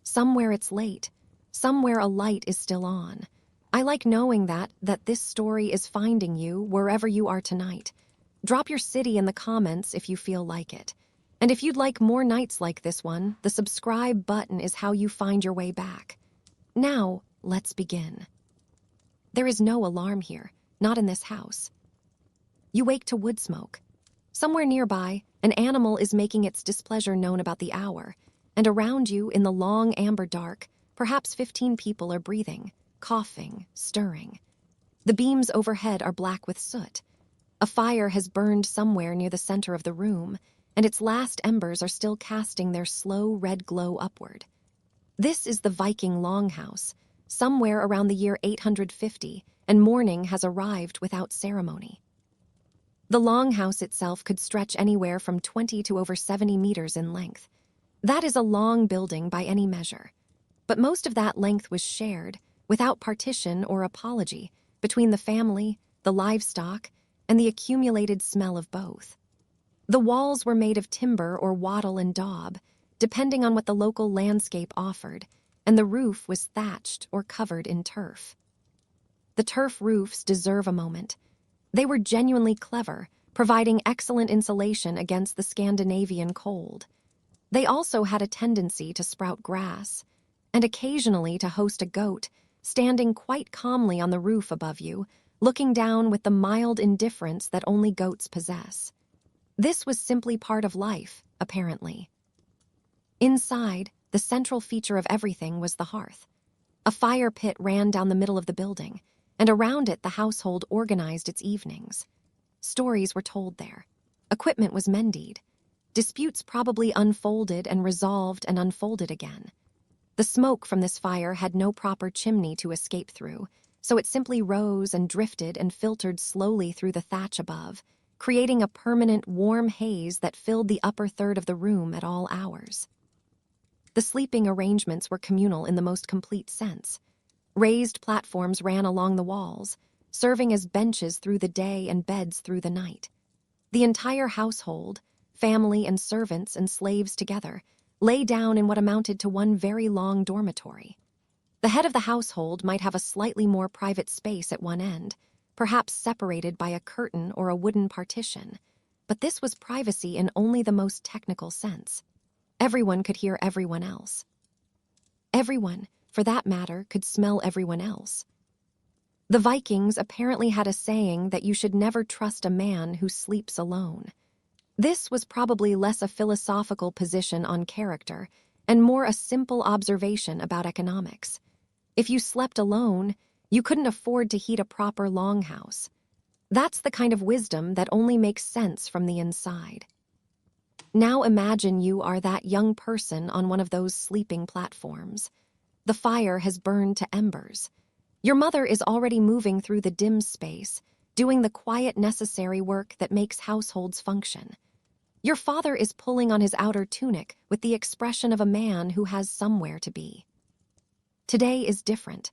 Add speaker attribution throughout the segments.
Speaker 1: Somewhere it's late. Somewhere a light is still on. I like knowing that this story is finding you wherever you are tonight. Drop your city in the comments if you feel like it. And if you'd like more nights like this one, the subscribe button is how you find your way back. Now, let's begin. There is no alarm here, not in this house. You wake to wood smoke. Somewhere nearby, an animal is making its displeasure known about the hour, and around you in the long amber dark, perhaps 15 people are breathing, coughing, stirring. The beams overhead are black with soot. A fire has burned somewhere near the center of the room, and its last embers are still casting their slow red glow upward. This is the Viking longhouse, somewhere around the year 850, and morning has arrived without ceremony. The longhouse itself could stretch anywhere from 20 to over 70 meters in length. That is a long building by any measure. But most of that length was shared, without partition or apology, between the family, the livestock, and the accumulated smell of both. The walls were made of timber or wattle and daub, depending on what the local landscape offered, and the roof was thatched or covered in turf. The turf roofs deserve a moment. They were genuinely clever, providing excellent insulation against the Scandinavian cold. They also had a tendency to sprout grass, and occasionally to host a goat, standing quite calmly on the roof above you, looking down with the mild indifference that only goats possess. This was simply part of life, apparently. Inside, the central feature of everything was the hearth. A fire pit ran down the middle of the building, and around it the household organized its evenings. Stories were told there. Equipment was mended. Disputes probably unfolded and resolved and unfolded again. The smoke from this fire had no proper chimney to escape through, so it simply rose and drifted and filtered slowly through the thatch above, creating a permanent warm haze that filled the upper third of the room at all hours. The sleeping arrangements were communal in the most complete sense. Raised platforms ran along the walls, serving as benches through the day and beds through the night. The entire household, family and servants and slaves together, lay down in what amounted to one very long dormitory. The head of the household might have a slightly more private space at one end, perhaps separated by a curtain or a wooden partition, but this was privacy in only the most technical sense. Everyone could hear everyone else. Everyone, for that matter, could smell everyone else. The Vikings apparently had a saying that you should never trust a man who sleeps alone. This was probably less a philosophical position on character and more a simple observation about economics. If you slept alone, you couldn't afford to heat a proper longhouse. That's the kind of wisdom that only makes sense from the inside. Now imagine you are that young person on one of those sleeping platforms. The fire has burned to embers. Your mother is already moving through the dim space, doing the quiet necessary work that makes households function. Your father is pulling on his outer tunic with the expression of a man who has somewhere to be. Today is different,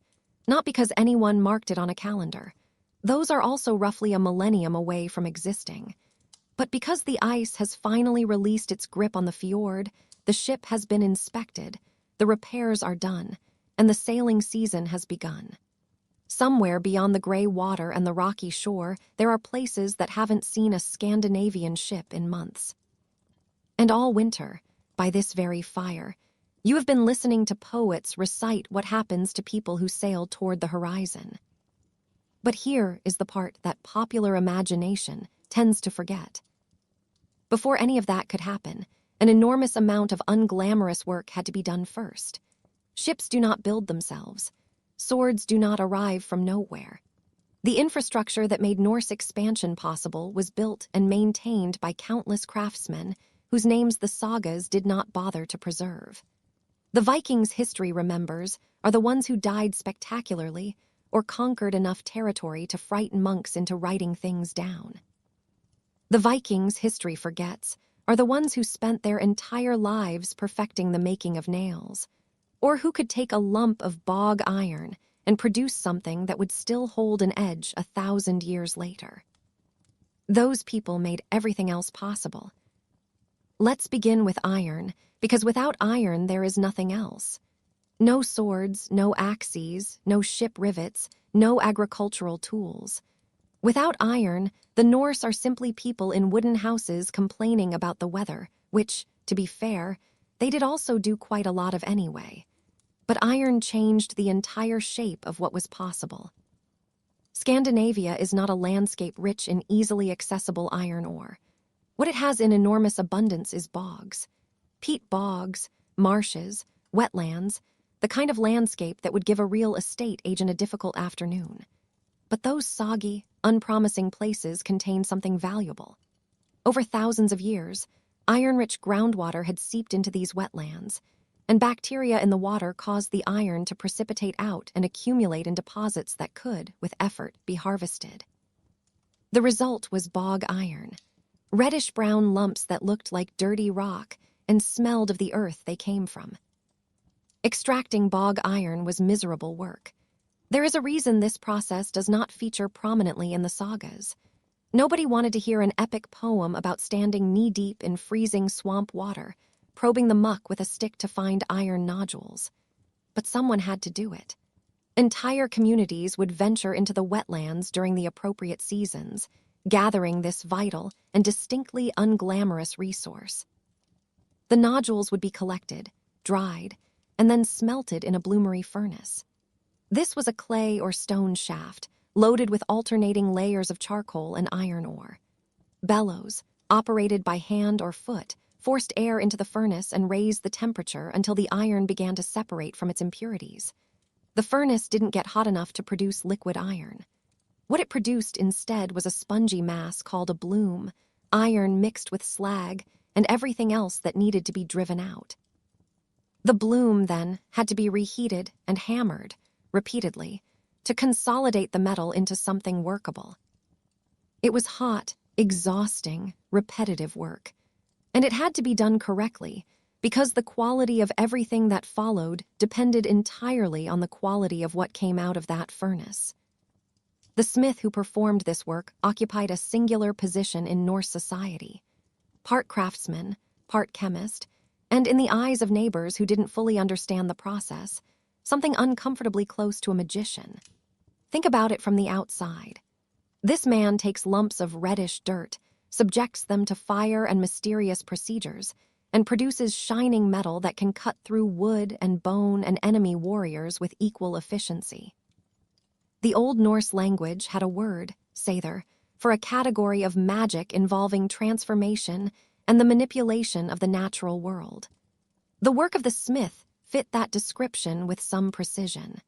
Speaker 1: not because anyone marked it on a calendar. Those are also roughly a millennium away from existing. But because the ice has finally released its grip on the fjord, the ship has been inspected, the repairs are done, and the sailing season has begun. Somewhere beyond the gray water and the rocky shore, there are places that haven't seen a Scandinavian ship in months. And all winter, by this very fire, you have been listening to poets recite what happens to people who sail toward the horizon. But here is the part that popular imagination tends to forget. Before any of that could happen, an enormous amount of unglamorous work had to be done first. Ships do not build themselves. Swords do not arrive from nowhere. The infrastructure that made Norse expansion possible was built and maintained by countless craftsmen whose names the sagas did not bother to preserve. The Vikings history remembers are the ones who died spectacularly or conquered enough territory to frighten monks into writing things down. The Vikings history forgets are the ones who spent their entire lives perfecting the making of nails, or who could take a lump of bog iron and produce something that would still hold an edge 1,000 years later. Those people made everything else possible. Let's begin with iron, because without iron there is nothing else. No swords, no axes, no ship rivets, no agricultural tools. Without iron, the Norse are simply people in wooden houses complaining about the weather, which, to be fair, they did also do quite a lot of anyway. But iron changed the entire shape of what was possible. Scandinavia is not a landscape rich in easily accessible iron ore. What it has in enormous abundance is bogs. Peat bogs, marshes, wetlands, the kind of landscape that would give a real estate agent a difficult afternoon. But those soggy, unpromising places contain something valuable. Over thousands of years, iron-rich groundwater had seeped into these wetlands, and bacteria in the water caused the iron to precipitate out and accumulate in deposits that could, with effort, be harvested. The result was bog iron, reddish-brown lumps that looked like dirty rock and smelled of the earth they came from. Extracting bog iron was miserable work. There is a reason this process does not feature prominently in the sagas. Nobody wanted to hear an epic poem about standing knee-deep in freezing swamp water, probing the muck with a stick to find iron nodules. But someone had to do it. Entire communities would venture into the wetlands during the appropriate seasons, gathering this vital and distinctly unglamorous resource. The nodules would be collected, dried, and then smelted in a bloomery furnace. This was a clay or stone shaft, loaded with alternating layers of charcoal and iron ore. Bellows, operated by hand or foot, forced air into the furnace and raised the temperature until the iron began to separate from its impurities. The furnace didn't get hot enough to produce liquid iron. What it produced instead was a spongy mass called a bloom, iron mixed with slag, and everything else that needed to be driven out. The bloom, then, had to be reheated and hammered, repeatedly, to consolidate the metal into something workable. It was hot, exhausting, repetitive work, and it had to be done correctly, because the quality of everything that followed depended entirely on the quality of what came out of that furnace. The smith who performed this work occupied a singular position in Norse society. Part craftsman, part chemist, and in the eyes of neighbors who didn't fully understand the process, something uncomfortably close to a magician. Think about it from the outside. This man takes lumps of reddish dirt, subjects them to fire and mysterious procedures, and produces shining metal that can cut through wood and bone and enemy warriors with equal efficiency. The Old Norse language had a word, seidr, for a category of magic involving transformation and the manipulation of the natural world. The work of the smith fit that description with some precision.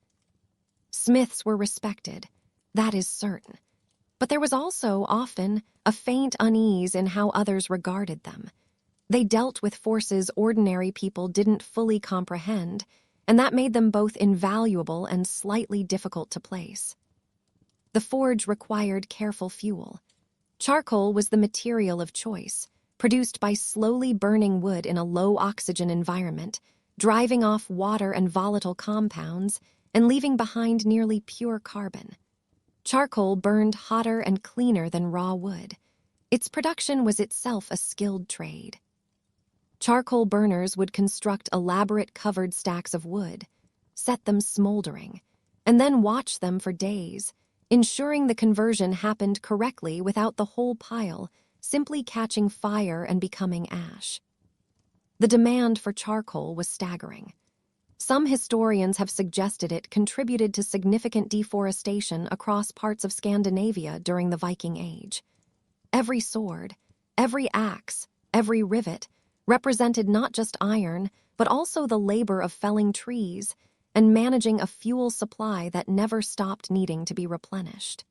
Speaker 1: Smiths were respected, that is certain, but there was also often a faint unease in how others regarded them. They dealt with forces ordinary people didn't fully comprehend, and that made them both invaluable and slightly difficult to place. The forge required careful fuel. Charcoal was the material of choice, produced by slowly burning wood in a low-oxygen environment, driving off water and volatile compounds, and leaving behind nearly pure carbon. Charcoal burned hotter and cleaner than raw wood. Its production was itself a skilled trade. Charcoal burners would construct elaborate covered stacks of wood, set them smoldering, and then watch them for days, ensuring the conversion happened correctly without the whole pile simply catching fire and becoming ash. The demand for charcoal was staggering. Some historians have suggested it contributed to significant deforestation across parts of Scandinavia during the Viking Age. Every sword, every axe, every rivet represented not just iron, but also the labor of felling trees and managing a fuel supply that never stopped needing to be replenished.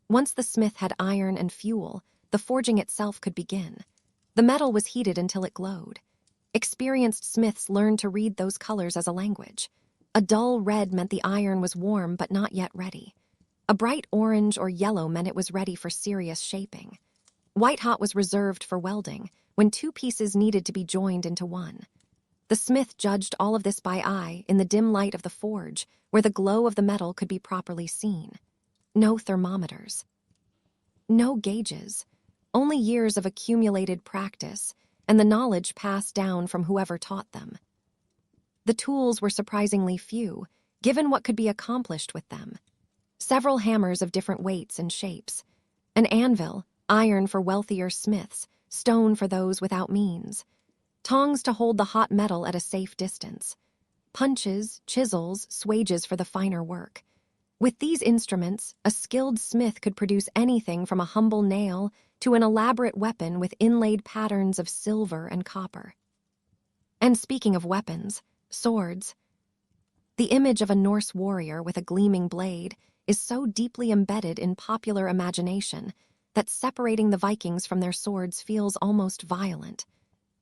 Speaker 1: Once the smith had iron and fuel, the forging itself could begin. The metal was heated until it glowed. Experienced smiths learned to read those colors as a language. A dull red meant the iron was warm but not yet ready. A bright orange or yellow meant it was ready for serious shaping. White hot was reserved for welding, when two pieces needed to be joined into one. The smith judged all of this by eye in the dim light of the forge, where the glow of the metal could be properly seen. No thermometers. No gauges. Only years of accumulated practice, and the knowledge passed down from whoever taught them. the tools were surprisingly few, given what could be accomplished with them. Several hammers of different weights and shapes. An anvil, iron for wealthier smiths, stone for those without means. Tongs to hold the hot metal at a safe distance. Punches, chisels, swages for the finer work. With these instruments, a skilled smith could produce anything from a humble nail to an elaborate weapon with inlaid patterns of silver and copper. And speaking of weapons, swords. The image of a Norse warrior with a gleaming blade is so deeply embedded in popular imagination that separating the Vikings from their swords feels almost violent.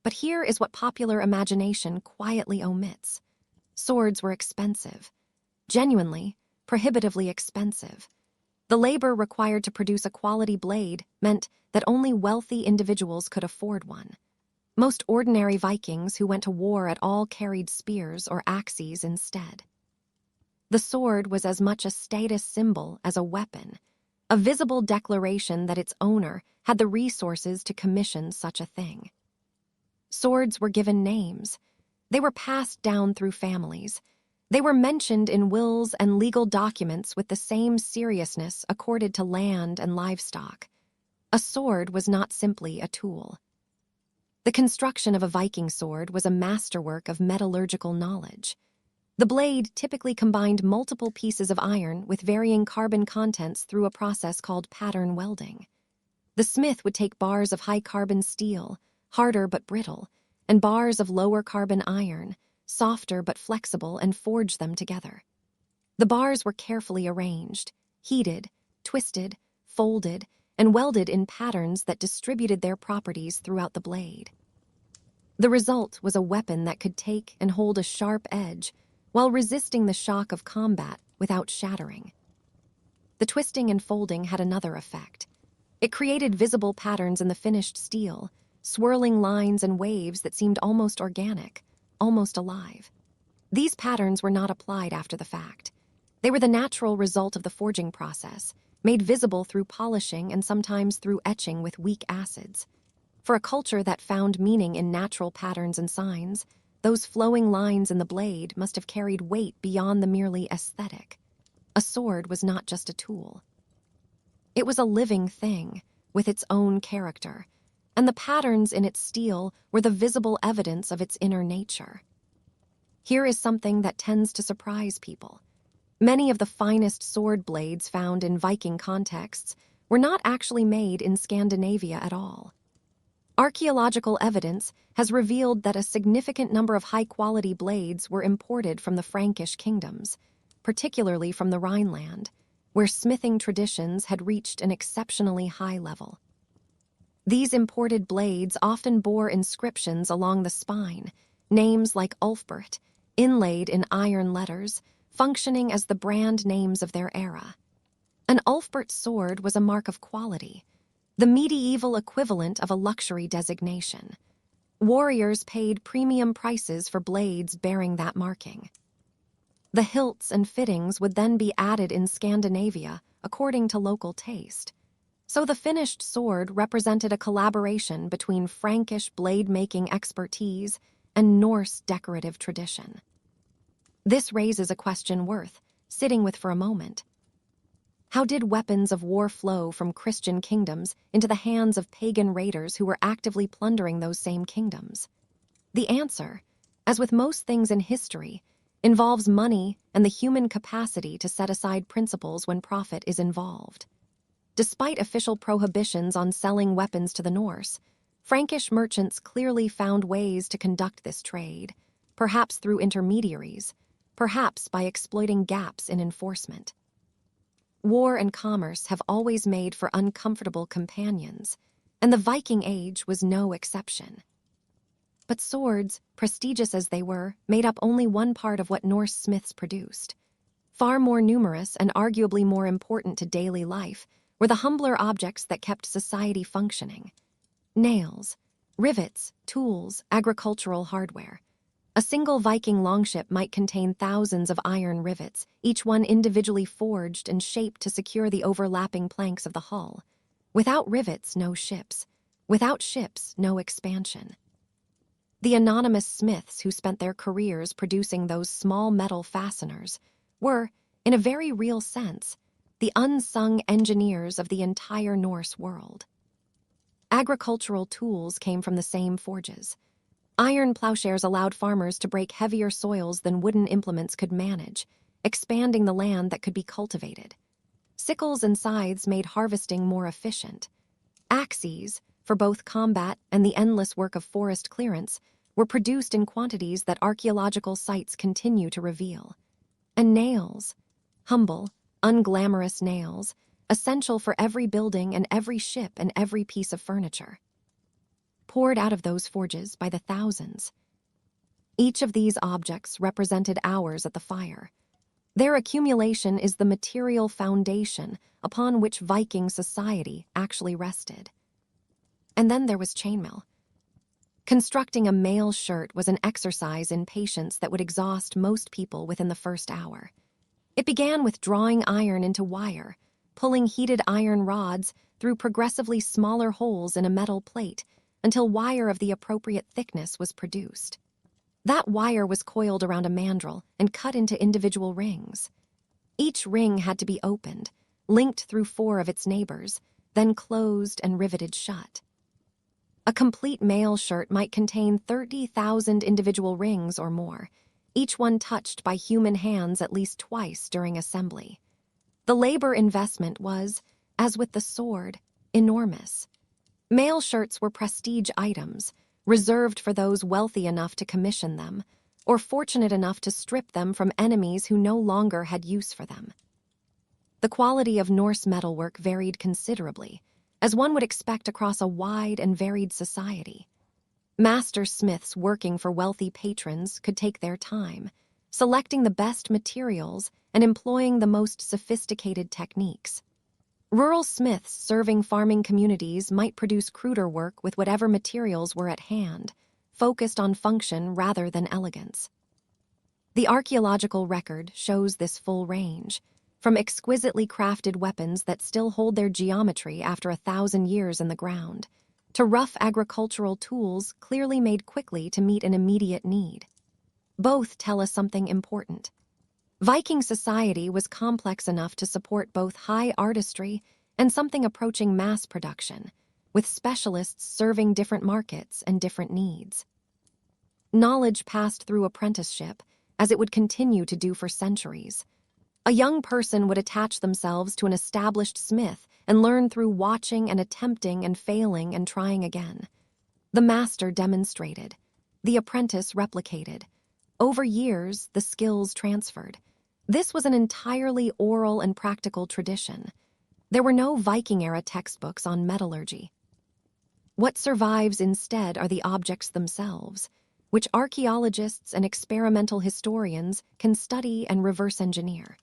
Speaker 1: But here is what popular imagination quietly omits. Swords were expensive. Genuinely, prohibitively expensive. The labor required to produce a quality blade meant that only wealthy individuals could afford one. Most ordinary Vikings who went to war at all carried spears or axes instead. The sword was as much a status symbol as a weapon, a visible declaration that its owner had the resources to commission such a thing. Swords were given names. They were passed down through families. They were mentioned in wills and legal documents with the same seriousness accorded to land and livestock. A sword was not simply a tool. The construction of a Viking sword was a masterwork of metallurgical knowledge. The blade typically combined multiple pieces of iron with varying carbon contents through a process called pattern welding. The smith would take bars of high-carbon steel, harder but brittle, and bars of lower-carbon iron, softer but flexible, and forge them together. The bars were carefully arranged, heated, twisted, folded, and welded in patterns that distributed their properties throughout the blade. The result was a weapon that could take and hold a sharp edge while resisting the shock of combat without shattering. The twisting and folding had another effect. It created visible patterns in the finished steel, swirling lines and waves that seemed almost organic, almost alive. These patterns were not applied after the fact. They were the natural result of the forging process, made visible through polishing and sometimes through etching with weak acids. For a culture that found meaning in natural patterns and signs, those flowing lines in the blade must have carried weight beyond the merely aesthetic. A sword was not just a tool. It was a living thing, with its own character, and the patterns in its steel were the visible evidence of its inner nature. Here is something that tends to surprise people. Many of the finest sword blades found in Viking contexts were not actually made in Scandinavia at all. Archaeological evidence has revealed that a significant number of high-quality blades were imported from the Frankish kingdoms, particularly from the Rhineland, where smithing traditions had reached an exceptionally high level. These imported blades often bore inscriptions along the spine, names like Ulfbert, inlaid in iron letters, functioning as the brand names of their era. An Ulfbert sword was a mark of quality, the medieval equivalent of a luxury designation. Warriors paid premium prices for blades bearing that marking. The hilts and fittings would then be added in Scandinavia according to local taste. So the finished sword represented a collaboration between Frankish blade-making expertise and Norse decorative tradition. This raises a question worth sitting with for a moment. How did weapons of war flow from Christian kingdoms into the hands of pagan raiders who were actively plundering those same kingdoms? The answer, as with most things in history, involves money and the human capacity to set aside principles when profit is involved. Despite official prohibitions on selling weapons to the Norse, Frankish merchants clearly found ways to conduct this trade, perhaps through intermediaries, perhaps by exploiting gaps in enforcement. War and commerce have always made for uncomfortable companions, and the Viking Age was no exception. But swords, prestigious as they were, made up only one part of what Norse smiths produced. Far more numerous and arguably more important to daily life were the humbler objects that kept society functioning. Nails, rivets, tools, agricultural hardware. A single Viking longship might contain thousands of iron rivets, each one individually forged and shaped to secure the overlapping planks of the hull. Without rivets, no ships. Without ships, no expansion. The anonymous smiths who spent their careers producing those small metal fasteners were, in a very real sense, the unsung engineers of the entire Norse world. Agricultural tools came from the same forges. Iron plowshares allowed farmers to break heavier soils than wooden implements could manage, expanding the land that could be cultivated. Sickles and scythes made harvesting more efficient. Axes, for both combat and the endless work of forest clearance, were produced in quantities that archaeological sites continue to reveal. And nails, humble, unglamorous nails, essential for every building and every ship and every piece of furniture, poured out of those forges by the thousands. Each of these objects represented hours at the fire. Their accumulation is the material foundation upon which Viking society actually rested. And then there was chainmail. Constructing a mail shirt was an exercise in patience that would exhaust most people within the first hour. It began with drawing iron into wire, pulling heated iron rods through progressively smaller holes in a metal plate until wire of the appropriate thickness was produced. That wire was coiled around a mandrel and cut into individual rings. Each ring had to be opened, linked through 4 of its neighbors, then closed and riveted shut. A complete mail shirt might contain 30,000 individual rings or more, each one touched by human hands at least twice during assembly. The labor investment was, as with the sword, enormous. Mail shirts were prestige items, reserved for those wealthy enough to commission them, or fortunate enough to strip them from enemies who no longer had use for them. The quality of Norse metalwork varied considerably, as one would expect across a wide and varied society. Master smiths working for wealthy patrons could take their time, selecting the best materials and employing the most sophisticated techniques. Rural smiths serving farming communities might produce cruder work with whatever materials were at hand, focused on function rather than elegance. The archaeological record shows this full range, from exquisitely crafted weapons that still hold their geometry after 1,000 years in the ground, to rough agricultural tools clearly made quickly to meet an immediate need. Both tell us something important. Viking society was complex enough to support both high artistry and something approaching mass production, with specialists serving different markets and different needs. Knowledge passed through apprenticeship, as it would continue to do for centuries. A young person would attach themselves to an established smith and learn through watching and attempting and failing and trying again. The master demonstrated. The apprentice replicated. Over years, the skills transferred. This was an entirely oral and practical tradition. There were no Viking-era textbooks on metallurgy. What survives instead are the objects themselves, which archaeologists and experimental historians can study and reverse engineer.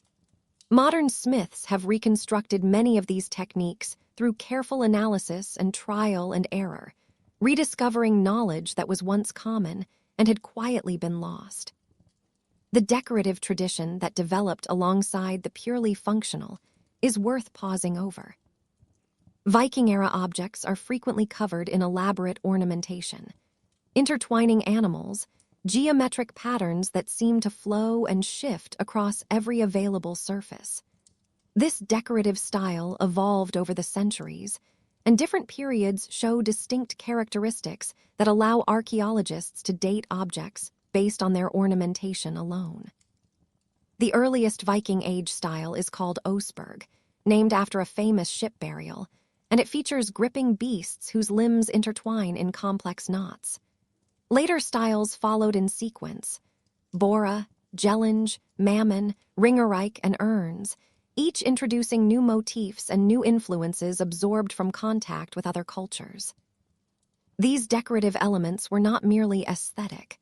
Speaker 1: Modern smiths have reconstructed many of these techniques through careful analysis and trial and error, rediscovering knowledge that was once common and had quietly been lost. The decorative tradition that developed alongside the purely functional is worth pausing over. Viking-era objects are frequently covered in elaborate ornamentation, intertwining animals, geometric patterns that seem to flow and shift across every available surface. This decorative style evolved over the centuries, and different periods show distinct characteristics that allow archaeologists to date objects based on their ornamentation alone. The earliest Viking Age style is called Oseberg, named after a famous ship burial, and it features gripping beasts whose limbs intertwine in complex knots. Later styles followed in sequence: Bora, Jellinge, Mammon, Ringerike, and Urns, each introducing new motifs and new influences absorbed from contact with other cultures. These decorative elements were not merely aesthetic.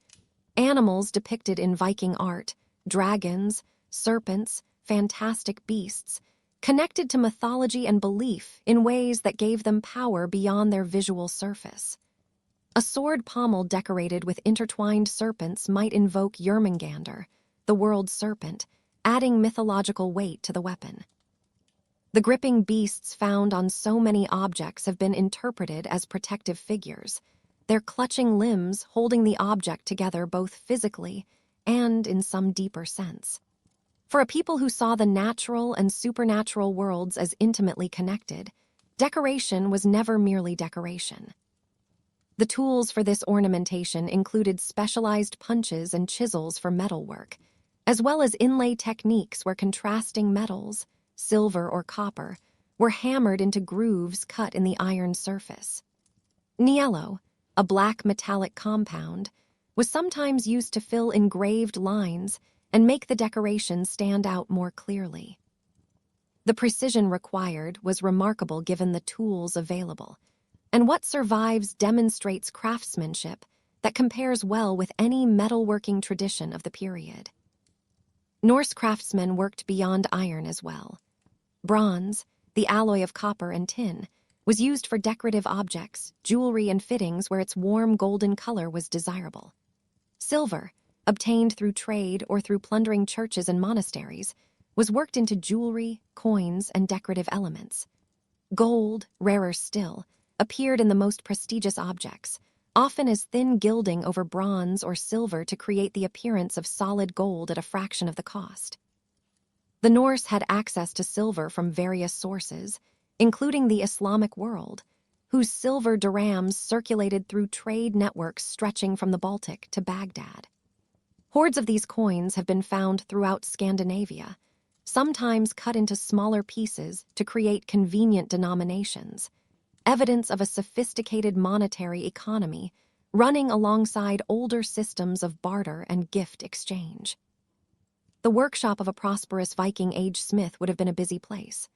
Speaker 1: Animals depicted in Viking art, dragons, serpents, fantastic beasts, connected to mythology and belief in ways that gave them power beyond their visual surface. A sword pommel decorated with intertwined serpents might invoke Jörmungandr, the world serpent, adding mythological weight to the weapon. The gripping beasts found on so many objects have been interpreted as protective figures, their clutching limbs holding the object together both physically and in some deeper sense. For a people who saw the natural and supernatural worlds as intimately connected, decoration was never merely decoration. The tools for this ornamentation included specialized punches and chisels for metalwork, as well as inlay techniques where contrasting metals, silver or copper, were hammered into grooves cut in the iron surface. Niello, a black metallic compound, was sometimes used to fill engraved lines and make the decoration stand out more clearly. The precision required was remarkable given the tools available, and what survives demonstrates craftsmanship that compares well with any metalworking tradition of the period. Norse craftsmen worked beyond iron as well. Bronze, the alloy of copper and tin, was used for decorative objects, jewelry, and fittings where its warm golden color was desirable. Silver, obtained through trade or through plundering churches and monasteries, was worked into jewelry, coins, and decorative elements. Gold, rarer still, appeared in the most prestigious objects, often as thin gilding over bronze or silver to create the appearance of solid gold at a fraction of the cost. The Norse had access to silver from various sources, including the Islamic world, whose silver dirhams circulated through trade networks stretching from the Baltic to Baghdad. Hoards of these coins have been found throughout Scandinavia, sometimes cut into smaller pieces to create convenient denominations, evidence of a sophisticated monetary economy running alongside older systems of barter and gift exchange. The workshop of a prosperous Viking Age smith would have been a busy place.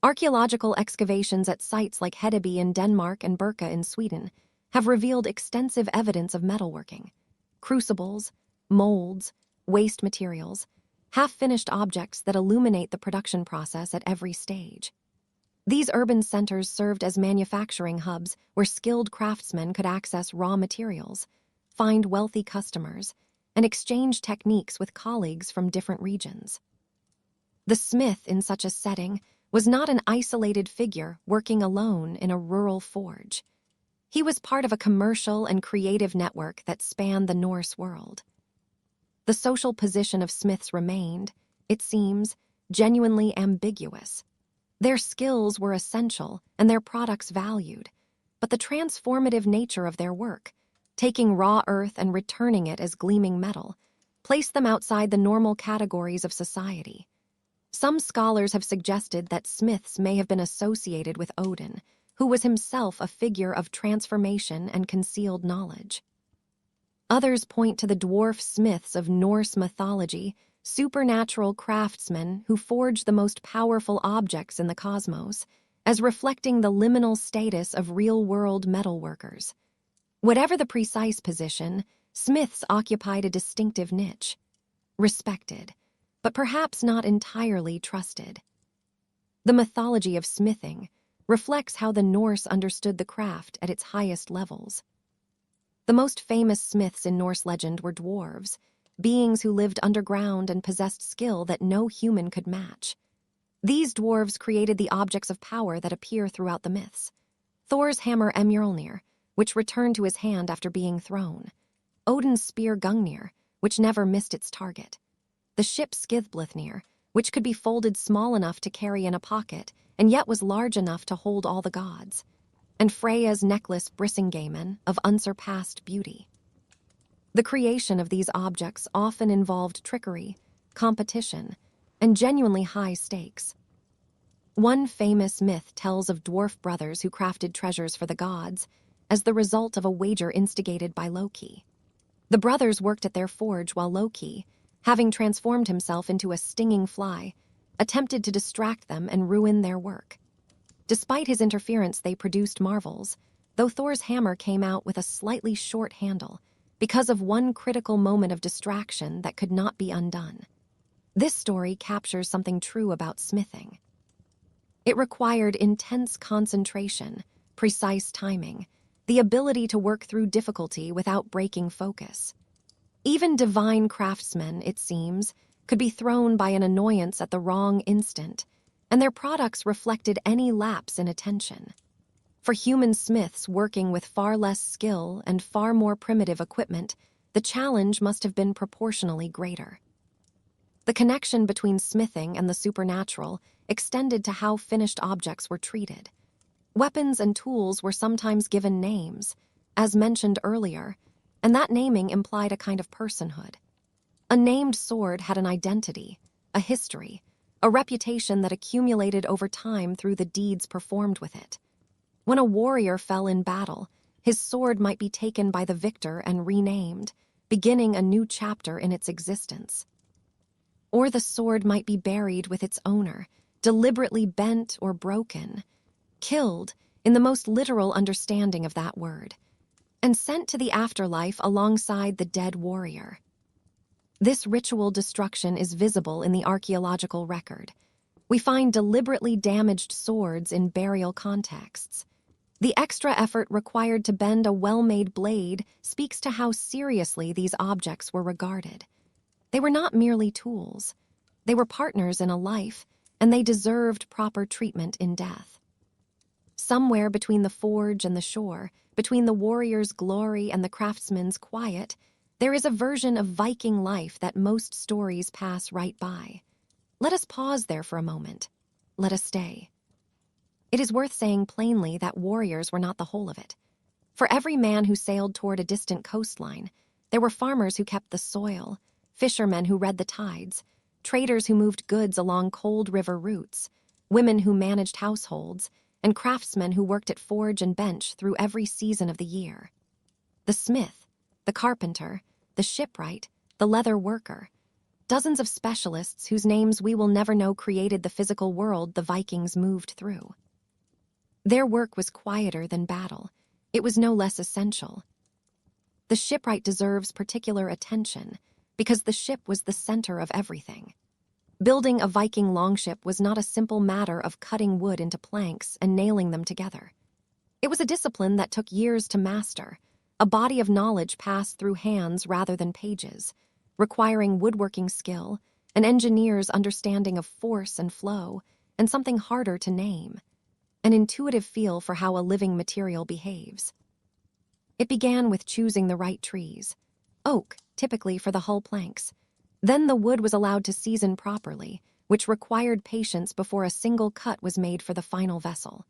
Speaker 1: Archaeological excavations at sites like Hedeby in Denmark and Birka in Sweden have revealed extensive evidence of metalworking. Crucibles, molds, waste materials, half-finished objects that illuminate the production process at every stage. These urban centers served as manufacturing hubs where skilled craftsmen could access raw materials, find wealthy customers, and exchange techniques with colleagues from different regions. The smith in such a setting was not an isolated figure working alone in a rural forge. He was part of a commercial and creative network that spanned the Norse world. The social position of smiths remained, it seems, genuinely ambiguous. Their skills were essential and their products valued, but the transformative nature of their work, taking raw earth and returning it as gleaming metal, placed them outside the normal categories of society. Some scholars have suggested that smiths may have been associated with Odin, who was himself a figure of transformation and concealed knowledge. Others point to the dwarf smiths of Norse mythology, supernatural craftsmen who forged the most powerful objects in the cosmos, as reflecting the liminal status of real-world metalworkers. Whatever the precise position, smiths occupied a distinctive niche, respected, but perhaps not entirely trusted. The mythology of smithing reflects how the Norse understood the craft at its highest levels. The most famous smiths in Norse legend were dwarves, beings who lived underground and possessed skill that no human could match. These dwarves created the objects of power that appear throughout the myths. Thor's hammer Mjolnir, which returned to his hand after being thrown. Odin's spear Gungnir, which never missed its target. The ship Skithblithnir, which could be folded small enough to carry in a pocket and yet was large enough to hold all the gods. And Freya's necklace Brisingamen of unsurpassed beauty. The creation of these objects often involved trickery, competition, and genuinely high stakes. One famous myth tells of dwarf brothers who crafted treasures for the gods as the result of a wager instigated by Loki. The brothers worked at their forge while Loki, having transformed himself into a stinging fly, attempted to distract them and ruin their work. Despite his interference, they produced marvels, though Thor's hammer came out with a slightly short handle because of one critical moment of distraction that could not be undone. This story captures something true about smithing. It required intense concentration, precise timing, the ability to work through difficulty without breaking focus. Even divine craftsmen, it seems, could be thrown by an annoyance at the wrong instant, and their products reflected any lapse in attention. For human smiths working with far less skill and far more primitive equipment, the challenge must have been proportionally greater. The connection between smithing and the supernatural extended to how finished objects were treated. Weapons and tools were sometimes given names, as mentioned earlier, and that naming implied a kind of personhood. A named sword had an identity, a history, a reputation that accumulated over time through the deeds performed with it. When a warrior fell in battle, his sword might be taken by the victor and renamed, beginning a new chapter in its existence. Or the sword might be buried with its owner, deliberately bent or broken, killed in the most literal understanding of that word, and sent to the afterlife alongside the dead warrior. This ritual destruction is visible in the archaeological record. We find deliberately damaged swords in burial contexts. The extra effort required to bend a well-made blade speaks to how seriously these objects were regarded. They were not merely tools. They were partners in a life, and they deserved proper treatment in death. Somewhere between the forge and the shore, between the warrior's glory and the craftsman's quiet, there is a version of Viking life that most stories pass right by. Let us pause there for a moment. Let us stay. It is worth saying plainly that warriors were not the whole of it. For every man who sailed toward a distant coastline, there were farmers who kept the soil, fishermen who read the tides, traders who moved goods along cold river routes, women who managed households, and craftsmen who worked at forge and bench through every season of the year. The smith, the carpenter, the shipwright, the leather worker, dozens of specialists whose names we will never know created the physical world the Vikings moved through. Their work was quieter than battle. It was no less essential. The shipwright deserves particular attention because the ship was the center of everything. Building a Viking longship was not a simple matter of cutting wood into planks and nailing them together. It was a discipline that took years to master, a body of knowledge passed through hands rather than pages, requiring woodworking skill, an engineer's understanding of force and flow, and something harder to name, an intuitive feel for how a living material behaves. It began with choosing the right trees. Oak, typically for the hull planks. Then the wood was allowed to season properly, which required patience before a single cut was made for the final vessel.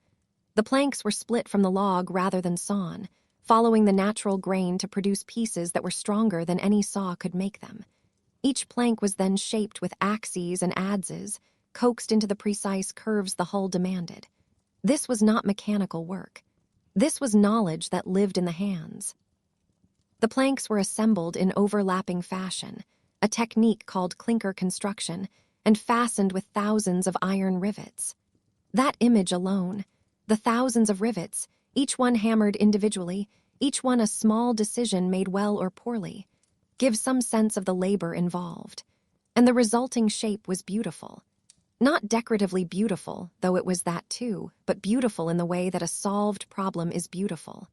Speaker 1: The planks were split from the log rather than sawn, following the natural grain to produce pieces that were stronger than any saw could make them. Each plank was then shaped with axes and adzes, coaxed into the precise curves the hull demanded. This was not mechanical work. This was knowledge that lived in the hands. The planks were assembled in overlapping fashion, a technique called clinker construction, and fastened with thousands of iron rivets. That image alone, the thousands of rivets, each one hammered individually, each one a small decision made well or poorly, gives some sense of the labor involved. And the resulting shape was beautiful. Not decoratively beautiful, though it was that too, but beautiful in the way that a solved problem is beautiful.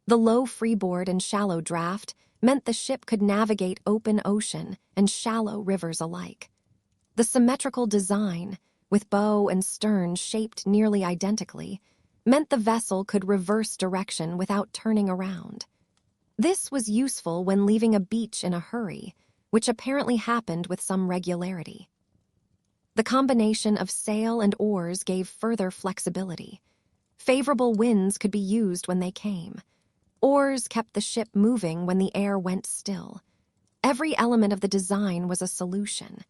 Speaker 1: The low freeboard and shallow draft meant the ship could navigate open ocean and shallow rivers alike. The symmetrical design, with bow and stern shaped nearly identically, meant the vessel could reverse direction without turning around. This was useful when leaving a beach in a hurry, which apparently happened with some regularity. The combination of sail and oars gave further flexibility. Favorable winds could be used when they came. Oars kept the ship moving when the air went still. Every element of the design was a solution.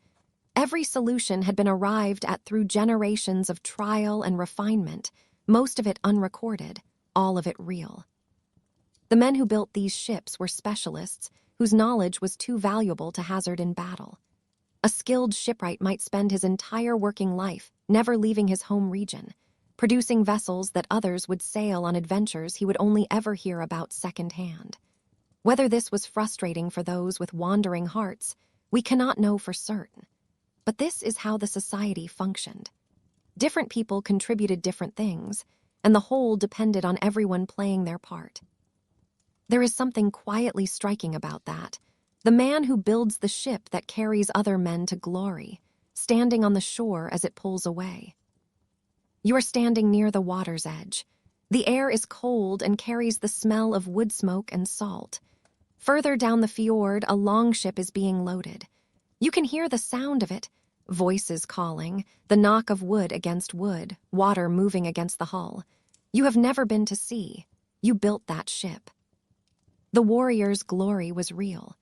Speaker 1: Every solution had been arrived at through generations of trial and refinement, most of it unrecorded, all of it real. The men who built these ships were specialists whose knowledge was too valuable to hazard in battle. A skilled shipwright might spend his entire working life never leaving his home region, producing vessels that others would sail on adventures he would only ever hear about secondhand. Whether this was frustrating for those with wandering hearts, we cannot know for certain. But this is how the society functioned. Different people contributed different things, and the whole depended on everyone playing their part. There is something quietly striking about that. The man who builds the ship that carries other men to glory, standing on the shore as it pulls away. You are standing near the water's edge. The air is cold and carries the smell of wood smoke and salt. Further down the fjord, a longship is being loaded. You can hear the sound of it, voices calling, the knock of wood against wood, water moving against the hull. You have never been to sea. You built that ship. The warrior's glory was real.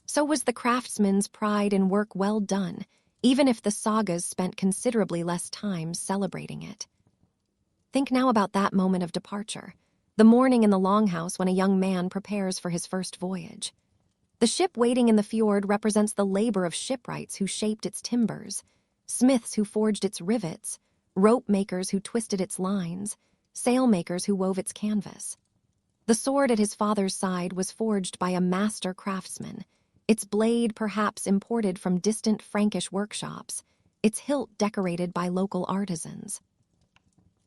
Speaker 1: So was the craftsman's pride in work well done, even if the sagas spent considerably less time celebrating it. Think now about that moment of departure, the morning in the longhouse when a young man prepares for his first voyage. The ship waiting in the fjord represents the labor of shipwrights who shaped its timbers, smiths who forged its rivets, rope makers who twisted its lines, sailmakers who wove its canvas. The sword at his father's side was forged by a master craftsman, its blade perhaps imported from distant Frankish workshops, its hilt decorated by local artisans.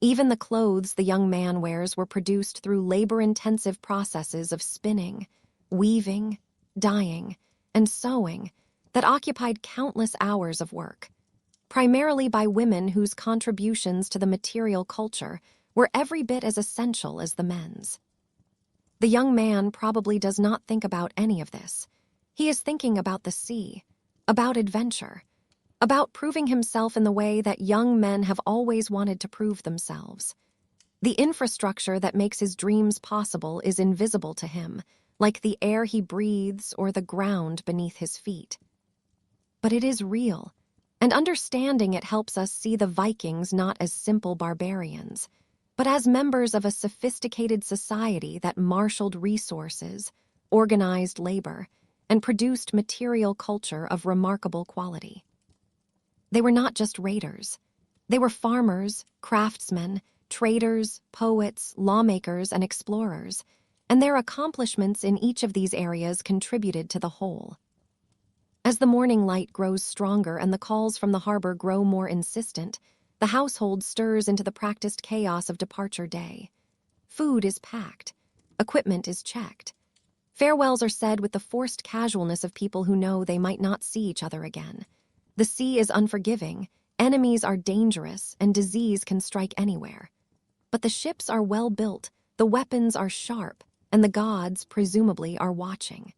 Speaker 1: Even the clothes the young man wears were produced through labor-intensive processes of spinning, weaving, dyeing, and sewing that occupied countless hours of work, primarily by women whose contributions to the material culture were every bit as essential as the men's. The young man probably does not think about any of this. He is thinking about the sea, about adventure, about proving himself in the way that young men have always wanted to prove themselves. The infrastructure that makes his dreams possible is invisible to him, like the air he breathes or the ground beneath his feet. But it is real, and understanding it helps us see the Vikings not as simple barbarians, but as members of a sophisticated society that marshaled resources, organized labor, and produced material culture of remarkable quality. They were not just raiders. They were farmers, craftsmen, traders, poets, lawmakers, and explorers, and their accomplishments in each of these areas contributed to the whole. As the morning light grows stronger and the calls from the harbor grow more insistent, the household stirs into the practiced chaos of departure day. Food is packed. Equipment is checked. Farewells are said with the forced casualness of people who know they might not see each other again. The sea is unforgiving, enemies are dangerous, and disease can strike anywhere. But the ships are well built, the weapons are sharp, and the gods, presumably, are watching.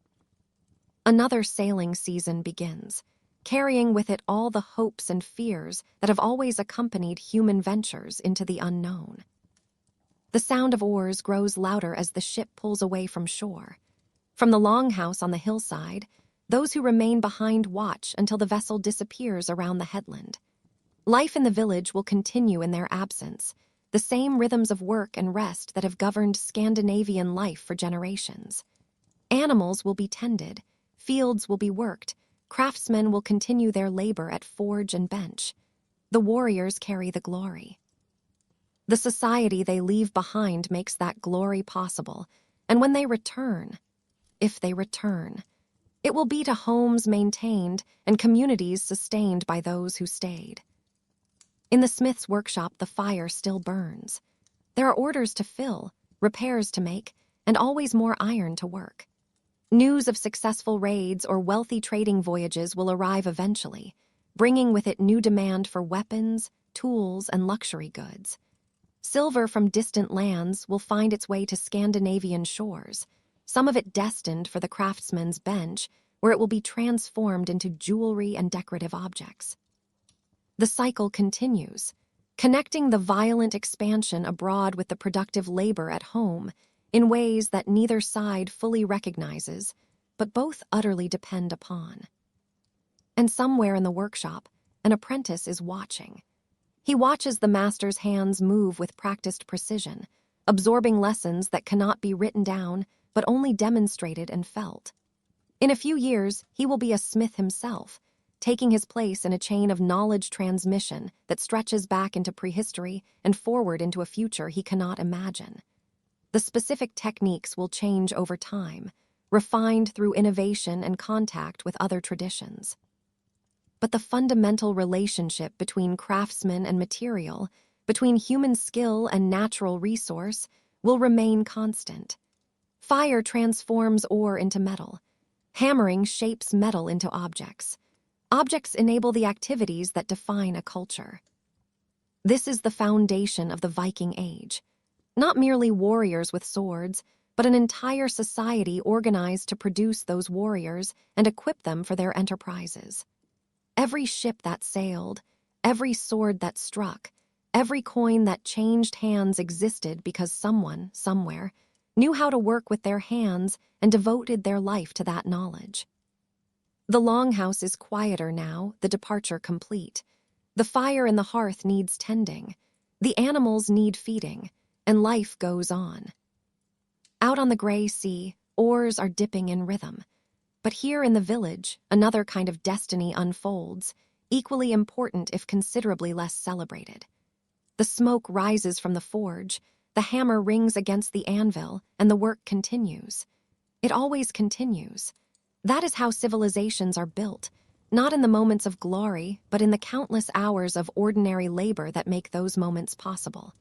Speaker 1: Another sailing season begins, carrying with it all the hopes and fears that have always accompanied human ventures into the unknown. The sound of oars grows louder as the ship pulls away from shore. From the longhouse on the hillside, those who remain behind watch until the vessel disappears around the headland. Life in the village will continue in their absence, the same rhythms of work and rest that have governed Scandinavian life for generations. Animals will be tended, fields will be worked, craftsmen will continue their labor at forge and bench. The warriors carry the glory. The society they leave behind makes that glory possible, and when they return, if they return, it will be to homes maintained and communities sustained by those who stayed. In the smith's workshop, the fire still burns. There are orders to fill, repairs to make, and always more iron to work. News of successful raids or wealthy trading voyages will arrive eventually, bringing with it new demand for weapons, tools, and luxury goods. Silver from distant lands will find its way to Scandinavian shores, some of it destined for the craftsman's bench, where it will be transformed into jewelry and decorative objects. The cycle continues, connecting the violent expansion abroad with the productive labor at home in ways that neither side fully recognizes, but both utterly depend upon. And somewhere in the workshop, an apprentice is watching. He watches the master's hands move with practiced precision, absorbing lessons that cannot be written down, but only demonstrated and felt. In a few years, he will be a smith himself, taking his place in a chain of knowledge transmission that stretches back into prehistory and forward into a future he cannot imagine. The specific techniques will change over time, refined through innovation and contact with other traditions. But the fundamental relationship between craftsman and material, between human skill and natural resource, will remain constant. Fire transforms ore into metal. Hammering shapes metal into objects. Objects enable the activities that define a culture. This is the foundation of the Viking Age. Not merely warriors with swords, but an entire society organized to produce those warriors and equip them for their enterprises. Every ship that sailed, every sword that struck, every coin that changed hands existed because someone, somewhere, knew how to work with their hands and devoted their life to that knowledge. The longhouse is quieter now, the departure complete. The fire in the hearth needs tending. The animals need feeding, and life goes on. Out on the gray sea, oars are dipping in rhythm. But here in the village, another kind of destiny unfolds, equally important if considerably less celebrated. The smoke rises from the forge, the hammer rings against the anvil, and the work continues. It always continues. That is how civilizations are built, not in the moments of glory, but in the countless hours of ordinary labor that make those moments possible.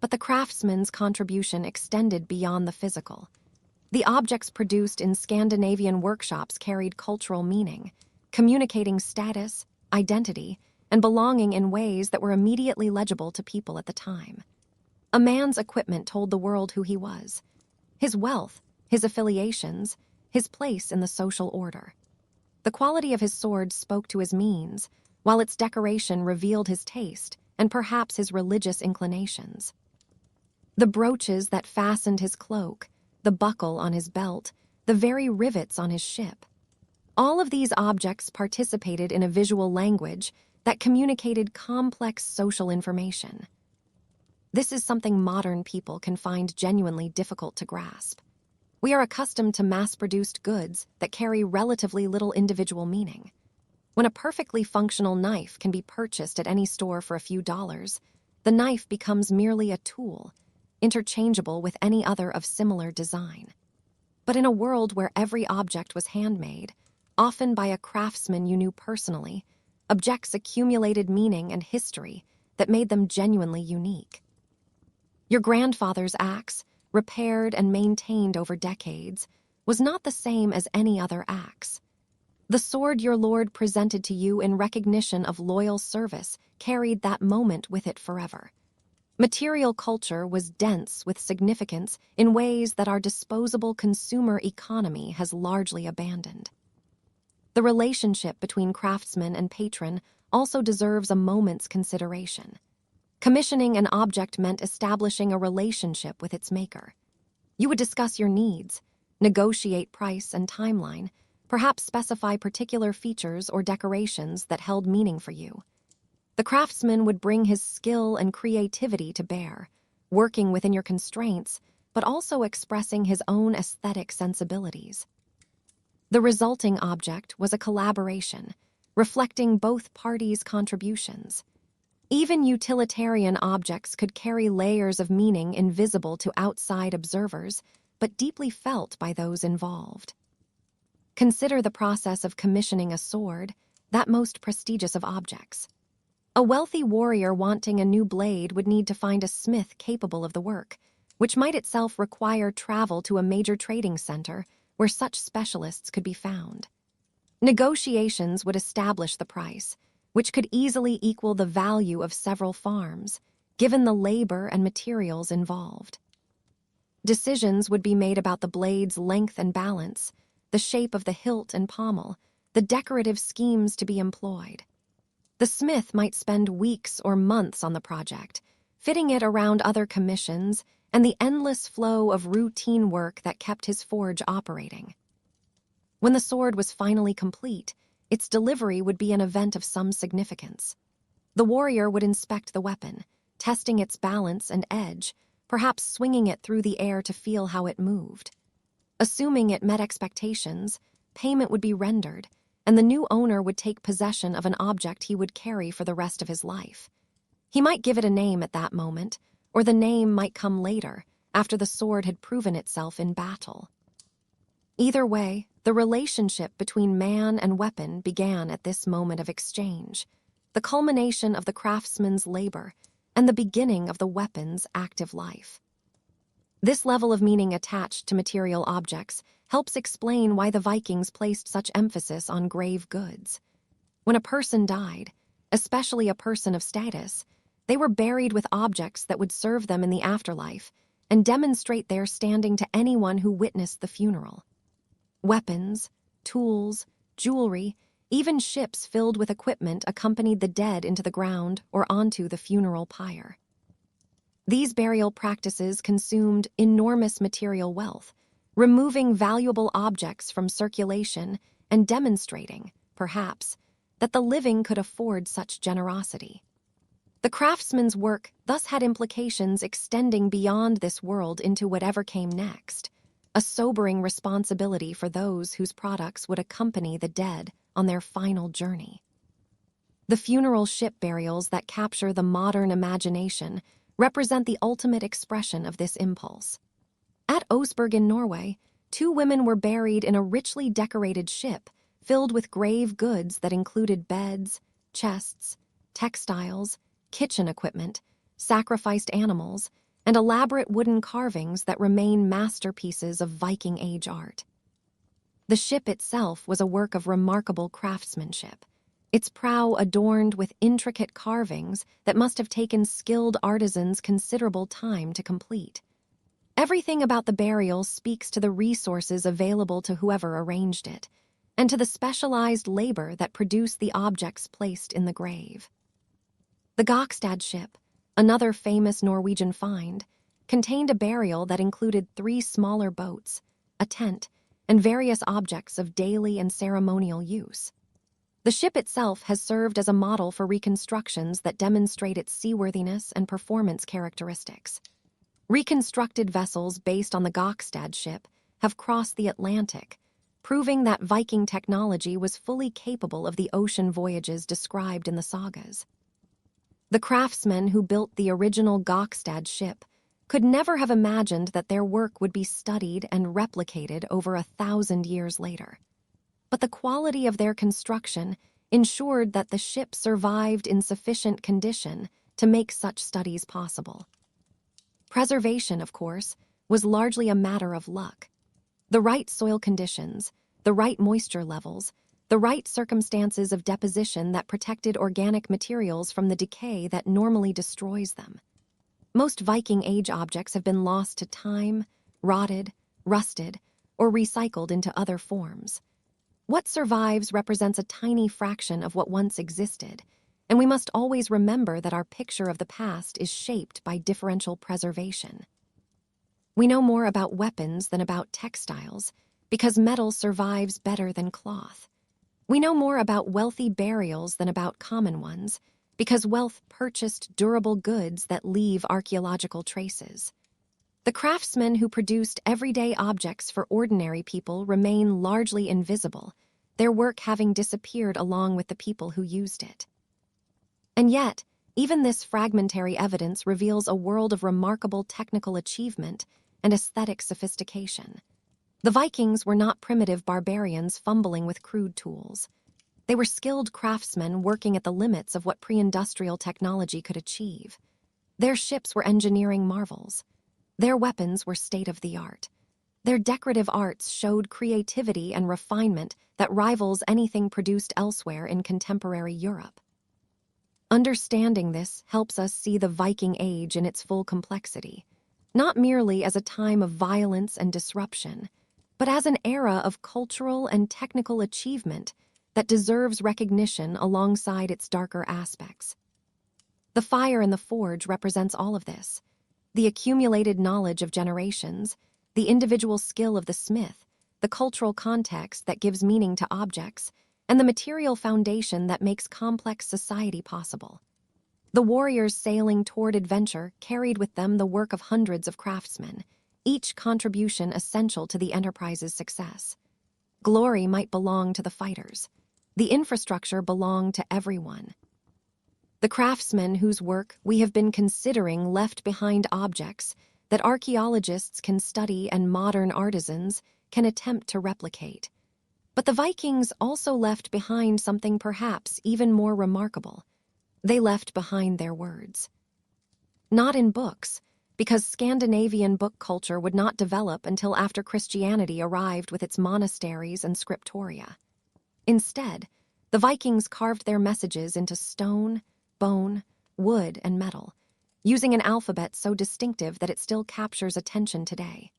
Speaker 1: But the craftsman's contribution extended beyond the physical. The objects produced in Scandinavian workshops carried cultural meaning, communicating status, identity, and belonging in ways that were immediately legible to people at the time. A man's equipment told the world who he was, his wealth, his affiliations, his place in the social order. The quality of his sword spoke to his means, while its decoration revealed his taste and perhaps his religious inclinations. The brooches that fastened his cloak, the buckle on his belt, the very rivets on his ship. All of these objects participated in a visual language that communicated complex social information. This is something modern people can find genuinely difficult to grasp. We are accustomed to mass-produced goods that carry relatively little individual meaning. When a perfectly functional knife can be purchased at any store for a few dollars, the knife becomes merely a tool, interchangeable with any other of similar design. But in a world where every object was handmade, often by a craftsman you knew personally, objects accumulated meaning and history that made them genuinely unique. Your grandfather's axe, repaired and maintained over decades, was not the same as any other axe. The sword your lord presented to you in recognition of loyal service carried that moment with it forever. Material culture was dense with significance in ways that our disposable consumer economy has largely abandoned. The relationship between craftsman and patron also deserves a moment's consideration. Commissioning an object meant establishing a relationship with its maker. You would discuss your needs, negotiate price and timeline, perhaps specify particular features or decorations that held meaning for you. The craftsman would bring his skill and creativity to bear, working within your constraints, but also expressing his own aesthetic sensibilities. The resulting object was a collaboration, reflecting both parties' contributions. Even utilitarian objects could carry layers of meaning invisible to outside observers, but deeply felt by those involved. Consider the process of commissioning a sword, that most prestigious of objects. A wealthy warrior wanting a new blade would need to find a smith capable of the work, which might itself require travel to a major trading center where such specialists could be found. Negotiations would establish the price, which could easily equal the value of several farms, given the labor and materials involved. Decisions would be made about the blade's length and balance, the shape of the hilt and pommel, the decorative schemes to be employed. The smith might spend weeks or months on the project, fitting it around other commissions and the endless flow of routine work that kept his forge operating. When the sword was finally complete, its delivery would be an event of some significance. The warrior would inspect the weapon, testing its balance and edge, perhaps swinging it through the air to feel how it moved. Assuming it met expectations, payment would be rendered, and the new owner would take possession of an object he would carry for the rest of his life. He might give it a name at that moment, or the name might come later, after the sword had proven itself in battle. Either way, the relationship between man and weapon began at this moment of exchange, the culmination of the craftsman's labor, and the beginning of the weapon's active life. This level of meaning attached to material objects helps explain why the Vikings placed such emphasis on grave goods. When a person died, especially a person of status, They were buried with objects that would serve them in the afterlife and demonstrate their standing to anyone who witnessed the funeral. Weapons, tools, jewelry, even ships filled with equipment accompanied the dead into the ground or onto the funeral pyre. These burial practices consumed enormous material wealth, removing valuable objects from circulation and demonstrating, perhaps, that the living could afford such generosity. The craftsman's work thus had implications extending beyond this world into whatever came next, a sobering responsibility for those whose products would accompany the dead on their final journey. The funeral ship burials that capture the modern imagination represent the ultimate expression of this impulse. At Oseberg in Norway, 2 women were buried in a richly decorated ship filled with grave goods that included beds, chests, textiles, kitchen equipment, sacrificed animals, and elaborate wooden carvings that remain masterpieces of Viking Age art. The ship itself was a work of remarkable craftsmanship, its prow adorned with intricate carvings that must have taken skilled artisans considerable time to complete. Everything about the burial speaks to the resources available to whoever arranged it, and to the specialized labor that produced the objects placed in the grave. The Gokstad ship, another famous Norwegian find, contained a burial that included 3 smaller boats, a tent, and various objects of daily and ceremonial use. The ship itself has served as a model for reconstructions that demonstrate its seaworthiness and performance characteristics. Reconstructed vessels based on the Gokstad ship have crossed the Atlantic, proving that Viking technology was fully capable of the ocean voyages described in the sagas. The craftsmen who built the original Gokstad ship could never have imagined that their work would be studied and replicated over 1,000 years later. But the quality of their construction ensured that the ship survived in sufficient condition to make such studies possible. Preservation, of course, was largely a matter of luck. The right soil conditions, the right moisture levels, the right circumstances of deposition that protected organic materials from the decay that normally destroys them. Most Viking Age objects have been lost to time, rotted, rusted, or recycled into other forms. What survives represents a tiny fraction of what once existed, and we must always remember that our picture of the past is shaped by differential preservation. We know more about weapons than about textiles, because metal survives better than cloth. We know more about wealthy burials than about common ones, because wealth purchased durable goods that leave archaeological traces. The craftsmen who produced everyday objects for ordinary people remain largely invisible, their work having disappeared along with the people who used it. And yet, even this fragmentary evidence reveals a world of remarkable technical achievement and aesthetic sophistication. The Vikings were not primitive barbarians fumbling with crude tools. They were skilled craftsmen working at the limits of what pre-industrial technology could achieve. Their ships were engineering marvels. Their weapons were state-of-the-art. Their decorative arts showed creativity and refinement that rivals anything produced elsewhere in contemporary Europe. Understanding this helps us see the Viking Age in its full complexity, not merely as a time of violence and disruption, but as an era of cultural and technical achievement that deserves recognition alongside its darker aspects. The fire in the forge represents all of this: the accumulated knowledge of generations, the individual skill of the smith, the cultural context that gives meaning to objects, and the material foundation that makes complex society possible. The warriors sailing toward adventure carried with them the work of hundreds of craftsmen, each contribution essential to the enterprise's success. Glory might belong to the fighters. The infrastructure belonged to everyone. The craftsmen whose work we have been considering left behind objects that archaeologists can study and modern artisans can attempt to replicate. But the Vikings also left behind something perhaps even more remarkable. They left behind their words. Not in books, because Scandinavian book culture would not develop until after Christianity arrived with its monasteries and scriptoria. Instead, the Vikings carved their messages into stone, bone, wood, and metal, using an alphabet so distinctive that it still captures attention today.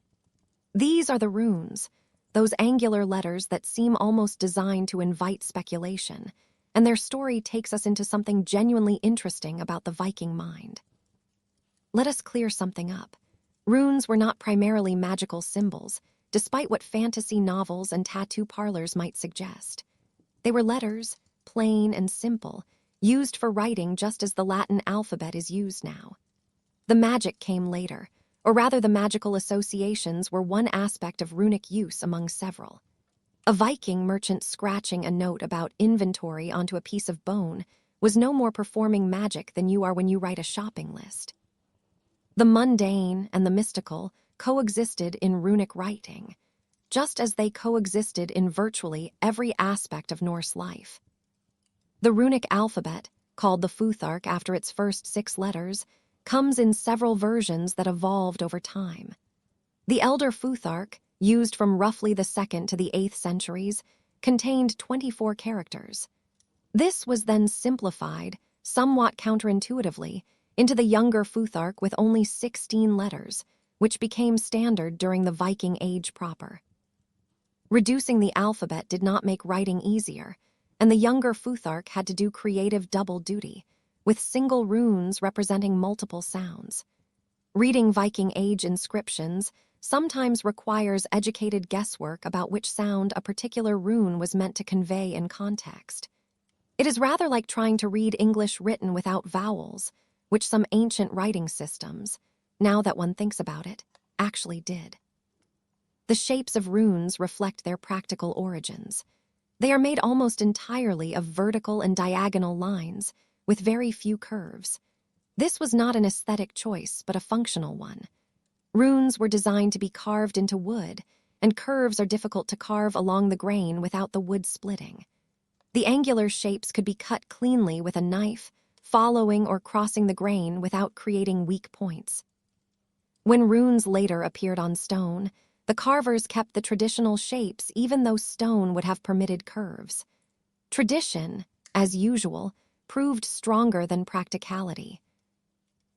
Speaker 1: These are the runes, those angular letters that seem almost designed to invite speculation, and their story takes us into something genuinely interesting about the Viking mind. Let us clear something up. Runes were not primarily magical symbols, despite what fantasy novels and tattoo parlors might suggest. They were letters, plain and simple, used for writing just as the Latin alphabet is used now. The magic came later, or rather the magical associations were one aspect of runic use among several. A Viking merchant scratching a note about inventory onto a piece of bone was no more performing magic than you are when you write a shopping list. The mundane and the mystical coexisted in runic writing, just as they coexisted in virtually every aspect of Norse life. The runic alphabet, called the Futhark after its first 6 letters, comes in several versions that evolved over time. The Elder Futhark, used from roughly the 2nd to the 8th centuries, contained 24 characters. This was then simplified, somewhat counterintuitively, into the younger Futhark with only 16 letters, which became standard during the Viking Age proper. Reducing the alphabet did not make writing easier, and the younger Futhark had to do creative double duty, with single runes representing multiple sounds. Reading Viking Age inscriptions sometimes requires educated guesswork about which sound a particular rune was meant to convey in context. It is rather like trying to read English written without vowels, which some ancient writing systems, now that one thinks about it, actually did. The shapes of runes reflect their practical origins. They are made almost entirely of vertical and diagonal lines, with very few curves. This was not an aesthetic choice, but a functional one. Runes were designed to be carved into wood, and curves are difficult to carve along the grain without the wood splitting. The angular shapes could be cut cleanly with a knife, following or crossing the grain without creating weak points. When runes later appeared on stone, the carvers kept the traditional shapes even though stone would have permitted curves. Tradition, as usual, proved stronger than practicality.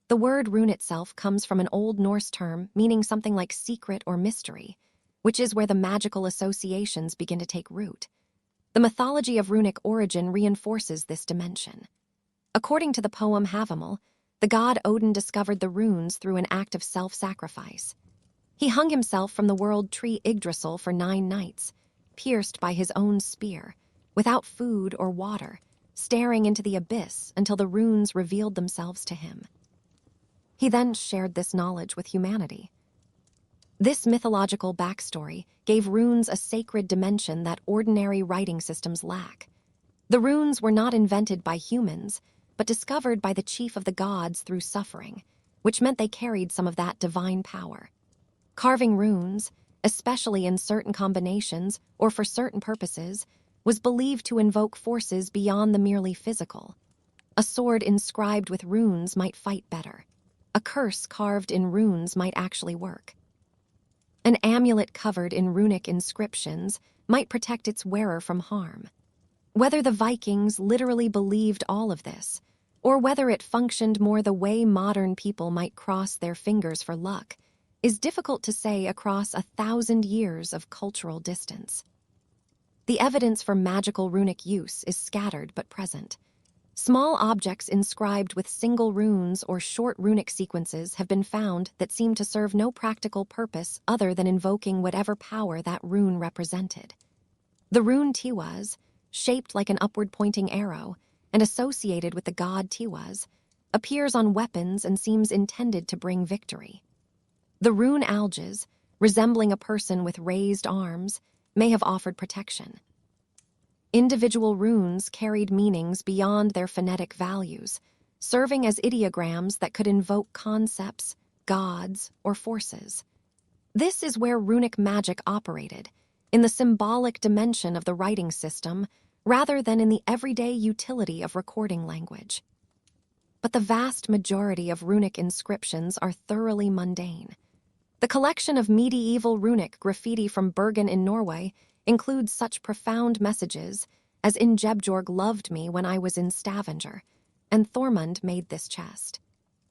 Speaker 1: The word rune itself comes from an Old Norse term meaning something like secret or mystery, which is where the magical associations begin to take root. The mythology of runic origin reinforces this dimension. According to the poem Havamal, the god Odin discovered the runes through an act of self-sacrifice. He hung himself from the world tree Yggdrasil for 9 nights, pierced by his own spear, without food or water, staring into the abyss until the runes revealed themselves to him. He then shared this knowledge with humanity. This mythological backstory gave runes a sacred dimension that ordinary writing systems lack. The runes were not invented by humans, but discovered by the chief of the gods through suffering, which meant they carried some of that divine power. Carving runes, especially in certain combinations or for certain purposes, was believed to invoke forces beyond the merely physical. A sword inscribed with runes might fight better. A curse carved in runes might actually work. An amulet covered in runic inscriptions might protect its wearer from harm. Whether the Vikings literally believed all of this, or whether it functioned more the way modern people might cross their fingers for luck, is difficult to say across 1,000 years of cultural distance. The evidence for magical runic use is scattered but present. Small objects inscribed with single runes or short runic sequences have been found that seem to serve no practical purpose other than invoking whatever power that rune represented. The rune Tiwaz, shaped like an upward-pointing arrow and associated with the god Tiwaz, appears on weapons and seems intended to bring victory. The rune Alges, resembling a person with raised arms, may have offered protection. Individual runes carried meanings beyond their phonetic values, serving as ideograms that could invoke concepts, gods, or forces. This is where runic magic operated, in the symbolic dimension of the writing system, rather than in the everyday utility of recording language. But the vast majority of runic inscriptions are thoroughly mundane. The collection of medieval runic graffiti from Bergen in Norway includes such profound messages as "In Jebjorg loved me when I was in Stavanger," and Thormund made this chest.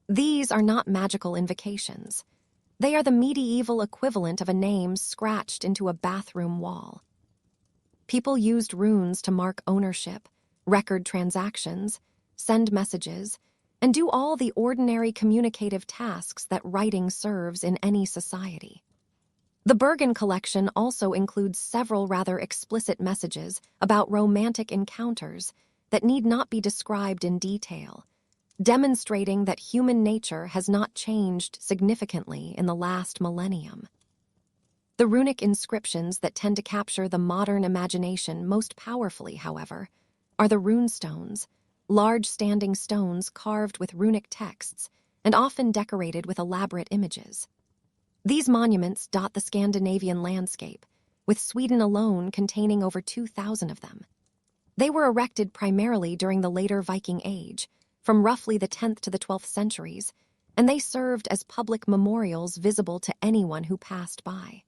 Speaker 1: These are not magical invocations. They are the medieval equivalent of a name scratched into a bathroom wall. People used runes to mark ownership, record transactions, send messages, and do all the ordinary communicative tasks that writing serves in any society. The Bergen collection also includes several rather explicit messages about romantic encounters that need not be described in detail, demonstrating that human nature has not changed significantly in the last millennium. The runic inscriptions that tend to capture the modern imagination most powerfully, however, are the rune stones, large standing stones carved with runic texts and often decorated with elaborate images. These monuments dot the Scandinavian landscape, with Sweden alone containing over 2,000 of them. They were erected primarily during the later Viking Age, from roughly the 10th to the 12th centuries, and they served as public memorials visible to anyone who passed by.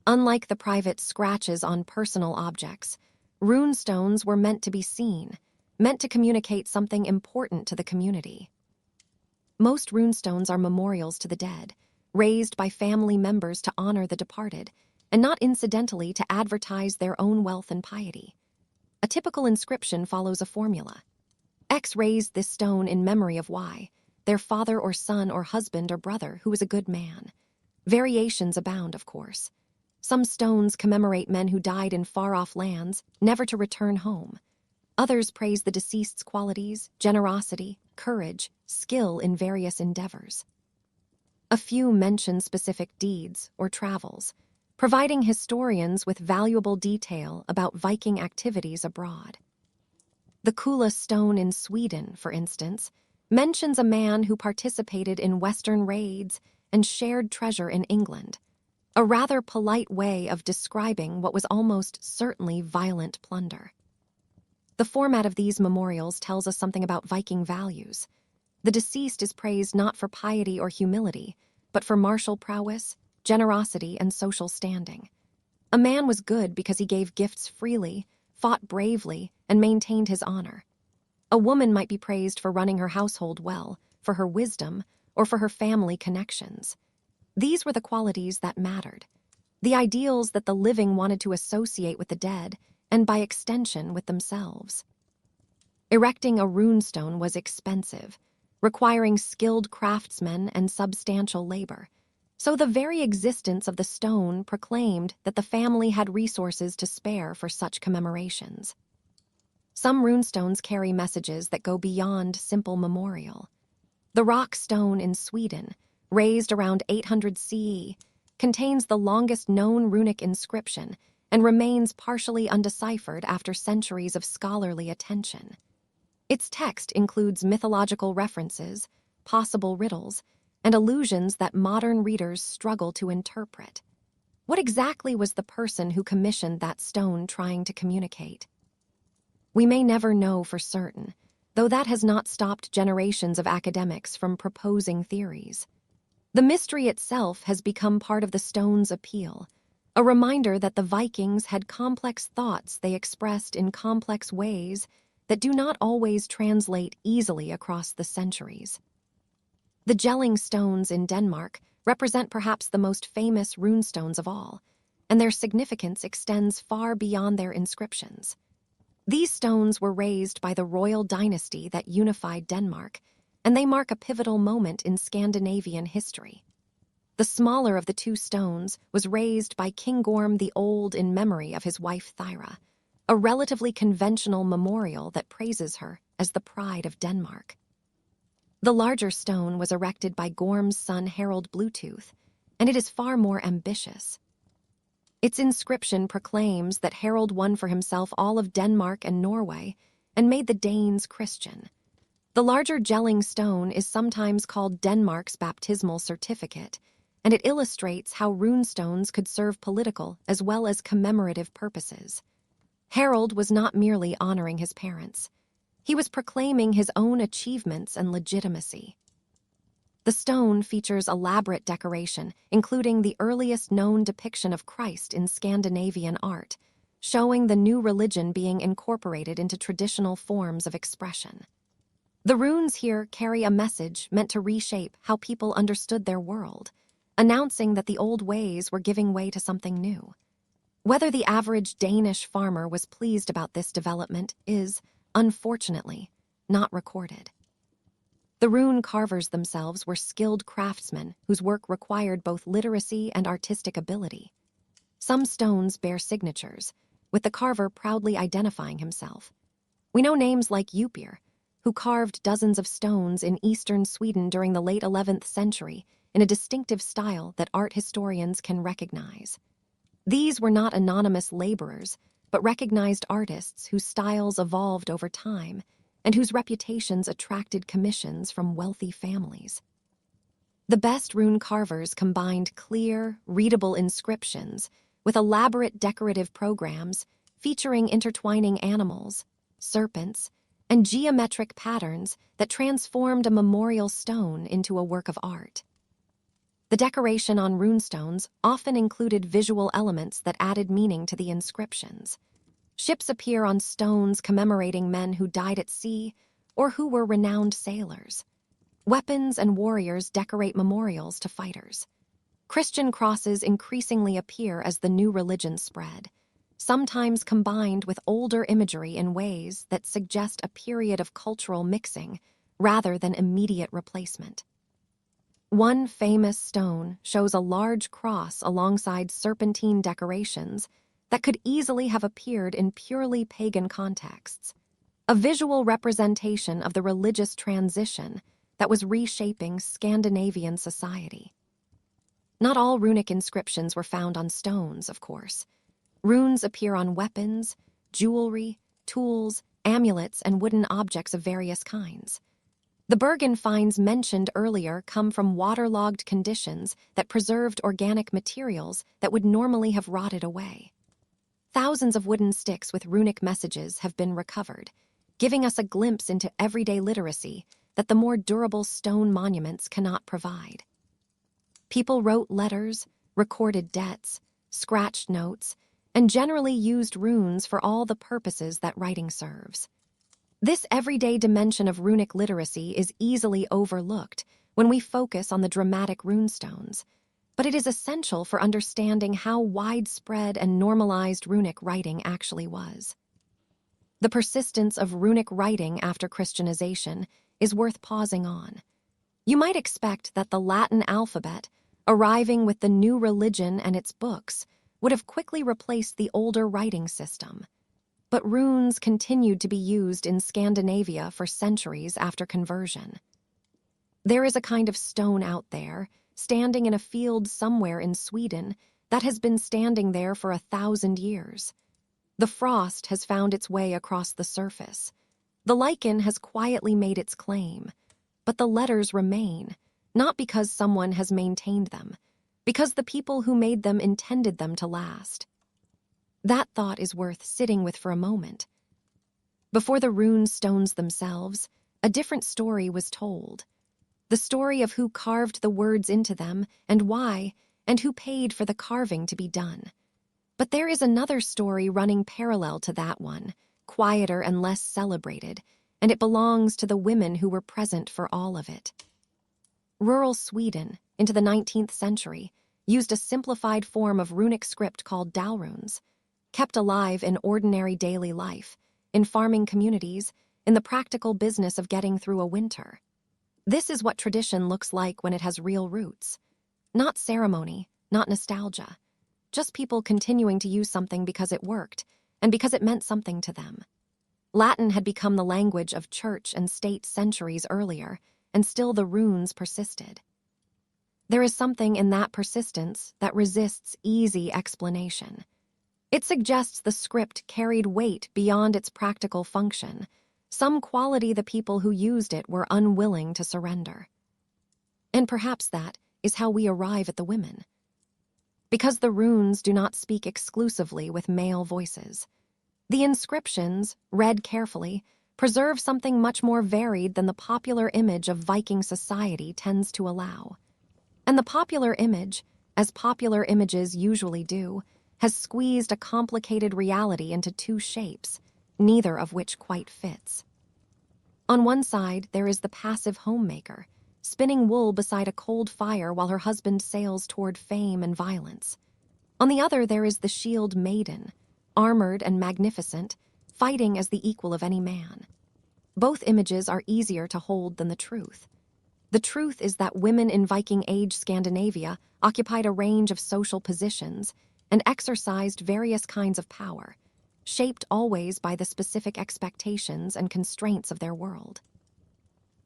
Speaker 1: Unlike the private scratches on personal objects, rune stones were meant to be seen, meant to communicate something important to the community. Most rune stones are memorials to the dead, raised by family members to honor the departed, and not incidentally to advertise their own wealth and piety. A typical inscription follows a formula. X raised this stone in memory of Y, their father or son or husband or brother who was a good man. Variations abound, of course. Some stones commemorate men who died in far-off lands, never to return home. Others praise the deceased's qualities, generosity, courage, skill in various endeavors. A few mention specific deeds or travels, providing historians with valuable detail about Viking activities abroad. The Kula stone in Sweden, for instance, mentions a man who participated in Western raids and shared treasure in England, a rather polite way of describing what was almost certainly violent plunder. The format of these memorials tells us something about Viking values. The deceased is praised not for piety or humility, but for martial prowess, generosity, and social standing. A man was good because he gave gifts freely, fought bravely, and maintained his honor. A woman might be praised for running her household well, for her wisdom, or for her family connections. These were the qualities that mattered, the ideals that the living wanted to associate with the dead, and by extension with themselves. Erecting a runestone was expensive, requiring skilled craftsmen and substantial labor, so the very existence of the stone proclaimed that the family had resources to spare for such commemorations. Some runestones carry messages that go beyond simple memorial. The rock stone in Sweden, raised around 800 CE, contains the longest known runic inscription and remains partially undeciphered after centuries of scholarly attention. Its text includes mythological references, possible riddles, and allusions that modern readers struggle to interpret. What exactly was the person who commissioned that stone trying to communicate? We may never know for certain, though that has not stopped generations of academics from proposing theories. The mystery itself has become part of the stone's appeal, a reminder that the Vikings had complex thoughts they expressed in complex ways that do not always translate easily across the centuries. The Jelling stones in Denmark represent perhaps the most famous runestones of all, and their significance extends far beyond their inscriptions. These stones were raised by the royal dynasty that unified Denmark, and they mark a pivotal moment in Scandinavian history. The smaller of the two stones was raised by King Gorm the Old in memory of his wife Thyra, a relatively conventional memorial that praises her as the pride of Denmark. The larger stone was erected by Gorm's son Harald Bluetooth, and it is far more ambitious. Its inscription proclaims that Harald won for himself all of Denmark and Norway and made the Danes Christian. The larger Jelling stone is sometimes called Denmark's baptismal certificate, and it illustrates how runestones could serve political as well as commemorative purposes. Harald was not merely honoring his parents. He was proclaiming his own achievements and legitimacy. The stone features elaborate decoration, including the earliest known depiction of Christ in Scandinavian art, showing the new religion being incorporated into traditional forms of expression. The runes here carry a message meant to reshape how people understood their world, announcing that the old ways were giving way to something new. Whether the average Danish farmer was pleased about this development is, unfortunately, not recorded. The rune carvers themselves were skilled craftsmen whose work required both literacy and artistic ability. Some stones bear signatures, with the carver proudly identifying himself. We know names like Upir, who carved dozens of stones in eastern Sweden during the late 11th century in a distinctive style that art historians can recognize. These were not anonymous laborers, but recognized artists whose styles evolved over time and whose reputations attracted commissions from wealthy families. The best rune carvers combined clear, readable inscriptions with elaborate decorative programs featuring intertwining animals, serpents, and geometric patterns that transformed a memorial stone into a work of art. The decoration on runestones often included visual elements that added meaning to the inscriptions. Ships appear on stones commemorating men who died at sea or who were renowned sailors. Weapons and warriors decorate memorials to fighters. Christian crosses increasingly appear as the new religion spread, sometimes combined with older imagery in ways that suggest a period of cultural mixing rather than immediate replacement. One famous stone shows a large cross alongside serpentine decorations that could easily have appeared in purely pagan contexts, a visual representation of the religious transition that was reshaping Scandinavian society. Not all runic inscriptions were found on stones, of course. Runes appear on weapons, jewelry, tools, amulets, and wooden objects of various kinds. The Bergen finds mentioned earlier come from waterlogged conditions that preserved organic materials that would normally have rotted away. Thousands of wooden sticks with runic messages have been recovered, giving us a glimpse into everyday literacy that the more durable stone monuments cannot provide. People wrote letters, recorded debts, scratched notes, and generally used runes for all the purposes that writing serves. This everyday dimension of runic literacy is easily overlooked when we focus on the dramatic runestones, but it is essential for understanding how widespread and normalized runic writing actually was. The persistence of runic writing after Christianization is worth pausing on. You might expect that the Latin alphabet, arriving with the new religion and its books, would have quickly replaced the older writing system. But runes continued to be used in Scandinavia for centuries after conversion. There is a kind of stone out there, standing in a field somewhere in Sweden, that has been standing there for 1,000 years. The frost has found its way across the surface. The lichen has quietly made its claim, but the letters remain, not because someone has maintained them, because the people who made them intended them to last. That thought is worth sitting with for a moment. Before the rune stones themselves, a different story was told. The story of who carved the words into them and why, and who paid for the carving to be done. But there is another story running parallel to that one, quieter and less celebrated, and it belongs to the women who were present for all of it. Rural Sweden, into the 19th century, used a simplified form of runic script called dalrunes, kept alive in ordinary daily life, in farming communities, in the practical business of getting through a winter. This is what tradition looks like when it has real roots. Not ceremony, not nostalgia, just people continuing to use something because it worked, and because it meant something to them. Latin had become the language of church and state centuries earlier, and still the runes persisted. There is something in that persistence that resists easy explanation. It suggests the script carried weight beyond its practical function, some quality the people who used it were unwilling to surrender. And perhaps that is how we arrive at the women. Because the runes do not speak exclusively with male voices. The inscriptions, read carefully, preserve something much more varied than the popular image of Viking society tends to allow. And the popular image, as popular images usually do, has squeezed a complicated reality into two shapes, neither of which quite fits. On one side, there is the passive homemaker, spinning wool beside a cold fire while her husband sails toward fame and violence. On the other, there is the shield maiden, armored and magnificent, fighting as the equal of any man. Both images are easier to hold than the truth. The truth is that women in Viking Age Scandinavia occupied a range of social positions and exercised various kinds of power, shaped always by the specific expectations and constraints of their world.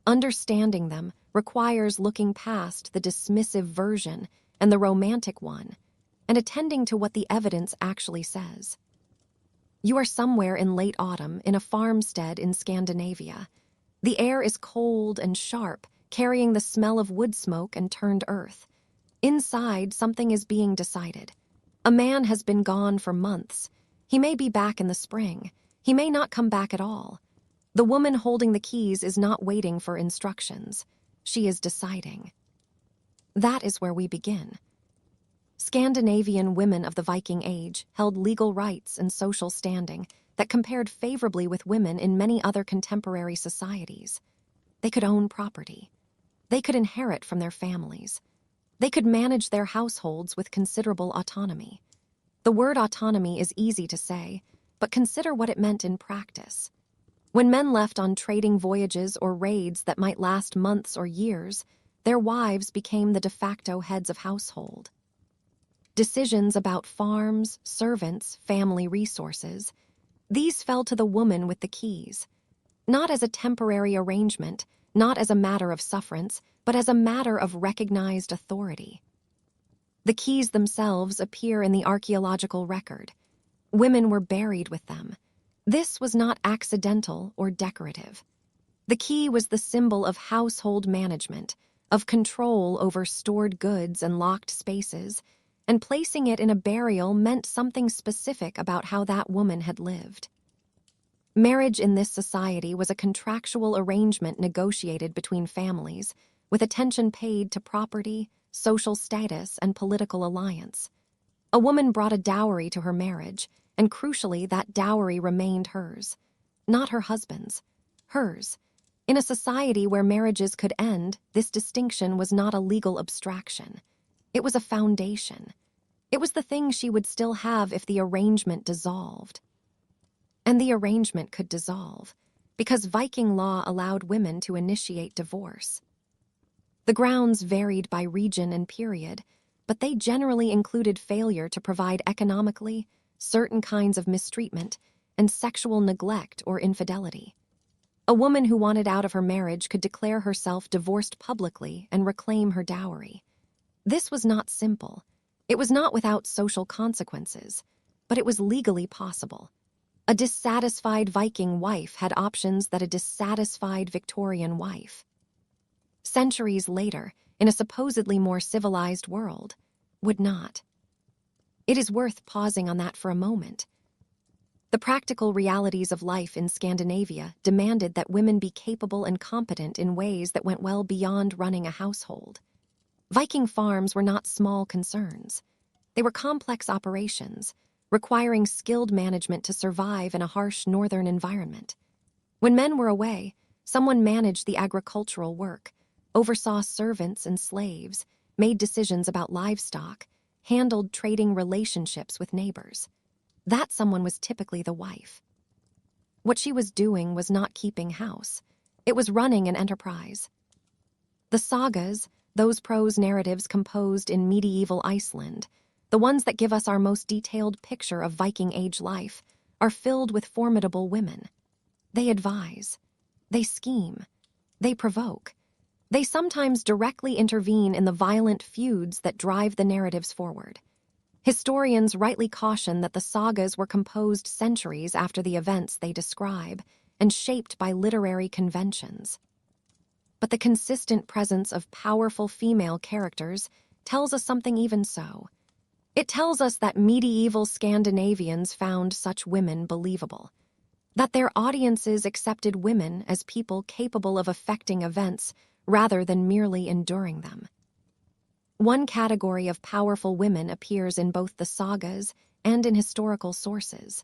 Speaker 1: Understanding them requires looking past the dismissive version and the romantic one, and attending to what the evidence actually says. You are somewhere in late autumn in a farmstead in Scandinavia. The air is cold and sharp, carrying the smell of wood smoke and turned earth. Inside, something is being decided. A man has been gone for months. He may be back in the spring. He may not come back at all. The woman holding the keys is not waiting for instructions. She is deciding. That is where we begin. Scandinavian women of the Viking Age held legal rights and social standing that compared favorably with women in many other contemporary societies. They could own property. They could inherit from their families. They could manage their households with considerable autonomy. The word autonomy is easy to say, but consider what it meant in practice. When men left on trading voyages or raids that might last months or years, their wives became the de facto heads of household. Decisions about farms, servants, family resources, these fell to the woman with the keys. Not as a temporary arrangement, not as a matter of sufferance, but as a matter of recognized authority. The keys themselves appear in the archaeological record. Women were buried with them. This was not accidental or decorative. The key was the symbol of household management, of control over stored goods and locked spaces, and placing it in a burial meant something specific about how that woman had lived. Marriage in this society was a contractual arrangement negotiated between families, with attention paid to property, social status, and political alliance. A woman brought a dowry to her marriage, and crucially, that dowry remained hers. Not her husband's, hers. In a society where marriages could end, this distinction was not a legal abstraction. It was a foundation. It was the thing she would still have if the arrangement dissolved. And the arrangement could dissolve, because Viking law allowed women to initiate divorce. The grounds varied by region and period, but they generally included failure to provide economically, certain kinds of mistreatment, and sexual neglect or infidelity. A woman who wanted out of her marriage could declare herself divorced publicly and reclaim her dowry. This was not simple. It was not without social consequences, but it was legally possible. A dissatisfied Viking wife had options that a dissatisfied Victorian wife, centuries later, in a supposedly more civilized world, would not. It is worth pausing on that for a moment. The practical realities of life in Scandinavia demanded that women be capable and competent in ways that went well beyond running a household. Viking farms were not small concerns. They were complex operations, requiring skilled management to survive in a harsh northern environment. When men were away, someone managed the agricultural work, oversaw servants and slaves, made decisions about livestock, handled trading relationships with neighbors. That someone was typically the wife. What she was doing was not keeping house. It was running an enterprise. The sagas, those prose narratives composed in medieval Iceland, the ones that give us our most detailed picture of Viking Age life, are filled with formidable women. They advise. They scheme. They provoke. They sometimes directly intervene in the violent feuds that drive the narratives forward. Historians rightly caution that the sagas were composed centuries after the events they describe and shaped by literary conventions. But the consistent presence of powerful female characters tells us something even so. It tells us that medieval Scandinavians found such women believable, that their audiences accepted women as people capable of affecting events rather than merely enduring them. One category of powerful women appears in both the sagas and in historical sources.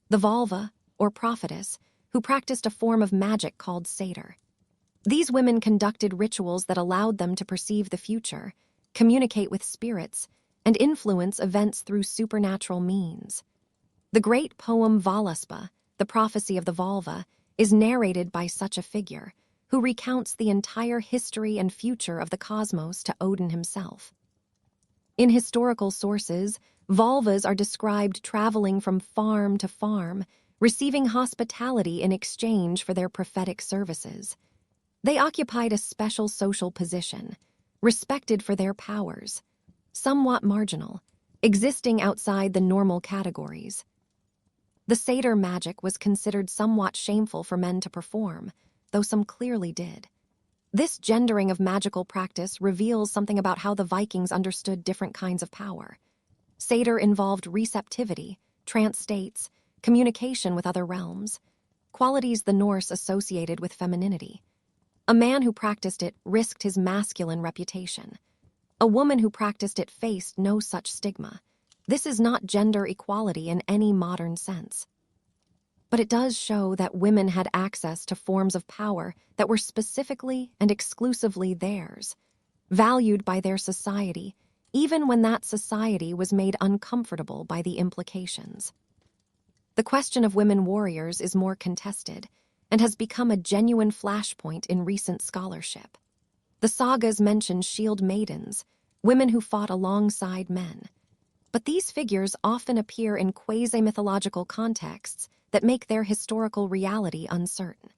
Speaker 1: The Volva, or prophetess, who practiced a form of magic called satyr. These women conducted rituals that allowed them to perceive the future, communicate with spirits, and influence events through supernatural means. The great poem Völuspá, The Prophecy of the Volva, is narrated by such a figure, who recounts the entire history and future of the cosmos to Odin himself. In historical sources, Volvas are described traveling from farm to farm, receiving hospitality in exchange for their prophetic services. They occupied a special social position, respected for their powers, somewhat marginal, existing outside the normal categories. The satyr magic was considered somewhat shameful for men to perform, though some clearly did. This gendering of magical practice reveals something about how the Vikings understood different kinds of power. Satyr involved receptivity, trance states, communication with other realms, qualities the Norse associated with femininity. A man who practiced it risked his masculine reputation. A woman who practiced it faced no such stigma. This is not gender equality in any modern sense. But it does show that women had access to forms of power that were specifically and exclusively theirs, valued by their society, even when that society was made uncomfortable by the implications. The question of women warriors is more contested and has become a genuine flashpoint in recent scholarship. The sagas mention shield maidens, women who fought alongside men. But these figures often appear in quasi-mythological contexts that make their historical reality uncertain.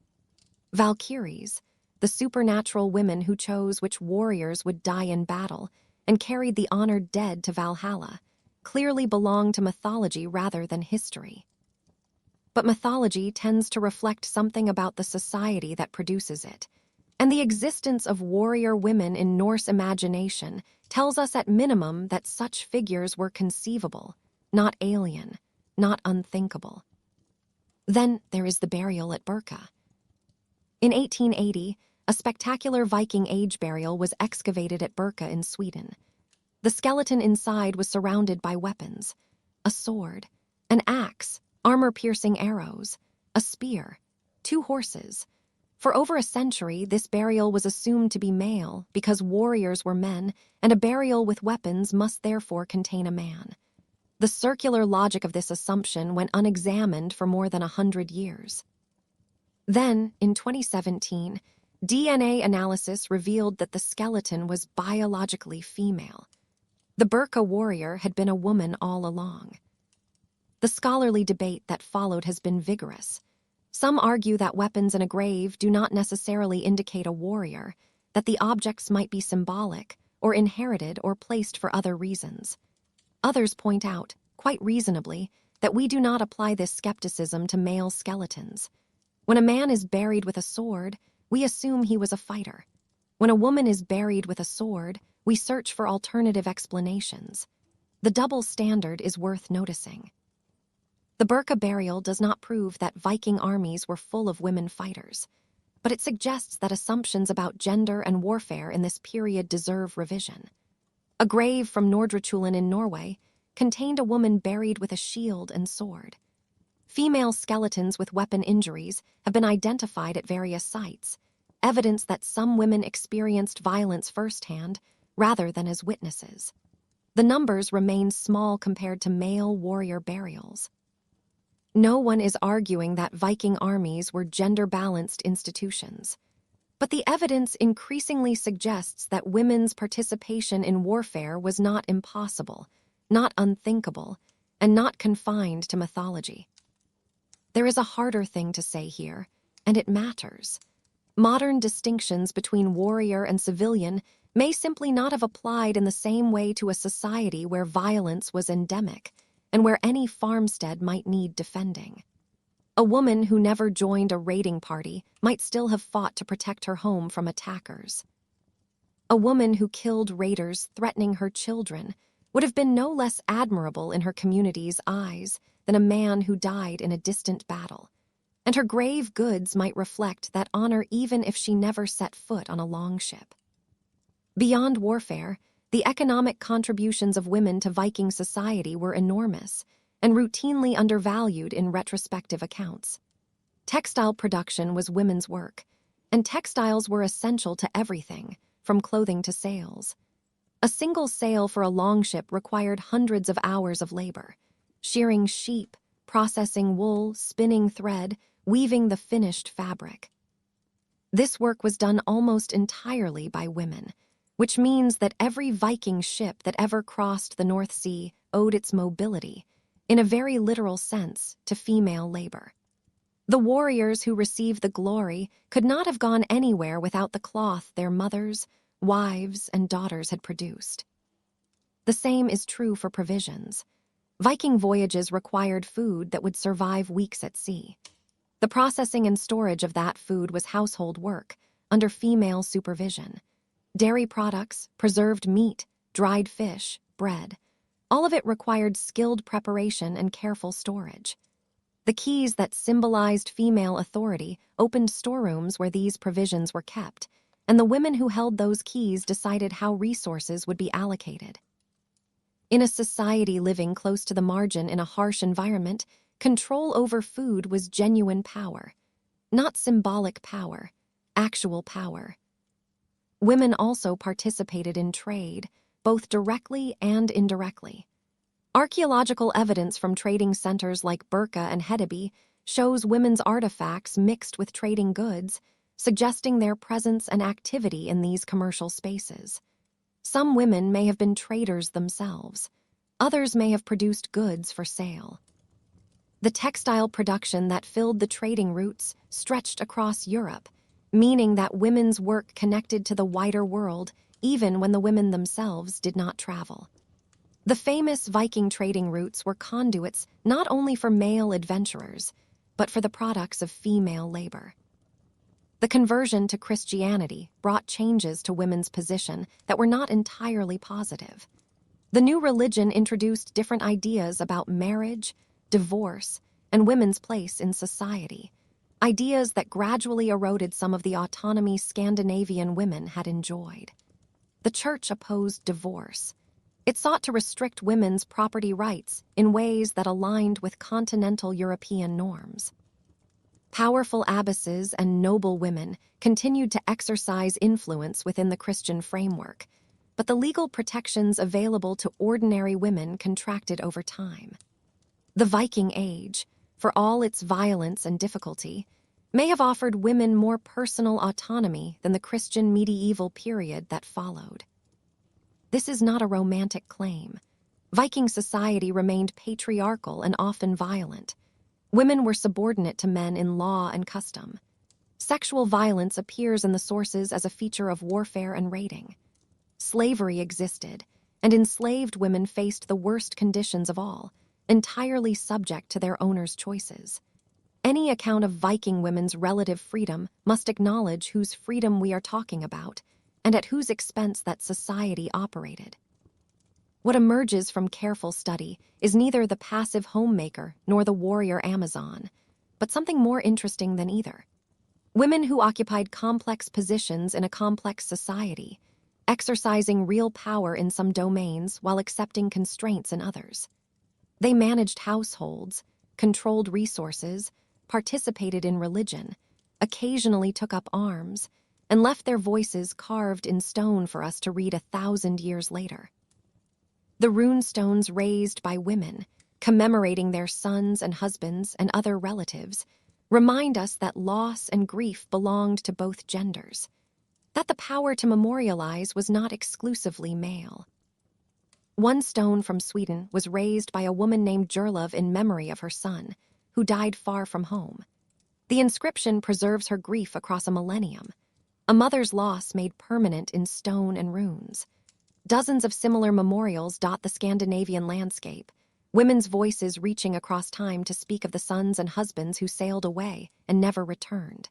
Speaker 1: Valkyries, the supernatural women who chose which warriors would die in battle and carried the honored dead to Valhalla, clearly belong to mythology rather than history. But mythology tends to reflect something about the society that produces it, and the existence of warrior women in Norse imagination tells us at minimum that such figures were conceivable, not alien, not unthinkable. Then there is the burial at Birka. In 1880, a spectacular Viking Age burial was excavated at Birka in Sweden. The skeleton inside was surrounded by weapons: a sword, an axe, armor-piercing arrows, a spear, 2 horses. For over a century, this burial was assumed to be male because warriors were men, and a burial with weapons must therefore contain a man. The circular logic of this assumption went unexamined for more than 100 years. Then, in 2017, DNA analysis revealed that the skeleton was biologically female. The Birka warrior had been a woman all along. The scholarly debate that followed has been vigorous. Some argue that weapons in a grave do not necessarily indicate a warrior, that the objects might be symbolic, or inherited or placed for other reasons. Others point out, quite reasonably, that we do not apply this skepticism to male skeletons. When a man is buried with a sword, we assume he was a fighter. When a woman is buried with a sword, we search for alternative explanations. The double standard is worth noticing. The Birka burial does not prove that Viking armies were full of women fighters, but it suggests that assumptions about gender and warfare in this period deserve revision. A grave from Nordrechulen in Norway contained a woman buried with a shield and sword. Female skeletons with weapon injuries have been identified at various sites, evidence that some women experienced violence firsthand rather than as witnesses. The numbers remain small compared to male warrior burials. No one is arguing that Viking armies were gender-balanced institutions, but the evidence increasingly suggests that women's participation in warfare was not impossible, not unthinkable, and not confined to mythology. There is a harder thing to say here, and it matters. Modern distinctions between warrior and civilian may simply not have applied in the same way to a society where violence was endemic, and where any farmstead might need defending. A woman who never joined a raiding party might still have fought to protect her home from attackers. A woman who killed raiders threatening her children would have been no less admirable in her community's eyes than a man who died in a distant battle, and her grave goods might reflect that honor even if she never set foot on a longship. Beyond warfare, the economic contributions of women to Viking society were enormous and routinely undervalued in retrospective accounts. Textile production was women's work, and textiles were essential to everything, from clothing to sails. A single sail for a longship required hundreds of hours of labor, shearing sheep, processing wool, spinning thread, weaving the finished fabric. This work was done almost entirely by women, which means that every Viking ship that ever crossed the North Sea owed its mobility, in a very literal sense, to female labor. The warriors who received the glory could not have gone anywhere without the cloth their mothers, wives, and daughters had produced. The same is true for provisions. Viking voyages required food that would survive weeks at sea. The processing and storage of that food was household work, under female supervision. Dairy products, preserved meat, dried fish, bread, all of it required skilled preparation and careful storage. The keys that symbolized female authority opened storerooms where these provisions were kept, and the women who held those keys decided how resources would be allocated. In a society living close to the margin in a harsh environment, control over food was genuine power. Not symbolic power, actual power. Women also participated in trade, both directly and indirectly. Archaeological evidence from trading centers like Birka and Hedeby shows women's artifacts mixed with trading goods, suggesting their presence and activity in these commercial spaces. Some women may have been traders themselves. Others may have produced goods for sale. The textile production that filled the trading routes stretched across Europe, meaning that women's work connected to the wider world even when the women themselves did not travel. The famous Viking trading routes were conduits not only for male adventurers, but for the products of female labor. The conversion to Christianity brought changes to women's position that were not entirely positive. The new religion introduced different ideas about marriage, divorce, and women's place in society, ideas that gradually eroded some of the autonomy Scandinavian women had enjoyed. The church opposed divorce. It sought to restrict women's property rights in ways that aligned with continental European norms. Powerful abbesses and noble women continued to exercise influence within the Christian framework, but the legal protections available to ordinary women contracted over time. The Viking Age, for all its violence and difficulty, may have offered women more personal autonomy than the Christian medieval period that followed. This is not a romantic claim. Viking society remained patriarchal and often violent. Women were subordinate to men in law and custom. Sexual violence appears in the sources as a feature of warfare and raiding. Slavery existed, and enslaved women faced the worst conditions of all, entirely subject to their owners' choices. Any account of Viking women's relative freedom must acknowledge whose freedom we are talking about, and at whose expense that society operated. What emerges from careful study is neither the passive homemaker nor the warrior Amazon, but something more interesting than either. Women who occupied complex positions in a complex society, exercising real power in some domains while accepting constraints in others. They managed households, controlled resources, participated in religion, occasionally took up arms, and left their voices carved in stone for us to read 1,000 years later. The rune stones raised by women, commemorating their sons and husbands and other relatives, remind us that loss and grief belonged to both genders, that the power to memorialize was not exclusively male. One stone from Sweden was raised by a woman named Jurlov in memory of her son, who died far from home. The inscription preserves her grief across a millennium, a mother's loss made permanent in stone and runes. Dozens of similar memorials dot the Scandinavian landscape, women's voices reaching across time to speak of the sons and husbands who sailed away and never returned.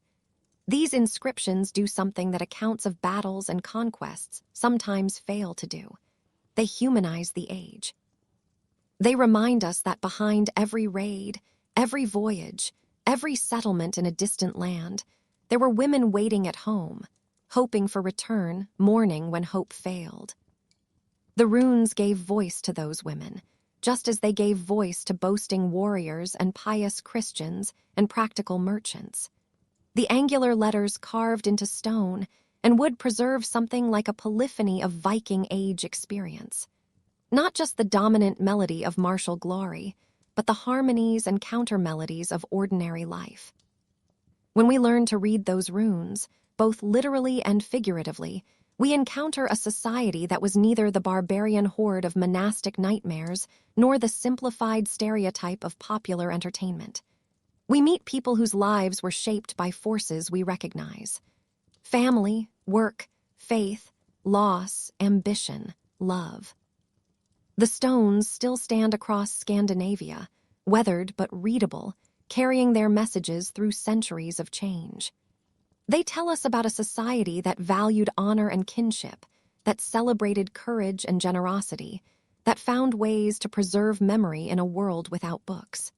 Speaker 1: These inscriptions do something that accounts of battles and conquests sometimes fail to do. They humanize the age. They remind us that behind every raid, every voyage, every settlement in a distant land, there were women waiting at home, hoping for return, mourning when hope failed. The runes gave voice to those women, just as they gave voice to boasting warriors and pious Christians and practical merchants. The angular letters carved into stone and wood preserve something like a polyphony of Viking Age experience. Not just the dominant melody of martial glory, but the harmonies and counter-melodies of ordinary life. When we learn to read those runes, both literally and figuratively, we encounter a society that was neither the barbarian horde of monastic nightmares nor the simplified stereotype of popular entertainment. We meet people whose lives were shaped by forces we recognize: family, work, faith, loss, ambition, love. The stones still stand across Scandinavia, weathered but readable, carrying their messages through centuries of change. They tell us about a society that valued honor and kinship, that celebrated courage and generosity, that found ways to preserve memory in a world without books.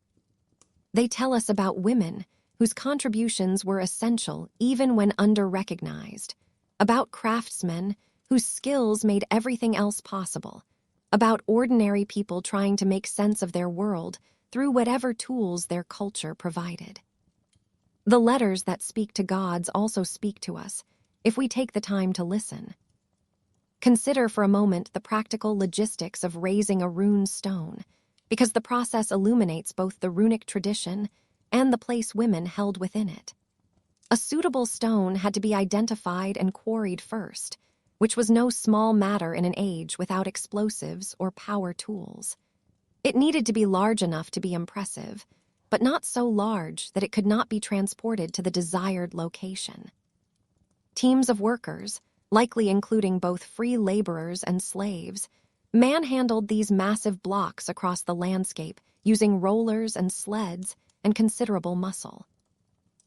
Speaker 1: They tell us about women whose contributions were essential even when under-recognized, about craftsmen whose skills made everything else possible, about ordinary people trying to make sense of their world through whatever tools their culture provided. The letters that speak to gods also speak to us, if we take the time to listen. Consider for a moment the practical logistics of raising a rune stone, because the process illuminates both the runic tradition and the place women held within it. A suitable stone had to be identified and quarried first, which was no small matter in an age without explosives or power tools. It needed to be large enough to be impressive, but not so large that it could not be transported to the desired location. Teams of workers, likely including both free laborers and slaves, manhandled these massive blocks across the landscape using rollers and sleds and considerable muscle.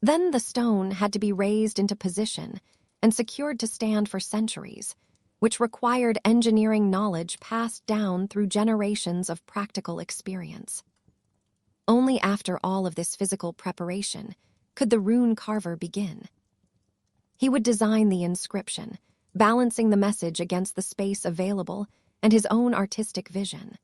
Speaker 1: Then the stone had to be raised into position and secured to stand for centuries, which required engineering knowledge passed down through generations of practical experience. Only after all of this physical preparation could the rune carver begin. He would design the inscription, balancing the message against the space available and his own artistic vision.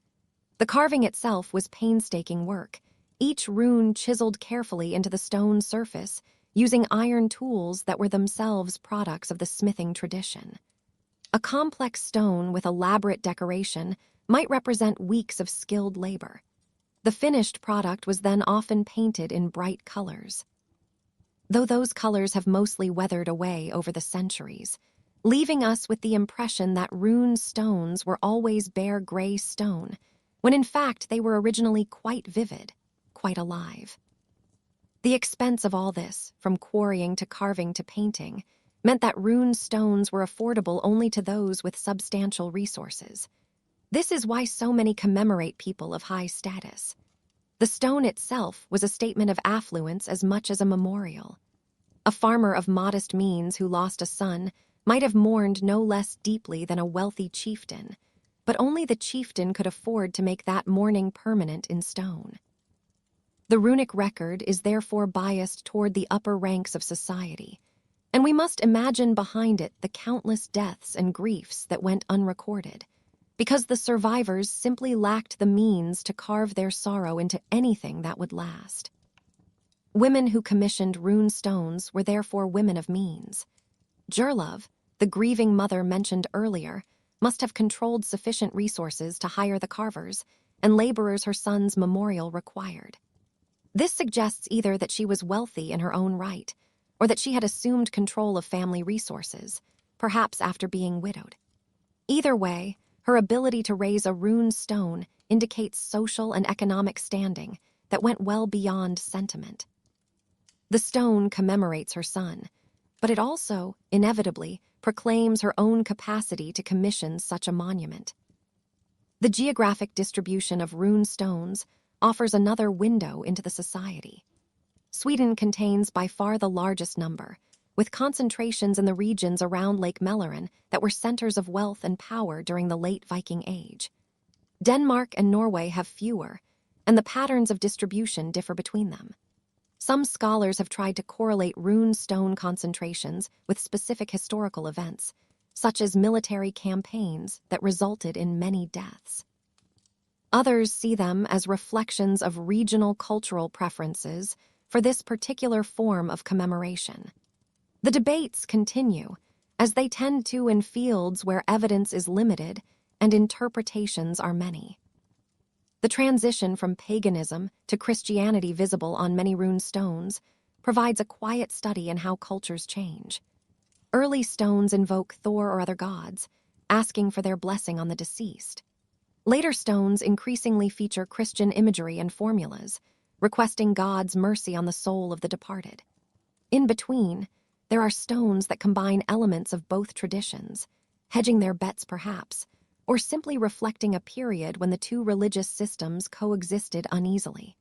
Speaker 1: The carving itself was painstaking work, each rune chiseled carefully into the stone surface using iron tools that were themselves products of the smithing tradition. A complex stone with elaborate decoration might represent weeks of skilled labor. The finished product was then often painted in bright colors. Though those colors have mostly weathered away over the centuries, leaving us with the impression that rune stones were always bare gray stone, when in fact they were originally quite vivid, quite alive. The expense of all this, from quarrying to carving to painting, meant that rune stones were affordable only to those with substantial resources. This is why so many commemorate people of high status. The stone itself was a statement of affluence as much as a memorial. A farmer of modest means who lost a son might have mourned no less deeply than a wealthy chieftain, but only the chieftain could afford to make that mourning permanent in stone. The runic record is therefore biased toward the upper ranks of society, and we must imagine behind it the countless deaths and griefs that went unrecorded, because the survivors simply lacked the means to carve their sorrow into anything that would last. Women who commissioned rune stones were therefore women of means. Jurlov, the grieving mother mentioned earlier, must have controlled sufficient resources to hire the carvers and laborers her son's memorial required. This suggests either that she was wealthy in her own right, or that she had assumed control of family resources, perhaps after being widowed. Either way, her ability to raise a rune stone indicates social and economic standing that went well beyond sentiment. The stone commemorates her son, but it also, inevitably, proclaims her own capacity to commission such a monument. The geographic distribution of rune stones offers another window into the society. Sweden contains by far the largest number, with concentrations in the regions around Lake Mälaren that were centers of wealth and power during the late Viking Age. Denmark and Norway have fewer, and the patterns of distribution differ between them. Some scholars have tried to correlate rune stone concentrations with specific historical events, such as military campaigns that resulted in many deaths. Others see them as reflections of regional cultural preferences for this particular form of commemoration. The debates continue, as they tend to in fields where evidence is limited and interpretations are many. The transition from paganism to Christianity visible on many rune stones provides a quiet study in how cultures change. Early stones invoke Thor or other gods, asking for their blessing on the deceased. Later stones increasingly feature Christian imagery and formulas, requesting God's mercy on the soul of the departed. In between, there are stones that combine elements of both traditions, hedging their bets perhaps, or simply reflecting a period when the two religious systems coexisted uneasily.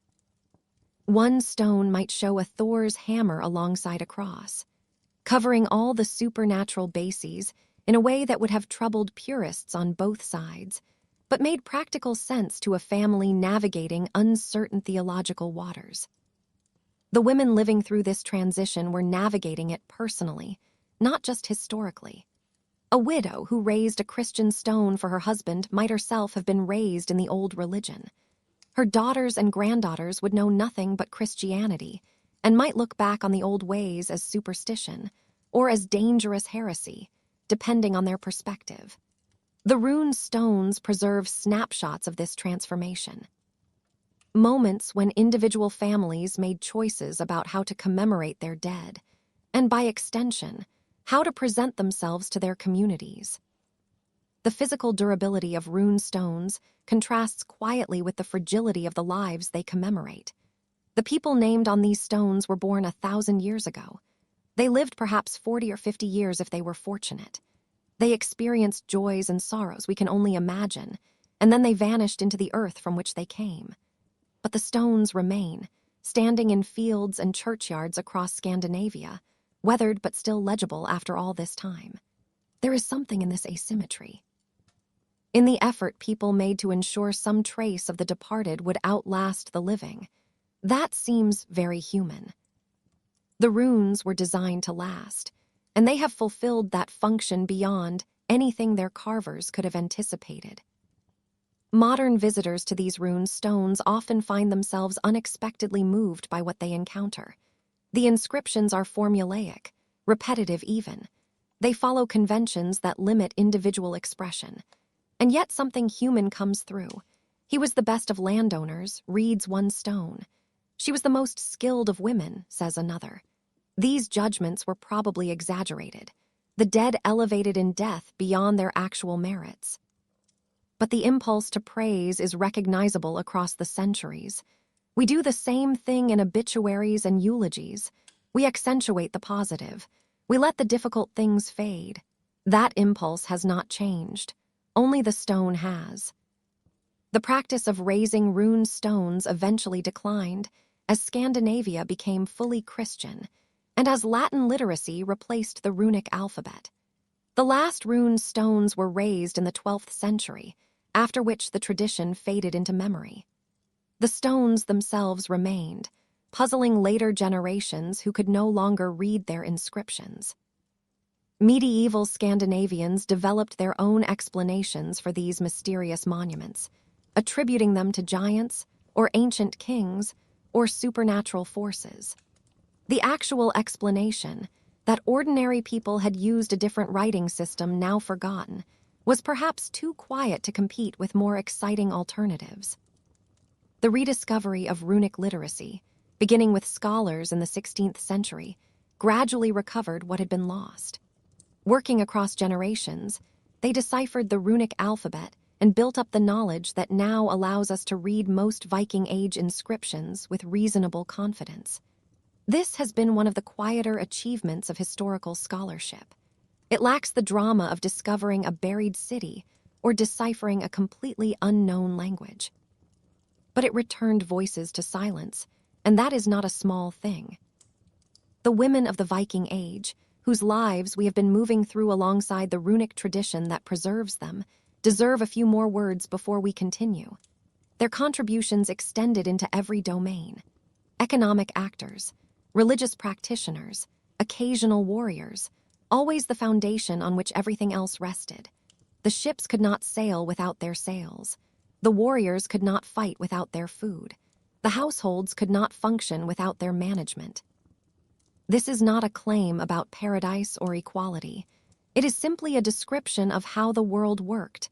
Speaker 1: One stone might show a Thor's hammer alongside a cross, covering all the supernatural bases in a way that would have troubled purists on both sides, but made practical sense to a family navigating uncertain theological waters. The women living through this transition were navigating it personally, not just historically. A widow who raised a Christian stone for her husband might herself have been raised in the old religion. Her daughters and granddaughters would know nothing but Christianity and might look back on the old ways as superstition or as dangerous heresy, depending on their perspective. The rune stones preserve snapshots of this transformation. Moments when individual families made choices about how to commemorate their dead, and by extension, how to present themselves to their communities. The physical durability of rune stones contrasts quietly with the fragility of the lives they commemorate. The people named on these stones were born 1,000 years ago. They lived perhaps 40 or 50 years if they were fortunate. They experienced joys and sorrows we can only imagine, and then they vanished into the earth from which they came. But the stones remain, standing in fields and churchyards across Scandinavia, weathered but still legible after all this time. There is something in this asymmetry. In the effort people made to ensure some trace of the departed would outlast the living, that seems very human. The runes were designed to last, and they have fulfilled that function beyond anything their carvers could have anticipated. Modern visitors to these rune stones often find themselves unexpectedly moved by what they encounter. The inscriptions are formulaic, repetitive even. They follow conventions that limit individual expression. And yet something human comes through. He was the best of landowners, reads one stone. She was the most skilled of women, says another. These judgments were probably exaggerated, the dead elevated in death beyond their actual merits. But the impulse to praise is recognizable across the centuries. We do the same thing in obituaries and eulogies. We accentuate the positive. We let the difficult things fade. That impulse has not changed. Only the stone has. The practice of raising rune stones eventually declined as Scandinavia became fully Christian, and as Latin literacy replaced the runic alphabet. The last rune stones were raised in the 12th century, after which the tradition faded into memory. The stones themselves remained, puzzling later generations who could no longer read their inscriptions. Medieval Scandinavians developed their own explanations for these mysterious monuments, attributing them to giants, or ancient kings, or supernatural forces. The actual explanation, that ordinary people had used a different writing system now forgotten, was perhaps too quiet to compete with more exciting alternatives. The rediscovery of runic literacy, beginning with scholars in the 16th century, gradually recovered what had been lost. Working across generations, they deciphered the runic alphabet and built up the knowledge that now allows us to read most Viking Age inscriptions with reasonable confidence. This has been one of the quieter achievements of historical scholarship. It lacks the drama of discovering a buried city or deciphering a completely unknown language. But it returned voices to silence, and that is not a small thing. The women of the Viking Age, whose lives we have been moving through alongside the runic tradition that preserves them, deserve a few more words before we continue. Their contributions extended into every domain. Economic actors, religious practitioners, occasional warriors, always the foundation on which everything else rested. The ships could not sail without their sails. The warriors could not fight without their food. The households could not function without their management. This is not a claim about paradise or equality. It is simply a description of how the world worked.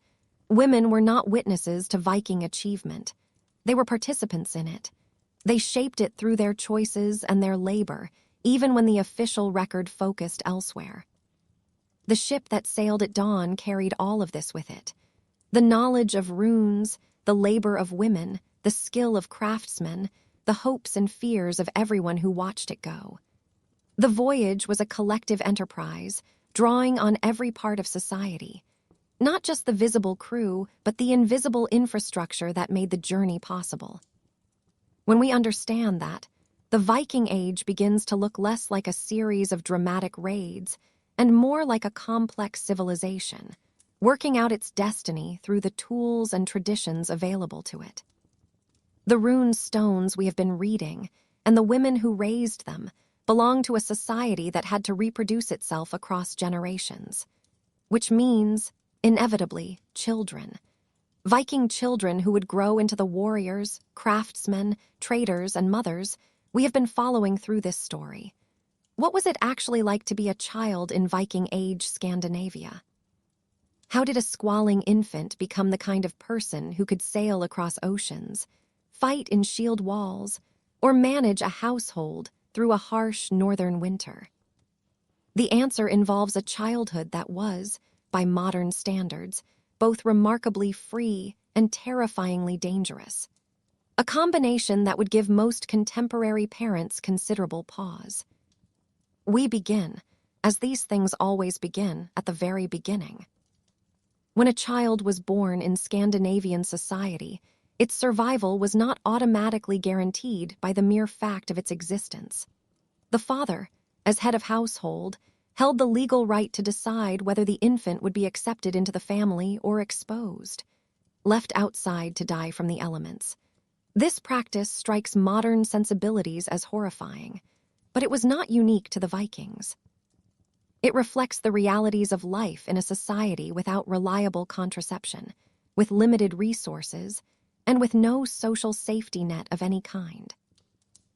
Speaker 1: Women were not witnesses to Viking achievement. They were participants in it. They shaped it through their choices and their labor, even when the official record focused elsewhere. The ship that sailed at dawn carried all of this with it. The knowledge of runes, the labor of women, the skill of craftsmen, the hopes and fears of everyone who watched it go. The voyage was a collective enterprise, drawing on every part of society. Not just the visible crew, but the invisible infrastructure that made the journey possible. When we understand that, the Viking Age begins to look less like a series of dramatic raids and more like a complex civilization, working out its destiny through the tools and traditions available to it. The rune stones we have been reading, and the women who raised them, belong to a society that had to reproduce itself across generations, which means, inevitably, children. Viking children who would grow into the warriors, craftsmen, traders, and mothers we have been following through this story. What was it actually like to be a child in Viking Age Scandinavia? How did a squalling infant become the kind of person who could sail across oceans, fight in shield walls, or manage a household through a harsh northern winter? The answer involves a childhood that was, by modern standards, both remarkably free and terrifyingly dangerous. A combination that would give most contemporary parents considerable pause. We begin, as these things always begin, at the very beginning. When a child was born in Scandinavian society, its survival was not automatically guaranteed by the mere fact of its existence. The father, as head of household, held the legal right to decide whether the infant would be accepted into the family or exposed, left outside to die from the elements. This practice strikes modern sensibilities as horrifying, but it was not unique to the Vikings. It reflects the realities of life in a society without reliable contraception, with limited resources, and with no social safety net of any kind.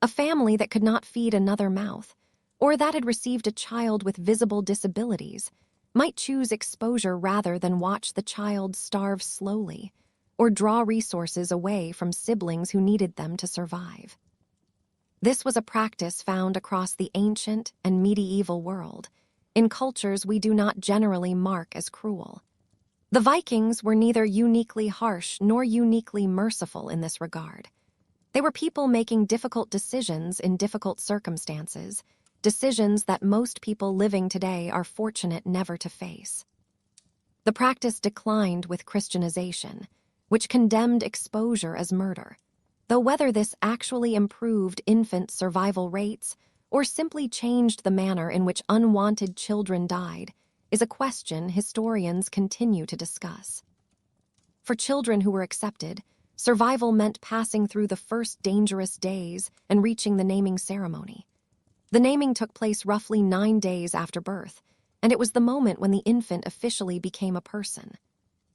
Speaker 1: A family that could not feed another mouth, or that had received a child with visible disabilities, might choose exposure rather than watch the child starve slowly, or draw resources away from siblings who needed them to survive. This was a practice found across the ancient and medieval world, in cultures we do not generally mark as cruel. The Vikings were neither uniquely harsh nor uniquely merciful in this regard. They were people making difficult decisions in difficult circumstances, decisions that most people living today are fortunate never to face. The practice declined with Christianization, which condemned exposure as murder, though whether this actually improved infant survival rates or simply changed the manner in which unwanted children died is a question historians continue to discuss. For children who were accepted, survival meant passing through the first dangerous days and reaching the naming ceremony. The naming took place roughly 9 days after birth, and it was the moment when the infant officially became a person,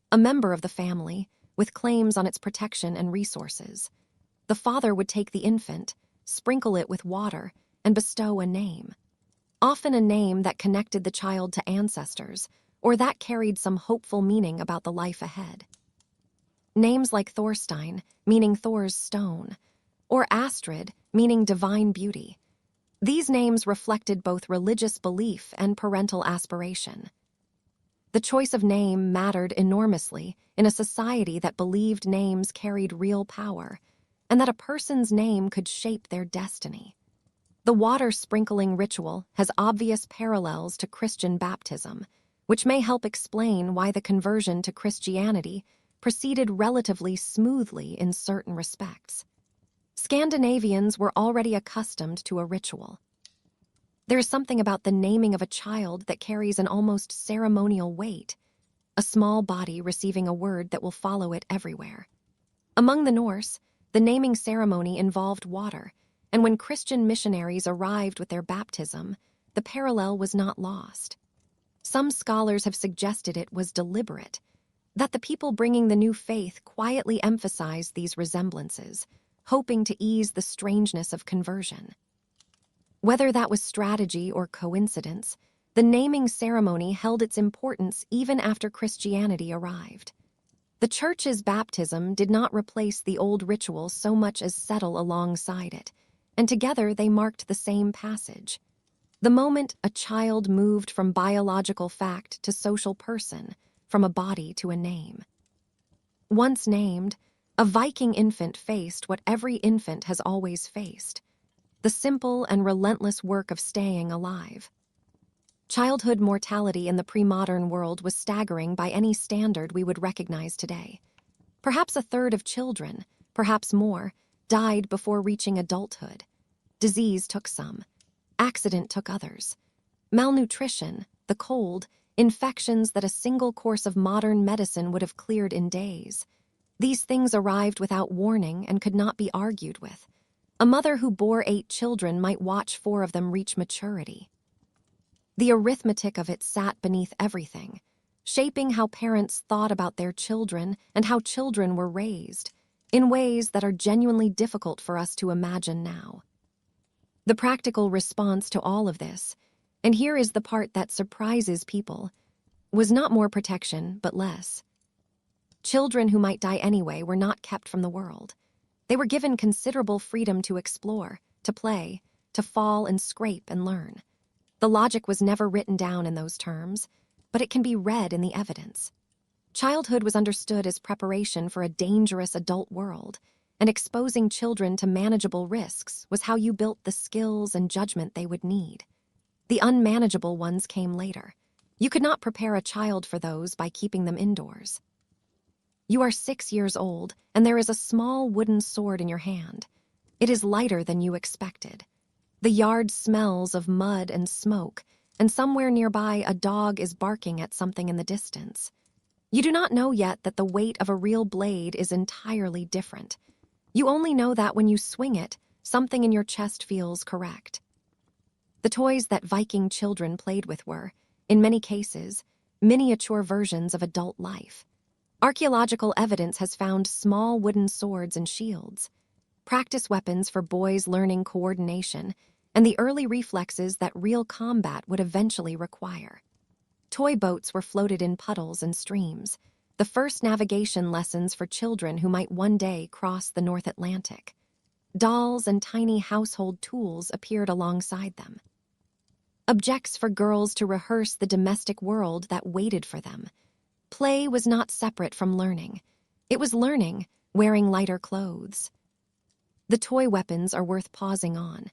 Speaker 1: a member of the family, with claims on its protection and resources. The father would take the infant, sprinkle it with water, and bestow a name. Often a name that connected the child to ancestors, or that carried some hopeful meaning about the life ahead. Names like Thorstein, meaning Thor's stone, or Astrid, meaning divine beauty. These names reflected both religious belief and parental aspiration. The choice of name mattered enormously in a society that believed names carried real power, and that a person's name could shape their destiny. The water sprinkling ritual has obvious parallels to Christian baptism, which may help explain why the conversion to Christianity proceeded relatively smoothly in certain respects. Scandinavians were already accustomed to a ritual. There is something about the naming of a child that carries an almost ceremonial weight, a small body receiving a word that will follow it everywhere. Among the Norse, the naming ceremony involved water, and when Christian missionaries arrived with their baptism, the parallel was not lost. Some scholars have suggested it was deliberate. That the people bringing the new faith quietly emphasized these resemblances, hoping to ease the strangeness of conversion. Whether that was strategy or coincidence, the naming ceremony held its importance even after Christianity arrived. The Church's baptism did not replace the old ritual so much as settle alongside it, and together they marked the same passage. The moment a child moved from biological fact to social person, from a body to a name. Once named, a Viking infant faced what every infant has always faced: the simple and relentless work of staying alive. Childhood mortality in the pre-modern world was staggering by any standard we would recognize today. Perhaps a third of children, perhaps more, died before reaching adulthood. Disease took some. Accident took others. Malnutrition, the cold, infections that a single course of modern medicine would have cleared in days. These things arrived without warning and could not be argued with. A mother who bore 8 children might watch 4 of them reach maturity. The arithmetic of it sat beneath everything, shaping how parents thought about their children and how children were raised, in ways that are genuinely difficult for us to imagine now. The practical response to all of this, and here is the part that surprises people, was not more protection, but less. Children who might die anyway were not kept from the world. They were given considerable freedom to explore, to play, to fall and scrape and learn. The logic was never written down in those terms, but it can be read in the evidence. Childhood was understood as preparation for a dangerous adult world, and exposing children to manageable risks was how you built the skills and judgment they would need. The unmanageable ones came later. You could not prepare a child for those by keeping them indoors. You are 6 years old, and there is a small wooden sword in your hand. It is lighter than you expected. The yard smells of mud and smoke, and somewhere nearby a dog is barking at something in the distance. You do not know yet that the weight of a real blade is entirely different. You only know that when you swing it, something in your chest feels correct. The toys that Viking children played with were, in many cases, miniature versions of adult life. Archaeological evidence has found small wooden swords and shields, practice weapons for boys learning coordination, and the early reflexes that real combat would eventually require. Toy boats were floated in puddles and streams, the first navigation lessons for children who might one day cross the North Atlantic. Dolls and tiny household tools appeared alongside them. Objects for girls to rehearse the domestic world that waited for them. Play was not separate from learning. It was learning, wearing lighter clothes. The toy weapons are worth pausing on,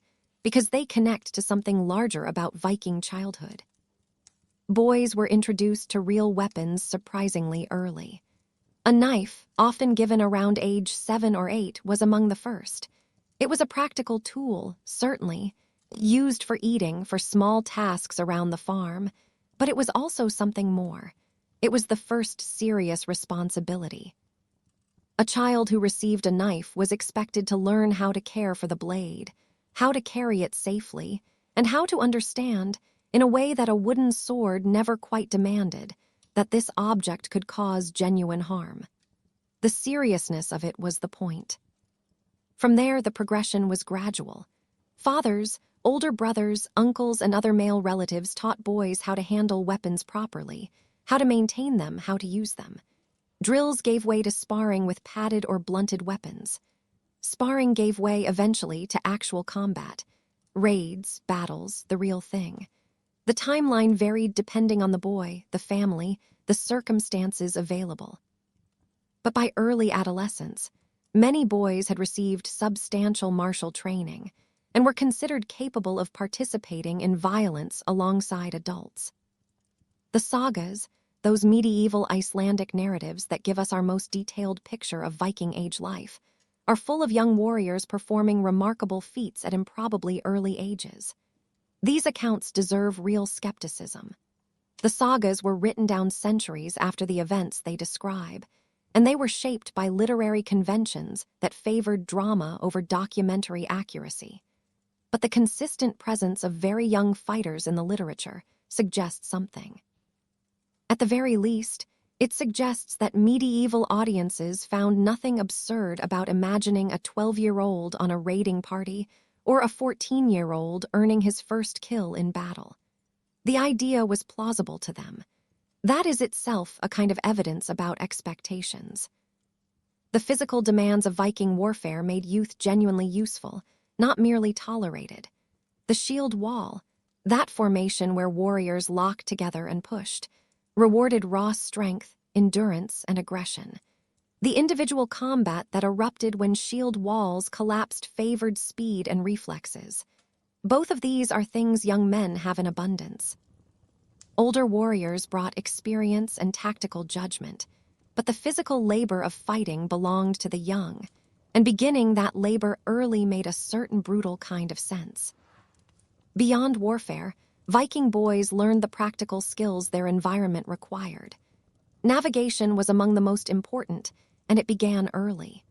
Speaker 1: because they connect to something larger about Viking childhood. Boys were introduced to real weapons surprisingly early. A knife, often given around age 7 or 8, was among the first. It was a practical tool, certainly, used for eating, for small tasks around the farm, but it was also something more. It was the first serious responsibility. A child who received a knife was expected to learn how to care for the blade, how to carry it safely, and how to understand, in a way that a wooden sword never quite demanded, that this object could cause genuine harm. The seriousness of it was the point. From there, the progression was gradual. Fathers, older brothers, uncles, and other male relatives taught boys how to handle weapons properly, how to maintain them, how to use them. Drills gave way to sparring with padded or blunted weapons. Sparring gave way eventually to actual combat. Raids, battles, the real thing. The timeline varied depending on the boy, the family, the circumstances available. But by early adolescence, many boys had received substantial martial training and were considered capable of participating in violence alongside adults. The sagas, those medieval Icelandic narratives that give us our most detailed picture of Viking Age life, are full of young warriors performing remarkable feats at improbably early ages. These accounts deserve real skepticism. The sagas were written down centuries after the events they describe, and they were shaped by literary conventions that favored drama over documentary accuracy. But the consistent presence of very young fighters in the literature suggests something. At the very least, It suggests that medieval audiences found nothing absurd about imagining a 12-year-old on a raiding party or a 14-year-old earning his first kill in battle. The idea was plausible to them. That is itself a kind of evidence about expectations. The physical demands of Viking warfare made youth genuinely useful, not merely tolerated. The shield wall, that formation where warriors locked together and pushed, rewarded raw strength, endurance, and aggression. The individual combat that erupted when shield walls collapsed favored speed and reflexes. Both of these are things young men have in abundance. Older warriors brought experience and tactical judgment, but the physical labor of fighting belonged to the young, and beginning that labor early made a certain brutal kind of sense. Beyond warfare, Viking boys learned the practical skills their environment required. Navigation was among the most important, and it began early.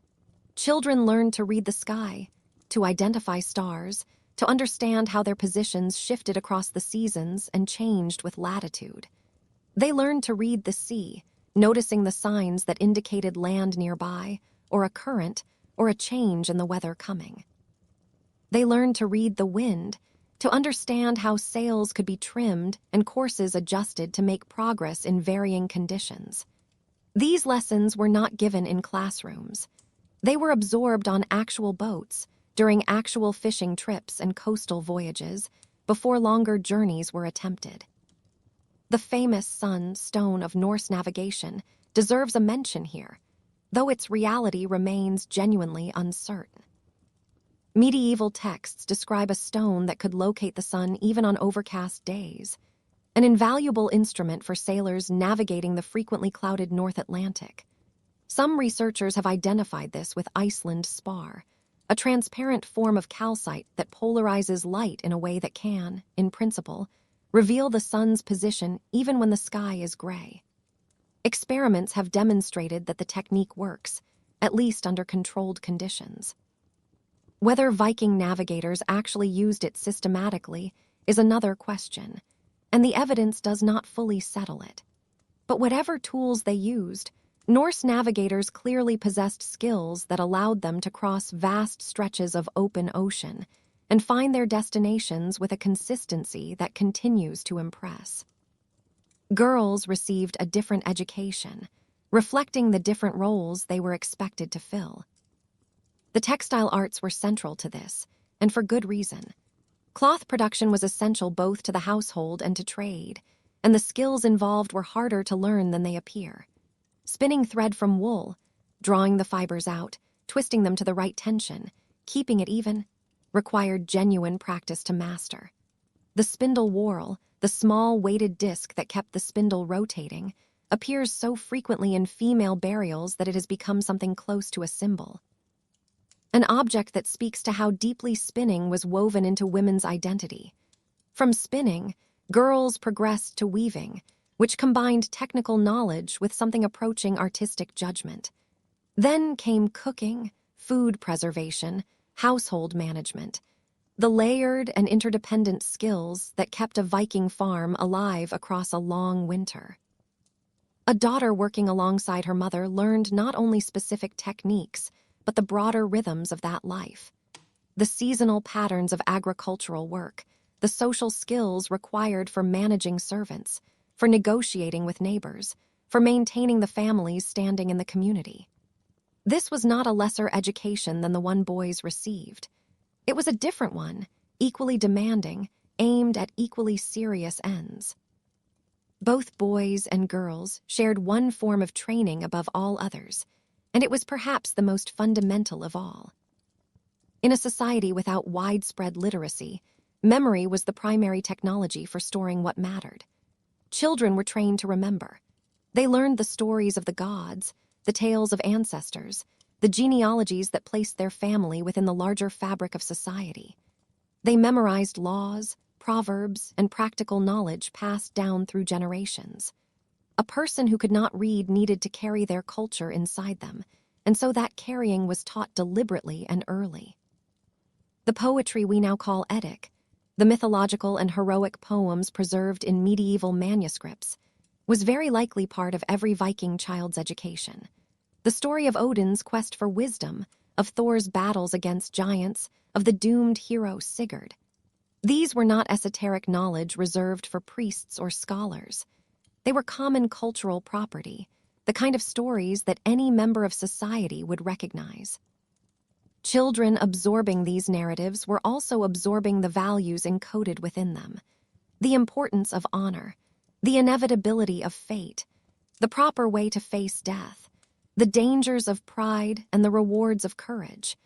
Speaker 1: Children learned to read the sky, to identify stars, to understand how their positions shifted across the seasons and changed with latitude. They learned to read the sea, noticing the signs that indicated land nearby, or a current, or a change in the weather coming. They learned to read the wind, to understand how sails could be trimmed and courses adjusted to make progress in varying conditions. These lessons were not given in classrooms. They were absorbed on actual boats, during actual fishing trips and coastal voyages, before longer journeys were attempted. The famous stone of Norse navigation deserves a mention here, though its reality remains genuinely uncertain. Medieval texts describe a stone that could locate the sun even on overcast days, an invaluable instrument for sailors navigating the frequently clouded North Atlantic. Some researchers have identified this with Iceland spar, a transparent form of calcite that polarizes light in a way that can, in principle, reveal the sun's position even when the sky is gray. Experiments have demonstrated that the technique works, at least under controlled conditions. Whether Viking navigators actually used it systematically is another question, and the evidence does not fully settle it. But whatever tools they used, Norse navigators clearly possessed skills that allowed them to cross vast stretches of open ocean and find their destinations with a consistency that continues to impress. Girls received a different education, reflecting the different roles they were expected to fill. The textile arts were central to this, and for good reason. Cloth production was essential both to the household and to trade, and the skills involved were harder to learn than they appear. Spinning thread from wool, drawing the fibers out, twisting them to the right tension, keeping it even, required genuine practice to master. The spindle whorl, the small weighted disc that kept the spindle rotating, appears so frequently in female burials that it has become something close to a symbol. An object that speaks to how deeply spinning was woven into women's identity. From spinning, girls progressed to weaving, which combined technical knowledge with something approaching artistic judgment. Then came cooking, food preservation, household management, the layered and interdependent skills that kept a Viking farm alive across a long winter. A daughter working alongside her mother learned not only specific techniques, but the broader rhythms of that life. The seasonal patterns of agricultural work, the social skills required for managing servants, for negotiating with neighbors, for maintaining the families standing in the community. This was not a lesser education than the one boys received. It was a different one, equally demanding, aimed at equally serious ends. Both boys and girls shared one form of training above all others, and it was perhaps the most fundamental of all. In a society without widespread literacy, memory was the primary technology for storing what mattered. Children were trained to remember. They learned the stories of the gods, the tales of ancestors, the genealogies that placed their family within the larger fabric of society. They memorized laws, proverbs, and practical knowledge passed down through generations. A person who could not read needed to carry their culture inside them, and so that carrying was taught deliberately and early. The poetry we now call Eddic, the mythological and heroic poems preserved in medieval manuscripts, was very likely part of every Viking child's education. The story of Odin's quest for wisdom, of Thor's battles against giants, of the doomed hero Sigurd. These were not esoteric knowledge reserved for priests or scholars. They were common cultural property, the kind of stories that any member of society would recognize. Children absorbing these narratives were also absorbing the values encoded within them. The importance of honor, the inevitability of fate, the proper way to face death, the dangers of pride and the rewards of courage.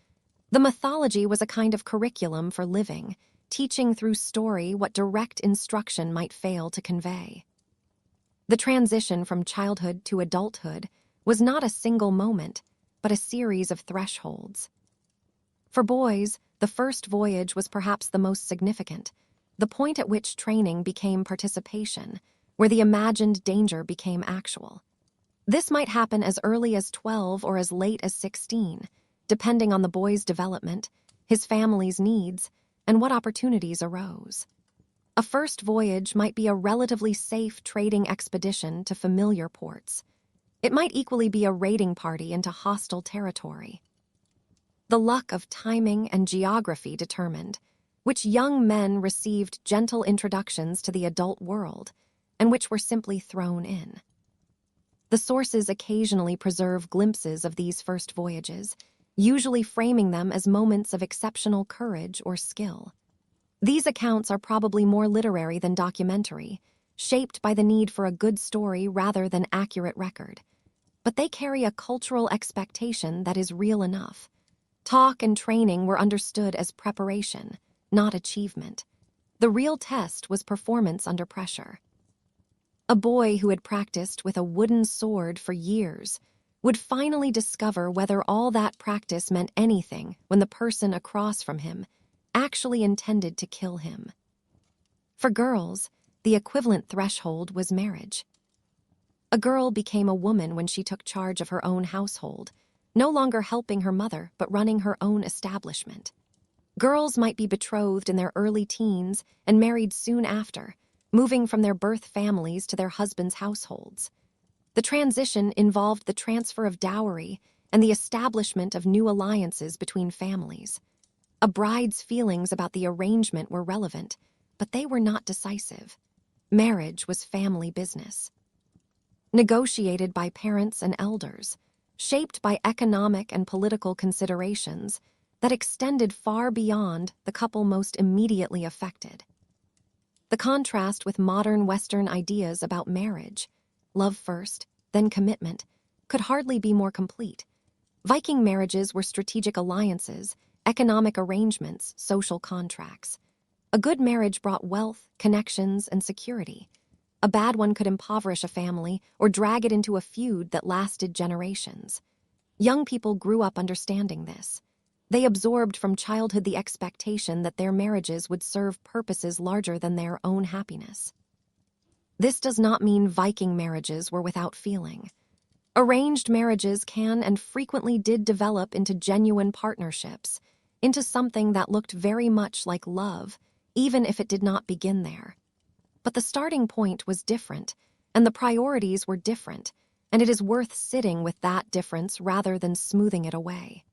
Speaker 1: The mythology was a kind of curriculum for living, teaching through story what direct instruction might fail to convey. The transition from childhood to adulthood was not a single moment, but a series of thresholds. For boys, the first voyage was perhaps the most significant, the point at which training became participation, where the imagined danger became actual. This might happen as early as 12 or as late as 16, depending on the boy's development, his family's needs, and what opportunities arose. A first voyage might be a relatively safe trading expedition to familiar ports. It might equally be a raiding party into hostile territory. The luck of timing and geography determined which young men received gentle introductions to the adult world and which were simply thrown in. The sources occasionally preserve glimpses of these first voyages, usually framing them as moments of exceptional courage or skill. These accounts are probably more literary than documentary, shaped by the need for a good story rather than accurate record. But they carry a cultural expectation that is real enough. Talk and training were understood as preparation, not achievement. The real test was performance under pressure. A boy who had practiced with a wooden sword for years would finally discover whether all that practice meant anything when the person across from him actually intended to kill him. For girls, the equivalent threshold was marriage. A girl became a woman when she took charge of her own household, no longer helping her mother but running her own establishment. Girls might be betrothed in their early teens and married soon after, moving from their birth families to their husbands' households. The transition involved the transfer of dowry and the establishment of new alliances between families. A bride's feelings about the arrangement were relevant, but they were not decisive. Marriage was family business. Negotiated by parents and elders, shaped by economic and political considerations that extended far beyond the couple most immediately affected. The contrast with modern Western ideas about marriage, love first, then commitment, could hardly be more complete. Viking marriages were strategic alliances, economic arrangements, social contracts. A good marriage brought wealth, connections, and security. A bad one could impoverish a family or drag it into a feud that lasted generations. Young people grew up understanding this. They absorbed from childhood the expectation that their marriages would serve purposes larger than their own happiness. This does not mean Viking marriages were without feeling. Arranged marriages can and frequently did develop into genuine partnerships, into something that looked very much like love, even if it did not begin there. But the starting point was different, and the priorities were different, and it is worth sitting with that difference rather than smoothing it away.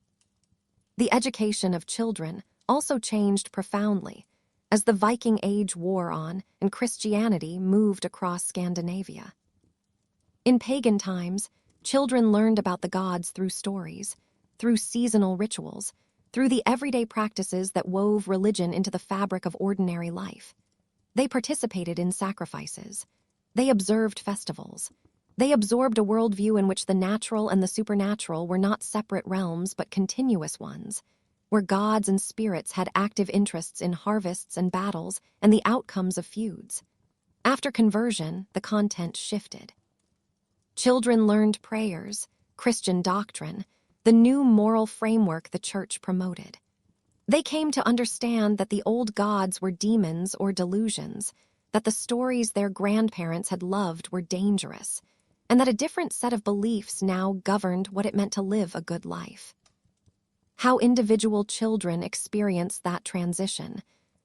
Speaker 1: The education of children also changed profoundly as the Viking Age wore on and Christianity moved across Scandinavia. In pagan times, children learned about the gods through stories, through seasonal rituals, through the everyday practices that wove religion into the fabric of ordinary life. They participated in sacrifices. They observed festivals. They absorbed a worldview in which the natural and the supernatural were not separate realms but continuous ones, where gods and spirits had active interests in harvests and battles and the outcomes of feuds. After conversion, the content shifted. Children learned prayers, Christian doctrine, the new moral framework the church promoted. They came to understand that the old gods were demons or delusions, that the stories their grandparents had loved were dangerous, and that a different set of beliefs now governed what it meant to live a good life. How individual children experienced that transition,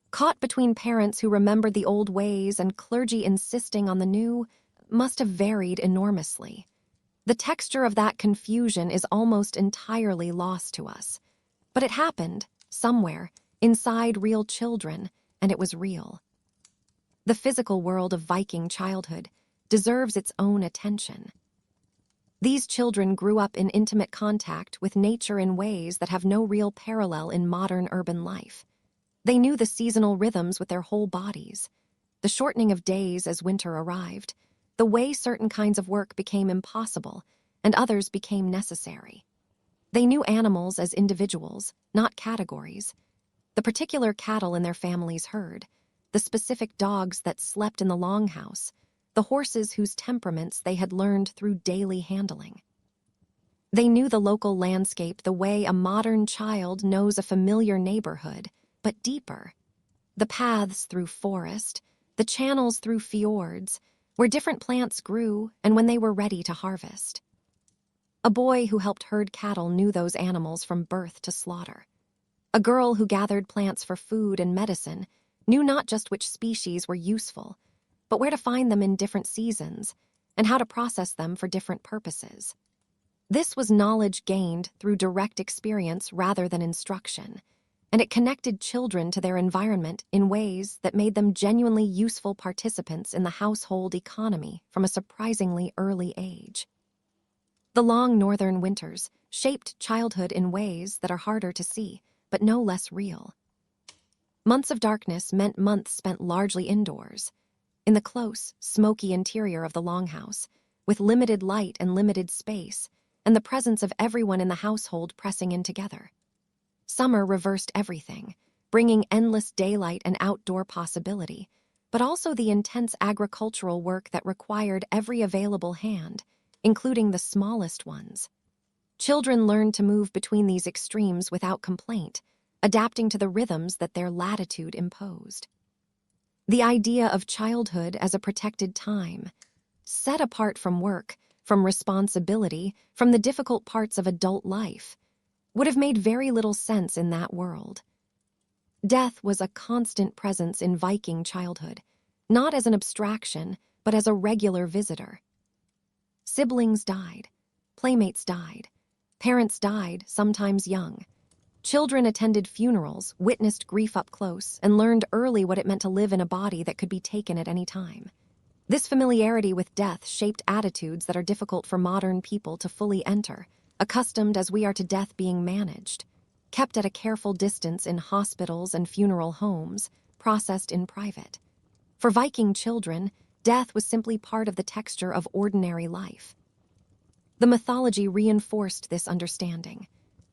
Speaker 1: caught between parents who remembered the old ways and clergy insisting on the new, must have varied enormously. The texture of that confusion is almost entirely lost to us. But it happened, somewhere, inside real children, and it was real. The physical world of Viking childhood deserves its own attention. These children grew up in intimate contact with nature in ways that have no real parallel in modern urban life. They knew the seasonal rhythms with their whole bodies, the shortening of days as winter arrived, the way certain kinds of work became impossible and others became necessary. They knew animals as individuals, not categories. The particular cattle in their family's herd, the specific dogs that slept in the longhouse, the horses whose temperaments they had learned through daily handling. They knew the local landscape the way a modern child knows a familiar neighborhood, but deeper. The paths through forest, the channels through fjords, where different plants grew and when they were ready to harvest. A boy who helped herd cattle knew those animals from birth to slaughter. A girl who gathered plants for food and medicine knew not just which species were useful, but where to find them in different seasons and how to process them for different purposes. This was knowledge gained through direct experience rather than instruction, and it connected children to their environment in ways that made them genuinely useful participants in the household economy from a surprisingly early age. The long northern winters shaped childhood in ways that are harder to see, but no less real. Months of darkness meant months spent largely indoors, in the close, smoky interior of the longhouse, with limited light and limited space, and the presence of everyone in the household pressing in together. Summer reversed everything, bringing endless daylight and outdoor possibility, but also the intense agricultural work that required every available hand, including the smallest ones. Children learned to move between these extremes without complaint, adapting to the rhythms that their latitude imposed. The idea of childhood as a protected time, set apart from work, from responsibility, from the difficult parts of adult life, would have made very little sense in that world. Death was a constant presence in Viking childhood, not as an abstraction, but as a regular visitor. Siblings died, playmates died, parents died, sometimes young. Children attended funerals, witnessed grief up close, and learned early what it meant to live in a body that could be taken at any time. This familiarity with death shaped attitudes that are difficult for modern people to fully enter, accustomed as we are to death being managed, kept at a careful distance in hospitals and funeral homes, processed in private. For Viking children, death was simply part of the texture of ordinary life. The mythology reinforced this understanding.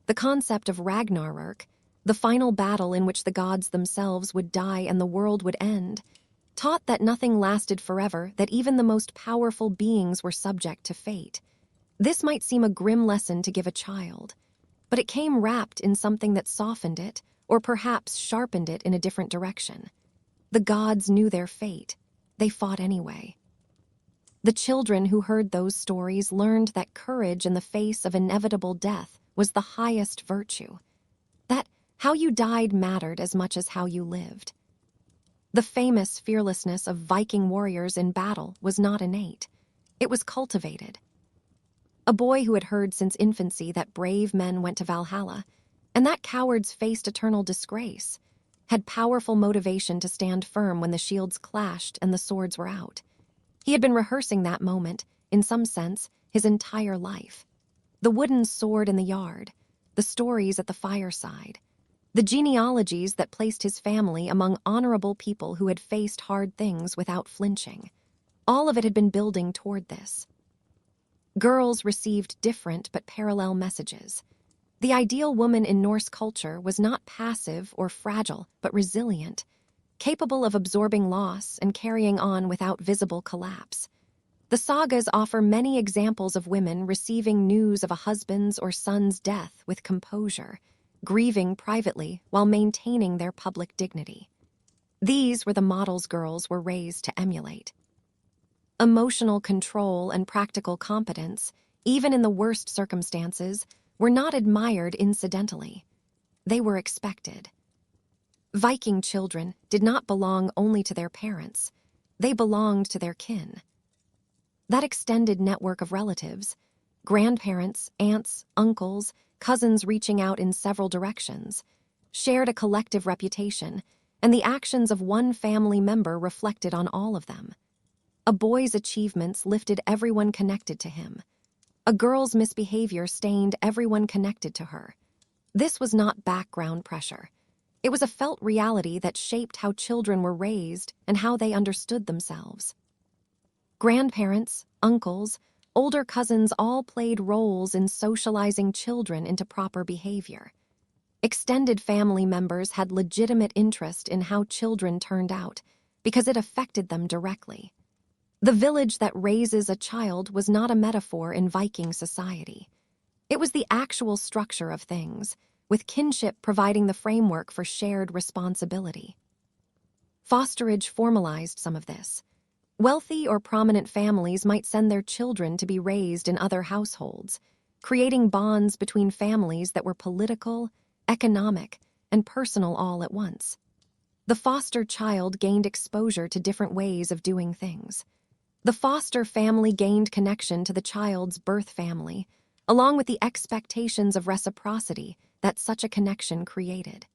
Speaker 1: The concept of Ragnarök, the final battle in which the gods themselves would die and the world would end, taught that nothing lasted forever, that even the most powerful beings were subject to fate. This might seem a grim lesson to give a child, but it came wrapped in something that softened it, or perhaps sharpened it in a different direction. The gods knew their fate. They fought anyway. The children who heard those stories learned that courage in the face of inevitable death was the highest virtue, that how you died mattered as much as how you lived. The famous fearlessness of Viking warriors in battle was not innate. It was cultivated. A boy who had heard since infancy that brave men went to Valhalla, and that cowards faced eternal disgrace, had powerful motivation to stand firm when the shields clashed and the swords were out. He had been rehearsing that moment, in some sense, his entire life. The wooden sword in the yard, the stories at the fireside, the genealogies that placed his family among honorable people who had faced hard things without flinching. All of it had been building toward this. Girls received different but parallel messages. The ideal woman in Norse culture was not passive or fragile, but resilient, capable of absorbing loss and carrying on without visible collapse. The sagas offer many examples of women receiving news of a husband's or son's death with composure, grieving privately while maintaining their public dignity. These were the models girls were raised to emulate. Emotional control and practical competence, even in the worst circumstances, were not admired incidentally. They were expected. Viking children did not belong only to their parents. They belonged to their kin. That extended network of relatives, grandparents, aunts, uncles, cousins reaching out in several directions, shared a collective reputation, and the actions of one family member reflected on all of them. A boy's achievements lifted everyone connected to him. A girl's misbehavior stained everyone connected to her. This was not background pressure. It was a felt reality that shaped how children were raised and how they understood themselves. Grandparents, uncles, older cousins all played roles in socializing children into proper behavior. Extended family members had legitimate interest in how children turned out because it affected them directly. The village that raises a child was not a metaphor in Viking society. It was the actual structure of things, with kinship providing the framework for shared responsibility. Fosterage formalized some of this. Wealthy or prominent families might send their children to be raised in other households, creating bonds between families that were political, economic, and personal all at once. The foster child gained exposure to different ways of doing things. The foster family gained connection to the child's birth family, along with the expectations of reciprocity that such a connection created.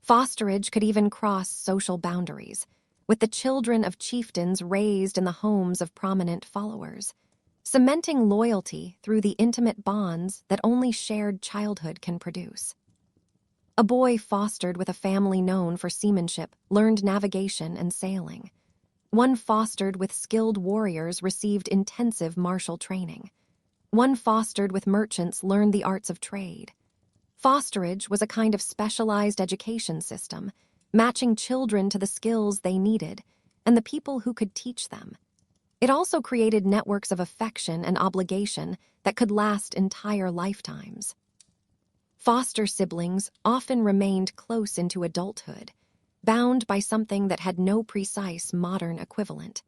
Speaker 1: Fosterage could even cross social boundaries, with the children of chieftains raised in the homes of prominent followers, cementing loyalty through the intimate bonds that only shared childhood can produce. A boy fostered with a family known for seamanship learned navigation and sailing. One fostered with skilled warriors received intensive martial training. One fostered with merchants learned the arts of trade. Fosterage was a kind of specialized education system, matching children to the skills they needed and the people who could teach them. It also created networks of affection and obligation that could last entire lifetimes. Foster siblings often remained close into adulthood, bound by something that had no precise modern equivalent.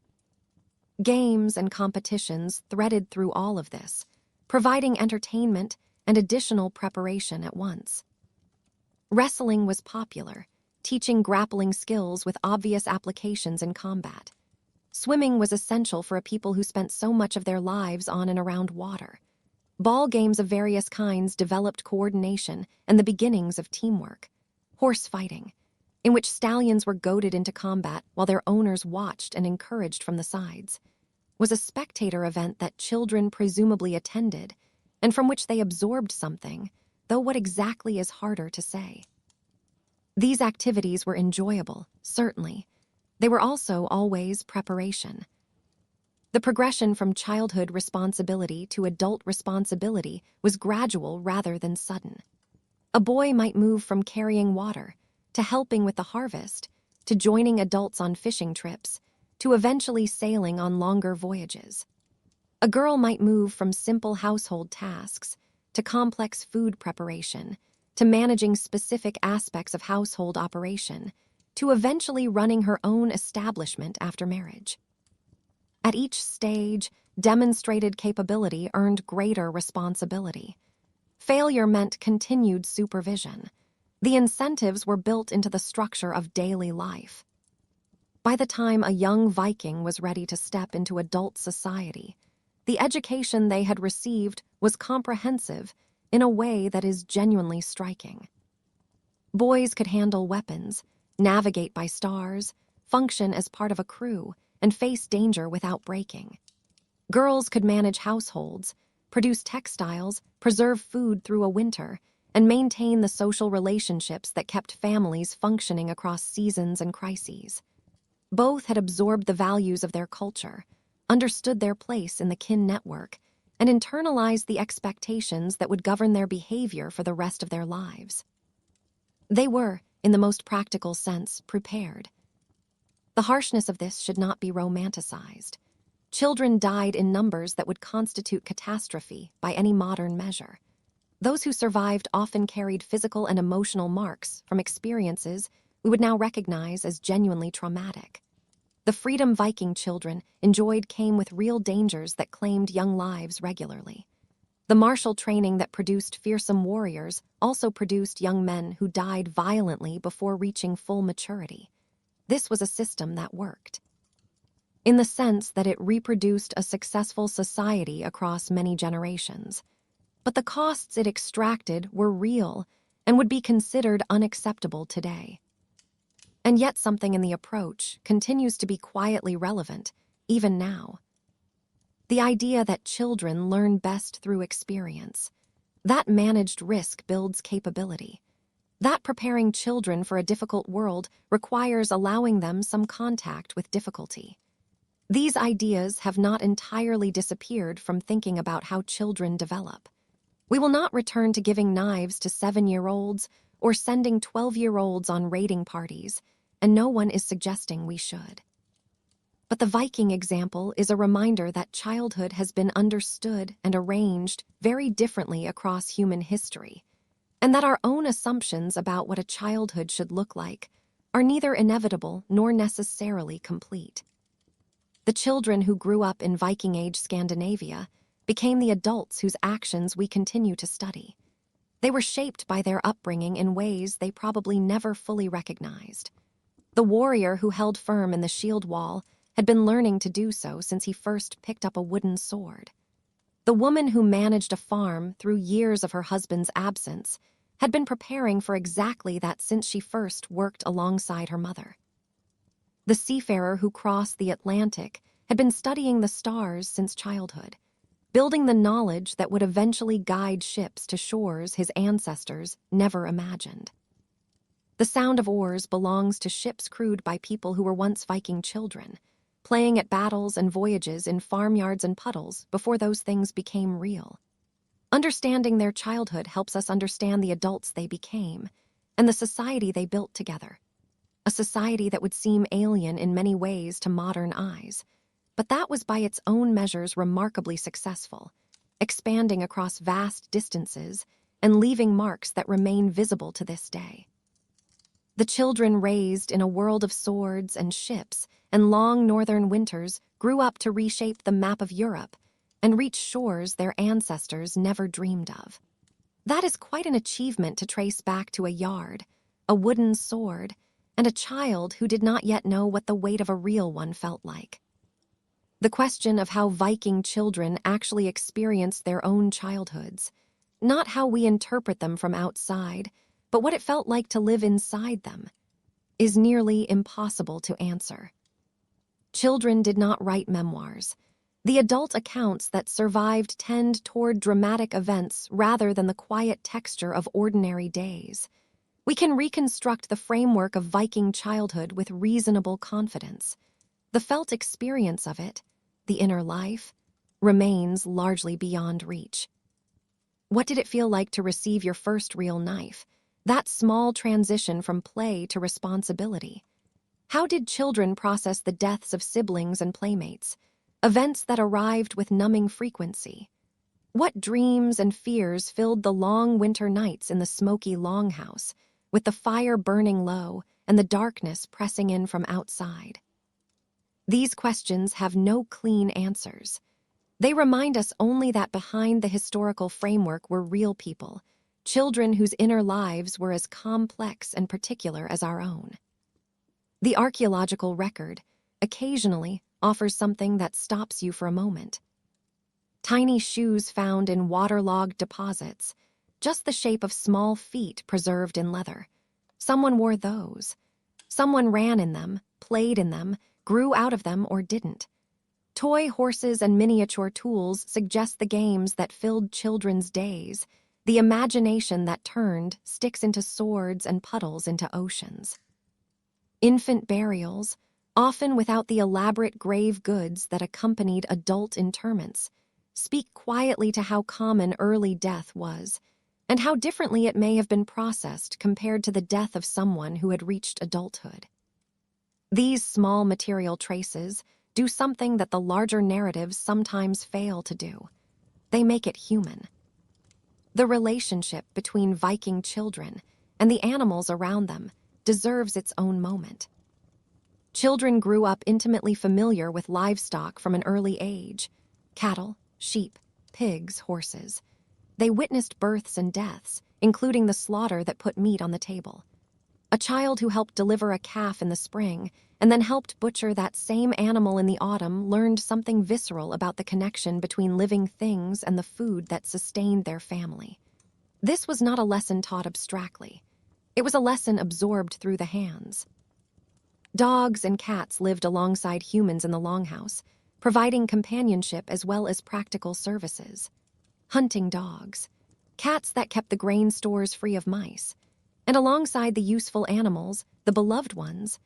Speaker 1: Games and competitions threaded through all of this, providing entertainment and additional preparation at once. Wrestling was popular, teaching grappling skills with obvious applications in combat. Swimming was essential for a people who spent so much of their lives on and around water. Ball games of various kinds developed coordination and the beginnings of teamwork. Horse fighting, in which stallions were goaded into combat while their owners watched and encouraged from the sides, was a spectator event that children presumably attended and from which they absorbed something, though what exactly is harder to say. These activities were enjoyable, certainly. They were also always preparation. The progression from childhood responsibility to adult responsibility was gradual rather than sudden. A boy might move from carrying water to helping with the harvest, to joining adults on fishing trips, to eventually sailing on longer voyages. A girl might move from simple household tasks to complex food preparation, to managing specific aspects of household operation, to eventually running her own establishment after marriage. At each stage, demonstrated capability earned greater responsibility. Failure meant continued supervision. The incentives were built into the structure of daily life. By the time a young Viking was ready to step into adult society, the education they had received was comprehensive in a way that is genuinely striking. Boys could handle weapons, navigate by stars, function as part of a crew, and face danger without breaking. Girls could manage households, produce textiles, preserve food through a winter, and maintain the social relationships that kept families functioning across seasons and crises. Both had absorbed the values of their culture, understood their place in the kin network, and internalized the expectations that would govern their behavior for the rest of their lives. They were, in the most practical sense, prepared. The harshness of this should not be romanticized. Children died in numbers that would constitute catastrophe by any modern measure. Those who survived often carried physical and emotional marks from experiences we would now recognize as genuinely traumatic. The freedom Viking children enjoyed came with real dangers that claimed young lives regularly. The martial training that produced fearsome warriors also produced young men who died violently before reaching full maturity. This was a system that worked. in the sense that it reproduced a successful society across many generations. But the costs it extracted were real and would be considered unacceptable today. And yet something in the approach continues to be quietly relevant, even now. The idea that children learn best through experience, that managed risk builds capability, that preparing children for a difficult world requires allowing them some contact with difficulty. These ideas have not entirely disappeared from thinking about how children develop. We will not return to giving knives to 7-year-olds or sending 12-year-olds on raiding parties, and no one is suggesting we should. But the Viking example is a reminder that childhood has been understood and arranged very differently across human history, and that our own assumptions about what a childhood should look like are neither inevitable nor necessarily complete. The children who grew up in Viking Age Scandinavia became the adults whose actions we continue to study. They were shaped by their upbringing in ways they probably never fully recognized. The warrior who held firm in the shield wall had been learning to do so since he first picked up a wooden sword. The woman who managed a farm through years of her husband's absence had been preparing for exactly that since she first worked alongside her mother. The seafarer who crossed the Atlantic had been studying the stars since childhood, building the knowledge that would eventually guide ships to shores his ancestors never imagined. The sound of oars belongs to ships crewed by people who were once Viking children, playing at battles and voyages in farmyards and puddles before those things became real. Understanding their childhood helps us understand the adults they became and the society they built together. A society that would seem alien in many ways to modern eyes, but that was by its own measures remarkably successful, expanding across vast distances and leaving marks that remain visible to this day. The children raised in a world of swords and ships and long northern winters grew up to reshape the map of Europe and reach shores their ancestors never dreamed of. That is quite an achievement to trace back to a yard, a wooden sword, and a child who did not yet know what the weight of a real one felt like. The question of how Viking children actually experienced their own childhoods, not how we interpret them from outside, but what it felt like to live inside them, is nearly impossible to answer. Children did not write memoirs. The adult accounts that survived tend toward dramatic events rather than the quiet texture of ordinary days. We can reconstruct the framework of Viking childhood with reasonable confidence. The felt experience of it, the inner life, remains largely beyond reach. What did it feel like to receive your first real knife? That small transition from play to responsibility. How did children process the deaths of siblings and playmates, events that arrived with numbing frequency? What dreams and fears filled the long winter nights in the smoky longhouse, with the fire burning low and the darkness pressing in from outside? These questions have no clean answers. They remind us only that behind the historical framework were real people, children whose inner lives were as complex and particular as our own. The archaeological record occasionally offers something that stops you for a moment. Tiny shoes found in waterlogged deposits, just the shape of small feet preserved in leather. Someone wore those. Someone ran in them, played in them, grew out of them, or didn't. Toy horses and miniature tools suggest the games that filled children's days, the imagination that turned sticks into swords and puddles into oceans. Infant burials, often without the elaborate grave goods that accompanied adult interments, speak quietly to how common early death was, and how differently it may have been processed compared to the death of someone who had reached adulthood. These small material traces do something that the larger narratives sometimes fail to do. They make it human. The relationship between Viking children and the animals around them deserves its own moment. Children grew up intimately familiar with livestock from an early age: cattle, sheep, pigs, horses. They witnessed births and deaths, including the slaughter that put meat on the table. A child who helped deliver a calf in the spring and then helped butcher that same animal in the autumn learned something visceral about the connection between living things and the food that sustained their family. This was not a lesson taught abstractly. It was a lesson absorbed through the hands. Dogs and cats lived alongside humans in the longhouse, providing companionship as well as practical services. Hunting dogs, cats that kept the grain stores free of mice, and alongside the useful animals, the beloved ones,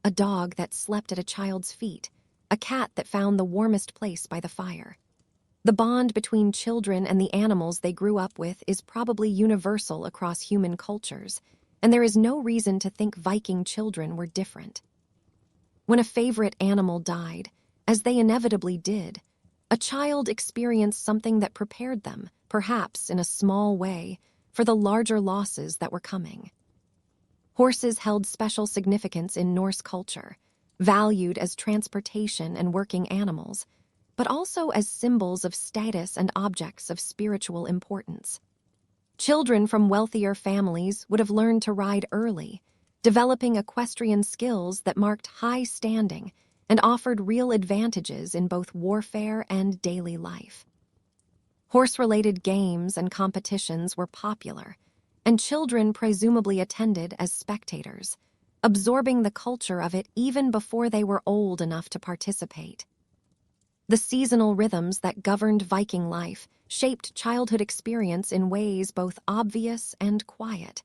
Speaker 1: a dog that slept at a child's feet, a cat that found the warmest place by the fire. The bond between children and the animals they grew up with is probably universal across human cultures, and there is no reason to think Viking children were different. When a favorite animal died, as they inevitably did, a child experienced something that prepared them, perhaps in a small way, for the larger losses that were coming. Horses held special significance in Norse culture, valued as transportation and working animals, but also as symbols of status and objects of spiritual importance. Children from wealthier families would have learned to ride early, developing equestrian skills that marked high standing and offered real advantages in both warfare and daily life. Horse-related games and competitions were popular, and children presumably attended as spectators, absorbing the culture of it even before they were old enough to participate. The seasonal rhythms that governed Viking life shaped childhood experience in ways both obvious and quiet.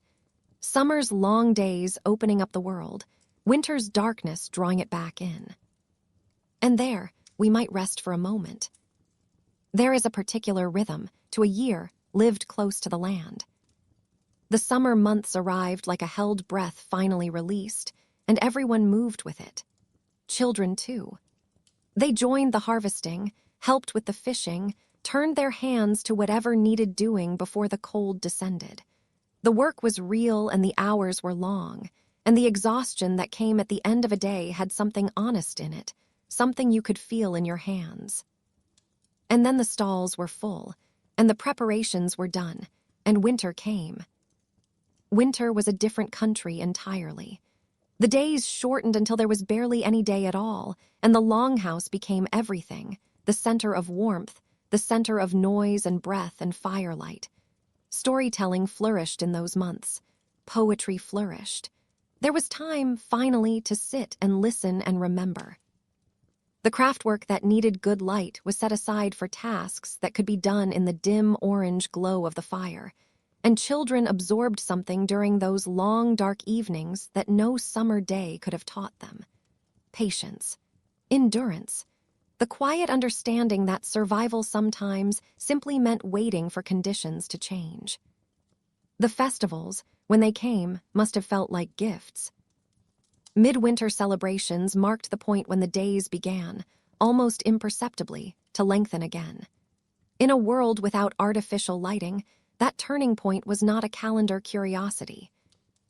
Speaker 1: Summer's long days opening up the world, winter's darkness drawing it back in. And there, we might rest for a moment. There is a particular rhythm to a year lived close to the land. The summer months arrived like a held breath finally released, and everyone moved with it. Children, too. They joined the harvesting, helped with the fishing, turned their hands to whatever needed doing before the cold descended. The work was real and the hours were long, and the exhaustion that came at the end of a day had something honest in it, something you could feel in your hands. And then the stalls were full, and the preparations were done, and winter came. Winter was a different country entirely. The days shortened until there was barely any day at all, and the longhouse became everything, the center of warmth, the center of noise and breath and firelight. Storytelling flourished in those months. Poetry flourished. There was time, finally, to sit and listen and remember. The craftwork that needed good light was set aside for tasks that could be done in the dim orange glow of the fire, and children absorbed something during those long, dark evenings that no summer day could have taught them. Patience. Endurance. The quiet understanding that survival sometimes simply meant waiting for conditions to change. The festivals, when they came, must have felt like gifts. Midwinter celebrations marked the point when the days began, almost imperceptibly, to lengthen again. In a world without artificial lighting, that turning point was not a calendar curiosity.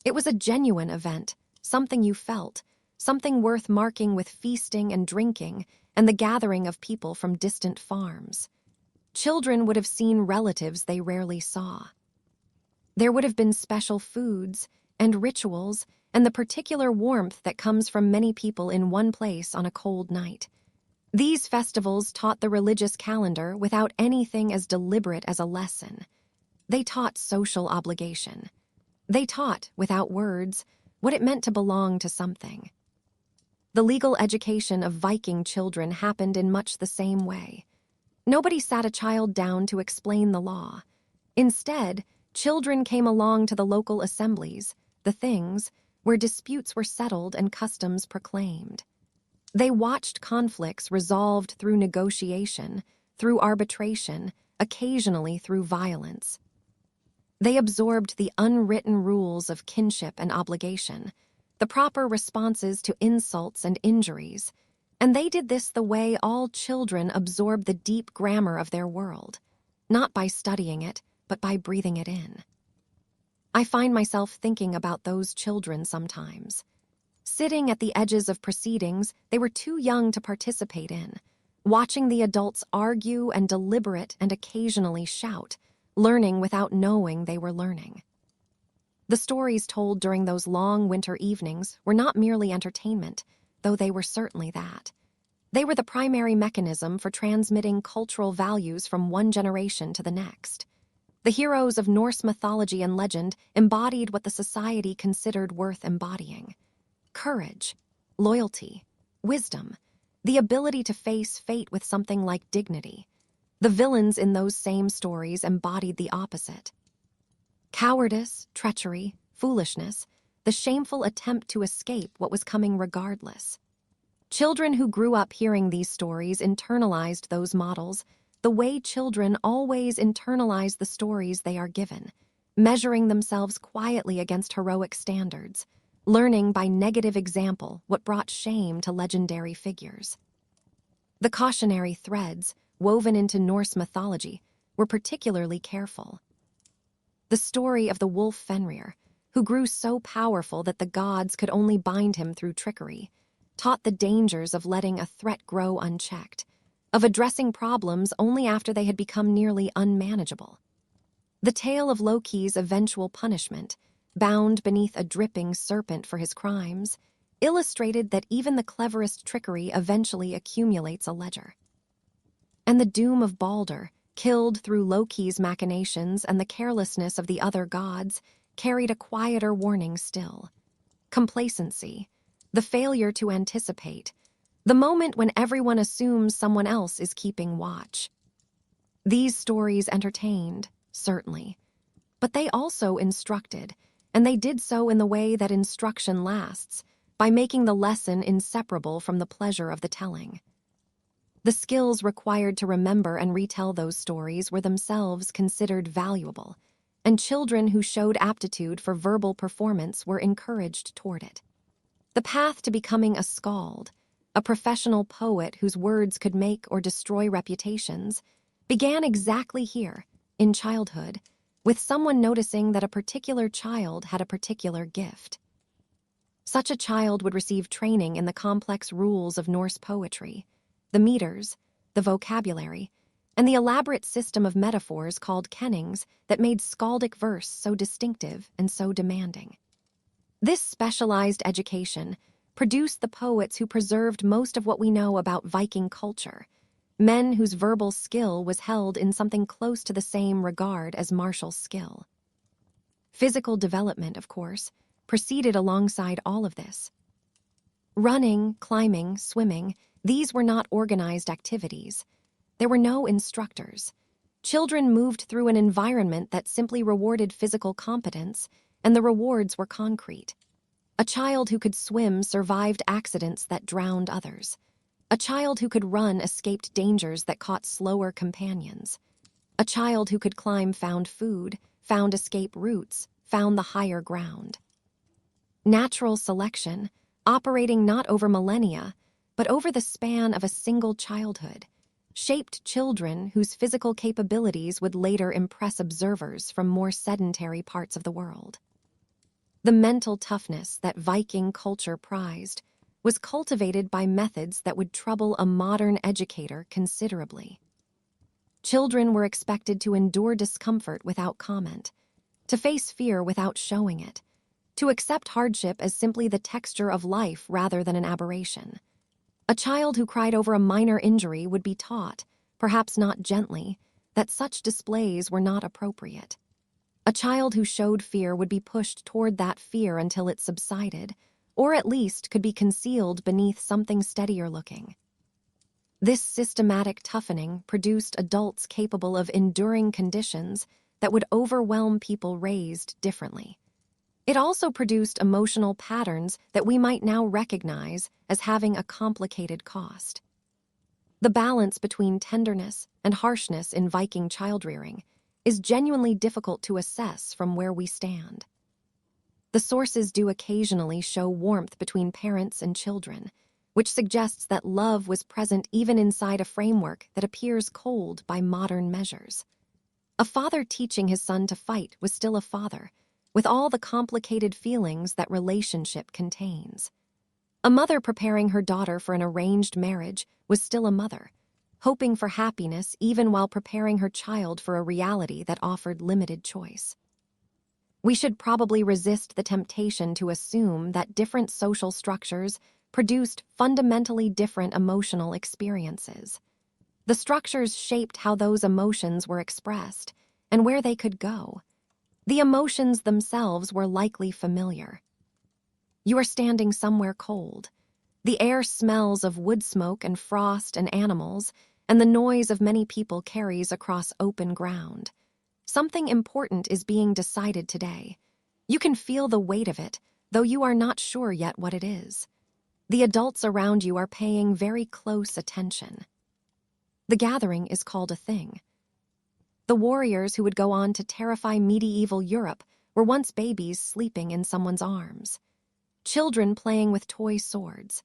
Speaker 1: It was a genuine event, something you felt, something worth marking with feasting and drinking and the gathering of people from distant farms. Children would have seen relatives they rarely saw. There would have been special foods and rituals and the particular warmth that comes from many people in one place on a cold night. These festivals taught the religious calendar without anything as deliberate as a lesson. They taught social obligation. They taught, without words, what it meant to belong to something. The legal education of Viking children happened in much the same way. Nobody sat a child down to explain the law. Instead, children came along to the local assemblies, the things, where disputes were settled and customs proclaimed. They watched conflicts resolved through negotiation, through arbitration, occasionally through violence. They absorbed the unwritten rules of kinship and obligation, the proper responses to insults and injuries, and they did this the way all children absorb the deep grammar of their world, not by studying it, but by breathing it in. I find myself thinking about those children sometimes. Sitting at the edges of proceedings they were too young to participate in, watching the adults argue and deliberate and occasionally shout, learning without knowing they were learning. The stories told during those long winter evenings were not merely entertainment, though they were certainly that. They were the primary mechanism for transmitting cultural values from one generation to the next. The heroes of Norse mythology and legend embodied what the society considered worth embodying: courage, loyalty, wisdom, the ability to face fate with something like dignity. The villains in those same stories embodied the opposite: cowardice, treachery, foolishness, the shameful attempt to escape what was coming regardless. Children who grew up hearing these stories internalized those models the way children always internalize the stories they are given, measuring themselves quietly against heroic standards, learning by negative example what brought shame to legendary figures. The cautionary threads, woven into Norse mythology, were particularly careful. The story of the wolf Fenrir, who grew so powerful that the gods could only bind him through trickery, taught the dangers of letting a threat grow unchecked, of addressing problems only after they had become nearly unmanageable. The tale of Loki's eventual punishment, bound beneath a dripping serpent for his crimes, illustrated that even the cleverest trickery eventually accumulates a ledger. And the doom of Balder, killed through Loki's machinations and the carelessness of the other gods, carried a quieter warning still: complacency, the failure to anticipate, the moment when everyone assumes someone else is keeping watch. These stories entertained, certainly, but they also instructed, and they did so in the way that instruction lasts, by making the lesson inseparable from the pleasure of the telling. The skills required to remember and retell those stories were themselves considered valuable, and children who showed aptitude for verbal performance were encouraged toward it. The path to becoming a skald, a professional poet whose words could make or destroy reputations, began exactly here, in childhood, with someone noticing that a particular child had a particular gift. Such a child would receive training in the complex rules of Norse poetry, the meters, the vocabulary, and the elaborate system of metaphors called kennings that made skaldic verse so distinctive and so demanding. This specialized education produced the poets who preserved most of what we know about Viking culture, men whose verbal skill was held in something close to the same regard as martial skill. Physical development, of course, proceeded alongside all of this. Running, climbing, swimming, these were not organized activities. There were no instructors. Children moved through an environment that simply rewarded physical competence, and the rewards were concrete. A child who could swim survived accidents that drowned others. A child who could run escaped dangers that caught slower companions. A child who could climb found food, found escape routes, found the higher ground. Natural selection, operating not over millennia, but over the span of a single childhood, shaped children whose physical capabilities would later impress observers from more sedentary parts of the world. The mental toughness that Viking culture prized was cultivated by methods that would trouble a modern educator considerably. Children were expected to endure discomfort without comment, to face fear without showing it, to accept hardship as simply the texture of life rather than an aberration. A child who cried over a minor injury would be taught, perhaps not gently, that such displays were not appropriate. A child who showed fear would be pushed toward that fear until it subsided, or at least could be concealed beneath something steadier looking. This systematic toughening produced adults capable of enduring conditions that would overwhelm people raised differently. It also produced emotional patterns that we might now recognize as having a complicated cost. The balance between tenderness and harshness in Viking child-rearing is genuinely difficult to assess from where we stand. The sources do occasionally show warmth between parents and children, which suggests that love was present even inside a framework that appears cold by modern measures. A father teaching his son to fight was still a father, with all the complicated feelings that relationship contains. A mother preparing her daughter for an arranged marriage was still a mother, hoping for happiness even while preparing her child for a reality that offered limited choice. We should probably resist the temptation to assume that different social structures produced fundamentally different emotional experiences. The structures shaped how those emotions were expressed and where they could go. The emotions themselves were likely familiar. You are standing somewhere cold. The air smells of wood smoke and frost and animals, and the noise of many people carries across open ground. Something important is being decided today. You can feel the weight of it, though you are not sure yet what it is. The adults around you are paying very close attention. The gathering is called a thing. The warriors who would go on to terrify medieval Europe were once babies sleeping in someone's arms. Children playing with toy swords.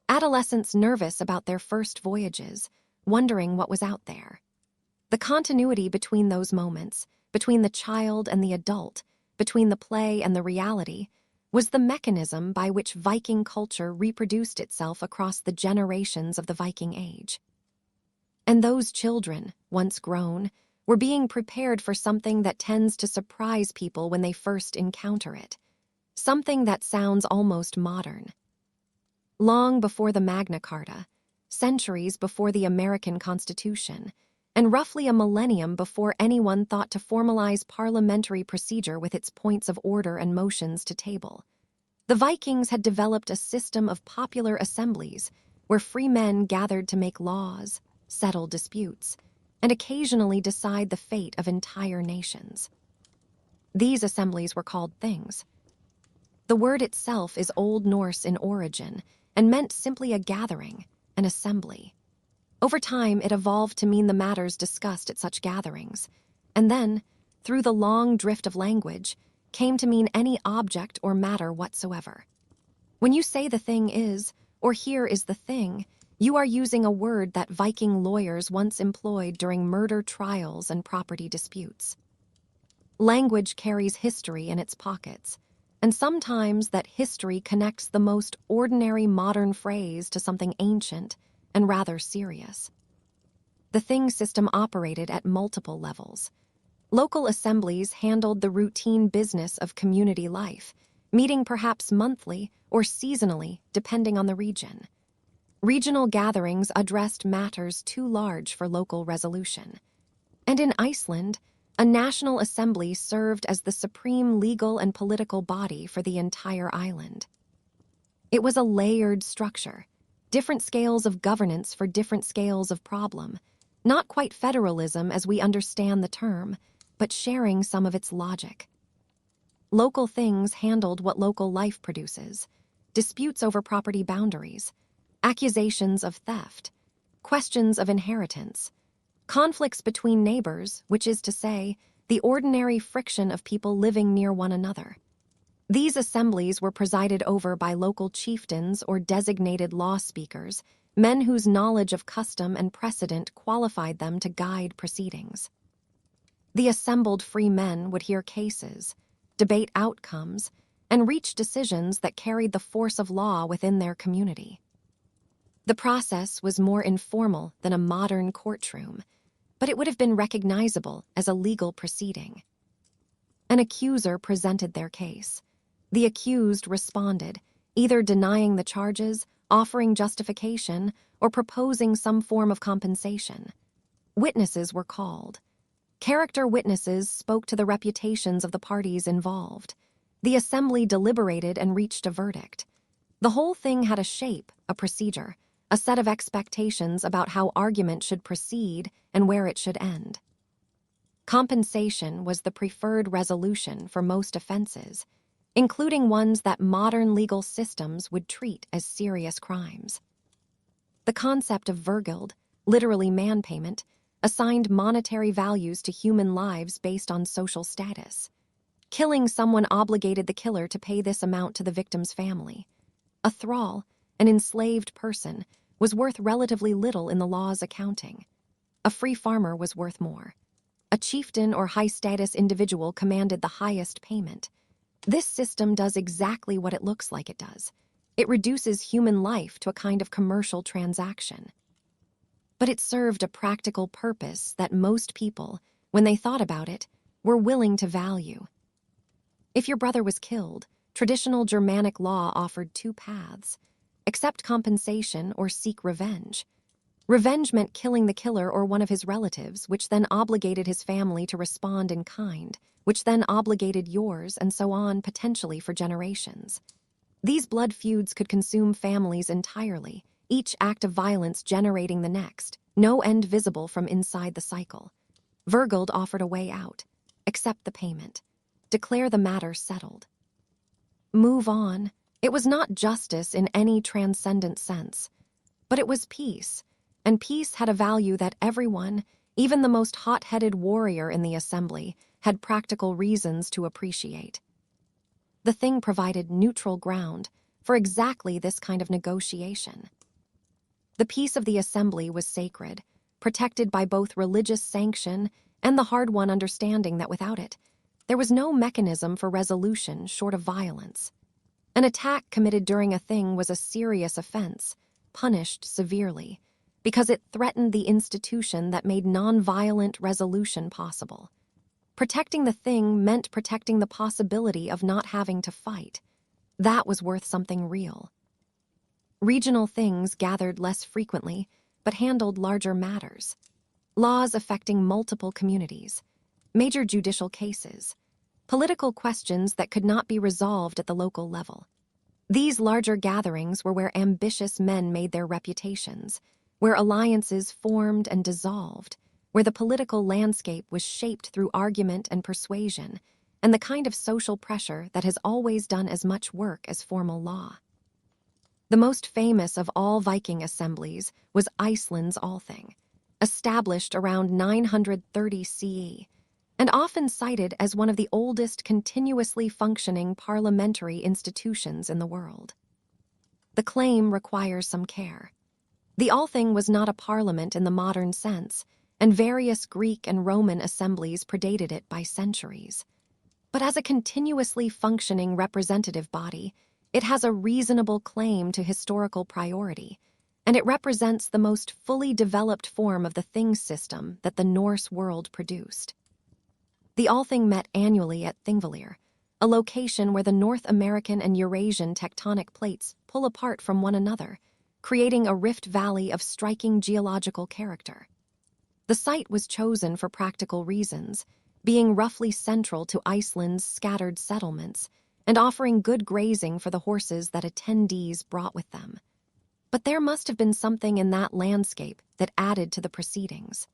Speaker 1: Adolescents nervous about their first voyages, wondering what was out there. The continuity between those moments, between the child and the adult, between the play and the reality, was the mechanism by which Viking culture reproduced itself across the generations of the Viking Age. And those children, once grown, were being prepared for something that tends to surprise people when they first encounter it. Something that sounds almost modern. Long before the Magna Carta, centuries before the American Constitution, and roughly a millennium before anyone thought to formalize parliamentary procedure with its points of order and motions to table, the Vikings had developed a system of popular assemblies where free men gathered to make laws, settle disputes, and occasionally decide the fate of entire nations. These assemblies were called things. The word itself is Old Norse in origin and meant simply a gathering, an assembly. Over time, it evolved to mean the matters discussed at such gatherings, and then, through the long drift of language, came to mean any object or matter whatsoever. When you say the thing is, or here is the thing, you are using a word that Viking lawyers once employed during murder trials and property disputes. Language carries history in its pockets, and sometimes that history connects the most ordinary modern phrase to something ancient and rather serious. The thing system operated at multiple levels. Local assemblies handled the routine business of community life, meeting perhaps monthly or seasonally, depending on the region. Regional gatherings addressed matters too large for local resolution. And in Iceland, a national assembly served as the supreme legal and political body for the entire island. It was a layered structure, different scales of governance for different scales of problem, not quite federalism as we understand the term, but sharing some of its logic. Local things handled what local life produces, disputes over property boundaries, accusations of theft, questions of inheritance, conflicts between neighbors, which is to say, the ordinary friction of people living near one another. These assemblies were presided over by local chieftains or designated law speakers, men whose knowledge of custom and precedent qualified them to guide proceedings. The assembled free men would hear cases, debate outcomes, and reach decisions that carried the force of law within their community. The process was more informal than a modern courtroom, but it would have been recognizable as a legal proceeding. An accuser presented their case. The accused responded, either denying the charges, offering justification, or proposing some form of compensation. Witnesses were called. Character witnesses spoke to the reputations of the parties involved. The assembly deliberated and reached a verdict. The whole thing had a shape, a procedure, a set of expectations about how argument should proceed and where it should end. Compensation was the preferred resolution for most offenses, including ones that modern legal systems would treat as serious crimes. The concept of vergild, literally man payment, assigned monetary values to human lives based on social status. Killing someone obligated the killer to pay this amount to the victim's family. A thrall, an enslaved person, was worth relatively little in the law's accounting. A free farmer was worth more. A chieftain or high-status individual commanded the highest payment. This system does exactly what it looks like it does. It reduces human life to a kind of commercial transaction. But it served a practical purpose that most people, when they thought about it, were willing to value. If your brother was killed, traditional Germanic law offered two paths: accept compensation or seek revenge. Revenge meant killing the killer or one of his relatives, which then obligated his family to respond in kind, which then obligated yours, and so on, potentially for generations. These blood feuds could consume families entirely, each act of violence generating the next, no end visible from inside the cycle. Virgild offered a way out: accept the payment. Declare the matter settled. Move on. It was not justice in any transcendent sense, but it was peace, and peace had a value that everyone, even the most hot-headed warrior in the assembly, had practical reasons to appreciate. The thing provided neutral ground for exactly this kind of negotiation. The peace of the assembly was sacred, protected by both religious sanction and the hard-won understanding that without it, there was no mechanism for resolution short of violence. An attack committed during a thing was a serious offense, punished severely, because it threatened the institution that made non-violent resolution possible. Protecting the thing meant protecting the possibility of not having to fight. That was worth something real. Regional things gathered less frequently, but handled larger matters. Laws affecting multiple communities, major judicial cases, political questions that could not be resolved at the local level. These larger gatherings were where ambitious men made their reputations, where alliances formed and dissolved, where the political landscape was shaped through argument and persuasion, and the kind of social pressure that has always done as much work as formal law. The most famous of all Viking assemblies was Iceland's Althing, established around 930 CE, and often cited as one of the oldest continuously functioning parliamentary institutions in the world. The claim requires some care. The Althing was not a parliament in the modern sense, and various Greek and Roman assemblies predated it by centuries. But as a continuously functioning representative body, it has a reasonable claim to historical priority, and it represents the most fully developed form of the thing system that the Norse world produced. The Althing met annually at Thingvellir, a location where the North American and Eurasian tectonic plates pull apart from one another, creating a rift valley of striking geological character. The site was chosen for practical reasons, being roughly central to Iceland's scattered settlements and offering good grazing for the horses that attendees brought with them. But there must have been something in that landscape that added to the proceedings.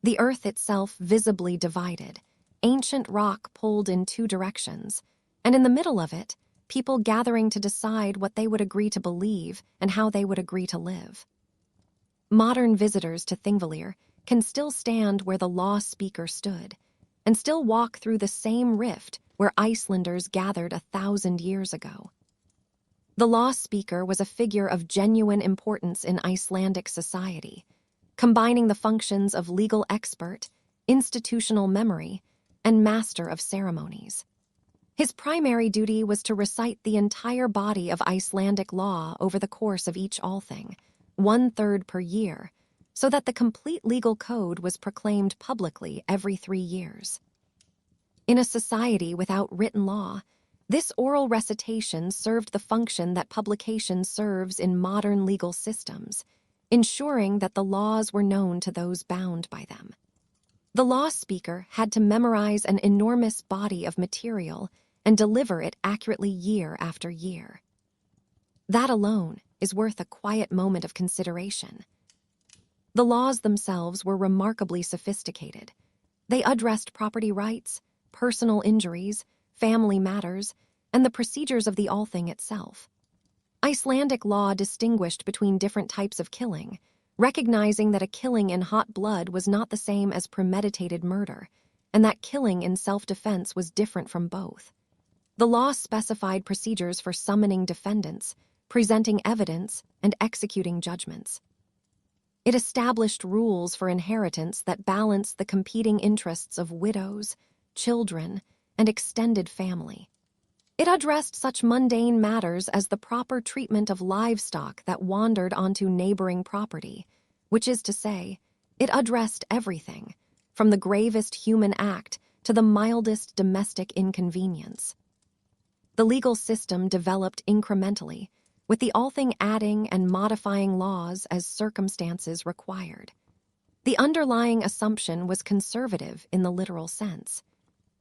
Speaker 1: The earth itself visibly divided, ancient rock pulled in two directions, and in the middle of it, people gathering to decide what they would agree to believe and how they would agree to live. Modern visitors to Thingvellir can still stand where the law speaker stood, and still walk through the same rift where Icelanders gathered 1,000 years ago. The law speaker was a figure of genuine importance in Icelandic society, combining the functions of legal expert, institutional memory, and master of ceremonies. His primary duty was to recite the entire body of Icelandic law over the course of each Althing, 1/3 per year, so that the complete legal code was proclaimed publicly every 3 years. In a society without written law, this oral recitation served the function that publication serves in modern legal systems, ensuring that the laws were known to those bound by them. The law speaker had to memorize an enormous body of material and deliver it accurately year after year. That alone is worth a quiet moment of consideration. The laws themselves were remarkably sophisticated. They addressed property rights, personal injuries, family matters, and the procedures of the Althing itself. Icelandic law distinguished between different types of killing, recognizing that a killing in hot blood was not the same as premeditated murder, and that killing in self-defense was different from both. The law specified procedures for summoning defendants, presenting evidence, and executing judgments. It established rules for inheritance that balanced the competing interests of widows, children, and extended family. It addressed such mundane matters as the proper treatment of livestock that wandered onto neighboring property, which is to say, it addressed everything, from the gravest human act to the mildest domestic inconvenience. The legal system developed incrementally, with the Althing adding and modifying laws as circumstances required. The underlying assumption was conservative in the literal sense.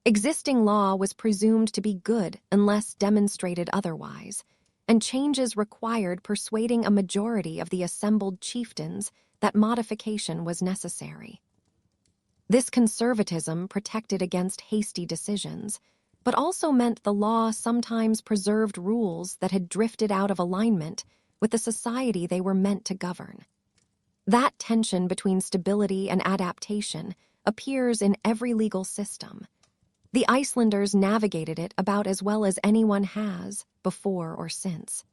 Speaker 1: Existing law was presumed to be good unless demonstrated otherwise, and changes required persuading a majority of the assembled chieftains that modification was necessary. This conservatism protected against hasty decisions, but also meant the law sometimes preserved rules that had drifted out of alignment with the society they were meant to govern. That tension between stability and adaptation appears in every legal system. The Icelanders navigated it about as well as anyone has, before or since.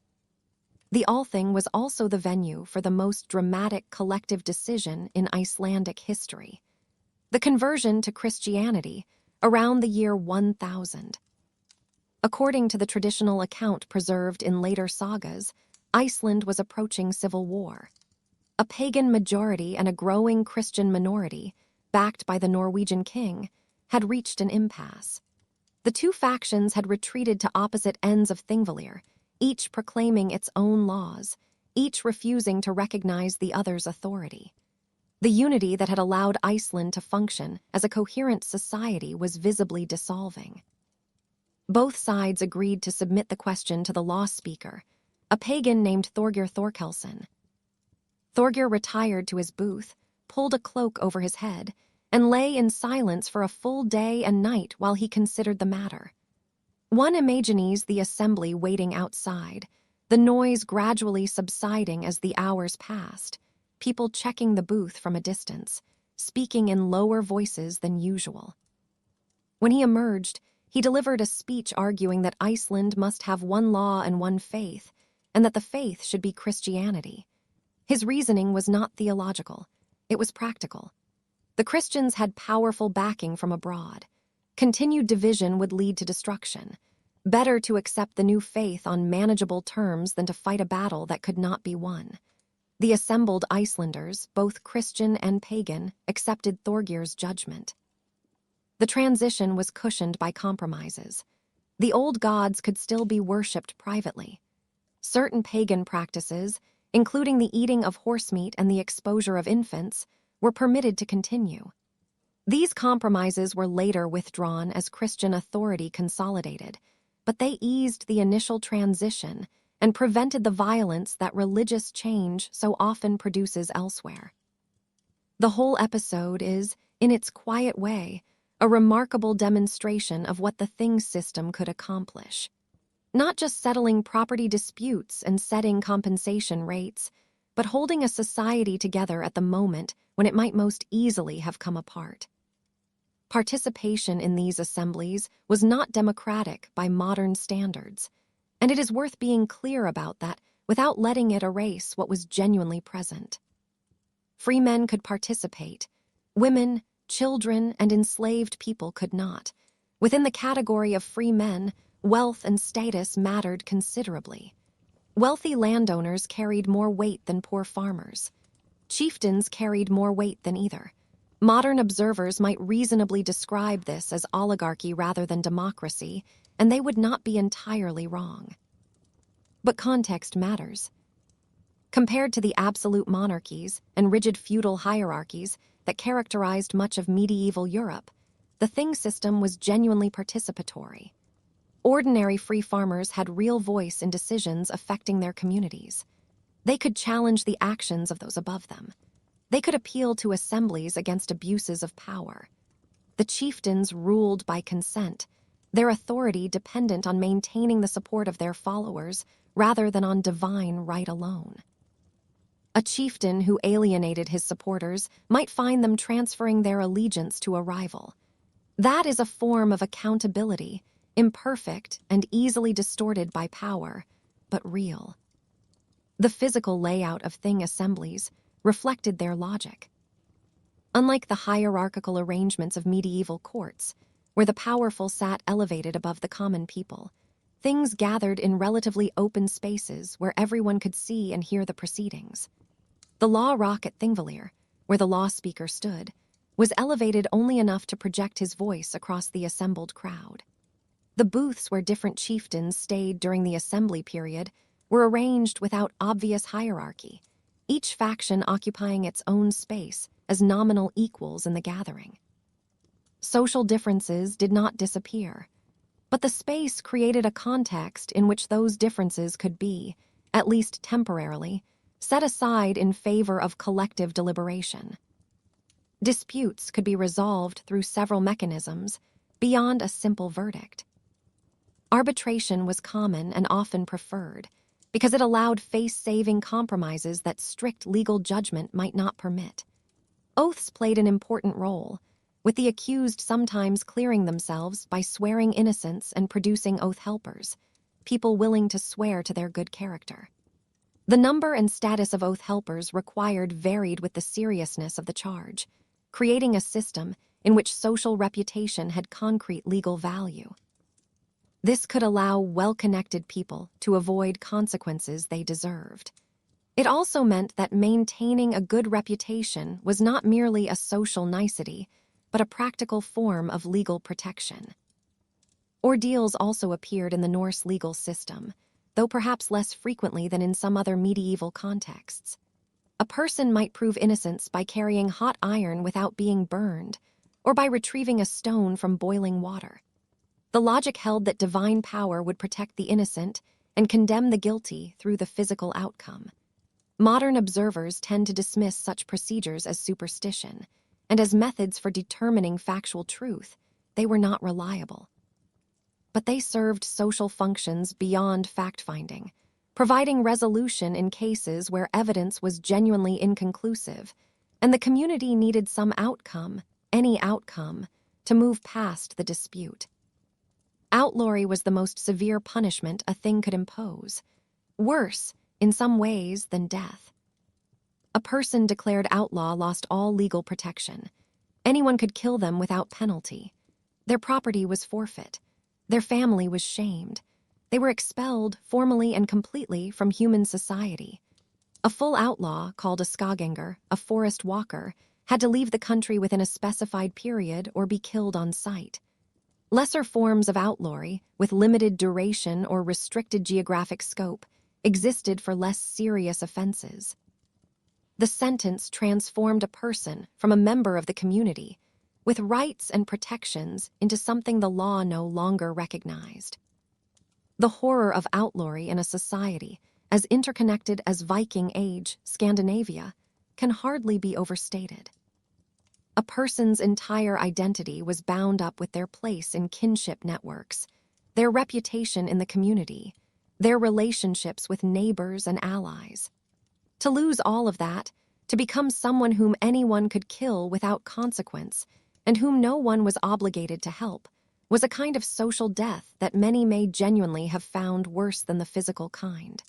Speaker 1: The Althing was also the venue for the most dramatic collective decision in Icelandic history: the conversion to Christianity around the year 1000. According to the traditional account preserved in later sagas, Iceland was approaching civil war. A pagan majority and a growing Christian minority, backed by the Norwegian king, had reached an impasse. The two factions had retreated to opposite ends of Thingvellir, each proclaiming its own laws, each refusing to recognize the other's authority. The unity that had allowed Iceland to function as a coherent society was visibly dissolving. Both sides agreed to submit the question to the law speaker, a pagan named Thorgir Thorkelsson. Thorgir retired to his booth, pulled a cloak over his head, and lay in silence for a full day and night while he considered the matter. One imagines the assembly waiting outside, the noise gradually subsiding as the hours passed, people checking the booth from a distance, speaking in lower voices than usual. When he emerged, he delivered a speech arguing that Iceland must have one law and one faith, and that the faith should be Christianity. His reasoning was not theological, it was practical. The Christians had powerful backing from abroad. Continued division would lead to destruction. Better to accept the new faith on manageable terms than to fight a battle that could not be won. The assembled Icelanders, both Christian and pagan, accepted Thorgir's judgment. The transition was cushioned by compromises. The old gods could still be worshipped privately. Certain pagan practices, including the eating of horsemeat and the exposure of infants, were permitted to continue. These compromises were later withdrawn as Christian authority consolidated, but they eased the initial transition and prevented the violence that religious change so often produces elsewhere. The whole episode is, in its quiet way, a remarkable demonstration of what the Thing system could accomplish. Not just settling property disputes and setting compensation rates, but holding a society together at the moment when it might most easily have come apart. Participation in these assemblies was not democratic by modern standards, and it is worth being clear about that without letting it erase what was genuinely present. Free men could participate. Women, children, and enslaved people could not. Within the category of free men, wealth and status mattered considerably. Wealthy landowners carried more weight than poor farmers. Chieftains carried more weight than either. Modern observers might reasonably describe this as oligarchy rather than democracy, and they would not be entirely wrong. But context matters. Compared to the absolute monarchies and rigid feudal hierarchies that characterized much of medieval Europe, the Thing system was genuinely participatory. Ordinary free farmers had real voice in decisions affecting their communities. They could challenge the actions of those above them. They could appeal to assemblies against abuses of power. The chieftains ruled by consent, their authority dependent on maintaining the support of their followers rather than on divine right alone. A chieftain who alienated his supporters might find them transferring their allegiance to a rival. That is a form of accountability, imperfect and easily distorted by power, but real. The physical layout of Thing assemblies reflected their logic. Unlike the hierarchical arrangements of medieval courts, where the powerful sat elevated above the common people, Things gathered in relatively open spaces where everyone could see and hear the proceedings. The law rock at Thingvellir, where the law speaker stood, was elevated only enough to project his voice across the assembled crowd. The booths where different chieftains stayed during the assembly period were arranged without obvious hierarchy, each faction occupying its own space as nominal equals in the gathering. Social differences did not disappear, but the space created a context in which those differences could be, at least temporarily, set aside in favor of collective deliberation. Disputes could be resolved through several mechanisms beyond a simple verdict. Arbitration was common and often preferred because it allowed face-saving compromises that strict legal judgment might not permit. Oaths played an important role, with the accused sometimes clearing themselves by swearing innocence and producing oath helpers, people willing to swear to their good character. The number and status of oath helpers required varied with the seriousness of the charge, creating a system in which social reputation had concrete legal value. This could allow well-connected people to avoid consequences they deserved. It also meant that maintaining a good reputation was not merely a social nicety, but a practical form of legal protection. Ordeals also appeared in the Norse legal system, though perhaps less frequently than in some other medieval contexts. A person might prove innocence by carrying hot iron without being burned, or by retrieving a stone from boiling water. The logic held that divine power would protect the innocent and condemn the guilty through the physical outcome. Modern observers tend to dismiss such procedures as superstition, and as methods for determining factual truth, they were not reliable. But they served social functions beyond fact-finding, providing resolution in cases where evidence was genuinely inconclusive, and the community needed some outcome, any outcome, to move past the dispute. Outlawry was the most severe punishment a thing could impose, worse, in some ways, than death. A person declared outlaw lost all legal protection. Anyone could kill them without penalty. Their property was forfeit. Their family was shamed. They were expelled formally and completely from human society. A full outlaw, called a skaganger, a forest walker, had to leave the country within a specified period or be killed on sight. Lesser forms of outlawry, with limited duration or restricted geographic scope, existed for less serious offenses. The sentence transformed a person from a member of the community, with rights and protections, into something the law no longer recognized. The horror of outlawry in a society as interconnected as Viking Age Scandinavia can hardly be overstated. A person's entire identity was bound up with their place in kinship networks, their reputation in the community, their relationships with neighbors and allies. To lose all of that, to become someone whom anyone could kill without consequence, and whom no one was obligated to help, was a kind of social death that many may genuinely have found worse than the physical kind.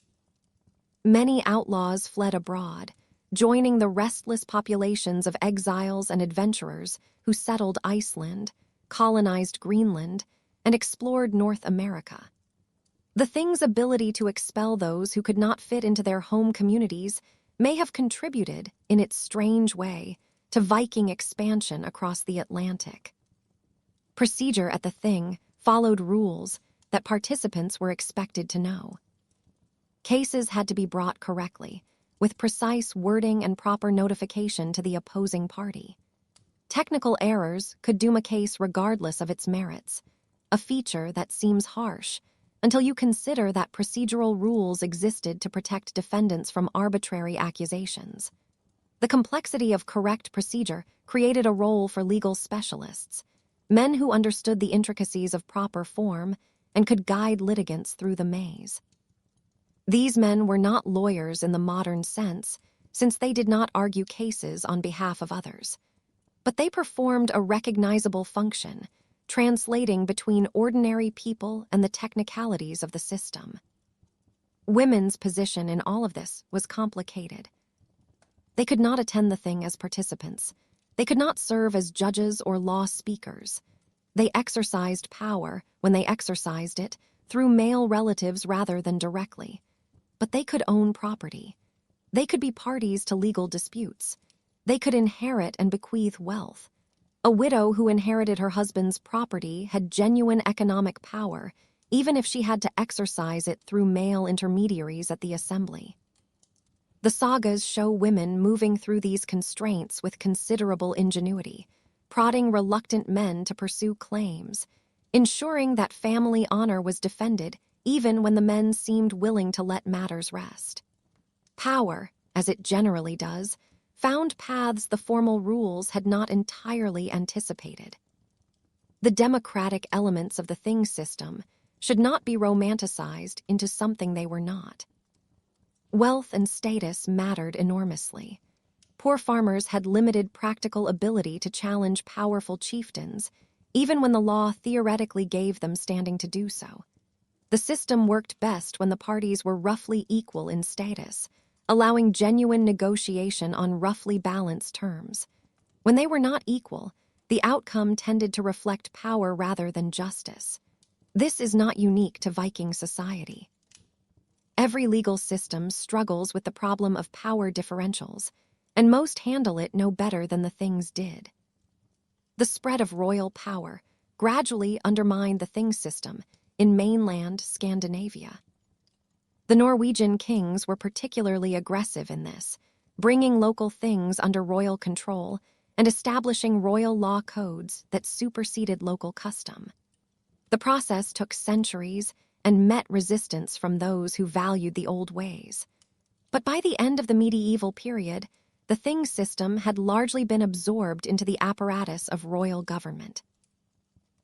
Speaker 1: Many outlaws fled abroad, joining the restless populations of exiles and adventurers who settled Iceland, colonized Greenland, and explored North America. The Thing's ability to expel those who could not fit into their home communities may have contributed, in its strange way, to Viking expansion across the Atlantic. Procedure at the Thing followed rules that participants were expected to know. Cases had to be brought correctly, with precise wording and proper notification to the opposing party. Technical errors could doom a case regardless of its merits, a feature that seems harsh until you consider that procedural rules existed to protect defendants from arbitrary accusations. The complexity of correct procedure created a role for legal specialists, men who understood the intricacies of proper form and could guide litigants through the maze. These men were not lawyers in the modern sense, since they did not argue cases on behalf of others. But they performed a recognizable function, translating between ordinary people and the technicalities of the system. Women's position in all of this was complicated. They could not attend the Thing as participants. They could not serve as judges or law speakers. They exercised power, when they exercised it, through male relatives rather than directly. But they could own property. They could be parties to legal disputes. They could inherit and bequeath wealth. A widow who inherited her husband's property had genuine economic power, even if she had to exercise it through male intermediaries at the assembly. The sagas show women moving through these constraints with considerable ingenuity, prodding reluctant men to pursue claims, ensuring that family honor was defended even when the men seemed willing to let matters rest. Power, as it generally does, found paths the formal rules had not entirely anticipated. The democratic elements of the thing system should not be romanticized into something they were not. Wealth and status mattered enormously. Poor farmers had limited practical ability to challenge powerful chieftains, even when the law theoretically gave them standing to do so. The system worked best when the parties were roughly equal in status, allowing genuine negotiation on roughly balanced terms. When they were not equal, the outcome tended to reflect power rather than justice. This is not unique to Viking society. Every legal system struggles with the problem of power differentials, and most handle it no better than the things did. The spread of royal power gradually undermined the thing system in mainland Scandinavia. The Norwegian kings were particularly aggressive in this, bringing local things under royal control and establishing royal law codes that superseded local custom. The process took centuries and met resistance from those who valued the old ways. But by the end of the medieval period, the thing system had largely been absorbed into the apparatus of royal government.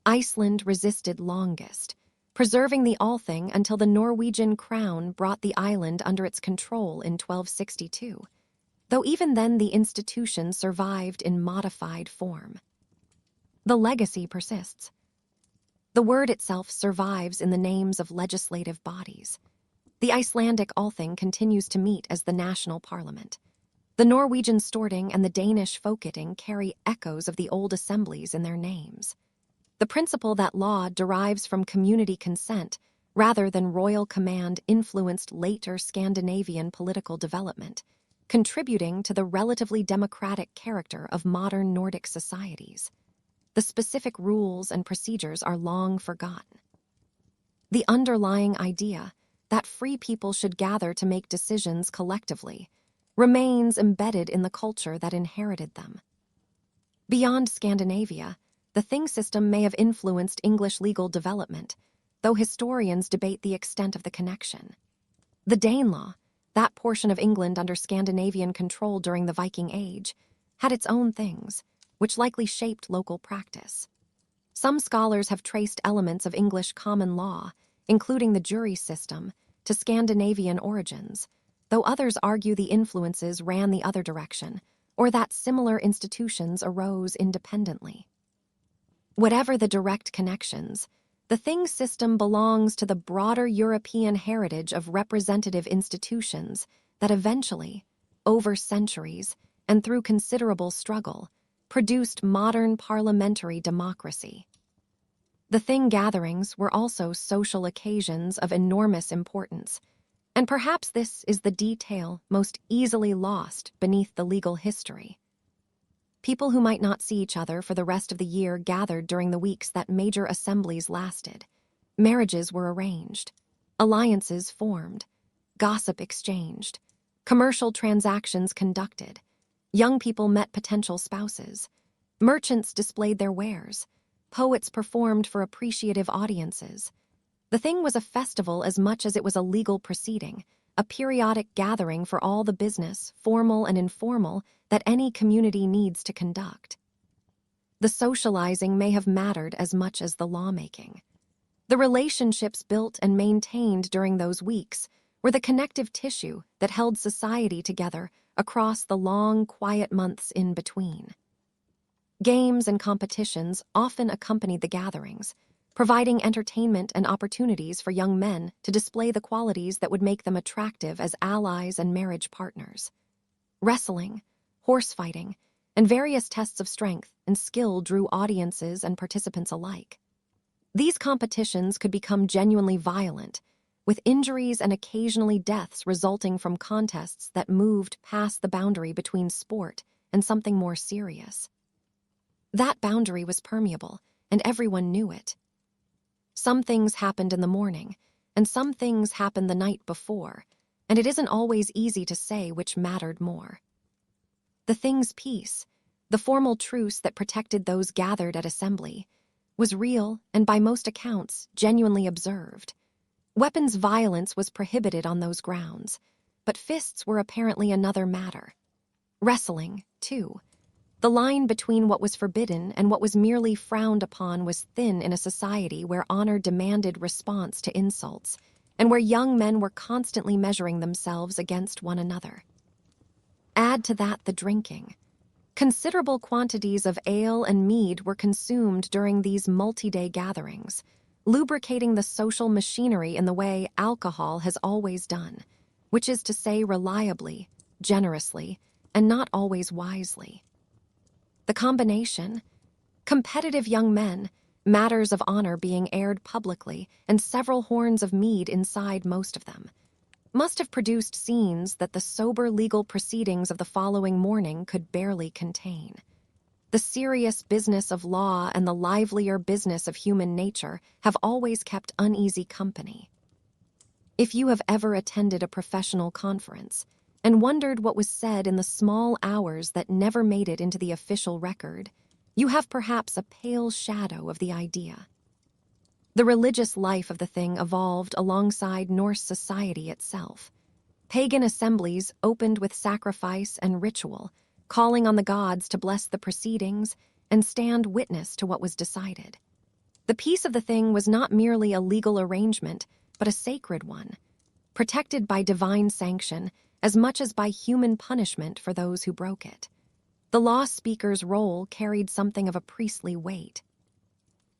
Speaker 1: Iceland resisted longest, preserving the Althing until the Norwegian crown brought the island under its control in 1262, though even then the institution survived in modified form. The legacy persists. The word itself survives in the names of legislative bodies. The Icelandic Althing continues to meet as the national parliament. The Norwegian Storting and the Danish Folketing carry echoes of the old assemblies in their names. The principle that law derives from community consent rather than royal command influenced later Scandinavian political development, contributing to the relatively democratic character of modern Nordic societies. The specific rules and procedures are long forgotten. The underlying idea that free people should gather to make decisions collectively remains embedded in the culture that inherited them. Beyond Scandinavia, the thing system may have influenced English legal development, though historians debate the extent of the connection. The Danelaw, that portion of England under Scandinavian control during the Viking Age, had its own things, which likely shaped local practice. Some scholars have traced elements of English common law, including the jury system, to Scandinavian origins, though others argue the influences ran the other direction, or that similar institutions arose independently. Whatever the direct connections, the thing system belongs to the broader European heritage of representative institutions that eventually, over centuries and through considerable struggle, produced modern parliamentary democracy. The thing gatherings were also social occasions of enormous importance, and perhaps this is the detail most easily lost beneath the legal history. People who might not see each other for the rest of the year gathered during the weeks that major assemblies lasted. Marriages were arranged, alliances formed, gossip exchanged, commercial transactions conducted, young people met potential spouses, merchants displayed their wares, poets performed for appreciative audiences. The thing was a festival as much as it was a legal proceeding, a periodic gathering for all the business, formal and informal, that any community needs to conduct. The socializing may have mattered as much as the lawmaking. The relationships built and maintained during those weeks were the connective tissue that held society together across the long, quiet months in between. Games and competitions often accompanied the gatherings, providing entertainment and opportunities for young men to display the qualities that would make them attractive as allies and marriage partners. Wrestling, horse fighting, and various tests of strength and skill drew audiences and participants alike. These competitions could become genuinely violent, with injuries and occasionally deaths resulting from contests that moved past the boundary between sport and something more serious. That boundary was permeable, and everyone knew it. Some things happened in the morning, and some things happened the night before, and it isn't always easy to say which mattered more. The thing's peace, the formal truce that protected those gathered at assembly, was real and by most accounts genuinely observed. Weapons violence was prohibited on those grounds, but fists were apparently another matter. Wrestling, too. The line between what was forbidden and what was merely frowned upon was thin in a society where honor demanded response to insults, and where young men were constantly measuring themselves against one another. Add to that the drinking. Considerable quantities of ale and mead were consumed during these multi-day gatherings, lubricating the social machinery in the way alcohol has always done, which is to say reliably, generously, and not always wisely. The combination, competitive young men, matters of honor being aired publicly, and several horns of mead inside most of them, must have produced scenes that the sober legal proceedings of the following morning could barely contain. The serious business of law and the livelier business of human nature have always kept uneasy company. If you have ever attended a professional conference and wondered what was said in the small hours that never made it into the official record, you have perhaps a pale shadow of the idea. The religious life of the thing evolved alongside Norse society itself. Pagan assemblies opened with sacrifice and ritual, calling on the gods to bless the proceedings and stand witness to what was decided. The peace of the thing was not merely a legal arrangement, but a sacred one, protected by divine sanction as much as by human punishment for those who broke it. The law speaker's role carried something of a priestly weight.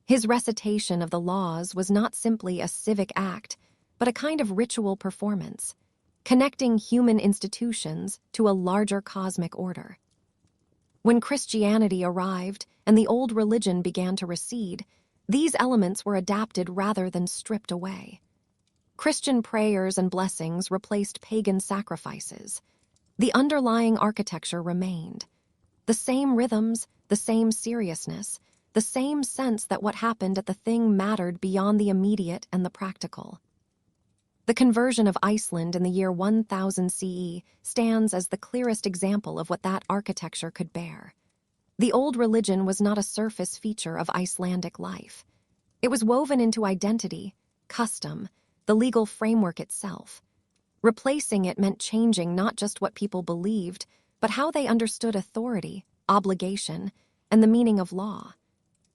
Speaker 1: His recitation of the laws was not simply a civic act, but a kind of ritual performance, connecting human institutions to a larger cosmic order. When Christianity arrived and the old religion began to recede, these elements were adapted rather than stripped away. Christian prayers and blessings replaced pagan sacrifices. The underlying architecture remained. The same rhythms, the same seriousness, the same sense that what happened at the thing mattered beyond the immediate and the practical. The conversion of Iceland in the year 1000 CE stands as the clearest example of what that architecture could bear. The old religion was not a surface feature of Icelandic life. It was woven into identity, custom, the legal framework itself. Replacing it meant changing not just what people believed, but how they understood authority, obligation, and the meaning of law.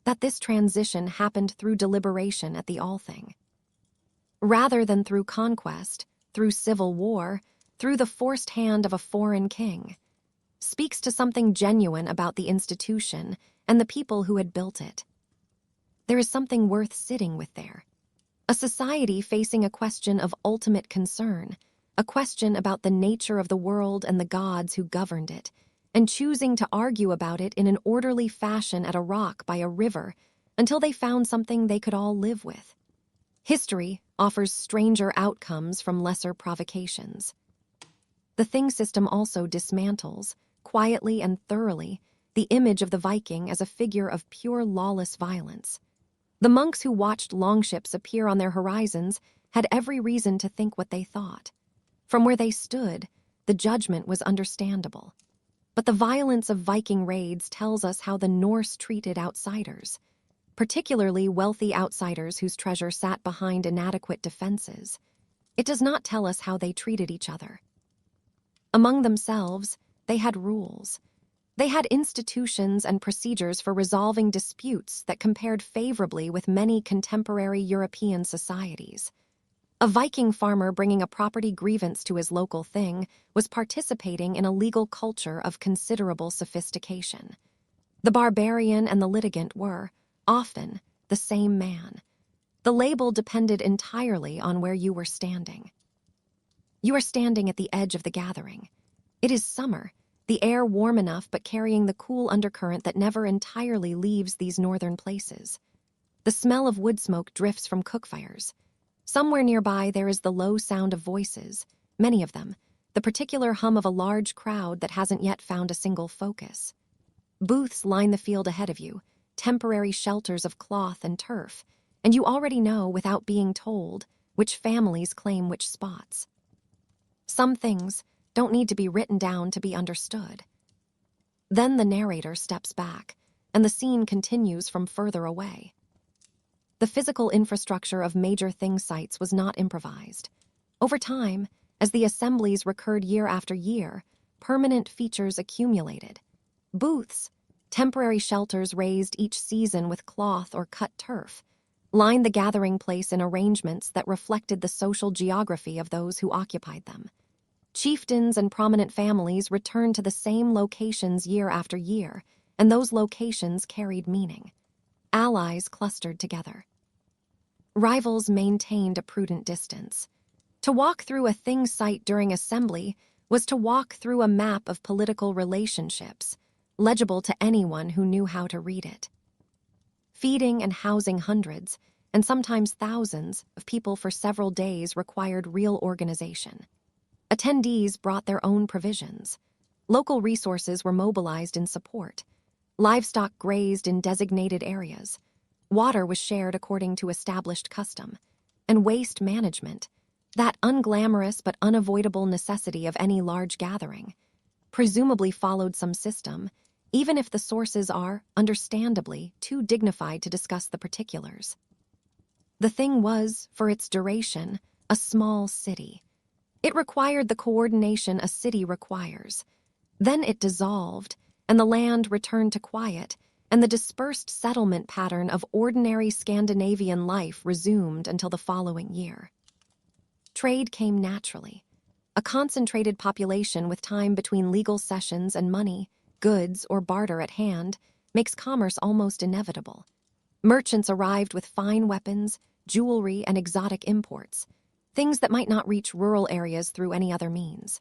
Speaker 1: That this transition happened through deliberation at the Althing. Rather than through conquest, through civil war, through the forced hand of a foreign king, speaks to something genuine about the institution and the people who had built it. There is something worth sitting with there. A society facing a question of ultimate concern, a question about the nature of the world and the gods who governed it, and choosing to argue about it in an orderly fashion at a rock by a river until they found something they could all live with. History offers stranger outcomes from lesser provocations. The thing system also dismantles, quietly and thoroughly, the image of the Viking as a figure of pure lawless violence. The monks who watched longships appear on their horizons had every reason to think what they thought. From where they stood, the judgment was understandable. But the violence of Viking raids tells us how the Norse treated outsiders, particularly wealthy outsiders whose treasure sat behind inadequate defenses. It does not tell us how they treated each other. Among themselves, they had rules. They had institutions and procedures for resolving disputes that compared favorably with many contemporary European societies. A Viking farmer bringing a property grievance to his local thing was participating in a legal culture of considerable sophistication. The barbarian and the litigant were, often, the same man. The label depended entirely on where you were standing. You are standing at the edge of the gathering. It is summer, the air warm enough but carrying the cool undercurrent that never entirely leaves these northern places. The smell of wood smoke drifts from cookfires. Somewhere nearby there is the low sound of voices, many of them, the particular hum of a large crowd that hasn't yet found a single focus. Booths line the field ahead of you, temporary shelters of cloth and turf, and you already know, without being told, which families claim which spots. Some things don't need to be written down to be understood. Then the narrator steps back, and the scene continues from further away. The physical infrastructure of major thing sites was not improvised. Over time, as the assemblies recurred year after year, permanent features accumulated. Booths, temporary shelters raised each season with cloth or cut turf, lined the gathering place in arrangements that reflected the social geography of those who occupied them. Chieftains and prominent families returned to the same locations year after year, and those locations carried meaning. Allies clustered together. Rivals maintained a prudent distance. To walk through a thing site during assembly was to walk through a map of political relationships, legible to anyone who knew how to read it. Feeding and housing hundreds, and sometimes thousands, of people for several days required real organization. Attendees brought their own provisions. Local resources were mobilized in support. Livestock grazed in designated areas. Water was shared according to established custom. And waste management, that unglamorous but unavoidable necessity of any large gathering, presumably followed some system, even if the sources are, understandably, too dignified to discuss the particulars. The thing was, for its duration, a small city. It required the coordination a city requires. Then it dissolved, and the land returned to quiet, and the dispersed settlement pattern of ordinary Scandinavian life resumed until the following year. Trade came naturally. A concentrated population with time between legal sessions and money, goods, or barter at hand makes commerce almost inevitable. Merchants arrived with fine weapons, jewelry, and exotic imports, things that might not reach rural areas through any other means.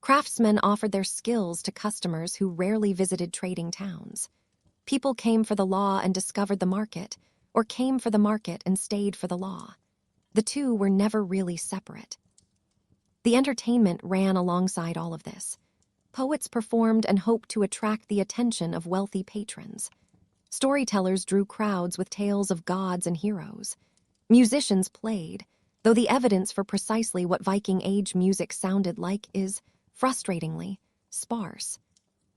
Speaker 1: Craftsmen offered their skills to customers who rarely visited trading towns. People came for the law and discovered the market, or came for the market and stayed for the law. The two were never really separate. The entertainment ran alongside all of this. Poets performed and hoped to attract the attention of wealthy patrons. Storytellers drew crowds with tales of gods and heroes. Musicians played, though the evidence for precisely what Viking Age music sounded like is, frustratingly, sparse.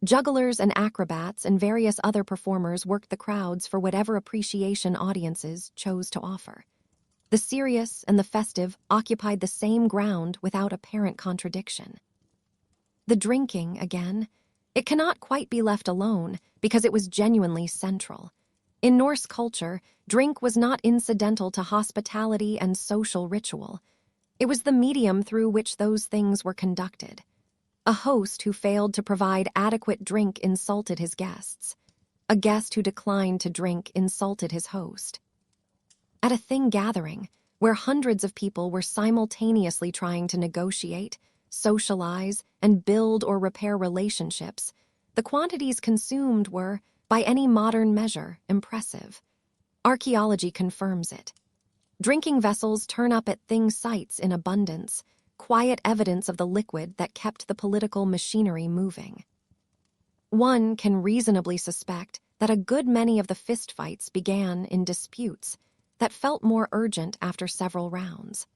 Speaker 1: Jugglers and acrobats and various other performers worked the crowds for whatever appreciation audiences chose to offer. The serious and the festive occupied the same ground without apparent contradiction. The drinking, again, it cannot quite be left alone because it was genuinely central. In Norse culture, drink was not incidental to hospitality and social ritual. It was the medium through which those things were conducted. A host who failed to provide adequate drink insulted his guests. A guest who declined to drink insulted his host. At a thing gathering, where hundreds of people were simultaneously trying to negotiate, socialize, and build or repair relationships, the quantities consumed were, by any modern measure, impressive. Archaeology confirms it. Drinking vessels turn up at thing sites in abundance, quiet evidence of the liquid that kept the political machinery moving. One can reasonably suspect that a good many of the fistfights began in disputes that felt more urgent after several rounds.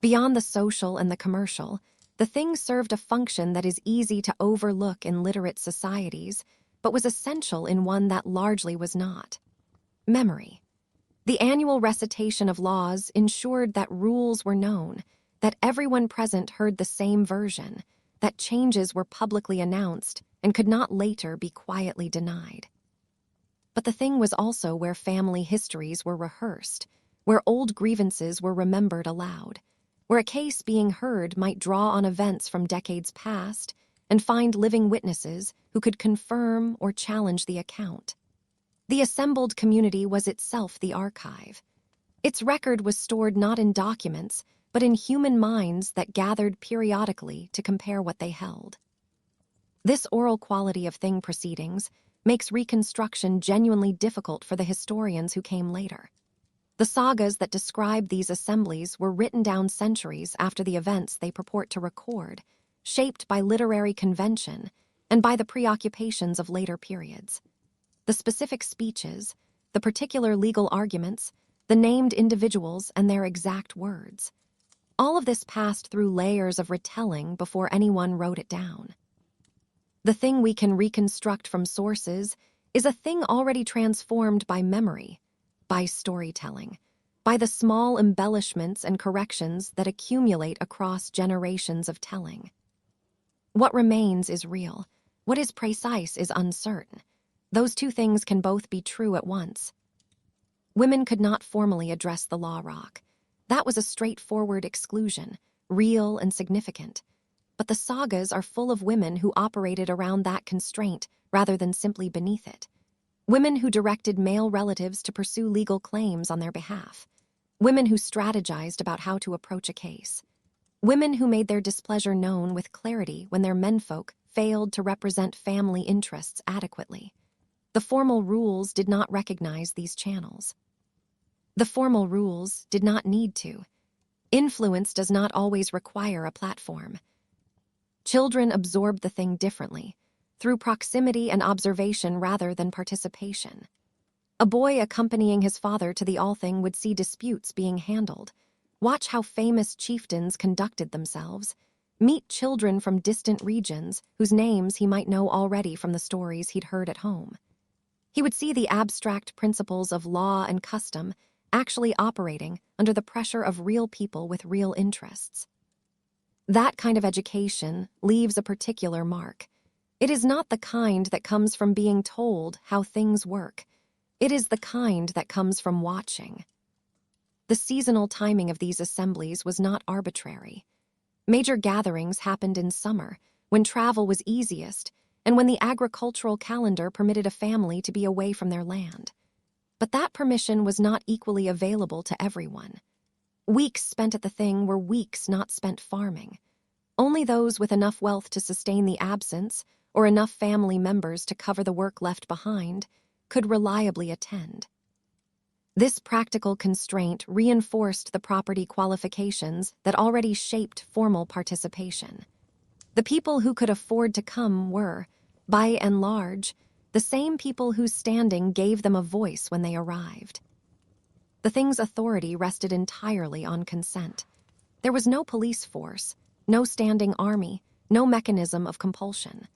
Speaker 1: Beyond the social and the commercial, the thing served a function that is easy to overlook in literate societies, but was essential in one that largely was not. Memory. The annual recitation of laws ensured that rules were known, that everyone present heard the same version, that changes were publicly announced and could not later be quietly denied. But the thing was also where family histories were rehearsed, where old grievances were remembered aloud, where a case being heard might draw on events from decades past and find living witnesses who could confirm or challenge the account. The assembled community was itself the archive. Its record was stored not in documents, but in human minds that gathered periodically to compare what they held. This oral quality of thing proceedings makes reconstruction genuinely difficult for the historians who came later. The sagas that describe these assemblies were written down centuries after the events they purport to record, shaped by literary convention, and by the preoccupations of later periods. The specific speeches, the particular legal arguments, the named individuals and their exact words. All of this passed through layers of retelling before anyone wrote it down. The thing we can reconstruct from sources is a thing already transformed by memory, by storytelling, by the small embellishments and corrections that accumulate across generations of telling. What remains is real. What is precise is uncertain. Those two things can both be true at once. Women could not formally address the law rock. That was a straightforward exclusion, real and significant. But the sagas are full of women who operated around that constraint rather than simply beneath it. Women who directed male relatives to pursue legal claims on their behalf. Women who strategized about how to approach a case. Women who made their displeasure known with clarity when their menfolk failed to represent family interests adequately. The formal rules did not recognize these channels. The formal rules did not need to. Influence does not always require a platform. Children absorb the thing differently, through proximity and observation rather than participation. A boy accompanying his father to the Althing would see disputes being handled, watch how famous chieftains conducted themselves, meet children from distant regions whose names he might know already from the stories he'd heard at home. He would see the abstract principles of law and custom actually operating under the pressure of real people with real interests. That kind of education leaves a particular mark. It is not the kind that comes from being told how things work. It is the kind that comes from watching. The seasonal timing of these assemblies was not arbitrary. Major gatherings happened in summer, when travel was easiest, and when the agricultural calendar permitted a family to be away from their land. But that permission was not equally available to everyone. Weeks spent at the thing were weeks not spent farming. Only those with enough wealth to sustain the absence, or enough family members to cover the work left behind, could reliably attend. This practical constraint reinforced the property qualifications that already shaped formal participation. The people who could afford to come were, by and large, the same people whose standing gave them a voice when they arrived. The thing's authority rested entirely on consent. There was no police force, no standing army, no mechanism of compulsion.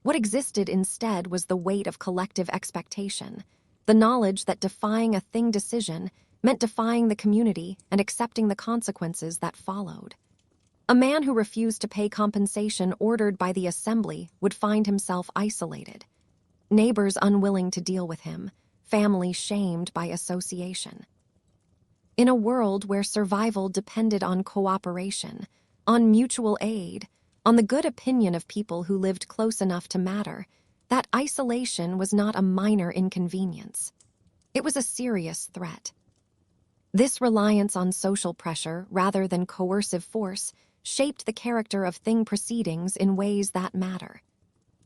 Speaker 1: What existed instead was the weight of collective expectation, the knowledge that defying a thing decision meant defying the community and accepting the consequences that followed. A man who refused to pay compensation ordered by the assembly would find himself isolated. Neighbors unwilling to deal with him, family shamed by association. In a world where survival depended on cooperation, on mutual aid, on the good opinion of people who lived close enough to matter, that isolation was not a minor inconvenience. It was a serious threat. This reliance on social pressure rather than coercive force shaped the character of thing proceedings in ways that matter.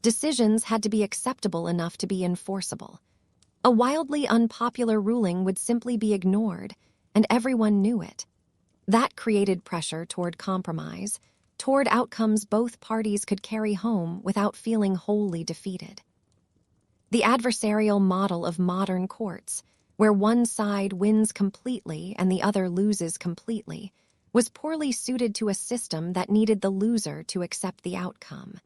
Speaker 1: Decisions had to be acceptable enough to be enforceable. A wildly unpopular ruling would simply be ignored, and everyone knew it. That created pressure toward compromise, toward outcomes both parties could carry home without feeling wholly defeated. The adversarial model of modern courts, where one side wins completely and the other loses completely, was poorly suited to a system that needed the loser to accept the outcome.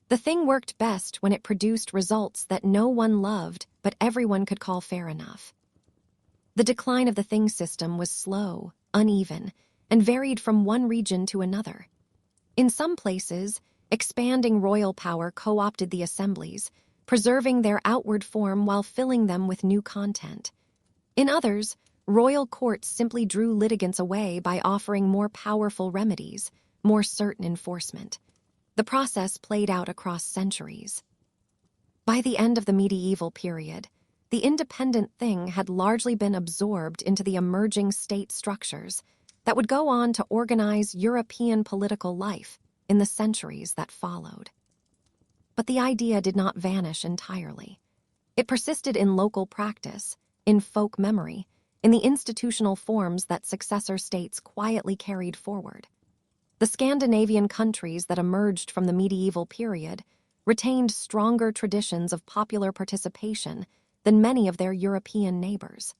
Speaker 1: The thing worked best when it produced results that no one loved but everyone could call fair enough. The decline of the thing system was slow, uneven, and varied from one region to another. In some places, expanding royal power co-opted the assemblies, preserving their outward form while filling them with new content. In others, royal courts simply drew litigants away by offering more powerful remedies, more certain enforcement. The process played out across centuries. By the end of the medieval period, the independent thing had largely been absorbed into the emerging state structures that would go on to organize European political life in the centuries that followed. But the idea did not vanish entirely. It persisted in local practice, in folk memory, in the institutional forms that successor states quietly carried forward. The Scandinavian countries that emerged from the medieval period retained stronger traditions of popular participation than many of their European neighbors.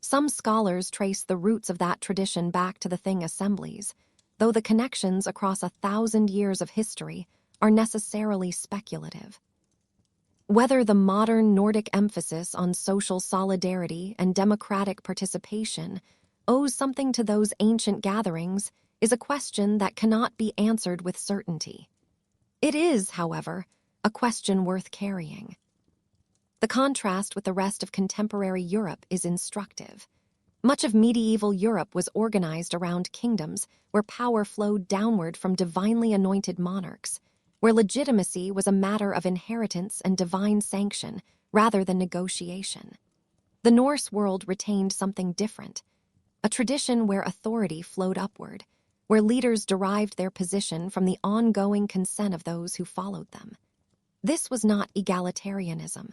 Speaker 1: Some scholars trace the roots of that tradition back to the Thing assemblies, though the connections across 1,000 years of history are necessarily speculative. Whether the modern Nordic emphasis on social solidarity and democratic participation owes something to those ancient gatherings is a question that cannot be answered with certainty. It is, however, a question worth carrying. The contrast with the rest of contemporary Europe is instructive. Much of medieval Europe was organized around kingdoms where power flowed downward from divinely anointed monarchs, where legitimacy was a matter of inheritance and divine sanction rather than negotiation. The Norse world retained something different, a tradition where authority flowed upward, where leaders derived their position from the ongoing consent of those who followed them. This was not egalitarianism.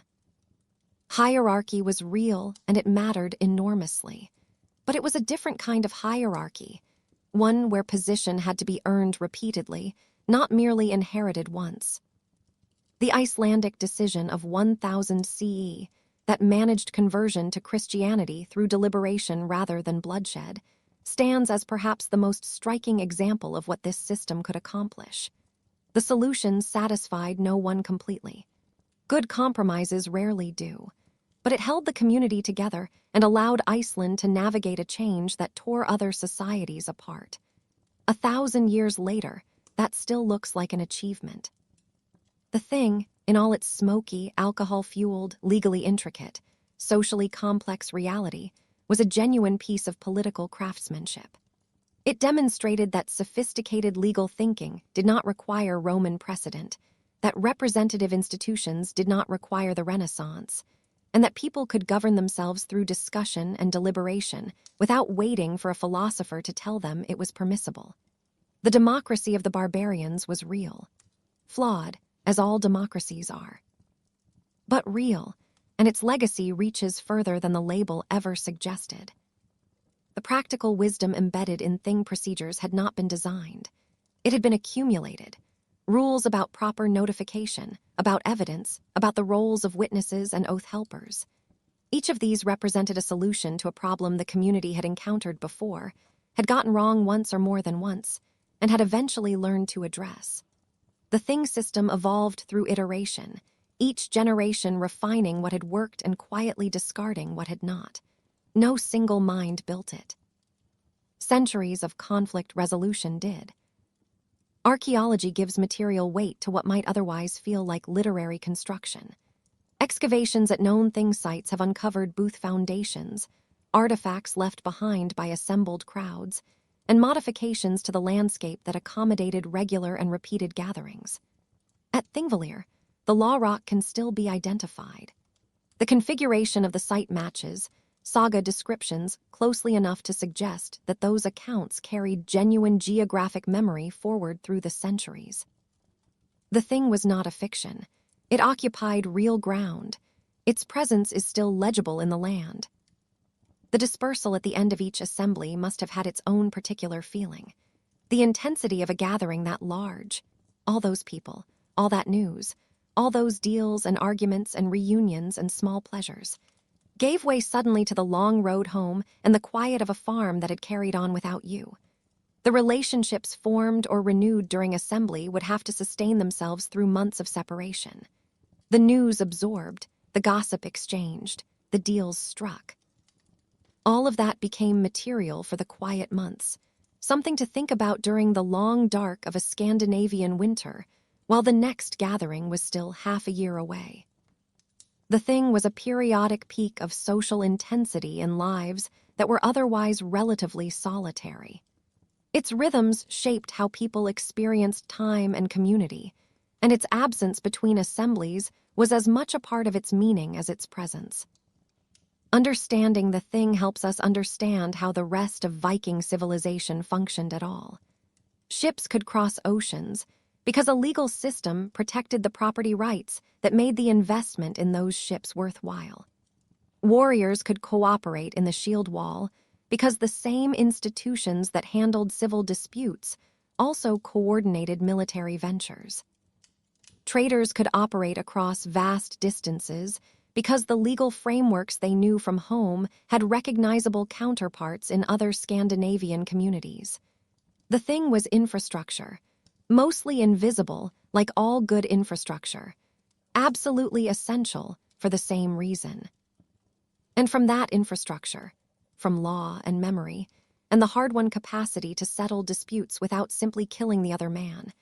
Speaker 1: Hierarchy was real and it mattered enormously. But it was a different kind of hierarchy, one where position had to be earned repeatedly, not merely inherited once. The Icelandic decision of 1000 CE that managed conversion to Christianity through deliberation rather than bloodshed stands as perhaps the most striking example of what this system could accomplish. The solution satisfied no one completely. Good compromises rarely do, but it held the community together and allowed Iceland to navigate a change that tore other societies apart. 1,000 years later, that still looks like an achievement. The Thing, in all its smoky, alcohol-fueled, legally intricate, socially complex reality, was a genuine piece of political craftsmanship. It demonstrated that sophisticated legal thinking did not require Roman precedent, that representative institutions did not require the Renaissance, and that people could govern themselves through discussion and deliberation without waiting for a philosopher to tell them it was permissible. The democracy of the barbarians was real, flawed, as all democracies are, but real, and its legacy reaches further than the label ever suggested. The practical wisdom embedded in Thing procedures had not been designed. It had been accumulated. Rules about proper notification, about evidence, about the roles of witnesses and oath helpers. Each of these represented a solution to a problem the community had encountered before, had gotten wrong once or more than once, and had eventually learned to address. The Thing system evolved through iteration, each generation refining what had worked and quietly discarding what had not. No single mind built it. Centuries of conflict resolution did. Archaeology gives material weight to what might otherwise feel like literary construction. Excavations at known Thing sites have uncovered booth foundations, artifacts left behind by assembled crowds, and modifications to the landscape that accommodated regular and repeated gatherings. At Thingvellir, the law rock can still be identified. The configuration of the site matches saga descriptions closely enough to suggest that those accounts carried genuine geographic memory forward through the centuries. The Thing was not a fiction. It occupied real ground. Its presence is still legible in the land. The dispersal at the end of each assembly must have had its own particular feeling. The intensity of a gathering that large, all those people, all that news, all those deals and arguments and reunions and small pleasures, gave way suddenly to the long road home and the quiet of a farm that had carried on without you. The relationships formed or renewed during assembly would have to sustain themselves through months of separation. The news absorbed, the gossip exchanged, the deals struck. All of that became material for the quiet months, something to think about during the long dark of a Scandinavian winter, while the next gathering was still half a year away. The Thing was a periodic peak of social intensity in lives that were otherwise relatively solitary. Its rhythms shaped how people experienced time and community, and its absence between assemblies was as much a part of its meaning as its presence. Understanding the Thing helps us understand how the rest of Viking civilization functioned at all. Ships could cross oceans because a legal system protected the property rights that made the investment in those ships worthwhile. Warriors could cooperate in the shield wall because the same institutions that handled civil disputes also coordinated military ventures. Traders could operate across vast distances because the legal frameworks they knew from home had recognizable counterparts in other Scandinavian communities. The thing was infrastructure, mostly invisible like all good infrastructure, absolutely essential for the same reason. And from that infrastructure, from law and memory, and the hard-won capacity to settle disputes without simply killing the other man,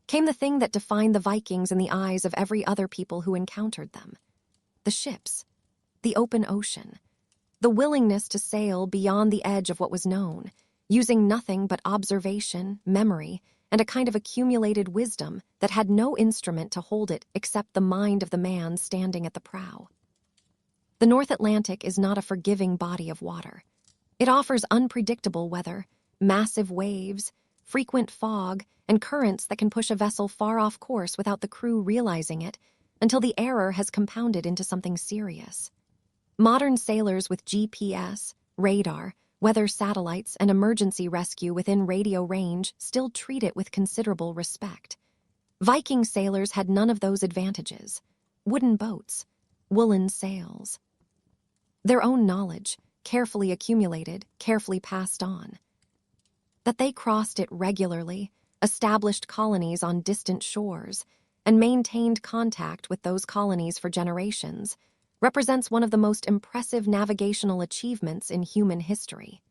Speaker 1: came the thing that defined the Vikings in the eyes of every other people who encountered them. The ships, the open ocean, the willingness to sail beyond the edge of what was known, using nothing but observation, memory, and a kind of accumulated wisdom that had no instrument to hold it except the mind of the man standing at the prow. The North Atlantic is not a forgiving body of water. It offers unpredictable weather, massive waves, frequent fog, and currents that can push a vessel far off course without the crew realizing it until the error has compounded into something serious. Modern sailors with GPS, radar, weather satellites, and emergency rescue within radio range still treat it with considerable respect. Viking sailors had none of those advantages. Wooden boats, woolen sails. Their own knowledge, carefully accumulated, carefully passed on. That they crossed it regularly, established colonies on distant shores, and maintained contact with those colonies for generations, represents one of the most impressive navigational achievements in human history.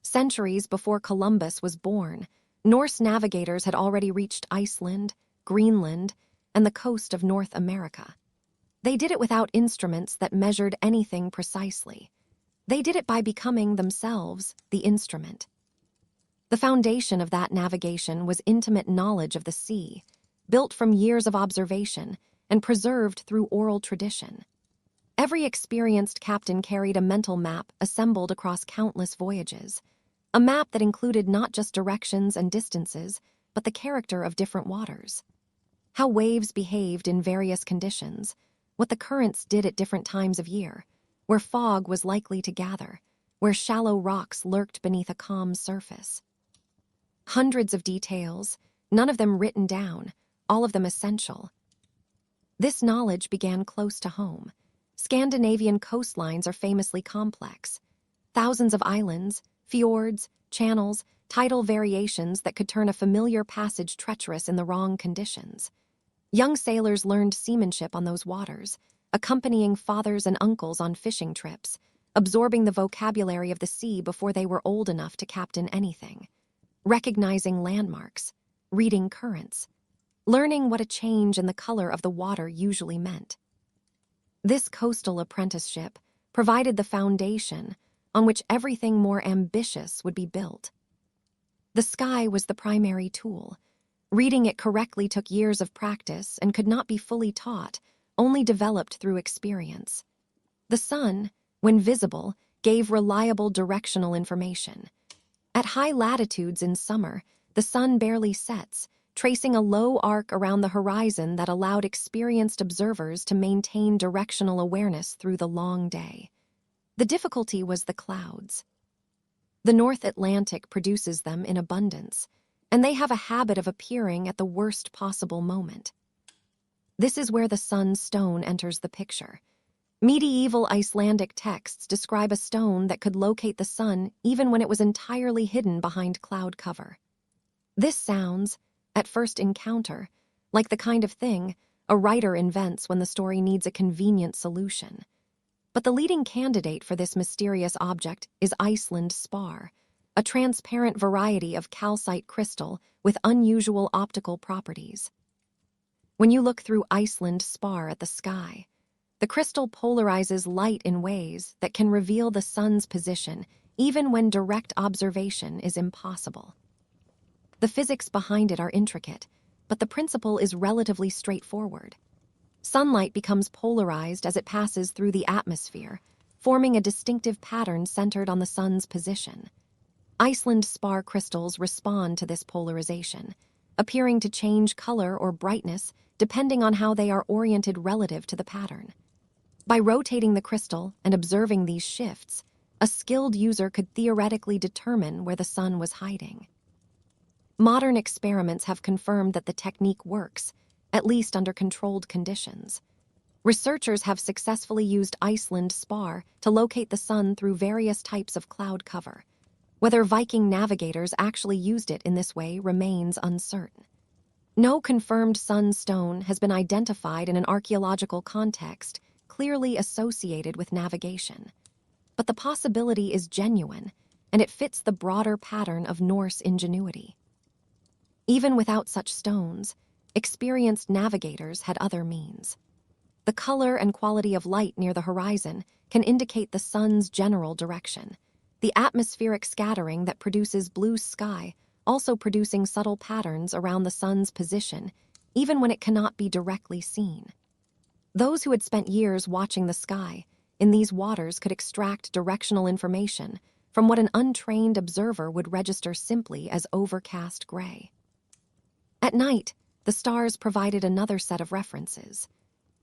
Speaker 1: Centuries before Columbus was born, Norse navigators had already reached Iceland, Greenland, and the coast of North America. They did it without instruments that measured anything precisely. They did it by becoming themselves the instrument. The foundation of that navigation was intimate knowledge of the sea, built from years of observation and preserved through oral tradition. Every experienced captain carried a mental map assembled across countless voyages, a map that included not just directions and distances, but the character of different waters. How waves behaved in various conditions, what the currents did at different times of year, where fog was likely to gather, where shallow rocks lurked beneath a calm surface. Hundreds of details, none of them written down, all of them essential. This knowledge began close to home. Scandinavian coastlines are famously complex. Thousands of islands, fjords, channels, tidal variations that could turn a familiar passage treacherous in the wrong conditions. Young sailors learned seamanship on those waters, accompanying fathers and uncles on fishing trips, absorbing the vocabulary of the sea before they were old enough to captain anything, recognizing landmarks, reading currents, learning what a change in the color of the water usually meant. This coastal apprenticeship provided the foundation on which everything more ambitious would be built. The sky was the primary tool. Reading it correctly took years of practice and could not be fully taught, only developed through experience. The sun, when visible, gave reliable directional information. At high latitudes in summer, the sun barely sets, tracing a low arc around the horizon that allowed experienced observers to maintain directional awareness through the long day. The difficulty was the clouds. The North Atlantic produces them in abundance, and they have a habit of appearing at the worst possible moment. This is where the sun's stone enters the picture. Medieval Icelandic texts describe a stone that could locate the sun even when it was entirely hidden behind cloud cover. This sounds, at first encounter, like the kind of thing a writer invents when the story needs a convenient solution. But the leading candidate for this mysterious object is Iceland spar, a transparent variety of calcite crystal with unusual optical properties. When you look through Iceland spar at the sky, the crystal polarizes light in ways that can reveal the sun's position even when direct observation is impossible. The physics behind it are intricate, but the principle is relatively straightforward. Sunlight becomes polarized as it passes through the atmosphere, forming a distinctive pattern centered on the sun's position. Iceland spar crystals respond to this polarization, appearing to change color or brightness depending on how they are oriented relative to the pattern. By rotating the crystal and observing these shifts, a skilled user could theoretically determine where the sun was hiding. Modern experiments have confirmed that the technique works, at least under controlled conditions. Researchers have successfully used Iceland spar to locate the sun through various types of cloud cover. Whether Viking navigators actually used it in this way remains uncertain. No confirmed sunstone has been identified in an archaeological context clearly associated with navigation. But the possibility is genuine, and it fits the broader pattern of Norse ingenuity. Even without such stones, experienced navigators had other means. The color and quality of light near the horizon can indicate the sun's general direction. The atmospheric scattering that produces blue sky also producing subtle patterns around the sun's position, even when it cannot be directly seen. Those who had spent years watching the sky in these waters could extract directional information from what an untrained observer would register simply as overcast gray. At night, the stars provided another set of references.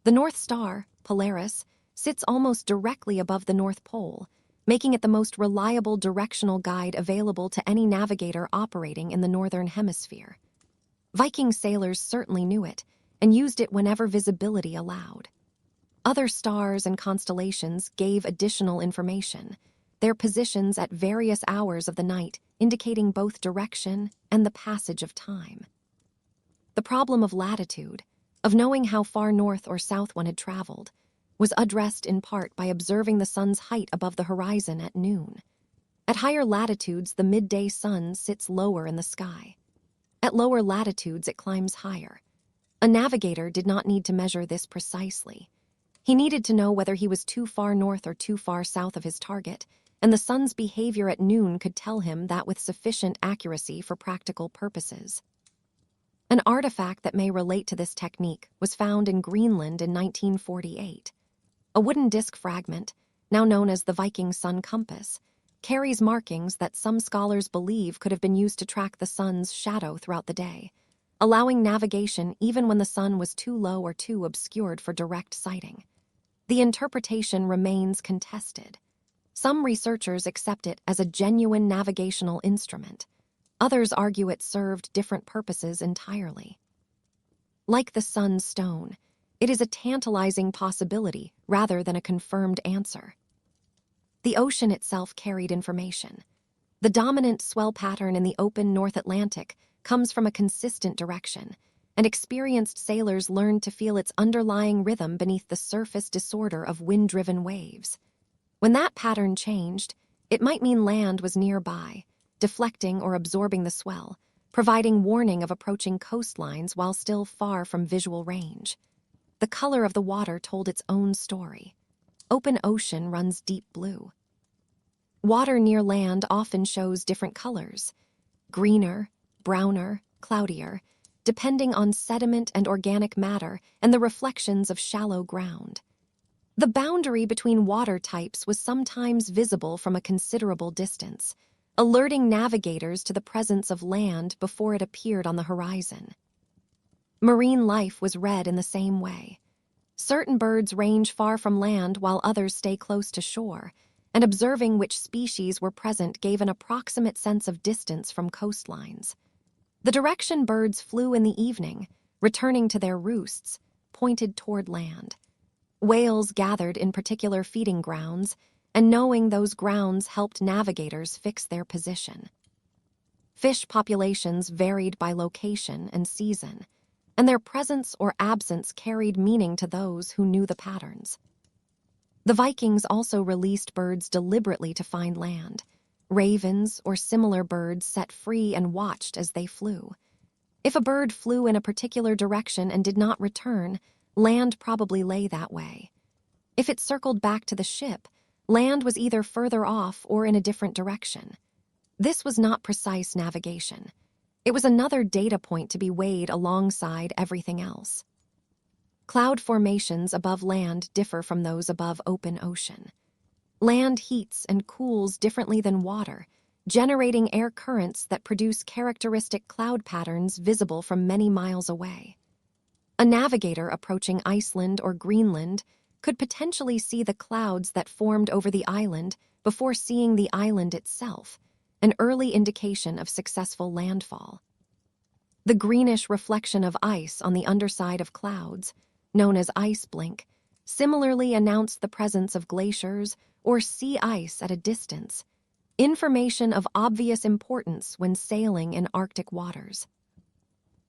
Speaker 1: The North Star, Polaris, sits almost directly above the North Pole, making it the most reliable directional guide available to any navigator operating in the Northern Hemisphere. Viking sailors certainly knew it and used it whenever visibility allowed. Other stars and constellations gave additional information, their positions at various hours of the night indicating both direction and the passage of time. The problem of latitude, of knowing how far north or south one had traveled, was addressed in part by observing the sun's height above the horizon at noon. At higher latitudes, the midday sun sits lower in the sky. At lower latitudes, it climbs higher. A navigator did not need to measure this precisely. He needed to know whether he was too far north or too far south of his target, and the sun's behavior at noon could tell him that with sufficient accuracy for practical purposes. An artifact that may relate to this technique was found in Greenland in 1948. A wooden disc fragment, now known as the Viking sun compass, carries markings that some scholars believe could have been used to track the sun's shadow throughout the day, allowing navigation even when the sun was too low or too obscured for direct sighting. The interpretation remains contested. Some researchers accept it as a genuine navigational instrument. Others argue it served different purposes entirely. Like the sun stone, it is a tantalizing possibility rather than a confirmed answer. The ocean itself carried information. The dominant swell pattern in the open North Atlantic comes from a consistent direction, and experienced sailors learned to feel its underlying rhythm beneath the surface disorder of wind-driven waves. When that pattern changed, it might mean land was nearby, deflecting or absorbing the swell, providing warning of approaching coastlines while still far from visual range. The color of the water told its own story. Open ocean runs deep blue. Water near land often shows different colors: greener, browner, cloudier, depending on sediment and organic matter and the reflections of shallow ground. The boundary between water types was sometimes visible from a considerable distance, alerting navigators to the presence of land before it appeared on the horizon. Marine life was read in the same way. Certain birds range far from land while others stay close to shore, and observing which species were present gave an approximate sense of distance from coastlines. The direction birds flew in the evening, returning to their roosts, pointed toward land. Whales gathered in particular feeding grounds, and knowing those grounds helped navigators fix their position. Fish populations varied by location and season, and their presence or absence carried meaning to those who knew the patterns. The Vikings also released birds deliberately to find land. Ravens or similar birds set free and watched as they flew. If a bird flew in a particular direction and did not return, land probably lay that way. If it circled back to the ship, land was either further off or in a different direction. This was not precise navigation. It was another data point to be weighed alongside everything else. Cloud formations above land differ from those above open ocean. Land heats and cools differently than water, generating air currents that produce characteristic cloud patterns visible from many miles away. A navigator approaching Iceland or Greenland could potentially see the clouds that formed over the island before seeing the island itself, an early indication of successful landfall. The greenish reflection of ice on the underside of clouds, known as ice blink, similarly announced the presence of glaciers or sea ice at a distance, information of obvious importance when sailing in Arctic waters.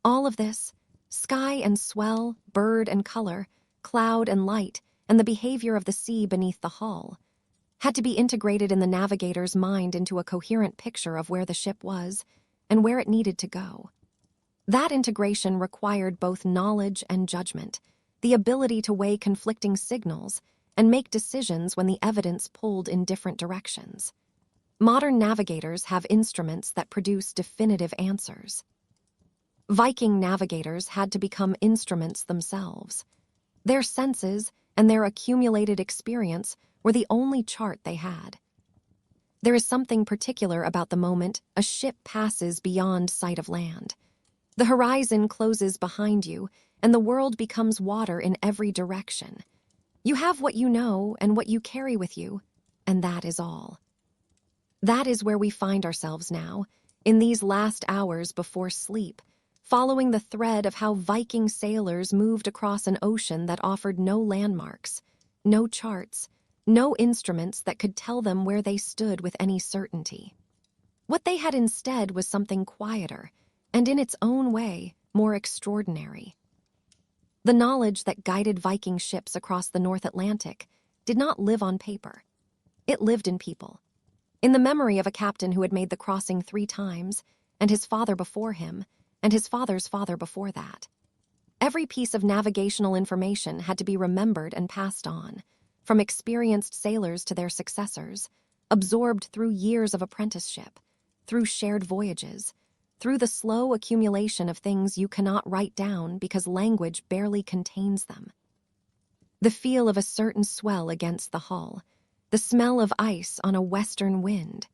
Speaker 1: All of this, sky and swell, bird and color, cloud and light, and the behavior of the sea beneath the hull, had to be integrated in the navigator's mind into a coherent picture of where the ship was and where it needed to go. That integration required both knowledge and judgment, the ability to weigh conflicting signals and make decisions when the evidence pulled in different directions. Modern navigators have instruments that produce definitive answers. Viking navigators had to become instruments themselves. Their senses and their accumulated experience were the only chart they had. There is something particular about the moment a ship passes beyond sight of land. The horizon closes behind you, and the world becomes water in every direction. You have what you know and what you carry with you, and that is all. That is where we find ourselves now, in these last hours before sleep, following the thread of how Viking sailors moved across an ocean that offered no landmarks, no charts, no instruments that could tell them where they stood with any certainty. What they had instead was something quieter, and in its own way, more extraordinary. The knowledge that guided Viking ships across the North Atlantic did not live on paper. It lived in people. In the memory of a captain who had made the crossing 3 times, and his father before him, and his father's father before that. Every piece of navigational information had to be remembered and passed on, from experienced sailors to their successors, absorbed through years of apprenticeship, through shared voyages, through the slow accumulation of things you cannot write down because language barely contains them. The feel of a certain swell against the hull, the smell of ice on a western wind,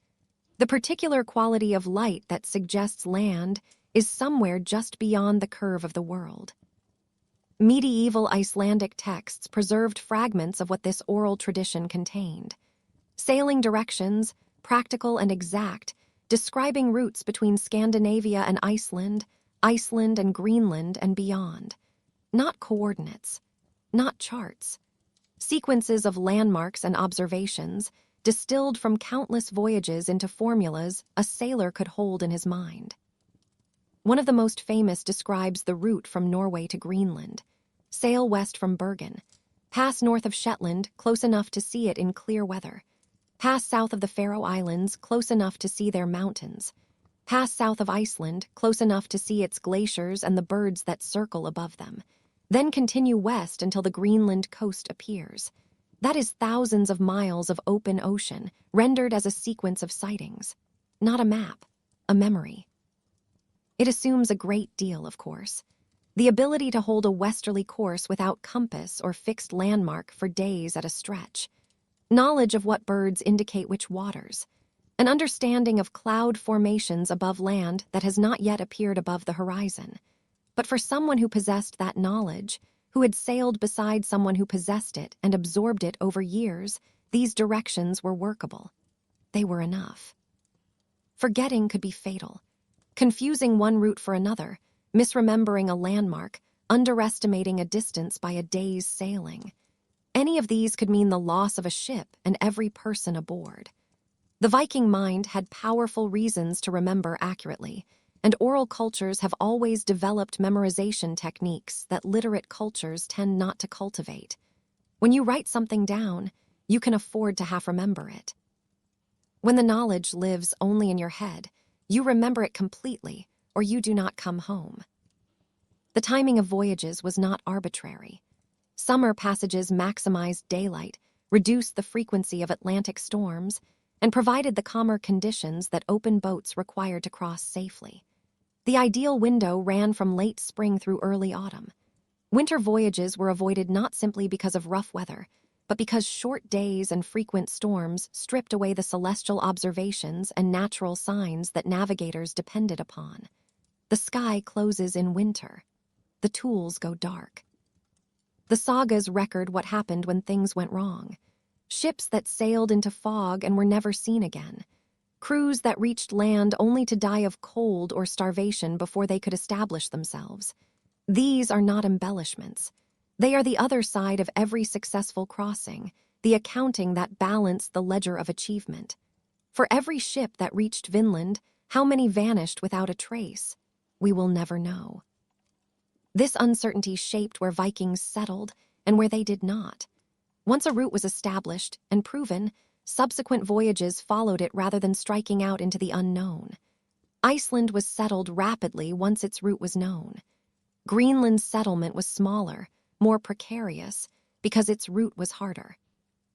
Speaker 1: the particular quality of light that suggests land is somewhere just beyond the curve of the world. Medieval Icelandic texts preserved fragments of what this oral tradition contained. Sailing directions, practical and exact, describing routes between Scandinavia and Iceland, Iceland and Greenland and beyond. Not coordinates, not charts. Sequences of landmarks and observations, distilled from countless voyages into formulas a sailor could hold in his mind. One of the most famous describes the route from Norway to Greenland. Sail west from Bergen. Pass north of Shetland, close enough to see it in clear weather. Pass south of the Faroe Islands, close enough to see their mountains. Pass south of Iceland, close enough to see its glaciers and the birds that circle above them. Then continue west until the Greenland coast appears. That is thousands of miles of open ocean, rendered as a sequence of sightings. Not a map, a memory. It assumes a great deal, of course. The ability to hold a westerly course without compass or fixed landmark for days at a stretch. Knowledge of what birds indicate which waters. An understanding of cloud formations above land that has not yet appeared above the horizon. But for someone who possessed that knowledge, who had sailed beside someone who possessed it and absorbed it over years, these directions were workable. They were enough. Forgetting could be fatal. Confusing one route for another, misremembering a landmark, underestimating a distance by a day's sailing. Any of these could mean the loss of a ship and every person aboard. The Viking mind had powerful reasons to remember accurately, and oral cultures have always developed memorization techniques that literate cultures tend not to cultivate. When you write something down, you can afford to half remember it. When the knowledge lives only in your head, you remember it completely, or you do not come home. The timing of voyages was not arbitrary. Summer passages maximized daylight, reduced the frequency of Atlantic storms, and provided the calmer conditions that open boats required to cross safely. The ideal window ran from late spring through early autumn. Winter voyages were avoided not simply because of rough weather, but because short days and frequent storms stripped away the celestial observations and natural signs that navigators depended upon. The sky closes in winter. The tools go dark. The sagas record what happened when things went wrong. Ships that sailed into fog and were never seen again. crews that reached land only to die of cold or starvation before they could establish themselves. These are not embellishments. They are the other side of every successful crossing, the accounting that balanced the ledger of achievement. For every ship that reached Vinland, how many vanished without a trace? We will never know. This uncertainty shaped where Vikings settled and where they did not. Once a route was established and proven, subsequent voyages followed it rather than striking out into the unknown. Iceland was settled rapidly once its route was known. Greenland's settlement was smaller, more precarious, because its route was harder.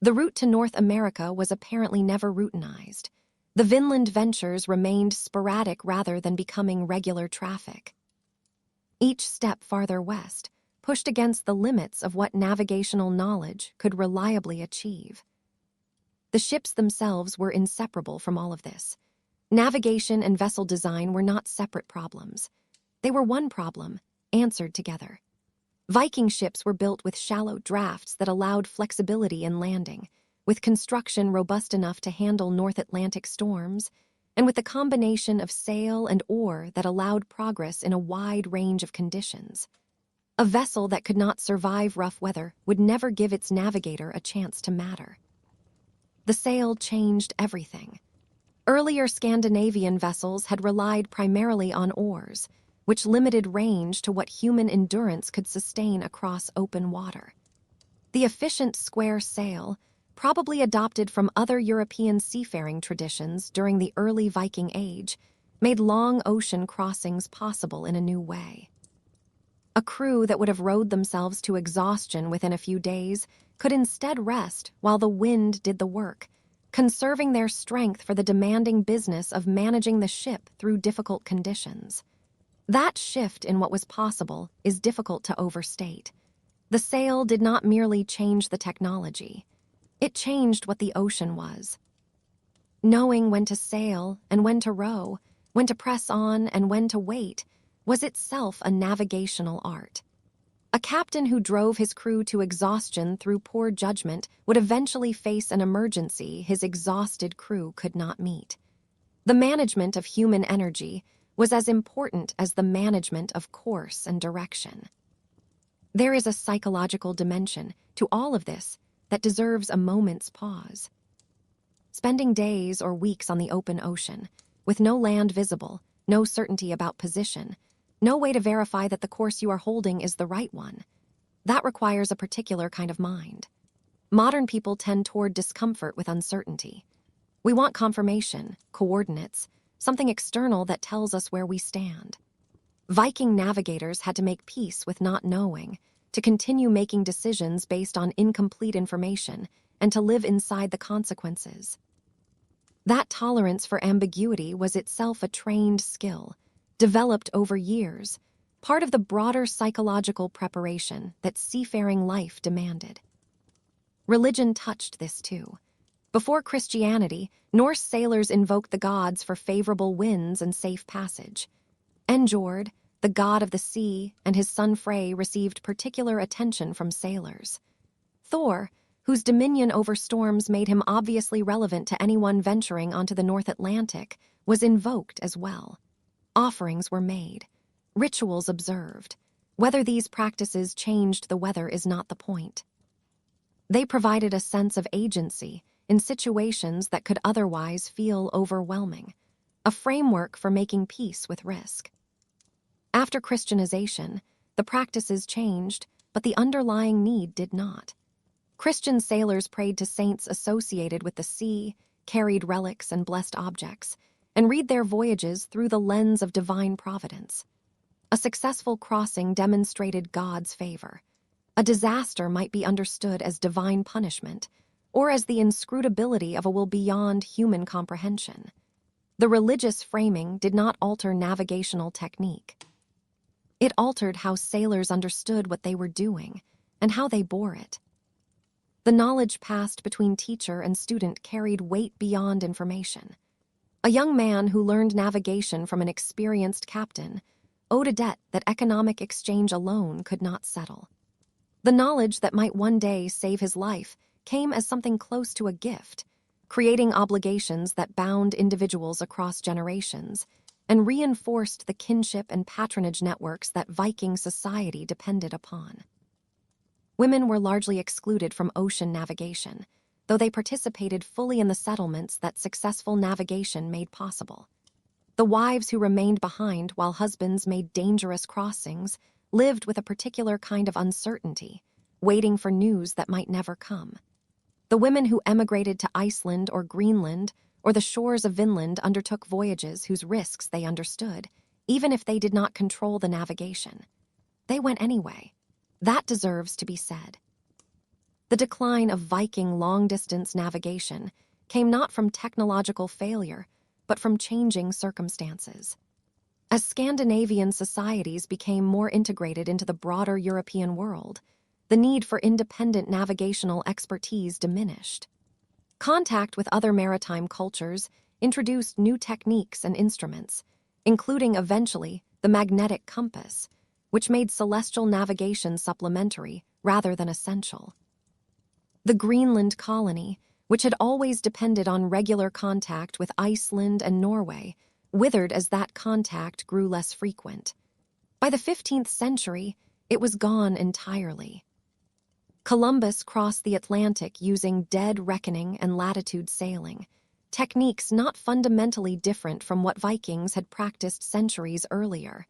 Speaker 1: The route to North America was apparently never routinized. The Vinland ventures remained sporadic rather than becoming regular traffic. Each step farther west pushed against the limits of what navigational knowledge could reliably achieve. The ships themselves were inseparable from all of this. Navigation and vessel design were not separate problems. They were one problem, answered together. Viking ships were built with shallow drafts that allowed flexibility in landing, with construction robust enough to handle North Atlantic storms, and with a combination of sail and oar that allowed progress in a wide range of conditions. A vessel that could not survive rough weather would never give its navigator a chance to matter. The sail changed everything. Earlier Scandinavian vessels had relied primarily on oars, which limited range to what human endurance could sustain across open water. The efficient square sail, probably adopted from other European seafaring traditions during the early Viking Age, made long ocean crossings possible in a new way. A crew that would have rowed themselves to exhaustion within a few days could instead rest while the wind did the work, conserving their strength for the demanding business of managing the ship through difficult conditions. That shift in what was possible is difficult to overstate. The sail did not merely change the technology. It changed what the ocean was. Knowing when to sail and when to row, when to press on and when to wait, was itself a navigational art. A captain who drove his crew to exhaustion through poor judgment would eventually face an emergency his exhausted crew could not meet. The management of human energy was as important as the management of course and direction. There is a psychological dimension to all of this that deserves a moment's pause. Spending days or weeks on the open ocean, with no land visible, no certainty about position, no way to verify that the course you are holding is the right one, that requires a particular kind of mind. Modern people tend toward discomfort with uncertainty. We want confirmation, coordinates, something external that tells us where we stand. Viking navigators had to make peace with not knowing, to continue making decisions based on incomplete information, and to live inside the consequences. That tolerance for ambiguity was itself a trained skill, developed over years, part of the broader psychological preparation that seafaring life demanded. Religion touched this too. Before Christianity, Norse sailors invoked the gods for favorable winds and safe passage. Njord, the god of the sea, and his son Frey received particular attention from sailors. Thor, whose dominion over storms made him obviously relevant to anyone venturing onto the North Atlantic, was invoked as well. Offerings were made, rituals observed. Whether these practices changed the weather is not the point. They provided a sense of agency in situations that could otherwise feel overwhelming, a framework for making peace with risk. After Christianization, the practices changed, but the underlying need did not. Christian sailors prayed to saints associated with the sea, carried relics and blessed objects, and read their voyages through the lens of divine providence. A successful crossing demonstrated God's favor. A disaster might be understood as divine punishment, or as the inscrutability of a will beyond human comprehension. The religious framing did not alter navigational technique. It altered how sailors understood what they were doing and how they bore it. The knowledge passed between teacher and student carried weight beyond information. A young man who learned navigation from an experienced captain owed a debt that economic exchange alone could not settle. The knowledge that might one day save his life came as something close to a gift, creating obligations that bound individuals across generations and reinforced the kinship and patronage networks that Viking society depended upon. Women were largely excluded from ocean navigation, though they participated fully in the settlements that successful navigation made possible. The wives who remained behind while husbands made dangerous crossings lived with a particular kind of uncertainty, waiting for news that might never come. The women who emigrated to Iceland or Greenland or the shores of Vinland undertook voyages whose risks they understood, even if they did not control the navigation. They went anyway. That deserves to be said. The decline of Viking long-distance navigation came not from technological failure, but from changing circumstances. As Scandinavian societies became more integrated into the broader European world, the need for independent navigational expertise diminished. Contact with other maritime cultures introduced new techniques and instruments, including eventually the magnetic compass, which made celestial navigation supplementary rather than essential. The Greenland colony, which had always depended on regular contact with Iceland and Norway, withered as that contact grew less frequent. By the 15th century, it was gone entirely. Columbus crossed the Atlantic using dead reckoning and latitude sailing, techniques not fundamentally different from what Vikings had practiced centuries earlier,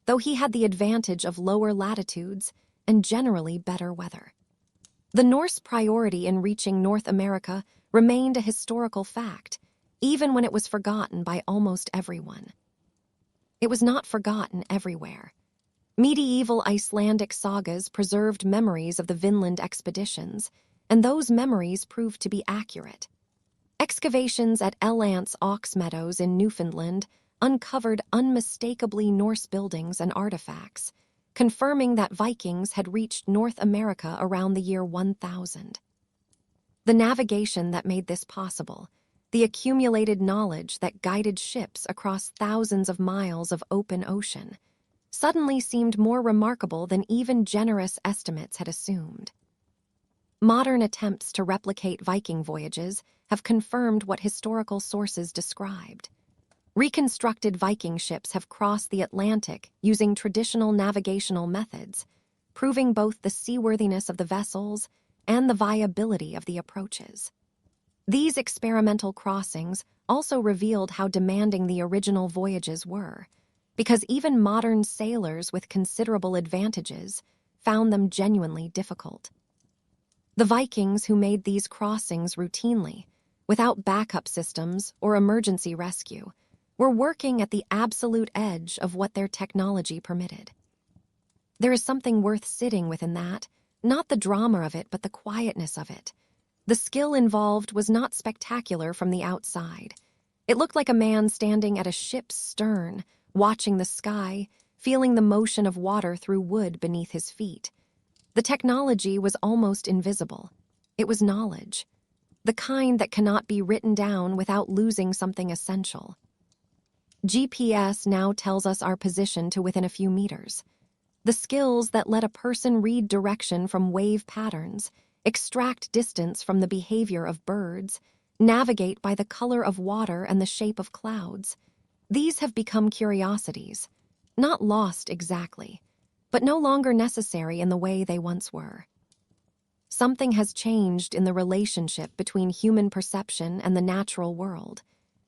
Speaker 1: though he had the advantage of lower latitudes and generally better weather. The Norse priority in reaching North America remained a historical fact, even when it was forgotten by almost everyone. It was not forgotten everywhere. Medieval Icelandic sagas preserved memories of the Vinland expeditions, and those memories proved to be accurate. Excavations at Elant's Ox Meadows in Newfoundland uncovered unmistakably Norse buildings and artifacts, confirming that Vikings had reached North America around the year 1000. The navigation that made this possible, the accumulated knowledge that guided ships across thousands of miles of open ocean, suddenly seemed more remarkable than even generous estimates had assumed. Modern attempts to replicate Viking voyages have confirmed what historical sources described. Reconstructed Viking ships have crossed the Atlantic using traditional navigational methods, proving both the seaworthiness of the vessels and the viability of the approaches. These experimental crossings also revealed how demanding the original voyages were, because even modern sailors with considerable advantages found them genuinely difficult. The Vikings who made these crossings routinely, without backup systems or emergency rescue, were working at the absolute edge of what their technology permitted. There is something worth sitting with in that, not the drama of it, but the quietness of it. The skill involved was not spectacular from the outside. It looked like a man standing at a ship's stern, watching the sky, feeling the motion of water through wood beneath his feet. The technology was almost invisible. It was knowledge, the kind that cannot be written down without losing something essential. GPS now tells us our position to within a few meters. The skills that let a person read direction from wave patterns, extract distance from the behavior of birds, navigate by the color of water and the shape of clouds. These have become curiosities, not lost exactly, but no longer necessary in the way they once were. Something has changed in the relationship between human perception and the natural world,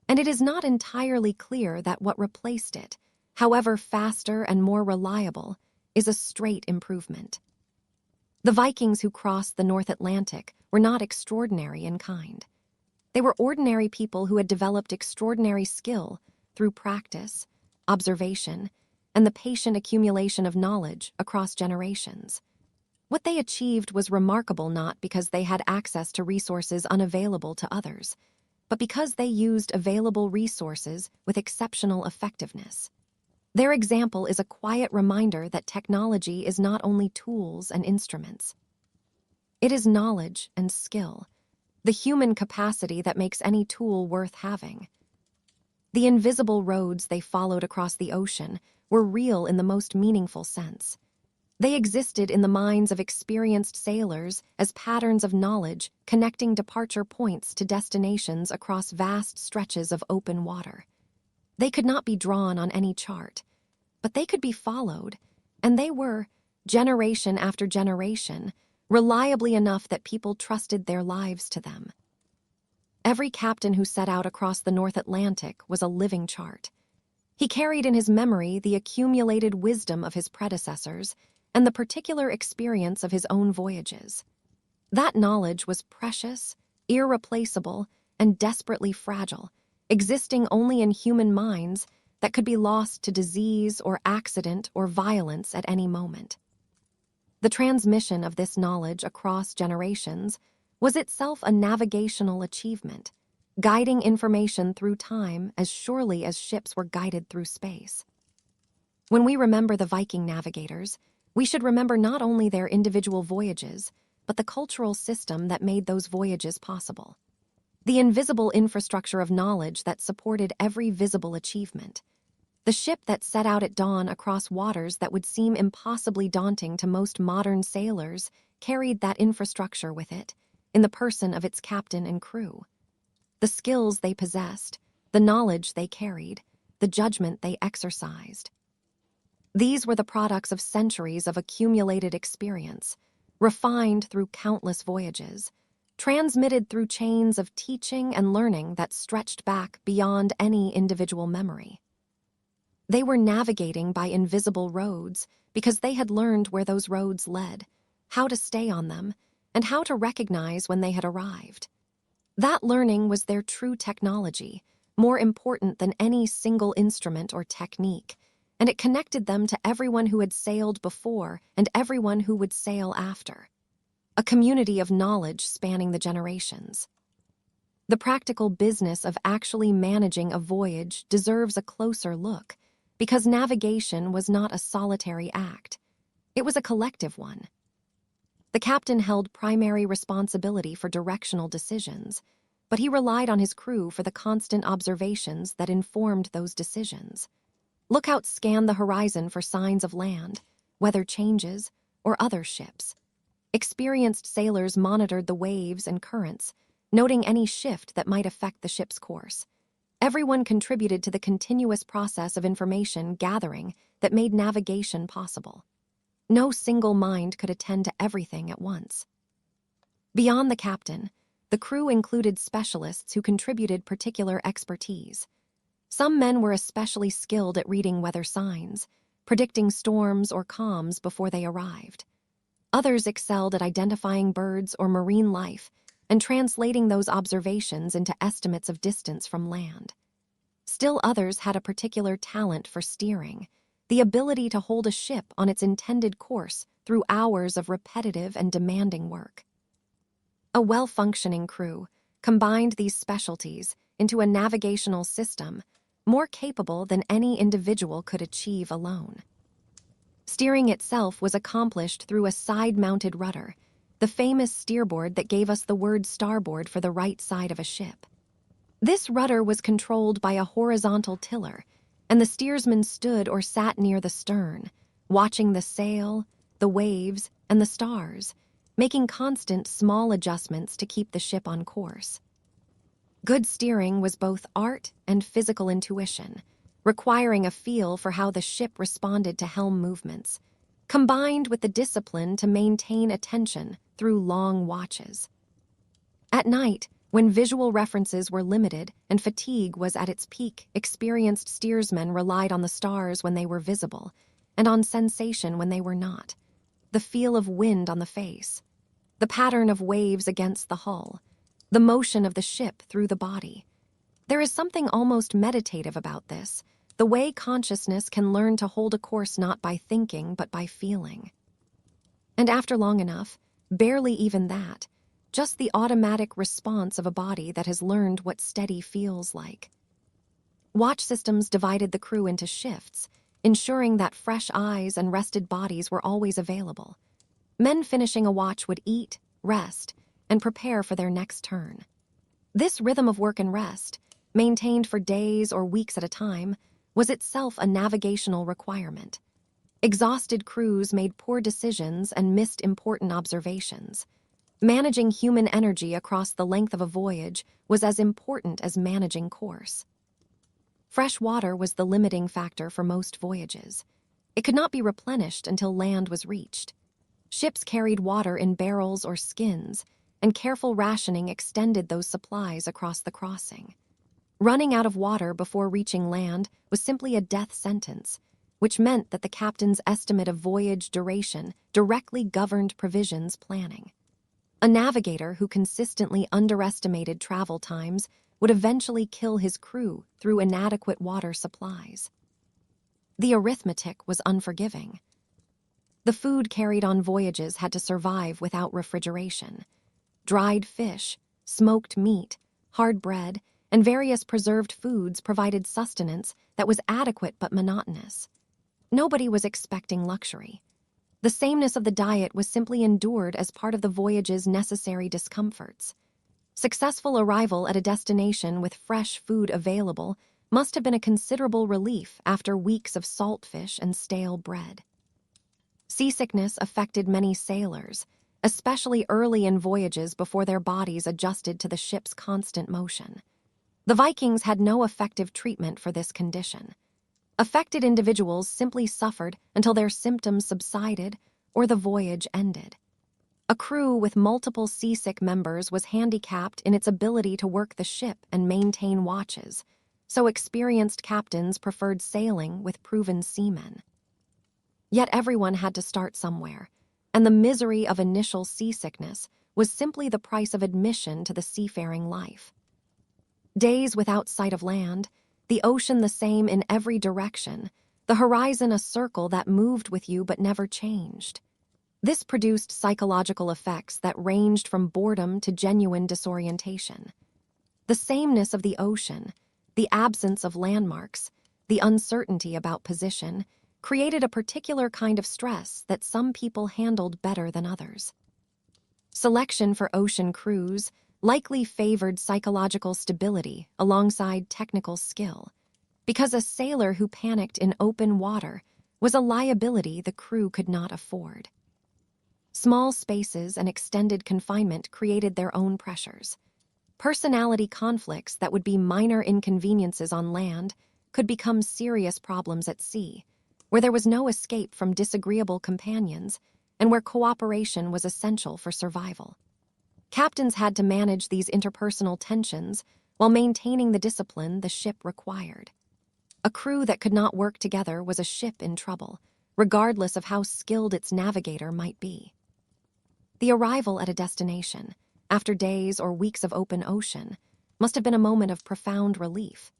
Speaker 1: and it is not entirely clear that what replaced it, however faster and more reliable, is a straight improvement. The Vikings who crossed the North Atlantic were not extraordinary in kind. They were ordinary people who had developed extraordinary skill through practice, observation, and the patient accumulation of knowledge across generations. What they achieved was remarkable not because they had access to resources unavailable to others, but because they used available resources with exceptional effectiveness. Their example is a quiet reminder that technology is not only tools and instruments. It is knowledge and skill, the human capacity that makes any tool worth having. The invisible roads they followed across the ocean were real in the most meaningful sense. They existed in the minds of experienced sailors as patterns of knowledge connecting departure points to destinations across vast stretches of open water. They could not be drawn on any chart, but they could be followed, and they were, generation after generation, reliably enough that people trusted their lives to them. Every captain who set out across the North Atlantic was a living chart. He carried in his memory the accumulated wisdom of his predecessors and the particular experience of his own voyages. That knowledge was precious, irreplaceable, and desperately fragile, existing only in human minds that could be lost to disease or accident or violence at any moment. The transmission of this knowledge across generations was itself a navigational achievement, guiding information through time as surely as ships were guided through space. When we remember the Viking navigators, we should remember not only their individual voyages, but the cultural system that made those voyages possible. The invisible infrastructure of knowledge that supported every visible achievement. The ship that set out at dawn across waters that would seem impossibly daunting to most modern sailors carried that infrastructure with it, in the person of its captain and crew. The skills they possessed, the knowledge they carried, the judgment they exercised. These were the products of centuries of accumulated experience, refined through countless voyages, transmitted through chains of teaching and learning that stretched back beyond any individual memory. They were navigating by invisible roads because they had learned where those roads led, how to stay on them, and how to recognize when they had arrived. That learning was their true technology, more important than any single instrument or technique, and it connected them to everyone who had sailed before and everyone who would sail after. A community of knowledge spanning the generations. The practical business of actually managing a voyage deserves a closer look, because navigation was not a solitary act. It was a collective one. The captain held primary responsibility for directional decisions, but he relied on his crew for the constant observations that informed those decisions. Lookouts scanned the horizon for signs of land, weather changes, or other ships. Experienced sailors monitored the waves and currents, noting any shift that might affect the ship's course. Everyone contributed to the continuous process of information gathering that made navigation possible. No single mind could attend to everything at once. Beyond the captain, the crew included specialists who contributed particular expertise. Some men were especially skilled at reading weather signs, predicting storms or calms before they arrived. Others excelled at identifying birds or marine life and translating those observations into estimates of distance from land. Still others had a particular talent for steering, the ability to hold a ship on its intended course through hours of repetitive and demanding work. A well-functioning crew combined these specialties into a navigational system more capable than any individual could achieve alone. Steering itself was accomplished through a side-mounted rudder, the famous steerboard that gave us the word starboard for the right side of a ship. This rudder was controlled by a horizontal tiller, and the steersman stood or sat near the stern, watching the sail, the waves, and the stars, making constant small adjustments to keep the ship on course. Good steering was both art and physical intuition, requiring a feel for how the ship responded to helm movements, combined with the discipline to maintain attention through long watches. At night, when visual references were limited and fatigue was at its peak, experienced steersmen relied on the stars when they were visible and on sensation when they were not. The feel of wind on the face, the pattern of waves against the hull, the motion of the ship through the body. There is something almost meditative about this, the way consciousness can learn to hold a course not by thinking but by feeling. And after long enough, barely even that, just the automatic response of a body that has learned what steady feels like. Watch systems divided the crew into shifts, ensuring that fresh eyes and rested bodies were always available. Men finishing a watch would eat, rest, and prepare for their next turn. This rhythm of work and rest, maintained for days or weeks at a time, was itself a navigational requirement. Exhausted crews made poor decisions and missed important observations. Managing human energy across the length of a voyage was as important as managing course. Fresh water was the limiting factor for most voyages. It could not be replenished until land was reached. Ships carried water in barrels or skins, and careful rationing extended those supplies across the crossing. Running out of water before reaching land was simply a death sentence, which meant that the captain's estimate of voyage duration directly governed provisions planning. A navigator who consistently underestimated travel times would eventually kill his crew through inadequate water supplies. The arithmetic was unforgiving. The food carried on voyages had to survive without refrigeration. Dried fish, smoked meat, hard bread, and various preserved foods provided sustenance that was adequate but monotonous. Nobody was expecting luxury. The sameness of the diet was simply endured as part of the voyage's necessary discomforts. Successful arrival at a destination with fresh food available must have been a considerable relief after weeks of salt fish and stale bread. Seasickness affected many sailors, especially early in voyages before their bodies adjusted to the ship's constant motion. The Vikings had no effective treatment for this condition. Affected individuals simply suffered until their symptoms subsided or the voyage ended. A crew with multiple seasick members was handicapped in its ability to work the ship and maintain watches, so experienced captains preferred sailing with proven seamen. Yet everyone had to start somewhere, and the misery of initial seasickness was simply the price of admission to the seafaring life. Days without sight of land, the ocean the same in every direction, the horizon a circle that moved with you but never changed. This produced psychological effects that ranged from boredom to genuine disorientation. The sameness of the ocean, the absence of landmarks, the uncertainty about position, created a particular kind of stress that some people handled better than others. Selection for ocean crews likely favored psychological stability alongside technical skill, because a sailor who panicked in open water was a liability the crew could not afford. Small spaces and extended confinement created their own pressures. Personality conflicts that would be minor inconveniences on land could become serious problems at sea, where there was no escape from disagreeable companions and where cooperation was essential for survival. Captains had to manage these interpersonal tensions while maintaining the discipline the ship required. A crew that could not work together was a ship in trouble, regardless of how skilled its navigator might be. The arrival at a destination, after days or weeks of open ocean, must have been a moment of profound relief.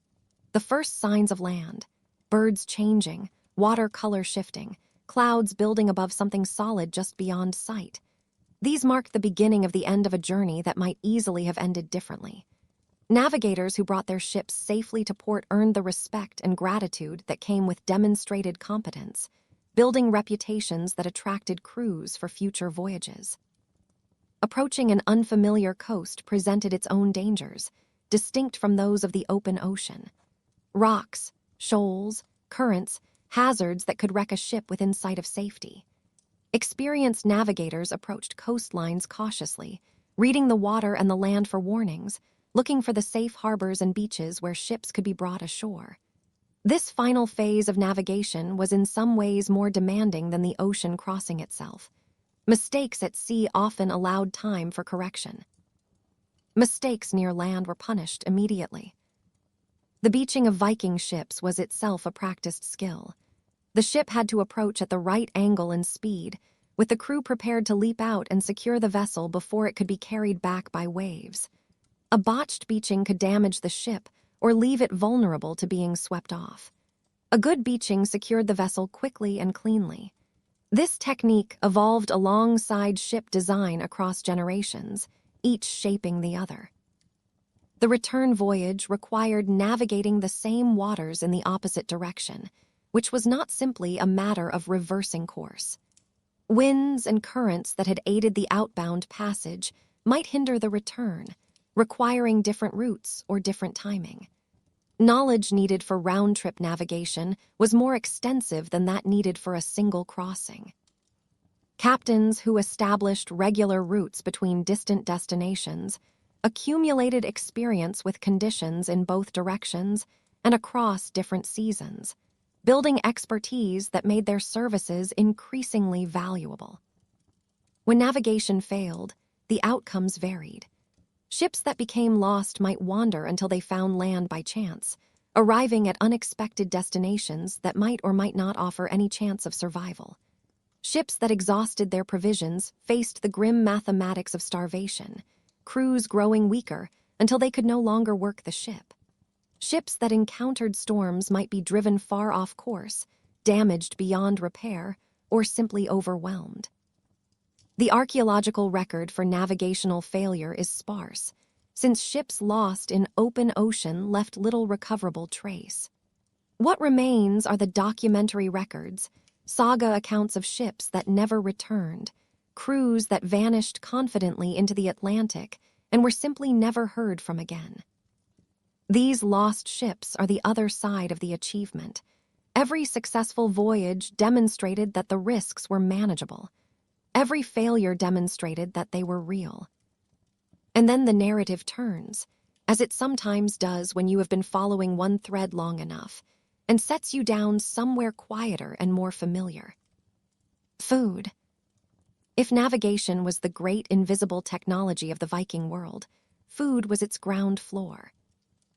Speaker 1: The first signs of land, birds changing, water color shifting, clouds building above something solid just beyond sight. These marked the beginning of the end of a journey that might easily have ended differently. Navigators who brought their ships safely to port earned the respect and gratitude that came with demonstrated competence, building reputations that attracted crews for future voyages. Approaching an unfamiliar coast presented its own dangers, distinct from those of the open ocean. Rocks, shoals, currents, hazards that could wreck a ship within sight of safety. Experienced navigators approached coastlines cautiously, reading the water and the land for warnings, looking for the safe harbors and beaches where ships could be brought ashore. This final phase of navigation was in some ways more demanding than the ocean crossing itself. Mistakes at sea often allowed time for correction. Mistakes near land were punished immediately. The beaching of Viking ships was itself a practiced skill. The ship had to approach at the right angle and speed, with the crew prepared to leap out and secure the vessel before it could be carried back by waves. A botched beaching could damage the ship or leave it vulnerable to being swept off. A good beaching secured the vessel quickly and cleanly. This technique evolved alongside ship design across generations, each shaping the other. The return voyage required navigating the same waters in the opposite direction, which was not simply a matter of reversing course. Winds and currents that had aided the outbound passage might hinder the return, requiring different routes or different timing. Knowledge needed for round-trip navigation was more extensive than that needed for a single crossing. Captains who established regular routes between distant destinations accumulated experience with conditions in both directions and across different seasons, building expertise that made their services increasingly valuable. When navigation failed, the outcomes varied. Ships that became lost might wander until they found land by chance, arriving at unexpected destinations that might or might not offer any chance of survival. Ships that exhausted their provisions faced the grim mathematics of starvation, crews growing weaker until they could no longer work the ship. Ships that encountered storms might be driven far off course, damaged beyond repair, or simply overwhelmed. The archaeological record for navigational failure is sparse, since ships lost in open ocean left little recoverable trace. What remains are the documentary records, saga accounts of ships that never returned, crews that vanished confidently into the Atlantic and were simply never heard from again. These lost ships are the other side of the achievement. Every successful voyage demonstrated that the risks were manageable. Every failure demonstrated that they were real. And then the narrative turns, as it sometimes does when you have been following one thread long enough, and sets you down somewhere quieter and more familiar. Food. If navigation was the great invisible technology of the Viking world, food was its ground floor.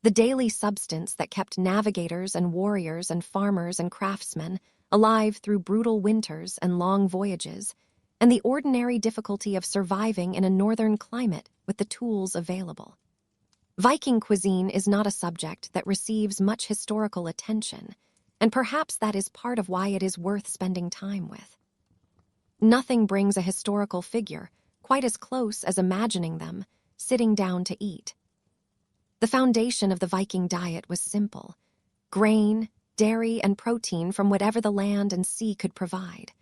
Speaker 1: The daily substance that kept navigators and warriors and farmers and craftsmen alive through brutal winters and long voyages, and the ordinary difficulty of surviving in a northern climate with the tools available. Viking cuisine is not a subject that receives much historical attention, and perhaps that is part of why it is worth spending time with. Nothing brings a historical figure quite as close as imagining them sitting down to eat. The foundation of the Viking diet was simple: grain, dairy, and protein from whatever the land and sea could provide.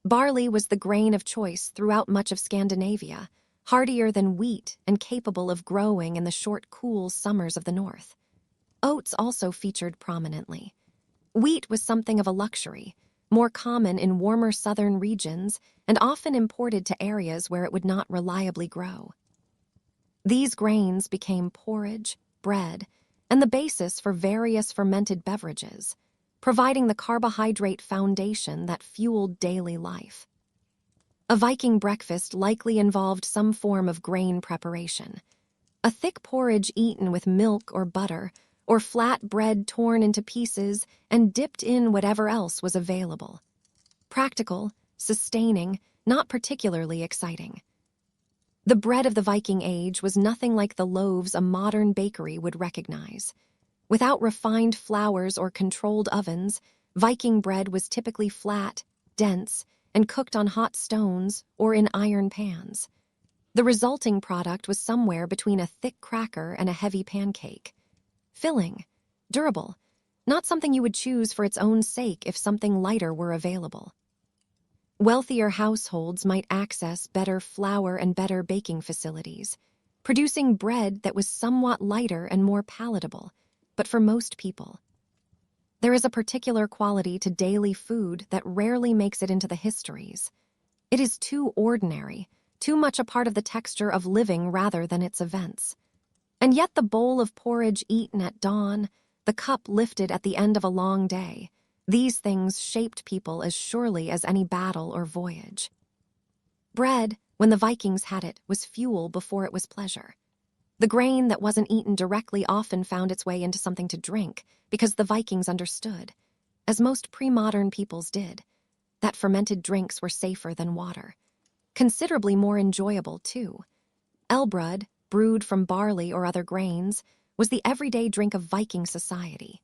Speaker 1: Barley was the grain of choice throughout much of Scandinavia, hardier than wheat and capable of growing in the short, cool summers of the north. Oats also featured prominently. Wheat was something of a luxury, more common in warmer southern regions and often imported to areas where it would not reliably grow. These grains became porridge, bread, and the basis for various fermented beverages, providing the carbohydrate foundation that fueled daily life. A Viking breakfast likely involved some form of grain preparation. A thick porridge eaten with milk or butter, or flat bread torn into pieces and dipped in whatever else was available. Practical, sustaining, not particularly exciting. The bread of the Viking Age was nothing like the loaves a modern bakery would recognize. Without refined flours or controlled ovens, Viking bread was typically flat, dense, and cooked on hot stones or in iron pans. The resulting product was somewhere between a thick cracker and a heavy pancake. Filling, durable, not something you would choose for its own sake if something lighter were available. Wealthier households might access better flour and better baking facilities, producing bread that was somewhat lighter and more palatable, but for most people. There is a particular quality to daily food that rarely makes it into the histories. It is too ordinary, too much a part of the texture of living rather than its events. And yet the bowl of porridge eaten at dawn, the cup lifted at the end of a long day, these things shaped people as surely as any battle or voyage. Bread, when the Vikings had it, was fuel before it was pleasure. The grain that wasn't eaten directly often found its way into something to drink because the Vikings understood, as most pre-modern peoples did, that fermented drinks were safer than water. Considerably more enjoyable, too. Elbrud, brewed from barley or other grains, was the everyday drink of Viking society.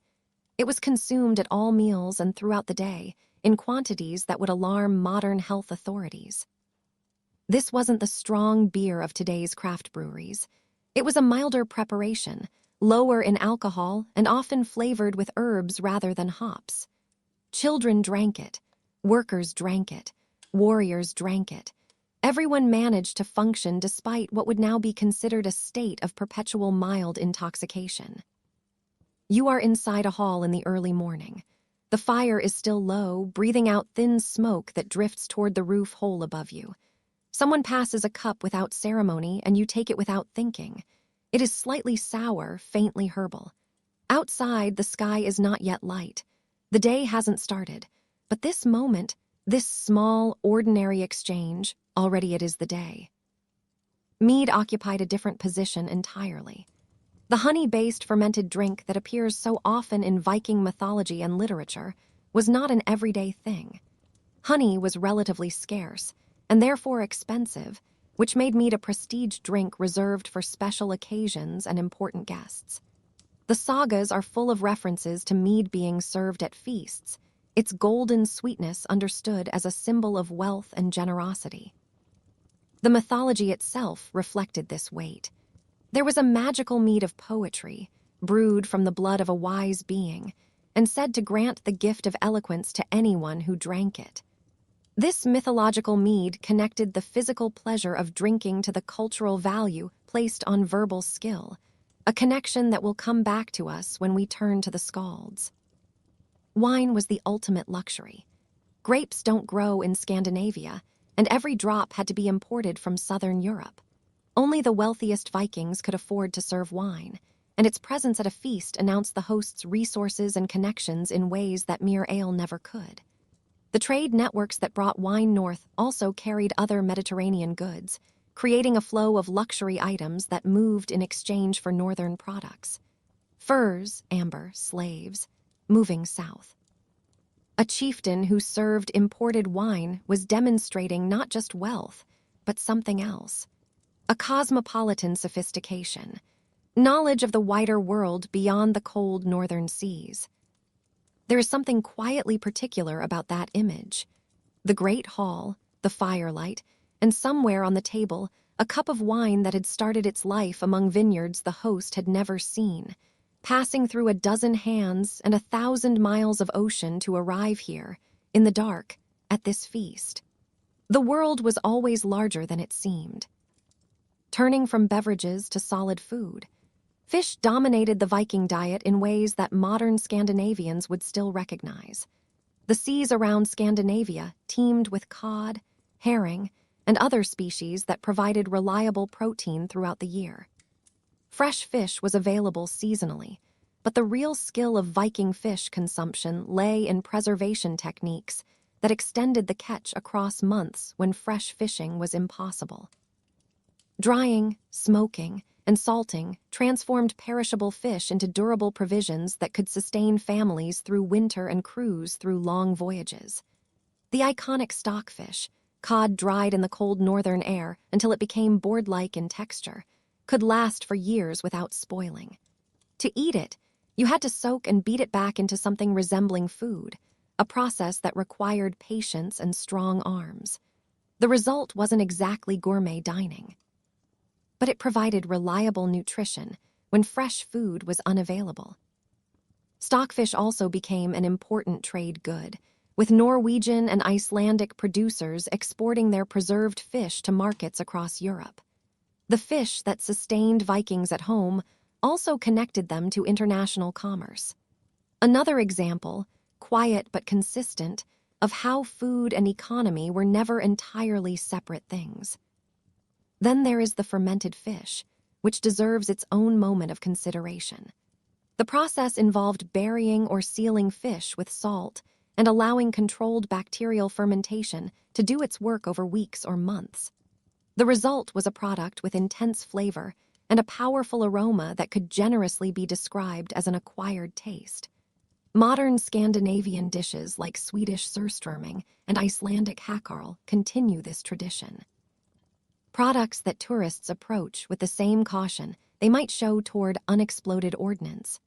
Speaker 1: It was consumed at all meals and throughout the day, in quantities that would alarm modern health authorities. This wasn't the strong beer of today's craft breweries. It was a milder preparation, lower in alcohol and often flavored with herbs rather than hops. Children drank it, workers drank it, warriors drank it. Everyone managed to function despite what would now be considered a state of perpetual mild intoxication. You are inside a hall in the early morning. The fire is still low, breathing out thin smoke that drifts toward the roof hole above you. Someone passes a cup without ceremony, and you take it without thinking. It is slightly sour, faintly herbal. Outside, the sky is not yet light. The day hasn't started. But this moment, this small, ordinary exchange, already it is the day. Mead occupied a different position entirely. The honey-based fermented drink that appears so often in Viking mythology and literature was not an everyday thing. Honey was relatively scarce, and therefore expensive, which made mead a prestige drink reserved for special occasions and important guests. The sagas are full of references to mead being served at feasts, its golden sweetness understood as a symbol of wealth and generosity. The mythology itself reflected this weight. There was a magical mead of poetry, brewed from the blood of a wise being, and said to grant the gift of eloquence to anyone who drank it. This mythological mead connected the physical pleasure of drinking to the cultural value placed on verbal skill, a connection that will come back to us when we turn to the Scalds. Wine was the ultimate luxury. Grapes don't grow in Scandinavia, and every drop had to be imported from southern Europe. Only the wealthiest Vikings could afford to serve wine, and its presence at a feast announced the host's resources and connections in ways that mere ale never could. The trade networks that brought wine north also carried other Mediterranean goods, creating a flow of luxury items that moved in exchange for northern products. Furs, amber, slaves, moving south. A chieftain who served imported wine was demonstrating not just wealth, but something else. A cosmopolitan sophistication, knowledge of the wider world beyond the cold northern seas. There is something quietly particular about that image. The great hall, the firelight, and somewhere on the table, a cup of wine that had started its life among vineyards the host had never seen, passing through a dozen hands and 1,000 miles of ocean to arrive here, in the dark, at this feast. The world was always larger than it seemed. Turning from beverages to solid food, fish dominated the Viking diet in ways that modern Scandinavians would still recognize. The seas around Scandinavia teemed with cod, herring, and other species that provided reliable protein throughout the year. Fresh fish was available seasonally, but the real skill of Viking fish consumption lay in preservation techniques that extended the catch across months when fresh fishing was impossible. Drying, smoking, and salting transformed perishable fish into durable provisions that could sustain families through winter and cruise through long voyages. The iconic stockfish, cod dried in the cold northern air until it became board-like in texture, could last for years without spoiling. To eat it, you had to soak and beat it back into something resembling food, a process that required patience and strong arms. The result wasn't exactly gourmet dining, but it provided reliable nutrition when fresh food was unavailable. Stockfish also became an important trade good, with Norwegian and Icelandic producers exporting their preserved fish to markets across Europe. The fish that sustained Vikings at home also connected them to international commerce. Another example, quiet but consistent, of how food and economy were never entirely separate things. Then there is the fermented fish, which deserves its own moment of consideration. The process involved burying or sealing fish with salt and allowing controlled bacterial fermentation to do its work over weeks or months. The result was a product with intense flavor and a powerful aroma that could generously be described as an acquired taste. Modern Scandinavian dishes like Swedish surströmming and Icelandic hackarl continue this tradition. Products that tourists approach with the same caution they might show toward unexploded ordnance.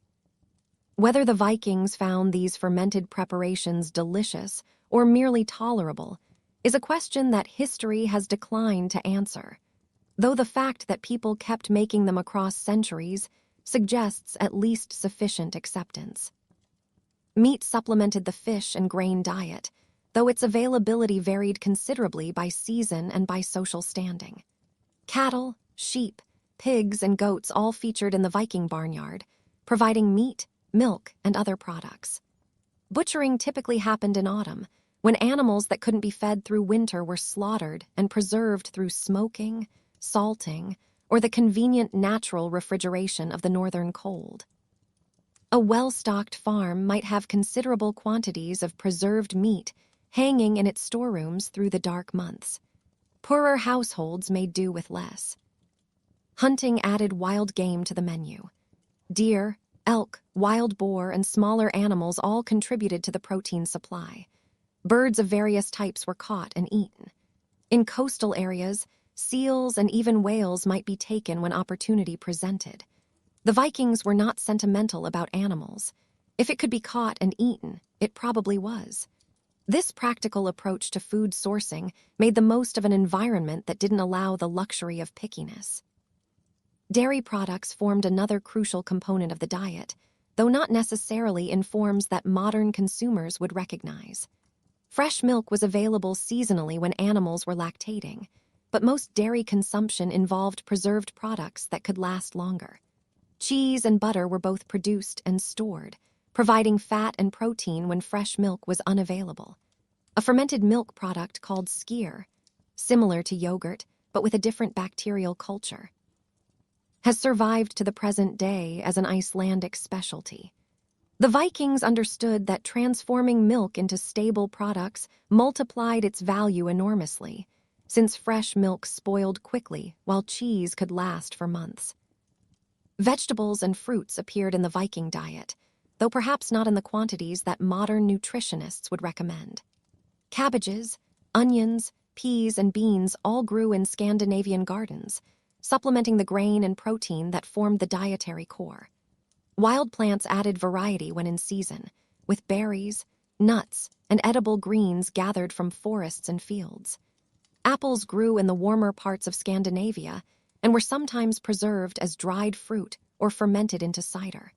Speaker 1: Whether the Vikings found these fermented preparations delicious or merely tolerable is a question that history has declined to answer, though the fact that people kept making them across centuries suggests at least sufficient acceptance. Meat supplemented the fish and grain diet, though its availability varied considerably by season and by social standing. Cattle, sheep, pigs, and goats all featured in the Viking barnyard, providing meat, milk, and other products. Butchering typically happened in autumn, when animals that couldn't be fed through winter were slaughtered and preserved through smoking, salting, or the convenient natural refrigeration of the northern cold. A well-stocked farm might have considerable quantities of preserved meat hanging in its storerooms through the dark months. Poorer households made do with less. Hunting added wild game to the menu. Deer, elk, wild boar, and smaller animals all contributed to the protein supply. Birds of various types were caught and eaten. In coastal areas, seals and even whales might be taken when opportunity presented. The Vikings were not sentimental about animals. If it could be caught and eaten, it probably was. This practical approach to food sourcing made the most of an environment that didn't allow the luxury of pickiness. Dairy products formed another crucial component of the diet, though not necessarily in forms that modern consumers would recognize. Fresh milk was available seasonally when animals were lactating, but most dairy consumption involved preserved products that could last longer. Cheese and butter were both produced and stored, providing fat and protein when fresh milk was unavailable. A fermented milk product called skyr, similar to yogurt but with a different bacterial culture, has survived to the present day as an Icelandic specialty. The Vikings understood that transforming milk into stable products multiplied its value enormously, since fresh milk spoiled quickly while cheese could last for months. Vegetables and fruits appeared in the Viking diet, though perhaps not in the quantities that modern nutritionists would recommend. Cabbages, onions, peas, and beans all grew in Scandinavian gardens, supplementing the grain and protein that formed the dietary core. Wild plants added variety when in season, with berries, nuts, and edible greens gathered from forests and fields. Apples grew in the warmer parts of Scandinavia and were sometimes preserved as dried fruit or fermented into cider.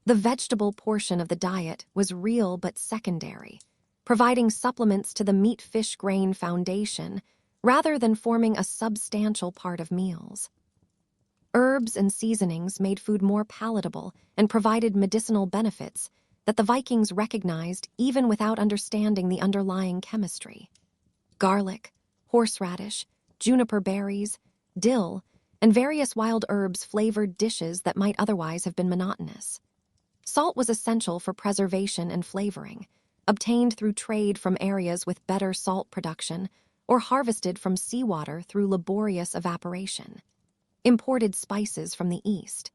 Speaker 1: The vegetable portion of the diet was real but secondary, providing supplements to the meat-fish-grain foundation rather than forming a substantial part of meals. Herbs and seasonings made food more palatable and provided medicinal benefits that the Vikings recognized even without understanding the underlying chemistry. Garlic, horseradish, juniper berries, dill, and various wild herbs flavored dishes that might otherwise have been monotonous. Salt was essential for preservation and flavoring, obtained through trade from areas with better salt production or harvested from seawater through laborious evaporation. Imported spices from the East.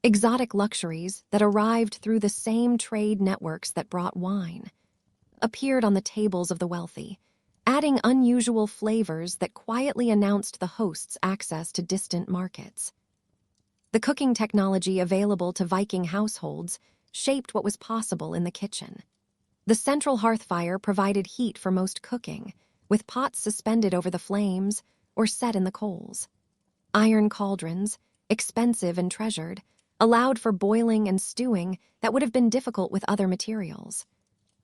Speaker 1: Exotic luxuries that arrived through the same trade networks that brought wine appeared on the tables of the wealthy, adding unusual flavors that quietly announced the host's access to distant markets. The cooking technology available to Viking households shaped what was possible in the kitchen. The central hearth fire provided heat for most cooking, with pots suspended over the flames or set in the coals. Iron cauldrons, expensive and treasured, allowed for boiling and stewing that would have been difficult with other materials.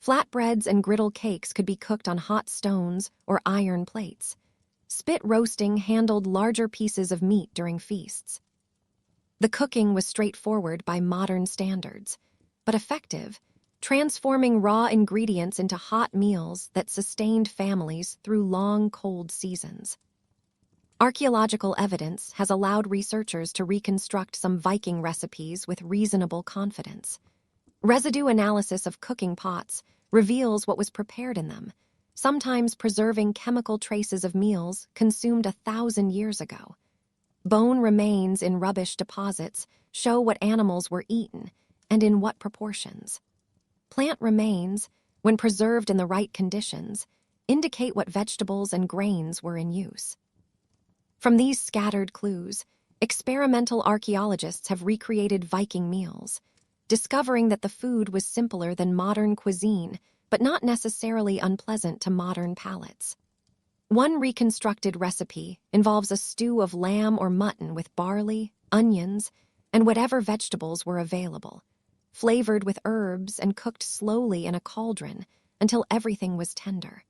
Speaker 1: Flatbreads and griddle cakes could be cooked on hot stones or iron plates. Spit roasting handled larger pieces of meat during feasts. The cooking was straightforward by modern standards, but effective, transforming raw ingredients into hot meals that sustained families through long, cold seasons. Archaeological evidence has allowed researchers to reconstruct some Viking recipes with reasonable confidence. Residue analysis of cooking pots reveals what was prepared in them, sometimes preserving chemical traces of meals consumed 1,000 years ago. Bone remains in rubbish deposits show what animals were eaten and in what proportions. Plant remains, when preserved in the right conditions, indicate what vegetables and grains were in use. From these scattered clues, experimental archaeologists have recreated Viking meals, discovering that the food was simpler than modern cuisine, but not necessarily unpleasant to modern palates. One reconstructed recipe involves a stew of lamb or mutton with barley, onions, and whatever vegetables were available, flavored with herbs and cooked slowly in a cauldron until everything was tender.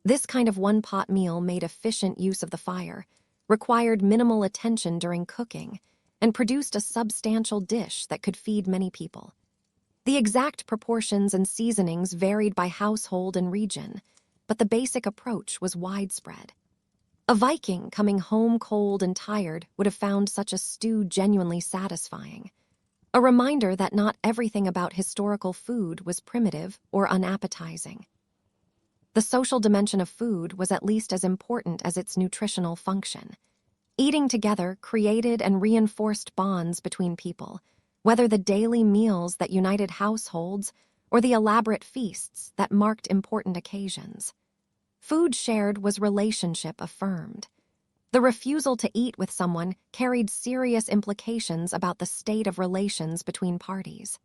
Speaker 1: This kind of one-pot meal made efficient use of the fire, required minimal attention during cooking, and produced a substantial dish that could feed many people. The exact proportions and seasonings varied by household and region, but the basic approach was widespread. A Viking coming home cold and tired would have found such a stew genuinely satisfying. A reminder that not everything about historical food was primitive or unappetizing. The social dimension of food was at least as important as its nutritional function. Eating together created and reinforced bonds between people, whether the daily meals that united households or the elaborate feasts that marked important occasions. Food shared was relationship affirmed. The refusal to eat with someone carried serious implications about the state of relations between parties.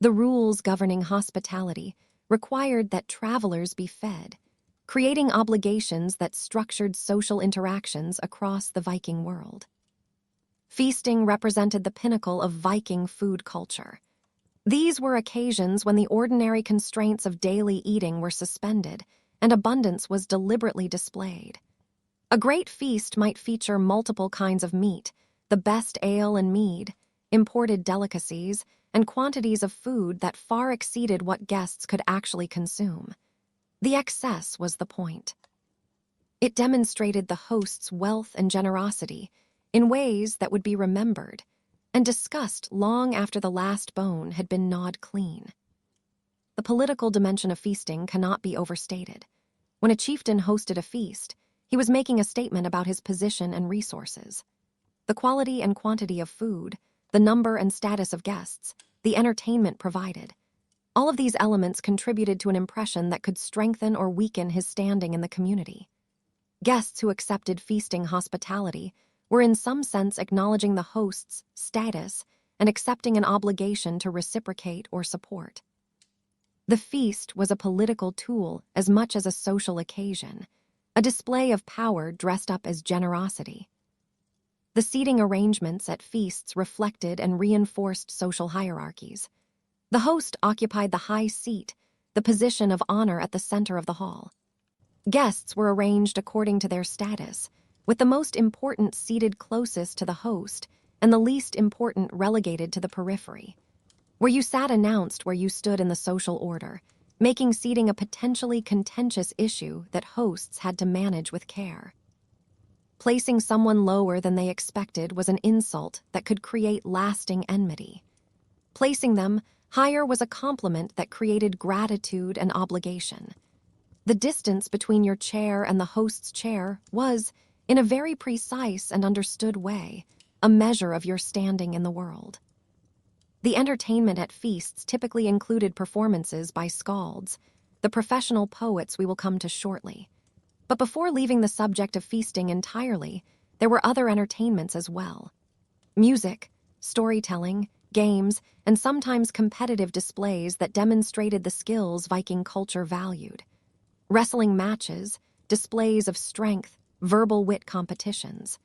Speaker 1: The rules governing hospitality required that travelers be fed, creating obligations that structured social interactions across the Viking world. Feasting represented the pinnacle of Viking food culture. These were occasions when the ordinary constraints of daily eating were suspended and abundance was deliberately displayed. A great feast might feature multiple kinds of meat, the best ale and mead, imported delicacies, and quantities of food that far exceeded what guests could actually consume. The excess was the point. It demonstrated the host's wealth and generosity in ways that would be remembered and discussed long after the last bone had been gnawed clean. The political dimension of feasting cannot be overstated. When a chieftain hosted a feast, he was making a statement about his position and resources. The quality and quantity of food, the number and status of guests, the entertainment provided. All of these elements contributed to an impression that could strengthen or weaken his standing in the community. Guests who accepted feasting hospitality were in some sense acknowledging the host's status and accepting an obligation to reciprocate or support. The feast was a political tool as much as a social occasion, a display of power dressed up as generosity. The seating arrangements at feasts reflected and reinforced social hierarchies. The host occupied the high seat, the position of honor at the center of the hall. Guests were arranged according to their status, with the most important seated closest to the host and the least important relegated to the periphery. Where you sat announced where you stood in the social order, making seating a potentially contentious issue that hosts had to manage with care. Placing someone lower than they expected was an insult that could create lasting enmity. Placing them higher was a compliment that created gratitude and obligation. The distance between your chair and the host's chair was, in a very precise and understood way, a measure of your standing in the world. The entertainment at feasts typically included performances by skalds, the professional poets we will come to shortly. But before leaving the subject of feasting entirely, there were other entertainments as well. Music, storytelling, games, and sometimes competitive displays that demonstrated the skills Viking culture valued. Wrestling matches, displays of strength, verbal wit competitions.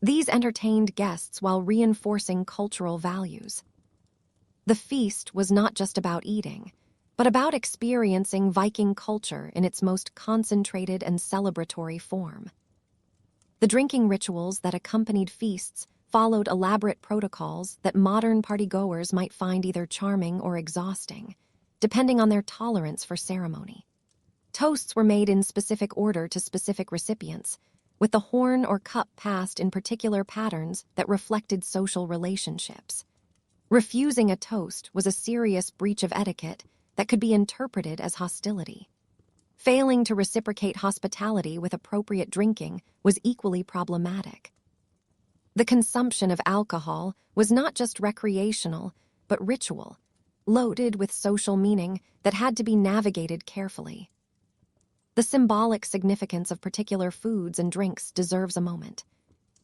Speaker 1: These entertained guests while reinforcing cultural values. The feast was not just about eating, but about experiencing Viking culture in its most concentrated and celebratory form. The drinking rituals that accompanied feasts followed elaborate protocols that modern partygoers might find either charming or exhausting, depending on their tolerance for ceremony. Toasts were made in specific order to specific recipients, with the horn or cup passed in particular patterns that reflected social relationships. Refusing a toast was a serious breach of etiquette that could be interpreted as hostility. Failing to reciprocate hospitality with appropriate drinking was equally problematic. The consumption of alcohol was not just recreational, but ritual, loaded with social meaning that had to be navigated carefully. The symbolic significance of particular foods and drinks deserves a moment.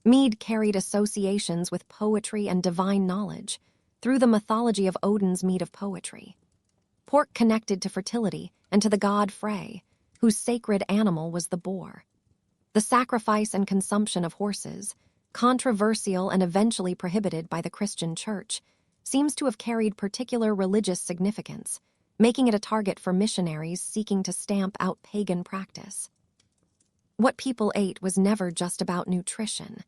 Speaker 1: Mead carried associations with poetry and divine knowledge, through the mythology of Odin's mead of poetry. Pork connected to fertility and to the god Frey, whose sacred animal was the boar. The sacrifice and consumption of horses, controversial and eventually prohibited by the Christian Church, seems to have carried particular religious significance, making it a target for missionaries seeking to stamp out pagan practice. What people ate was never just about nutrition.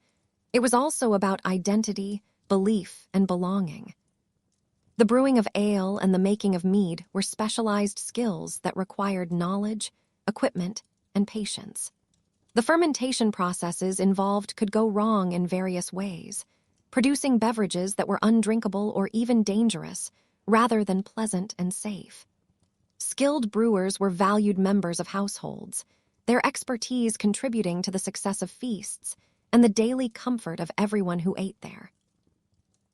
Speaker 1: It was also about identity, belief, and belonging. The brewing of ale and the making of mead were specialized skills that required knowledge, equipment, and patience. The fermentation processes involved could go wrong in various ways, producing beverages that were undrinkable or even dangerous, rather than pleasant and safe. Skilled brewers were valued members of households, their expertise contributing to the success of feasts and the daily comfort of everyone who ate there.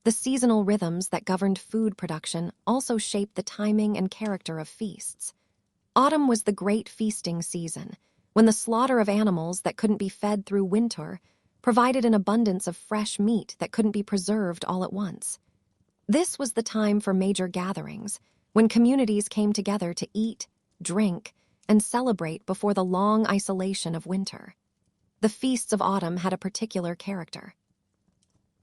Speaker 1: The seasonal rhythms that governed food production also shaped the timing and character of feasts. Autumn was the great feasting season, when the slaughter of animals that couldn't be fed through winter provided an abundance of fresh meat that couldn't be preserved all at once. This was the time for major gatherings, when communities came together to eat, drink, and celebrate before the long isolation of winter. The feasts of autumn had a particular character.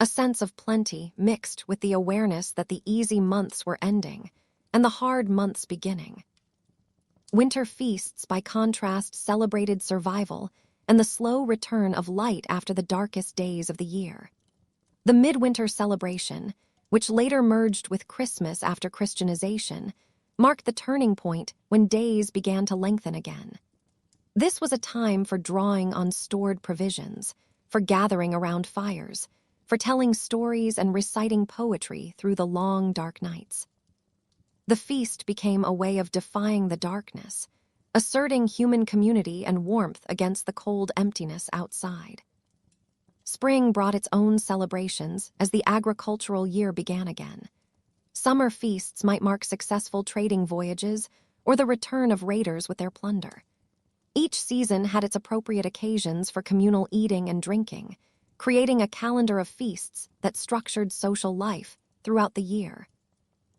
Speaker 1: A sense of plenty mixed with the awareness that the easy months were ending and the hard months beginning. Winter feasts, by contrast, celebrated survival and the slow return of light after the darkest days of the year. The midwinter celebration, which later merged with Christmas after Christianization, marked the turning point when days began to lengthen again. This was a time for drawing on stored provisions, for gathering around fires, for telling stories and reciting poetry through the long, dark nights. The feast became a way of defying the darkness, asserting human community and warmth against the cold emptiness outside. Spring brought its own celebrations as the agricultural year began again. Summer feasts might mark successful trading voyages or the return of raiders with their plunder. Each season had its appropriate occasions for communal eating and drinking, creating a calendar of feasts that structured social life throughout the year.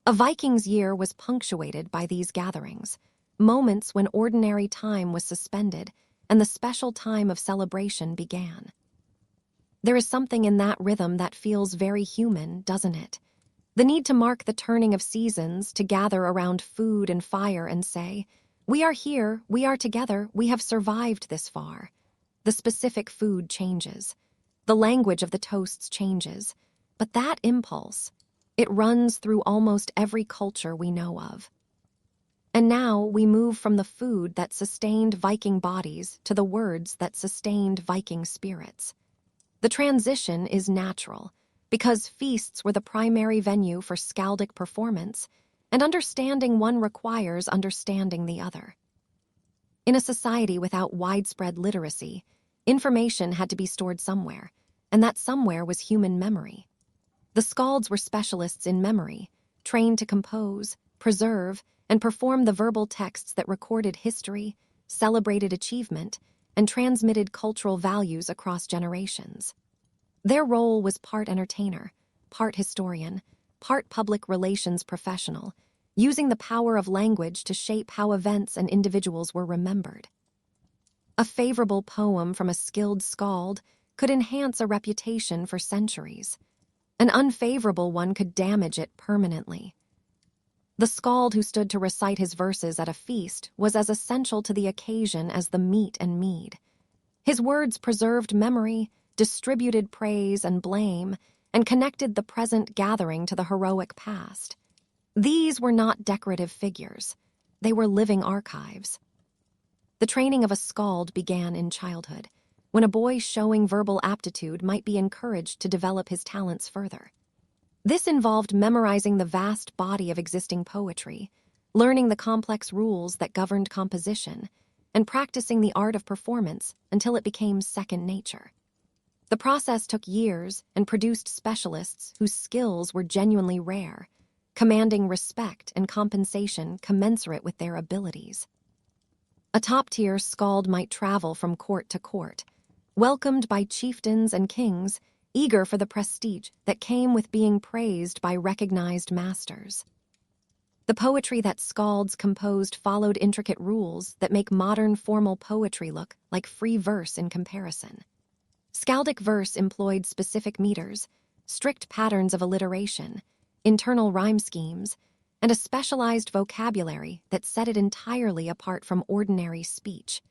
Speaker 1: A Viking's year was punctuated by these gatherings, moments when ordinary time was suspended and the special time of celebration began. There is something in that rhythm that feels very human, doesn't it? The need to mark the turning of seasons, to gather around food and fire and say, "We are here, we are together, we have survived this far." The specific food changes. The language of the toasts changes, but that impulse, it runs through almost every culture we know of. And now we move from the food that sustained Viking bodies to the words that sustained Viking spirits. The transition is natural, because feasts were the primary venue for skaldic performance, and understanding one requires understanding the other. In a society without widespread literacy, information had to be stored somewhere, and that somewhere was human memory. The skalds were specialists in memory, trained to compose, preserve, and perform the verbal texts that recorded history, celebrated achievement, and transmitted cultural values across generations. Their role was part entertainer, part historian, part public relations professional, using the power of language to shape how events and individuals were remembered. A favorable poem from a skilled skald could enhance a reputation for centuries. An unfavorable one could damage it permanently. The skald who stood to recite his verses at a feast was as essential to the occasion as the meat and mead. His words preserved memory, distributed praise and blame, and connected the present gathering to the heroic past. These were not decorative figures. They were living archives. The training of a skald began in childhood, when a boy showing verbal aptitude might be encouraged to develop his talents further. This involved memorizing the vast body of existing poetry, learning the complex rules that governed composition, and practicing the art of performance until it became second nature. The process took years and produced specialists whose skills were genuinely rare, commanding respect and compensation commensurate with their abilities. A top-tier skald might travel from court to court, welcomed by chieftains and kings, eager for the prestige that came with being praised by recognized masters. The poetry that skalds composed followed intricate rules that make modern formal poetry look like free verse in comparison. Skaldic verse employed specific meters, strict patterns of alliteration, internal rhyme schemes, and a specialized vocabulary that set it entirely apart from ordinary speech.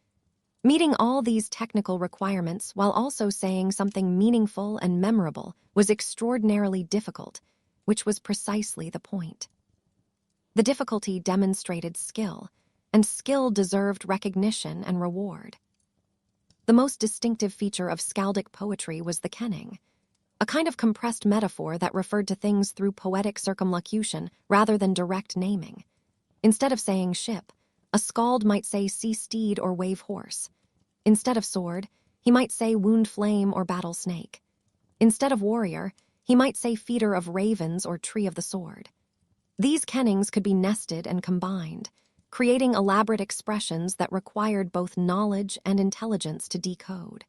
Speaker 1: Meeting all these technical requirements while also saying something meaningful and memorable was extraordinarily difficult, which was precisely the point. The difficulty demonstrated skill, and skill deserved recognition and reward. The most distinctive feature of skaldic poetry was the kenning, a kind of compressed metaphor that referred to things through poetic circumlocution rather than direct naming. Instead of saying ship, a skald might say sea steed or wave horse. Instead of sword, he might say wound flame or battle snake. Instead of warrior, he might say feeder of ravens or tree of the sword. These kennings could be nested and combined, creating elaborate expressions that required both knowledge and intelligence to decode.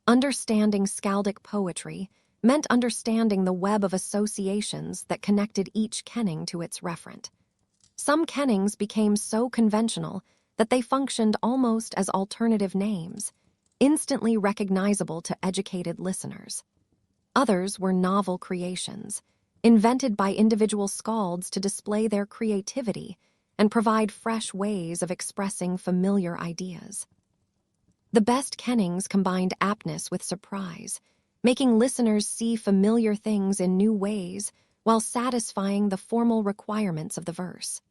Speaker 1: Understanding skaldic poetry meant understanding the web of associations that connected each kenning to its referent. Some kennings became so conventional that they functioned almost as alternative names, instantly recognizable to educated listeners. Others were novel creations, invented by individual skalds to display their creativity and provide fresh ways of expressing familiar ideas. The best kennings combined aptness with surprise, making listeners see familiar things in new ways while satisfying the formal requirements of the verse.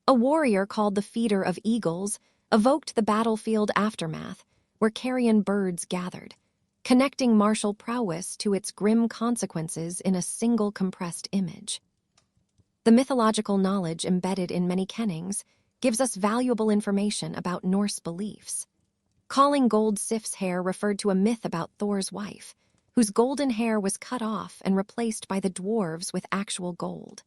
Speaker 1: A warrior called the feeder of eagles evoked the battlefield aftermath, where carrion birds gathered, connecting martial prowess to its grim consequences in a single compressed image. The mythological knowledge embedded in many kennings gives us valuable information about Norse beliefs. Calling gold Sif's hair referred to a myth about Thor's wife, whose golden hair was cut off and replaced by the dwarves with actual gold.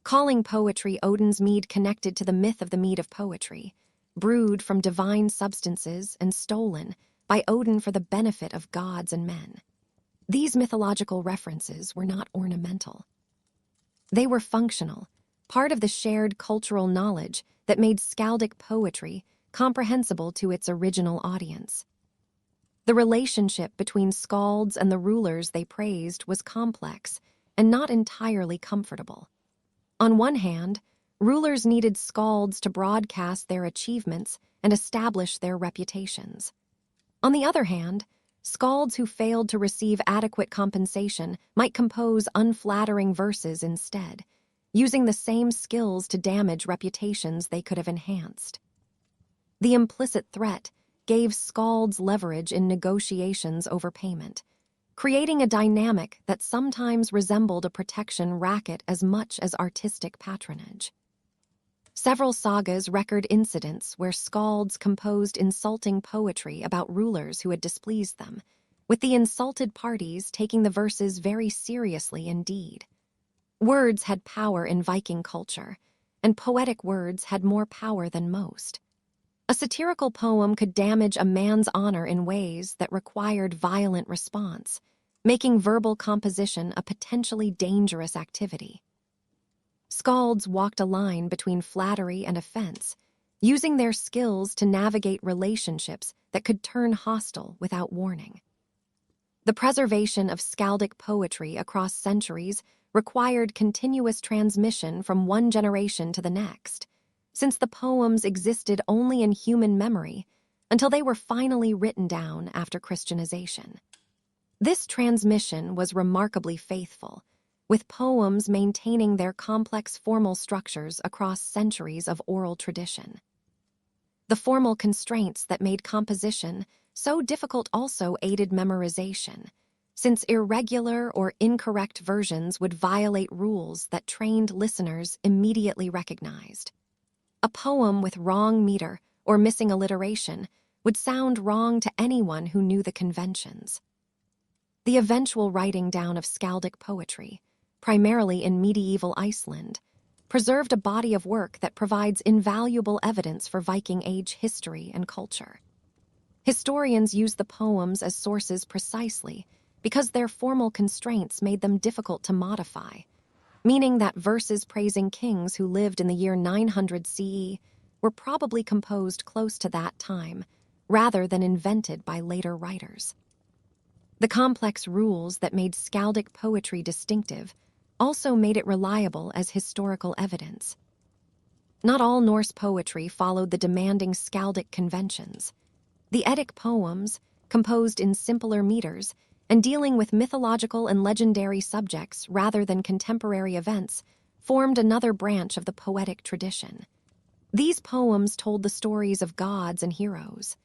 Speaker 1: Calling poetry Odin's mead connected to the myth of the mead of poetry, brewed from divine substances and stolen by Odin for the benefit of gods and men. These mythological references were not ornamental. They were functional, part of the shared cultural knowledge that made skaldic poetry comprehensible to its original audience. The relationship between skalds and the rulers they praised was complex and not entirely comfortable. On one hand, rulers needed skalds to broadcast their achievements and establish their reputations. On the other hand, skalds who failed to receive adequate compensation might compose unflattering verses instead, using the same skills to damage reputations they could have enhanced. The implicit threat gave skalds leverage in negotiations over payment, creating a dynamic that sometimes resembled a protection racket as much as artistic patronage. Several sagas record incidents where skalds composed insulting poetry about rulers who had displeased them, with the insulted parties taking the verses very seriously indeed. Words had power in Viking culture, and poetic words had more power than most. A satirical poem could damage a man's honor in ways that required violent response, making verbal composition a potentially dangerous activity. Skalds walked a line between flattery and offense, using their skills to navigate relationships that could turn hostile without warning. The preservation of skaldic poetry across centuries required continuous transmission from one generation to the next, since the poems existed only in human memory until they were finally written down after Christianization. This transmission was remarkably faithful, with poems maintaining their complex formal structures across centuries of oral tradition. The formal constraints that made composition so difficult also aided memorization, since irregular or incorrect versions would violate rules that trained listeners immediately recognized. A poem with wrong meter or missing alliteration would sound wrong to anyone who knew the conventions. The eventual writing down of skaldic poetry, primarily in medieval Iceland, preserved a body of work that provides invaluable evidence for Viking Age history and culture. Historians use the poems as sources precisely because their formal constraints made them difficult to modify, meaning that verses praising kings who lived in the year 900 CE were probably composed close to that time, rather than invented by later writers. The complex rules that made skaldic poetry distinctive also made it reliable as historical evidence. Not all Norse poetry followed the demanding skaldic conventions. The Eddic poems, composed in simpler meters and dealing with mythological and legendary subjects rather than contemporary events, formed another branch of the poetic tradition. These poems told the stories of gods and heroes.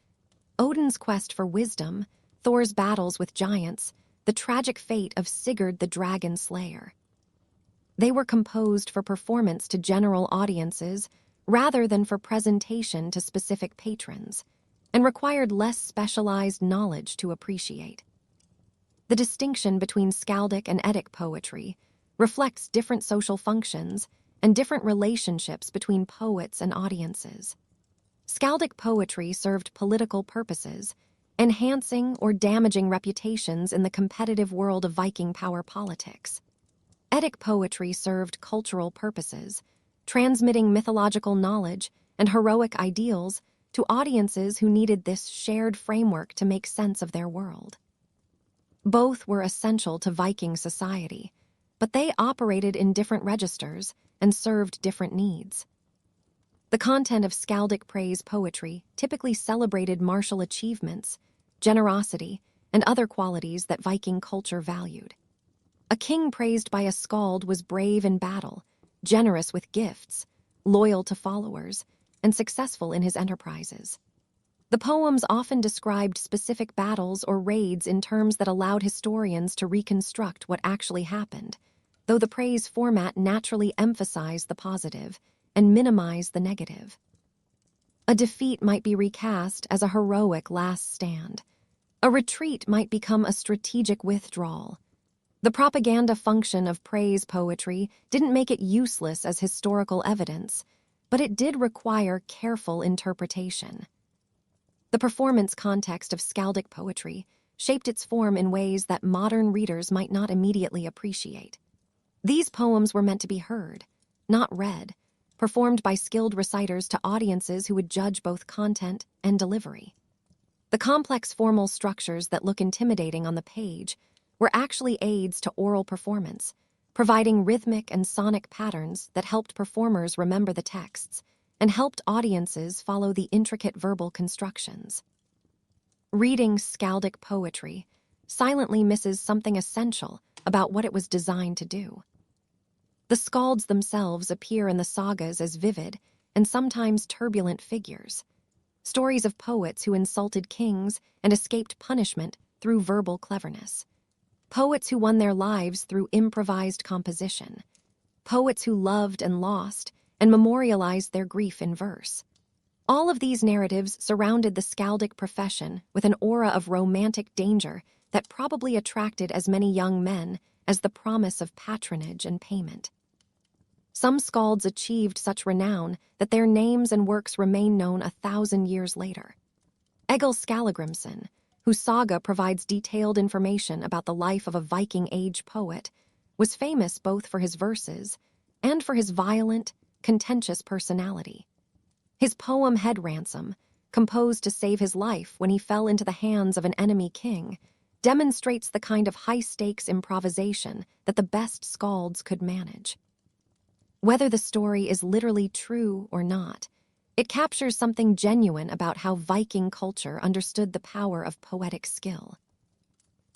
Speaker 1: Odin's quest for wisdom, Thor's battles with giants, the tragic fate of Sigurd the dragon slayer. They were composed for performance to general audiences rather than for presentation to specific patrons, and required less specialized knowledge to appreciate. The distinction between skaldic and Eddic poetry reflects different social functions and different relationships between poets and audiences. Skaldic poetry served political purposes, enhancing or damaging reputations in the competitive world of Viking power politics. Eddic poetry served cultural purposes, transmitting mythological knowledge and heroic ideals to audiences who needed this shared framework to make sense of their world. Both were essential to Viking society, but they operated in different registers and served different needs. The content of skaldic praise poetry typically celebrated martial achievements, generosity, and other qualities that Viking culture valued. A king praised by a skald was brave in battle, generous with gifts, loyal to followers, and successful in his enterprises. The poems often described specific battles or raids in terms that allowed historians to reconstruct what actually happened, though the praise format naturally emphasized the positive and minimized the negative. A defeat might be recast as a heroic last stand. A retreat might become a strategic withdrawal. The propaganda function of praise poetry didn't make it useless as historical evidence, but it did require careful interpretation. The performance context of skaldic poetry shaped its form in ways that modern readers might not immediately appreciate. These poems were meant to be heard, not read, performed by skilled reciters to audiences who would judge both content and delivery. The complex formal structures that look intimidating on the page were actually aids to oral performance, providing rhythmic and sonic patterns that helped performers remember the texts and helped audiences follow the intricate verbal constructions. Reading skaldic poetry silently misses something essential about what it was designed to do. The skalds themselves appear in the sagas as vivid and sometimes turbulent figures, stories of poets who insulted kings and escaped punishment through verbal cleverness, poets who won their lives through improvised composition, poets who loved and lost and memorialized their grief in verse. All of these narratives surrounded the skaldic profession with an aura of romantic danger that probably attracted as many young men as the promise of patronage and payment. Some skalds achieved such renown that their names and works remain known 1,000 years later. Egil Skallagrimsson, whose saga provides detailed information about the life of a Viking Age poet, was famous both for his verses and for his violent, contentious personality. His poem Head Ransom, composed to save his life when he fell into the hands of an enemy king, demonstrates the kind of high-stakes improvisation that the best skalds could manage. Whether the story is literally true or not, it captures something genuine about how Viking culture understood the power of poetic skill.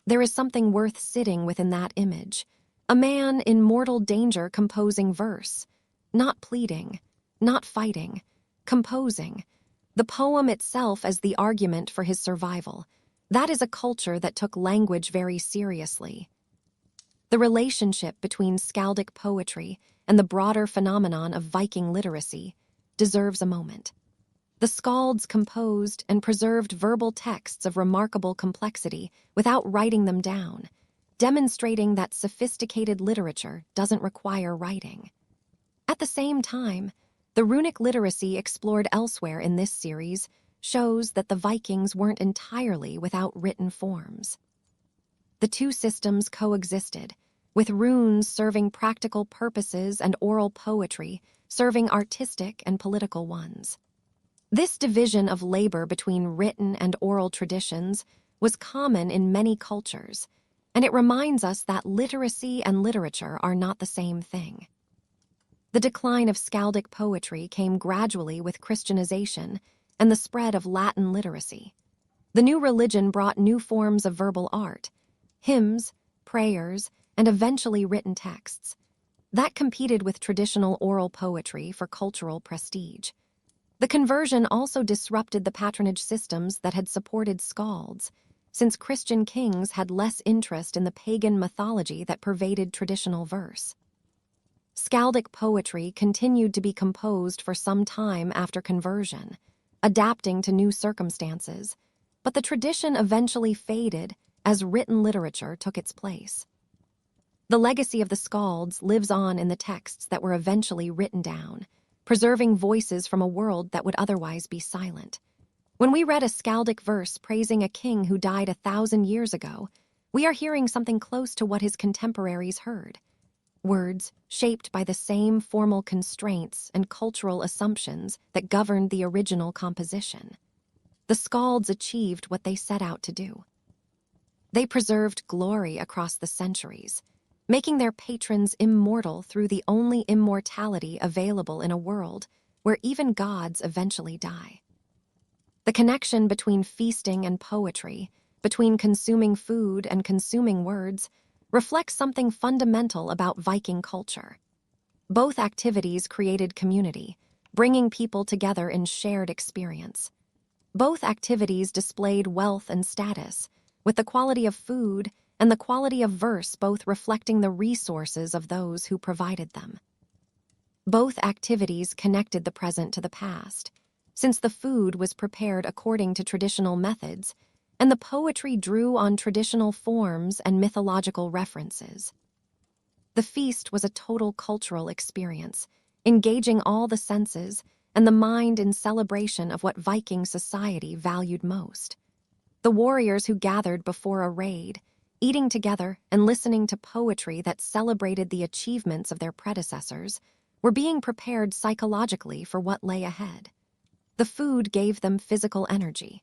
Speaker 1: There is something worth sitting within that image, a man in mortal danger composing verse, not pleading, not fighting, composing, the poem itself as the argument for his survival. That is a culture that took language very seriously. The relationship between skaldic poetry and the broader phenomenon of Viking literacy deserves a moment. The skalds composed and preserved verbal texts of remarkable complexity without writing them down, demonstrating that sophisticated literature doesn't require writing. At the same time, the runic literacy explored elsewhere in this series shows that the Vikings weren't entirely without written forms. The two systems coexisted, with runes serving practical purposes and oral poetry serving artistic and political ones. This division of labor between written and oral traditions was common in many cultures, and it reminds us that literacy and literature are not the same thing. The decline of skaldic poetry came gradually with Christianization and the spread of Latin literacy. The new religion brought new forms of verbal art, hymns, prayers, and eventually written texts, that competed with traditional oral poetry for cultural prestige. The conversion also disrupted the patronage systems that had supported skalds, since Christian kings had less interest in the pagan mythology that pervaded traditional verse. Skaldic poetry continued to be composed for some time after conversion, adapting to new circumstances, but the tradition eventually faded as written literature took its place. The legacy of the skalds lives on in the texts that were eventually written down, preserving voices from a world that would otherwise be silent. When we read a skaldic verse praising a king who died 1,000 years ago, we are hearing something close to what his contemporaries heard. Words shaped by the same formal constraints and cultural assumptions that governed the original composition. The skalds achieved what they set out to do. They preserved glory across the centuries, making their patrons immortal through the only immortality available in a world where even gods eventually die. The connection between feasting and poetry, between consuming food and consuming words, reflects something fundamental about Viking culture. Both activities created community, bringing people together in shared experience. Both activities displayed wealth and status, with the quality of food and the quality of verse both reflecting the resources of those who provided them. Both activities connected the present to the past, since the food was prepared according to traditional methods, and the poetry drew on traditional forms and mythological references. The feast was a total cultural experience, engaging all the senses and the mind in celebration of what Viking society valued most. The warriors who gathered before a raid, eating together and listening to poetry that celebrated the achievements of their predecessors, were being prepared psychologically for what lay ahead. The food gave them physical energy.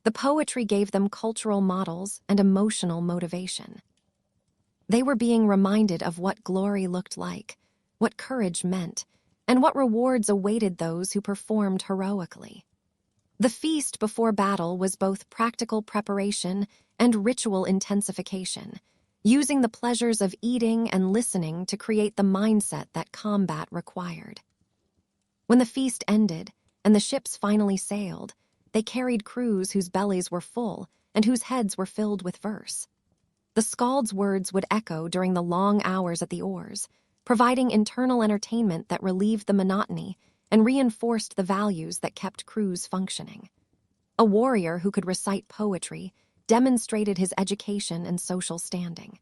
Speaker 1: The poetry gave them cultural models and emotional motivation. They were being reminded of what glory looked like, what courage meant, and what rewards awaited those who performed heroically. The feast before battle was both practical preparation and ritual intensification, using the pleasures of eating and listening to create the mindset that combat required. When the feast ended and the ships finally sailed, they carried crews whose bellies were full and whose heads were filled with verse. The skald's words would echo during the long hours at the oars, providing internal entertainment that relieved the monotony and reinforced the values that kept crews functioning. A warrior who could recite poetry demonstrated his education and social standing.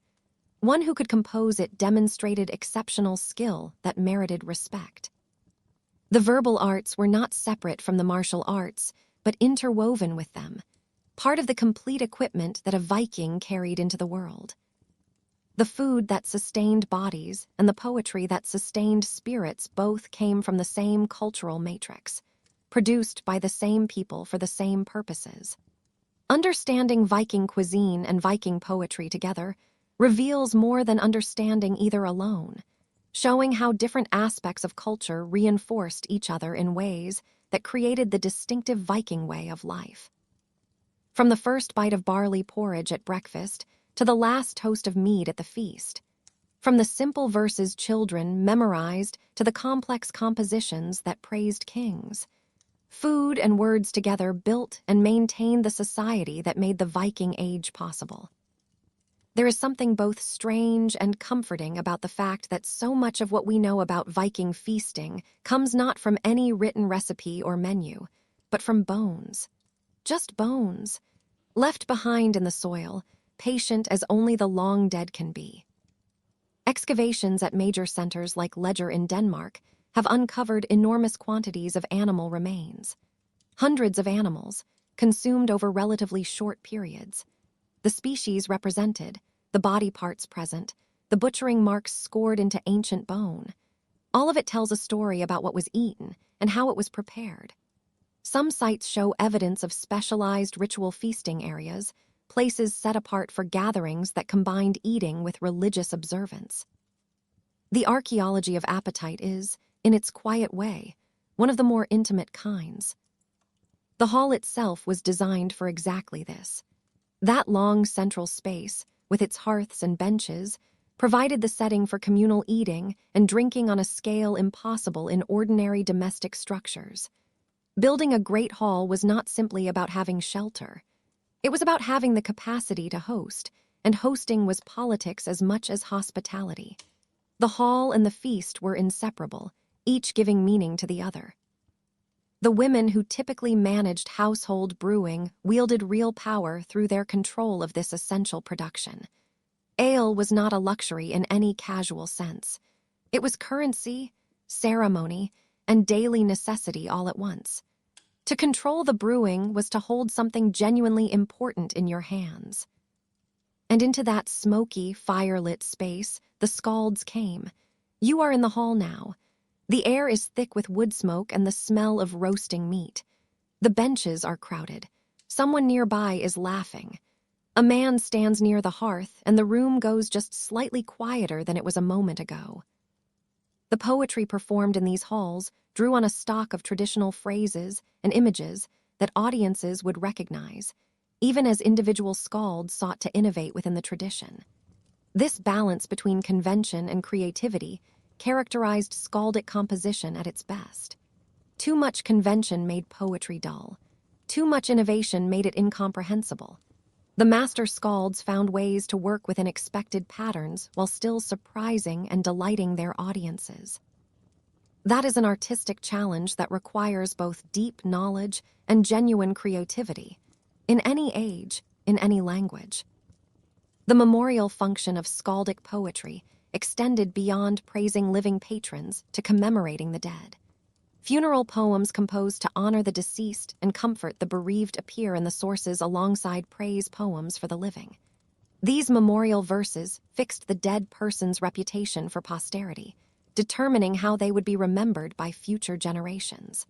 Speaker 1: One who could compose it demonstrated exceptional skill that merited respect. The verbal arts were not separate from the martial arts, but interwoven with them, part of the complete equipment that a Viking carried into the world. The food that sustained bodies and the poetry that sustained spirits both came from the same cultural matrix, produced by the same people for the same purposes. Understanding Viking cuisine and Viking poetry together reveals more than understanding either alone, showing how different aspects of culture reinforced each other in ways that created the distinctive Viking way of life. From the first bite of barley porridge at breakfast to the last toast of mead at the feast, from the simple verses children memorized to the complex compositions that praised kings, food and words together built and maintained the society that made the Viking Age possible. There is something both strange and comforting about the fact that so much of what we know about Viking feasting comes not from any written recipe or menu, but from bones. Just bones, left behind in the soil, patient as only the long dead can be. Excavations at major centers like Ledger in Denmark have uncovered enormous quantities of animal remains. Hundreds of animals, consumed over relatively short periods. The species represented, the body parts present, the butchering marks scored into ancient bone. All of it tells a story about what was eaten and how it was prepared. Some sites show evidence of specialized ritual feasting areas, places set apart for gatherings that combined eating with religious observance. The archaeology of appetite is, in its quiet way, one of the more intimate kinds. The hall itself was designed for exactly this. That long central space, with its hearths and benches, provided the setting for communal eating and drinking on a scale impossible in ordinary domestic structures. Building a great hall was not simply about having shelter. It was about having the capacity to host, and hosting was politics as much as hospitality. The hall and the feast were inseparable, each giving meaning to the other. The women who typically managed household brewing wielded real power through their control of this essential production. Ale was not a luxury in any casual sense. It was currency, ceremony, and daily necessity all at once. To control the brewing was to hold something genuinely important in your hands. And into that smoky, fire-lit space, the skalds came. You are in the hall now. The air is thick with wood smoke and the smell of roasting meat. The benches are crowded. Someone nearby is laughing. A man stands near the hearth, and the room goes just slightly quieter than it was a moment ago. The poetry performed in these halls drew on a stock of traditional phrases and images that audiences would recognize, even as individual skalds sought to innovate within the tradition. This balance between convention and creativity characterized skaldic composition at its best. Too much convention made poetry dull. Too much innovation made it incomprehensible. The master skalds found ways to work within expected patterns while still surprising and delighting their audiences. That is an artistic challenge that requires both deep knowledge and genuine creativity, in any age, in any language. The memorial function of skaldic poetry extended beyond praising living patrons to commemorating the dead. Funeral poems composed to honor the deceased and comfort the bereaved appear in the sources alongside praise poems for the living. These memorial verses fixed the dead person's reputation for posterity, determining how they would be remembered by future generations.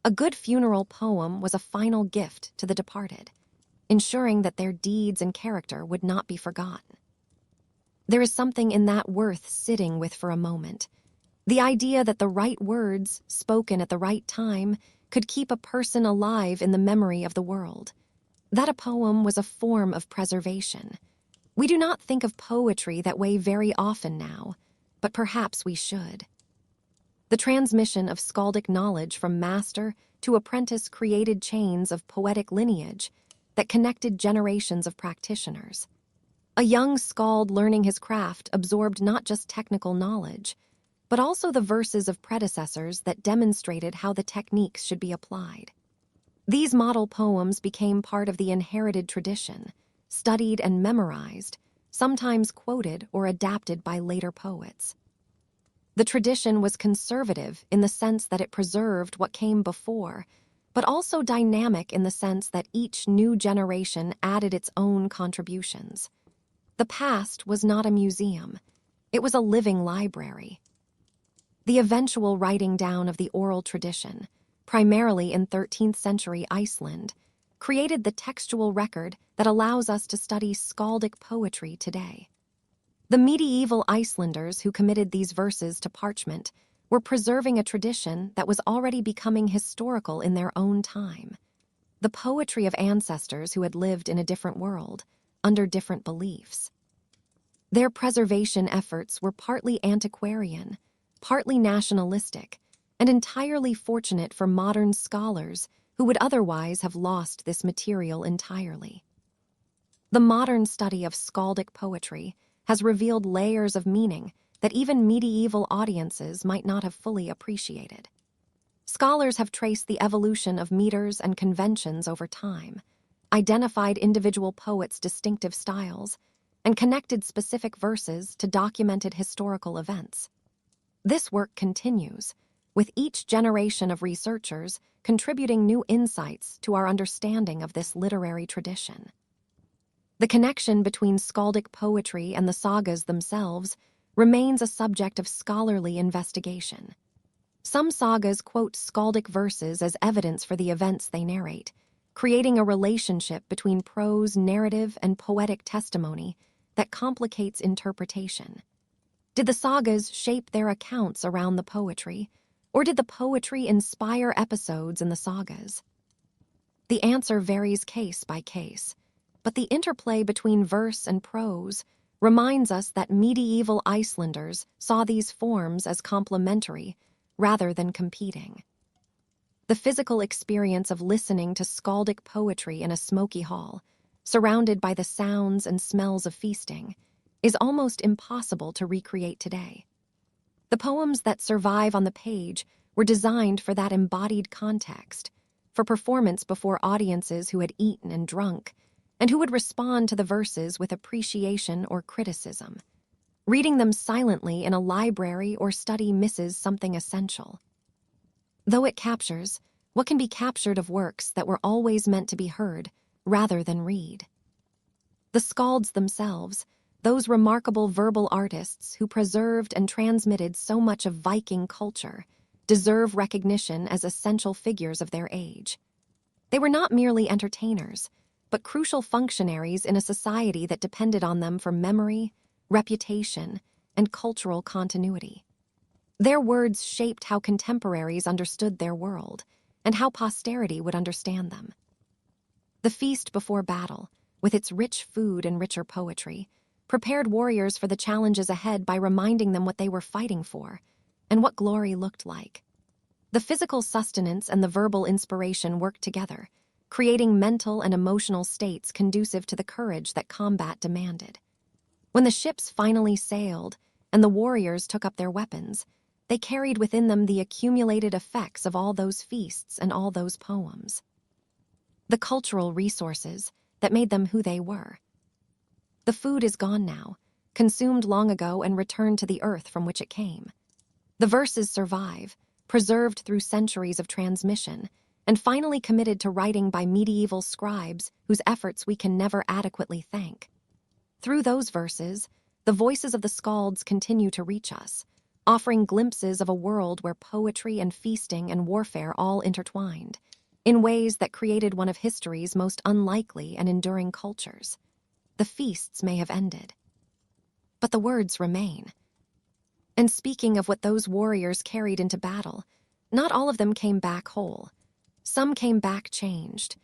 Speaker 1: A good funeral poem was a final gift to the departed, ensuring that their deeds and character would not be forgotten. There is something in that worth sitting with for a moment. The idea that the right words, spoken at the right time, could keep a person alive in the memory of the world. That a poem was a form of preservation. We do not think of poetry that way very often now, but perhaps we should. The transmission of skaldic knowledge from master to apprentice created chains of poetic lineage that connected generations of practitioners. A young skald learning his craft absorbed not just technical knowledge, but also the verses of predecessors that demonstrated how the techniques should be applied. These model poems became part of the inherited tradition, studied and memorized, sometimes quoted or adapted by later poets. The tradition was conservative in the sense that it preserved what came before, but also dynamic in the sense that each new generation added its own contributions. The past was not a museum. It was a living library. The eventual writing down of the oral tradition, primarily in 13th century Iceland, created the textual record that allows us to study skaldic poetry today. The medieval Icelanders who committed these verses to parchment were preserving a tradition that was already becoming historical in their own time. The poetry of ancestors who had lived in a different world, under different beliefs. Their preservation efforts were partly antiquarian, partly nationalistic, and entirely fortunate for modern scholars who would otherwise have lost this material entirely. The modern study of skaldic poetry has revealed layers of meaning that even medieval audiences might not have fully appreciated. Scholars have traced the evolution of meters and conventions over time, identified individual poets' distinctive styles, and connected specific verses to documented historical events. This work continues, with each generation of researchers contributing new insights to our understanding of this literary tradition. The connection between skaldic poetry and the sagas themselves remains a subject of scholarly investigation. Some sagas quote skaldic verses as evidence for the events they narrate, creating a relationship between prose, narrative, and poetic testimony that complicates interpretation. Did the sagas shape their accounts around the poetry, or did the poetry inspire episodes in the sagas? The answer varies case by case, but the interplay between verse and prose reminds us that medieval Icelanders saw these forms as complementary rather than competing. The physical experience of listening to skaldic poetry in a smoky hall, surrounded by the sounds and smells of feasting, is almost impossible to recreate today. The poems that survive on the page were designed for that embodied context, for performance before audiences who had eaten and drunk, and who would respond to the verses with appreciation or criticism. Reading them silently in a library or study misses something essential. Though it captures what can be captured of works that were always meant to be heard rather than read. The skalds themselves, those remarkable verbal artists who preserved and transmitted so much of Viking culture, deserve recognition as essential figures of their age. They were not merely entertainers, but crucial functionaries in a society that depended on them for memory, reputation, and cultural continuity. Their words shaped how contemporaries understood their world and how posterity would understand them. The feast before battle, with its rich food and richer poetry, prepared warriors for the challenges ahead by reminding them what they were fighting for and what glory looked like. The physical sustenance and the verbal inspiration worked together, creating mental and emotional states conducive to the courage that combat demanded. When the ships finally sailed and the warriors took up their weapons, they carried within them the accumulated effects of all those feasts and all those poems. The cultural resources that made them who they were. The food is gone now, consumed long ago and returned to the earth from which it came. The verses survive, preserved through centuries of transmission, and finally committed to writing by medieval scribes whose efforts we can never adequately thank. Through those verses, the voices of the skalds continue to reach us, offering glimpses of a world where poetry and feasting and warfare all intertwined, in ways that created one of history's most unlikely and enduring cultures. The feasts may have ended, but the words remain. And speaking of what those warriors carried into battle, not all of them came back whole. Some came back changed.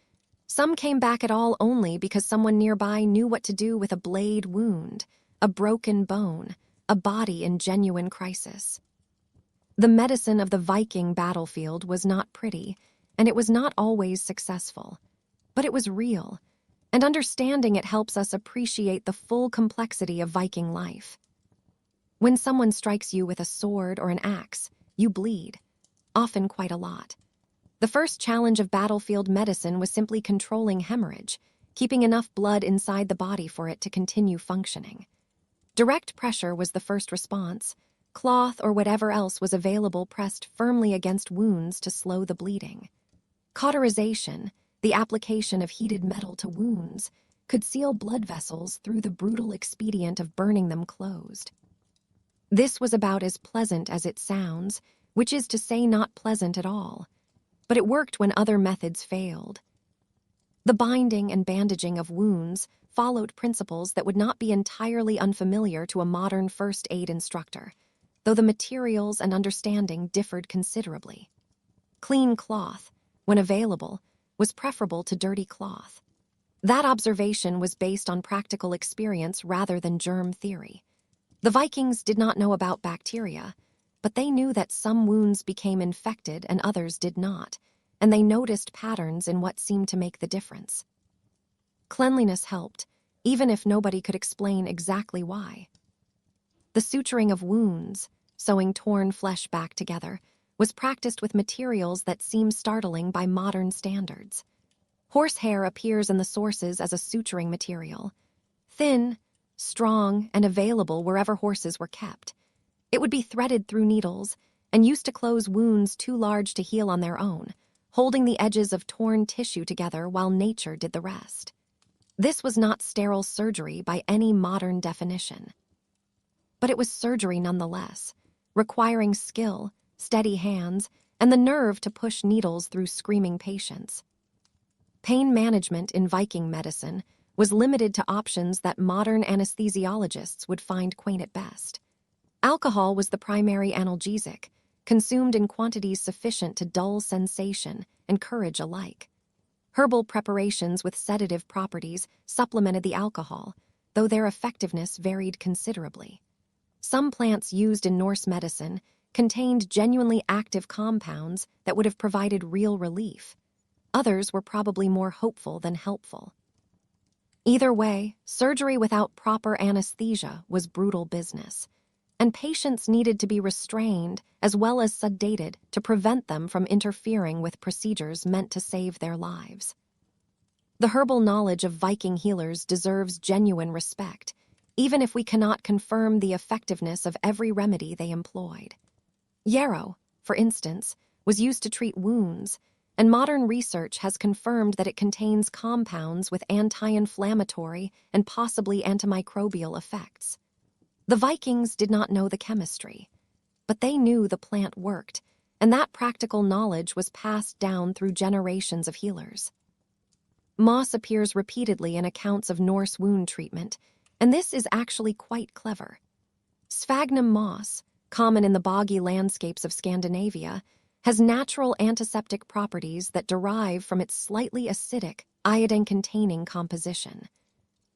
Speaker 1: Some came back at all only because someone nearby knew what to do with a blade wound, a broken bone, a body in genuine crisis. The medicine of the Viking battlefield was not pretty, and it was not always successful, but it was real, and understanding it helps us appreciate the full complexity of Viking life. When someone strikes you with a sword or an axe, you bleed, often quite a lot. The first challenge of battlefield medicine was simply controlling hemorrhage, keeping enough blood inside the body for it to continue functioning. Direct pressure was the first response. Cloth or whatever else was available pressed firmly against wounds to slow the bleeding. Cauterization, the application of heated metal to wounds, could seal blood vessels through the brutal expedient of burning them closed. This was about as pleasant as it sounds, which is to say not pleasant at all. But it worked when other methods failed. The binding and bandaging of wounds followed principles that would not be entirely unfamiliar to a modern first aid instructor, though the materials and understanding differed considerably. Clean cloth, when available, was preferable to dirty cloth. That observation was based on practical experience rather than germ theory. The Vikings did not know about bacteria, but they knew that some wounds became infected and others did not, and they noticed patterns in what seemed to make the difference. Cleanliness helped, even if nobody could explain exactly why. The suturing of wounds, sewing torn flesh back together, was practiced with materials that seem startling by modern standards. Horsehair appears in the sources as a suturing material. Thin, strong, and available wherever horses were kept. It would be threaded through needles and used to close wounds too large to heal on their own, holding the edges of torn tissue together while nature did the rest. This was not sterile surgery by any modern definition. But it was surgery nonetheless, requiring skill, steady hands, and the nerve to push needles through screaming patients. Pain management in Viking medicine was limited to options that modern anesthesiologists would find quaint at best. Alcohol was the primary analgesic, consumed in quantities sufficient to dull sensation and courage alike. Herbal preparations with sedative properties supplemented the alcohol, though their effectiveness varied considerably. Some plants used in Norse medicine contained genuinely active compounds that would have provided real relief. Others were probably more hopeful than helpful. Either way, surgery without proper anesthesia was brutal business, and patients needed to be restrained as well as sedated to prevent them from interfering with procedures meant to save their lives. The herbal knowledge of Viking healers deserves genuine respect, even if we cannot confirm the effectiveness of every remedy they employed. Yarrow, for instance, was used to treat wounds, and modern research has confirmed that it contains compounds with anti-inflammatory and possibly antimicrobial effects. The Vikings did not know the chemistry, but they knew the plant worked, and that practical knowledge was passed down through generations of healers. Moss appears repeatedly in accounts of Norse wound treatment, and this is actually quite clever. Sphagnum moss, common in the boggy landscapes of Scandinavia, has natural antiseptic properties that derive from its slightly acidic, iodine-containing composition.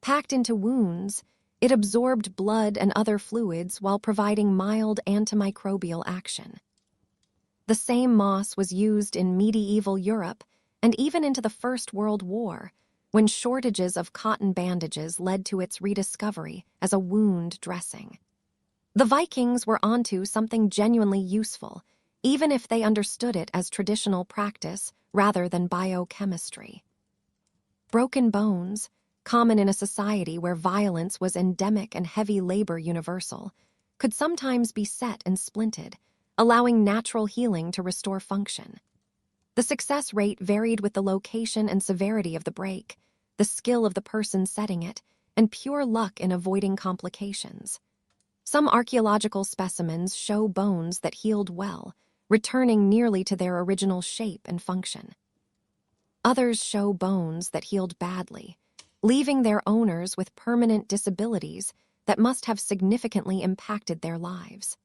Speaker 1: Packed into wounds, it absorbed blood and other fluids while providing mild antimicrobial action. The same moss was used in medieval Europe and even into the First World War, when shortages of cotton bandages led to its rediscovery as a wound dressing. The Vikings were onto something genuinely useful, even if they understood it as traditional practice rather than biochemistry. Broken bones, common in a society where violence was endemic and heavy labor universal, could sometimes be set and splinted, allowing natural healing to restore function. The success rate varied with the location and severity of the break, the skill of the person setting it, and pure luck in avoiding complications. Some archaeological specimens show bones that healed well, returning nearly to their original shape and function. Others show bones that healed badly, leaving their owners with permanent disabilities that must have significantly impacted their lives.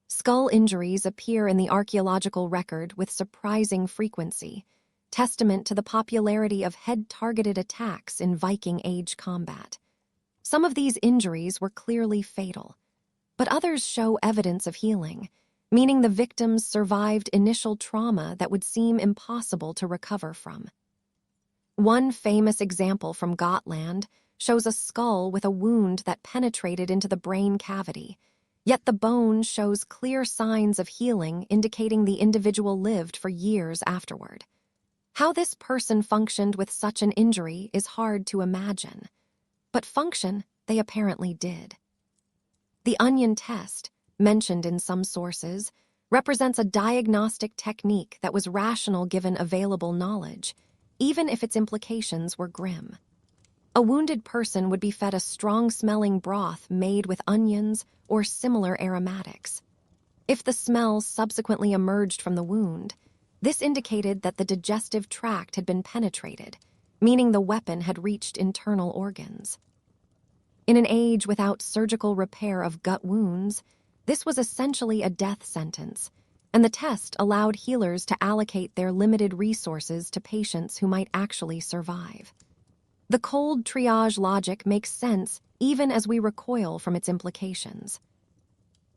Speaker 1: Skull injuries appear in the archaeological record with surprising frequency, testament to the popularity of head-targeted attacks in Viking Age combat. Some of these injuries were clearly fatal, but others show evidence of healing, meaning the victims survived initial trauma that would seem impossible to recover from. One famous example from Gotland shows a skull with a wound that penetrated into the brain cavity, yet the bone shows clear signs of healing indicating the individual lived for years afterward. How this person functioned with such an injury is hard to imagine, but function they apparently did. The onion test, mentioned in some sources, represents a diagnostic technique that was rational given available knowledge, even if its implications were grim. A wounded person would be fed a strong-smelling broth made with onions or similar aromatics. If the smell subsequently emerged from the wound, this indicated that the digestive tract had been penetrated, meaning the weapon had reached internal organs. In an age without surgical repair of gut wounds, this was essentially a death sentence, and the test allowed healers to allocate their limited resources to patients who might actually survive. The cold triage logic makes sense even as we recoil from its implications.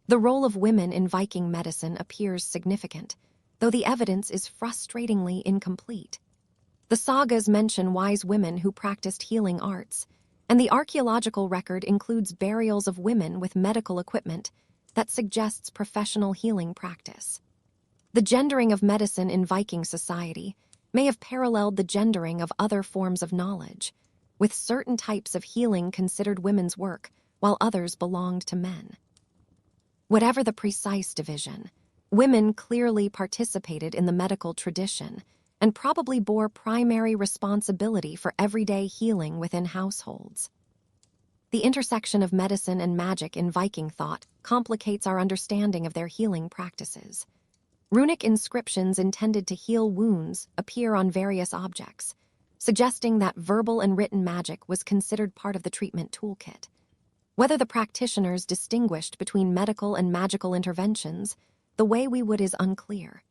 Speaker 1: The role of women in Viking medicine appears significant, though the evidence is frustratingly incomplete. The sagas mention wise women who practiced healing arts, and the archaeological record includes burials of women with medical equipment that suggests professional healing practice. The gendering of medicine in Viking society may have paralleled the gendering of other forms of knowledge, with certain types of healing considered women's work, while others belonged to men. Whatever the precise division, women clearly participated in the medical tradition and probably bore primary responsibility for everyday healing within households. The intersection of medicine and magic in Viking thought complicates our understanding of their healing practices. Runic inscriptions intended to heal wounds appear on various objects, suggesting that verbal and written magic was considered part of the treatment toolkit. Whether the practitioners distinguished between medical and magical interventions, the way we would is unclear.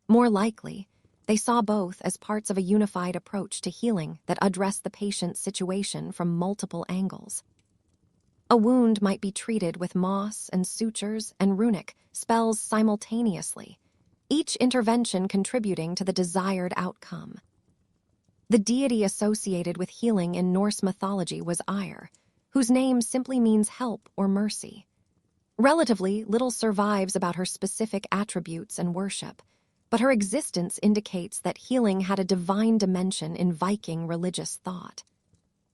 Speaker 1: More likely, They saw both as parts of a unified approach to healing that addressed the patient's situation from multiple angles. A wound might be treated with moss and sutures and runic spells simultaneously, each intervention contributing to the desired outcome. The deity associated with healing in Norse mythology was Ire, whose name simply means help or mercy. Relatively little survives about her specific attributes and worship, but her existence indicates that healing had a divine dimension in Viking religious thought.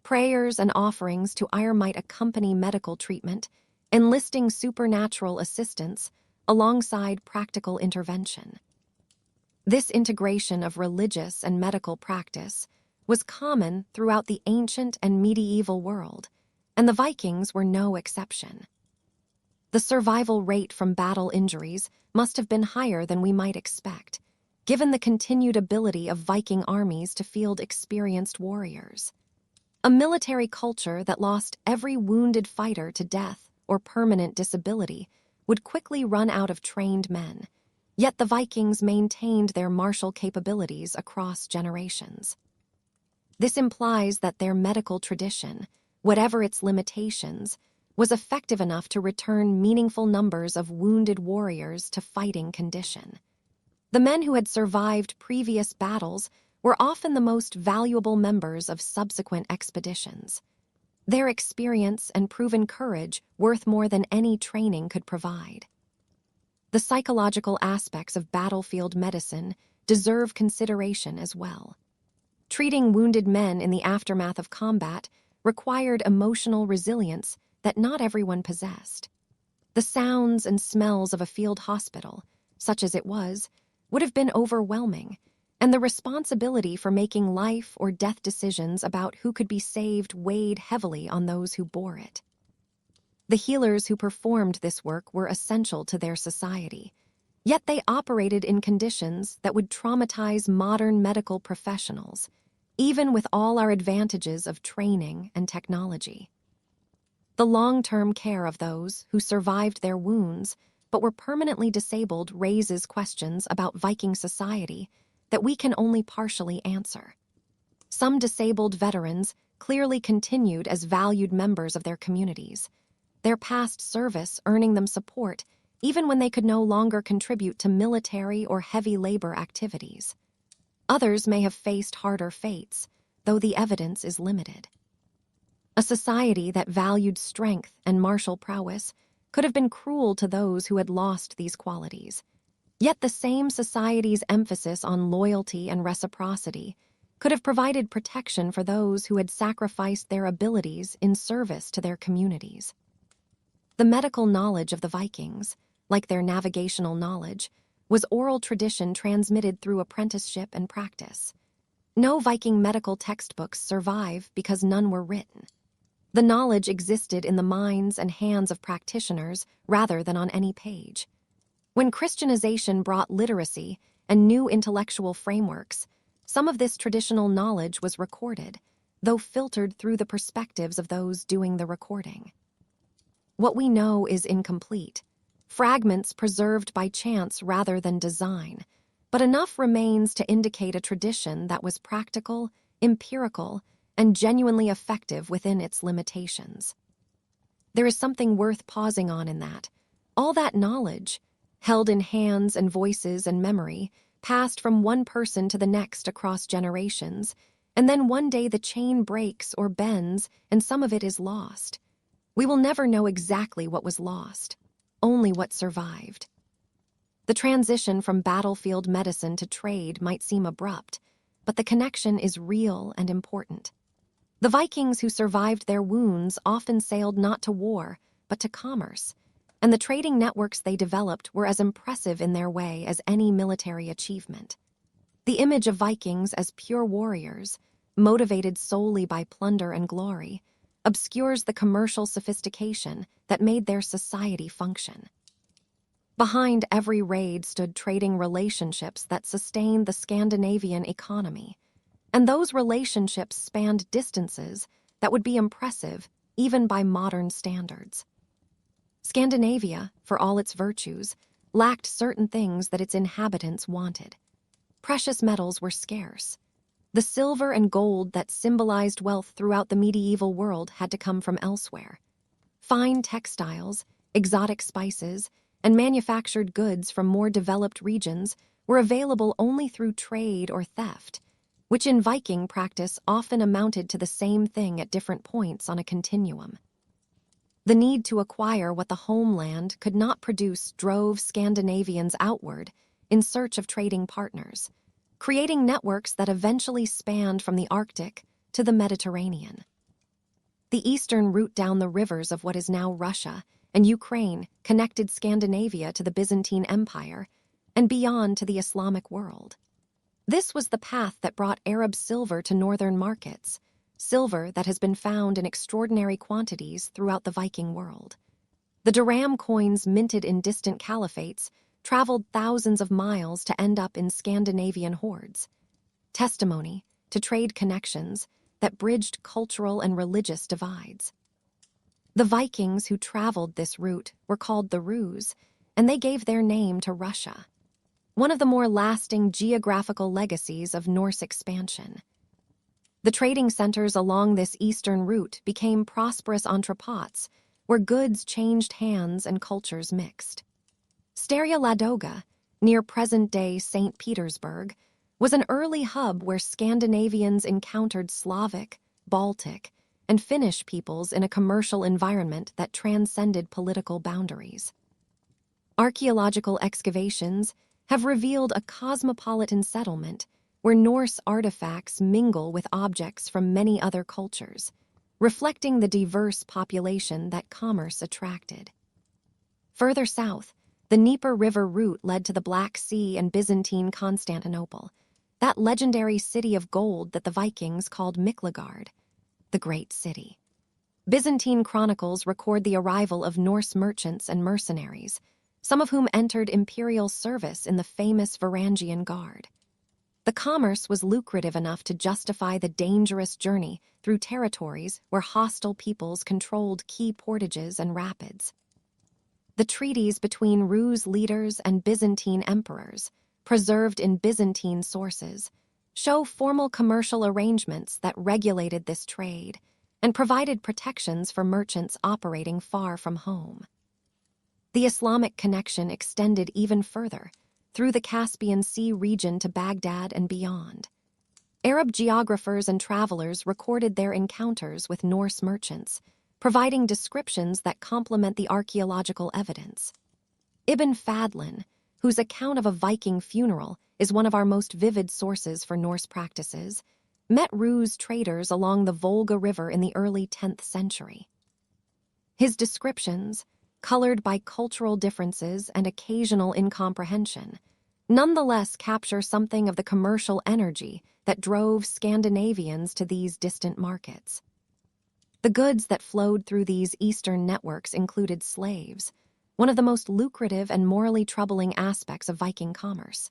Speaker 1: Prayers and offerings to Ire might accompany medical treatment, enlisting supernatural assistance alongside practical intervention. This integration of religious and medical practice was common throughout the ancient and medieval world, and the Vikings were no exception. The survival rate from battle injuries must have been higher than we might expect, given the continued ability of Viking armies to field experienced warriors. A military culture that lost every wounded fighter to death or permanent disability would quickly run out of trained men, yet the Vikings maintained their martial capabilities across generations. This implies that their medical tradition, whatever its limitations, was effective enough to return meaningful numbers of wounded warriors to fighting condition. The men who had survived previous battles were often the most valuable members of subsequent expeditions. Their experience and proven courage worth more than any training could provide. The psychological aspects of battlefield medicine deserve consideration as well. Treating wounded men in the aftermath of combat required emotional resilience that not everyone possessed. The sounds and smells of a field hospital, such as it was, would have been overwhelming, and the responsibility for making life or death decisions about who could be saved weighed heavily on those who bore it. The healers who performed this work were essential to their society, yet they operated in conditions that would traumatize modern medical professionals, even with all our advantages of training and technology. The long-term care of those who survived their wounds but were permanently disabled raises questions about Viking society that we can only partially answer. Some disabled veterans clearly continued as valued members of their communities, their past service earning them support even when they could no longer contribute to military or heavy labor activities. Others may have faced harder fates, though the evidence is limited. A society that valued strength and martial prowess could have been cruel to those who had lost these qualities. Yet the same society's emphasis on loyalty and reciprocity could have provided protection for those who had sacrificed their abilities in service to their communities. The medical knowledge of the Vikings, like their navigational knowledge, was oral tradition transmitted through apprenticeship and practice. No Viking medical textbooks survive because none were written. The knowledge existed in the minds and hands of practitioners rather than on any page. When Christianization brought literacy and new intellectual frameworks, some of this traditional knowledge was recorded, though filtered through the perspectives of those doing the recording. What we know is incomplete, fragments preserved by chance rather than design, but enough remains to indicate a tradition that was practical, empirical, and genuinely effective within its limitations. There is something worth pausing on in that. All that knowledge, held in hands and voices and memory, passed from one person to the next across generations, and then one day the chain breaks or bends and some of it is lost. We will never know exactly what was lost, only what survived. The transition from battlefield medicine to trade might seem abrupt, but the connection is real and important. The Vikings who survived their wounds often sailed not to war, but to commerce, and the trading networks they developed were as impressive in their way as any military achievement. The image of Vikings as pure warriors, motivated solely by plunder and glory, obscures the commercial sophistication that made their society function. Behind every raid stood trading relationships that sustained the Scandinavian economy, and those relationships spanned distances that would be impressive even by modern standards. Scandinavia, for all its virtues, lacked certain things that its inhabitants wanted: Precious metals were scarce. The silver and gold that symbolized wealth throughout the medieval world had to come from elsewhere. Fine textiles, exotic spices, and manufactured goods from more developed regions were available only through trade or theft, which in Viking practice often amounted to the same thing at different points on a continuum. The need to acquire what the homeland could not produce drove Scandinavians outward in search of trading partners, creating networks that eventually spanned from the Arctic to the Mediterranean. The eastern route down the rivers of what is now Russia and Ukraine connected Scandinavia to the Byzantine Empire and beyond to the Islamic world. This was the path that brought Arab silver to northern markets, silver that has been found in extraordinary quantities throughout the Viking world. The dirham coins minted in distant caliphates traveled thousands of miles to end up in Scandinavian hoards, testimony to trade connections that bridged cultural and religious divides. The Vikings who traveled this route were called the Rus, and they gave their name to Russia, one of the more lasting geographical legacies of Norse expansion. The trading centers along this eastern route became prosperous entrepots where goods changed hands and cultures mixed. Staria Ladoga, near present-day St. Petersburg, was an early hub where Scandinavians encountered Slavic, Baltic, and Finnish peoples in a commercial environment that transcended political boundaries. Archaeological excavations have revealed a cosmopolitan settlement where Norse artifacts mingle with objects from many other cultures, reflecting the diverse population that commerce attracted. Further south, the Dnieper River route led to the Black Sea and Byzantine Constantinople, that legendary city of gold that the Vikings called Miklagard, the Great City. Byzantine chronicles record the arrival of Norse merchants and mercenaries, some of whom entered imperial service in the famous Varangian Guard. The commerce was lucrative enough to justify the dangerous journey through territories where hostile peoples controlled key portages and rapids. The treaties between Rus leaders and Byzantine emperors, preserved in Byzantine sources, show formal commercial arrangements that regulated this trade and provided protections for merchants operating far from home. The Islamic connection extended even further, through the Caspian Sea region to Baghdad and beyond. Arab geographers and travelers recorded their encounters with Norse merchants, providing descriptions that complement the archaeological evidence. Ibn Fadlan, whose account of a Viking funeral is one of our most vivid sources for Norse practices, met Rus traders along the Volga River in the early 10th century. His descriptions, colored by cultural differences and occasional incomprehension, nonetheless capture something of the commercial energy that drove Scandinavians to these distant markets. The goods that flowed through these eastern networks included slaves, one of the most lucrative and morally troubling aspects of Viking commerce.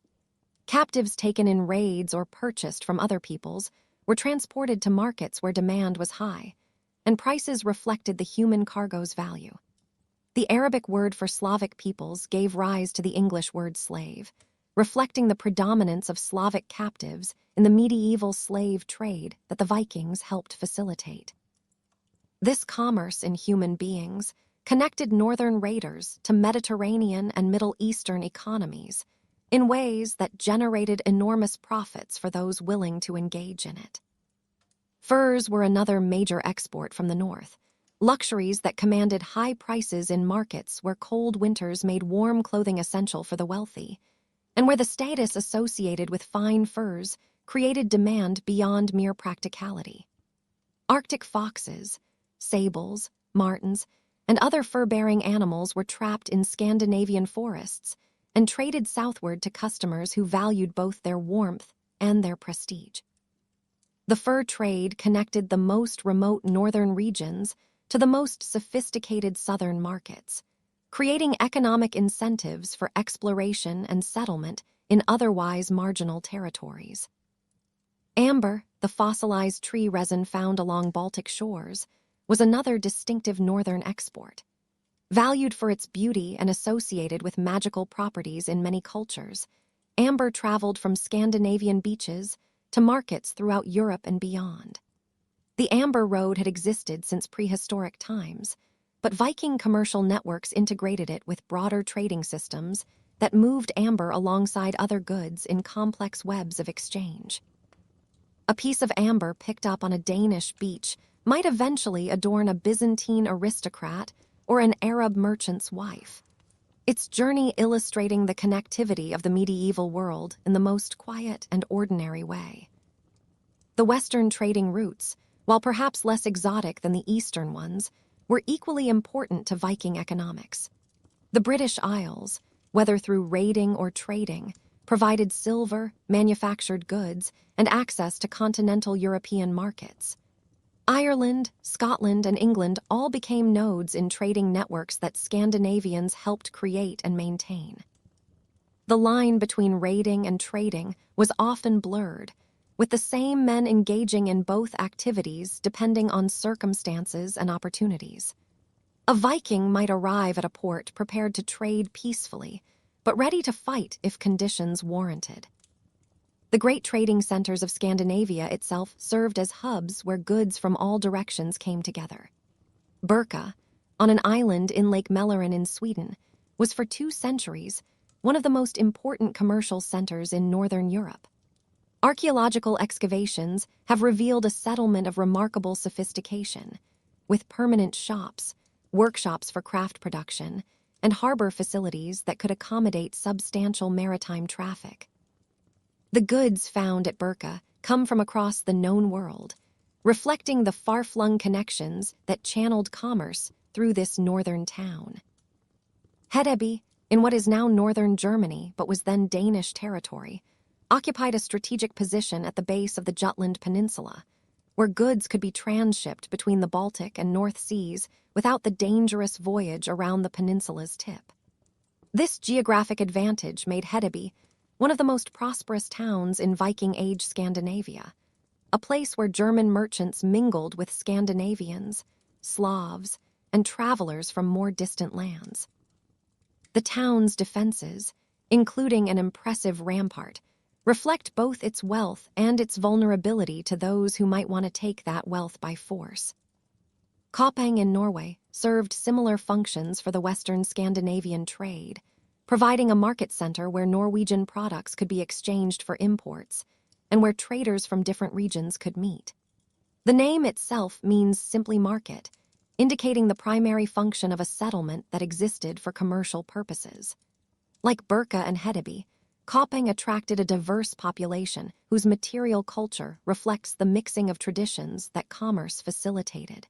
Speaker 1: Captives taken in raids or purchased from other peoples were transported to markets where demand was high, and prices reflected the human cargo's value. The Arabic word for Slavic peoples gave rise to the English word slave, reflecting the predominance of Slavic captives in the medieval slave trade that the Vikings helped facilitate. This commerce in human beings connected northern raiders to Mediterranean and Middle Eastern economies in ways that generated enormous profits for those willing to engage in it. Furs were another major export from the north, luxuries that commanded high prices in markets where cold winters made warm clothing essential for the wealthy, and where the status associated with fine furs created demand beyond mere practicality. Arctic foxes, sables, martens, and other fur-bearing animals were trapped in Scandinavian forests and traded southward to customers who valued both their warmth and their prestige. The fur trade connected the most remote northern regions to the most sophisticated southern markets, creating economic incentives for exploration and settlement in otherwise marginal territories. Amber, the fossilized tree resin found along Baltic shores, was another distinctive northern export. Valued for its beauty and associated with magical properties in many cultures, amber traveled from Scandinavian beaches to markets throughout Europe and beyond. The Amber Road had existed since prehistoric times, but Viking commercial networks integrated it with broader trading systems that moved amber alongside other goods in complex webs of exchange. A piece of amber picked up on a Danish beach might eventually adorn a Byzantine aristocrat or an Arab merchant's wife, its journey illustrating the connectivity of the medieval world in the most quiet and ordinary way. The Western trading routes, while perhaps less exotic than the Eastern ones, were equally important to Viking economics. The British Isles, whether through raiding or trading, provided silver, manufactured goods, and access to continental European markets. Ireland, Scotland, and England all became nodes in trading networks that Scandinavians helped create and maintain. The line between raiding and trading was often blurred, with the same men engaging in both activities depending on circumstances and opportunities. A Viking might arrive at a port prepared to trade peacefully, but ready to fight if conditions warranted. The great trading centers of Scandinavia itself served as hubs where goods from all directions came together. Birka, on an island in Lake Mälaren in Sweden, was for 2 centuries one of the most important commercial centers in northern Europe. Archaeological excavations have revealed a settlement of remarkable sophistication, with permanent shops, workshops for craft production, and harbor facilities that could accommodate substantial maritime traffic. The goods found at Birka come from across the known world, reflecting the far-flung connections that channeled commerce through this northern town. Hedeby, in what is now northern Germany but was then Danish territory, occupied a strategic position at the base of the Jutland Peninsula, where goods could be transshipped between the Baltic and North Seas without the dangerous voyage around the peninsula's tip. This geographic advantage made Hedeby one of the most prosperous towns in Viking Age Scandinavia, a place where German merchants mingled with Scandinavians, Slavs, and travelers from more distant lands. The town's defenses, including an impressive rampart, reflect both its wealth and its vulnerability to those who might want to take that wealth by force. Koppang in Norway served similar functions for the Western Scandinavian trade, providing a market center where Norwegian products could be exchanged for imports, and where traders from different regions could meet. The name itself means simply market, indicating the primary function of a settlement that existed for commercial purposes. Like Birka and Hedeby, Koppang attracted a diverse population whose material culture reflects the mixing of traditions that commerce facilitated.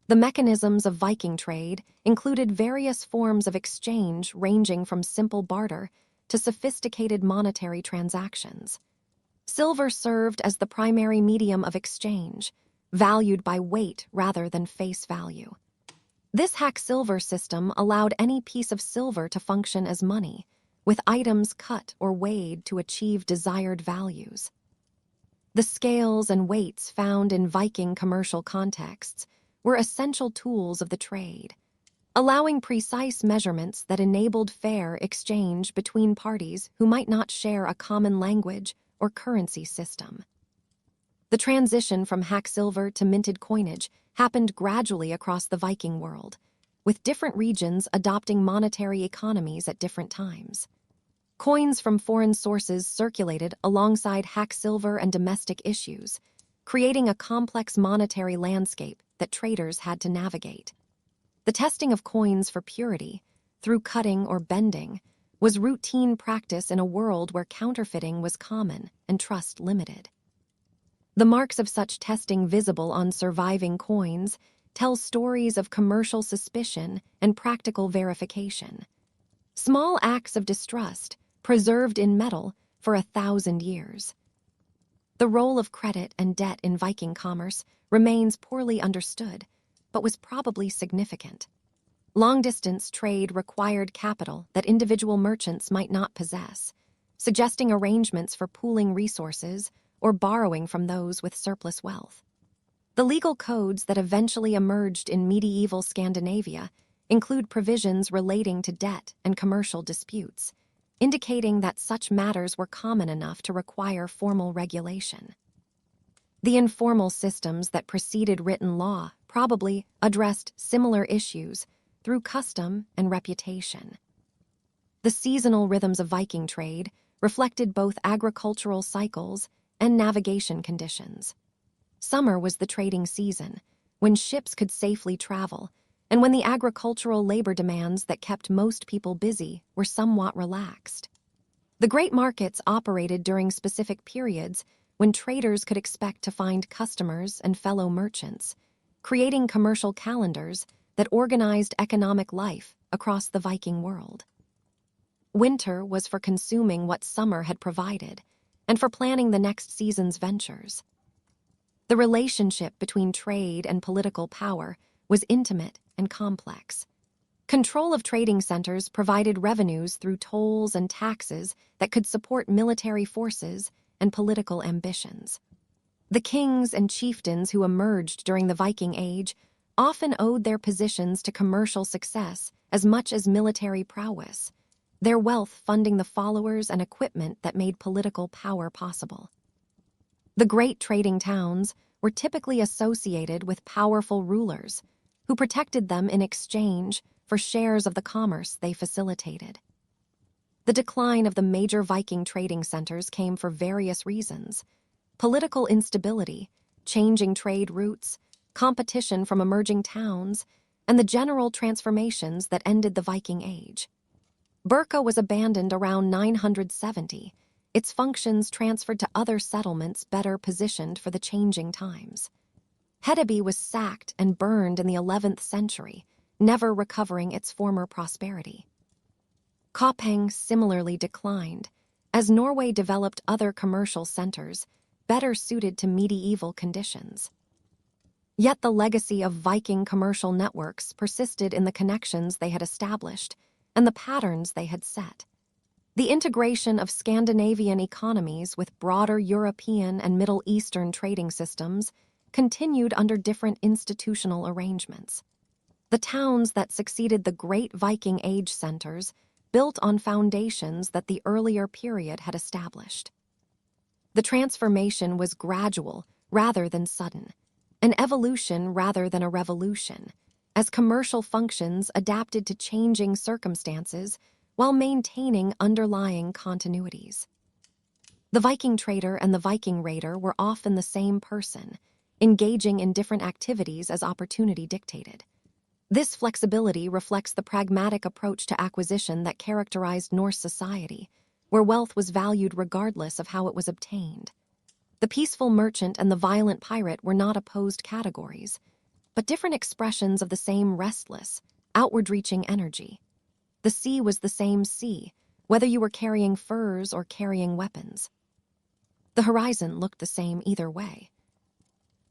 Speaker 1: The mechanisms of Viking trade included various forms of exchange ranging from simple barter to sophisticated monetary transactions. Silver served as the primary medium of exchange, valued by weight rather than face value. This hack-silver system allowed any piece of silver to function as money, with items cut or weighed to achieve desired values. The scales and weights found in Viking commercial contexts were essential tools of the trade, allowing precise measurements that enabled fair exchange between parties who might not share a common language or currency system. The transition from hack-silver to minted coinage happened gradually across the Viking world, with different regions adopting monetary economies at different times. Coins from foreign sources circulated alongside hack-silver and domestic issues, creating a complex monetary landscape that traders had to navigate. The testing of coins for purity, through cutting or bending, was routine practice in a world where counterfeiting was common and trust limited. The marks of such testing visible on surviving coins tell stories of commercial suspicion and practical verification. Small acts of distrust preserved in metal for 1,000 years. The role of credit and debt in Viking commerce remains poorly understood, but was probably significant. Long-distance trade required capital that individual merchants might not possess, suggesting arrangements for pooling resources or borrowing from those with surplus wealth. The legal codes that eventually emerged in medieval Scandinavia include provisions relating to debt and commercial disputes, indicating that such matters were common enough to require formal regulation. The informal systems that preceded written law probably addressed similar issues through custom and reputation. The seasonal rhythms of Viking trade reflected both agricultural cycles and navigation conditions. Summer was the trading season, when ships could safely travel, and when the agricultural labor demands that kept most people busy were somewhat relaxed. The great markets operated during specific periods when traders could expect to find customers and fellow merchants, creating commercial calendars that organized economic life across the Viking world. Winter was for consuming what summer had provided, and for planning the next season's ventures. The relationship between trade and political power was intimate and complex. Control of trading centers provided revenues through tolls and taxes that could support military forces and political ambitions. The kings and chieftains who emerged during the Viking Age often owed their positions to commercial success as much as military prowess, their wealth funding the followers and equipment that made political power possible. The great trading towns were typically associated with powerful rulers who protected them in exchange for shares of the commerce they facilitated. The decline of the major Viking trading centers came for various reasons: political instability, changing trade routes, competition from emerging towns, and the general transformations that ended the Viking Age. Birka was abandoned around 970, its functions transferred to other settlements better positioned for the changing times. Hedeby was sacked and burned in the 11th century, never recovering its former prosperity. Koppang similarly declined, as Norway developed other commercial centers better suited to medieval conditions. Yet the legacy of Viking commercial networks persisted in the connections they had established and the patterns they had set. The integration of Scandinavian economies with broader European and Middle Eastern trading systems continued under different institutional arrangements. The towns that succeeded the great Viking Age centers built on foundations that the earlier period had established. The transformation was gradual rather than sudden, an evolution rather than a revolution, as commercial functions adapted to changing circumstances while maintaining underlying continuities. The Viking trader and the Viking raider were often the same person, engaging in different activities as opportunity dictated. This flexibility reflects the pragmatic approach to acquisition that characterized Norse society, where wealth was valued regardless of how it was obtained. The peaceful merchant and the violent pirate were not opposed categories, but different expressions of the same restless, outward-reaching energy. The sea was the same sea, whether you were carrying furs or carrying weapons. The horizon looked the same either way.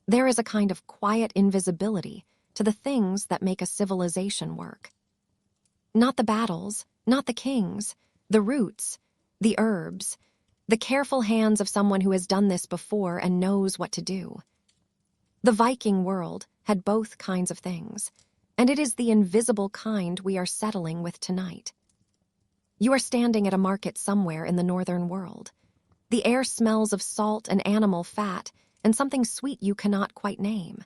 Speaker 1: There is a kind of quiet invisibility to the things that make a civilization work. Not the battles, not the kings, the roots, the herbs, the careful hands of someone who has done this before and knows what to do. The Viking world had both kinds of things, and it is the invisible kind we are settling with tonight. You are standing at a market somewhere in the northern world. The air smells of salt and animal fat and something sweet you cannot quite name.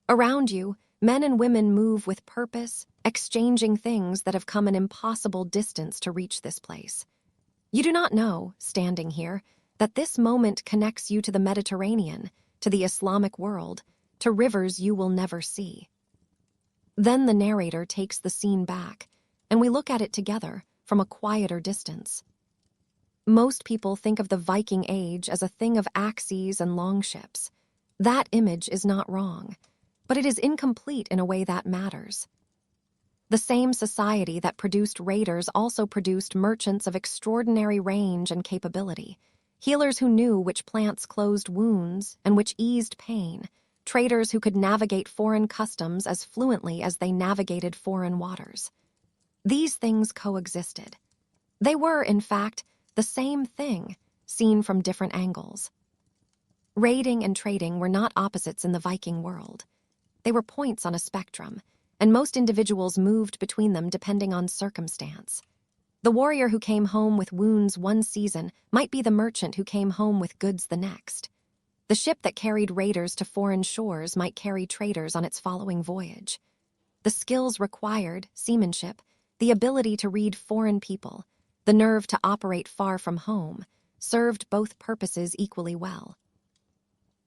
Speaker 1: Around you, men and women move with purpose, exchanging things that have come an impossible distance to reach this place. You do not know, standing here, that this moment connects you to the Mediterranean, to the Islamic world, to rivers you will never see. Then the narrator takes the scene back, and we look at it together from a quieter distance. Most people think of the Viking Age as a thing of axes and longships. That image is not wrong, but it is incomplete in a way that matters. The same society that produced raiders also produced merchants of extraordinary range and capability, healers who knew which plants closed wounds and which eased pain, traders who could navigate foreign customs as fluently as they navigated foreign waters. These things coexisted. They were, in fact, the same thing, seen from different angles. Raiding and trading were not opposites in the Viking world. They were points on a spectrum, and most individuals moved between them depending on circumstance. The warrior who came home with wounds one season might be the merchant who came home with goods the next. The ship that carried raiders to foreign shores might carry traders on its following voyage. The skills required, seamanship, the ability to read foreign people, the nerve to operate far from home, served both purposes equally well.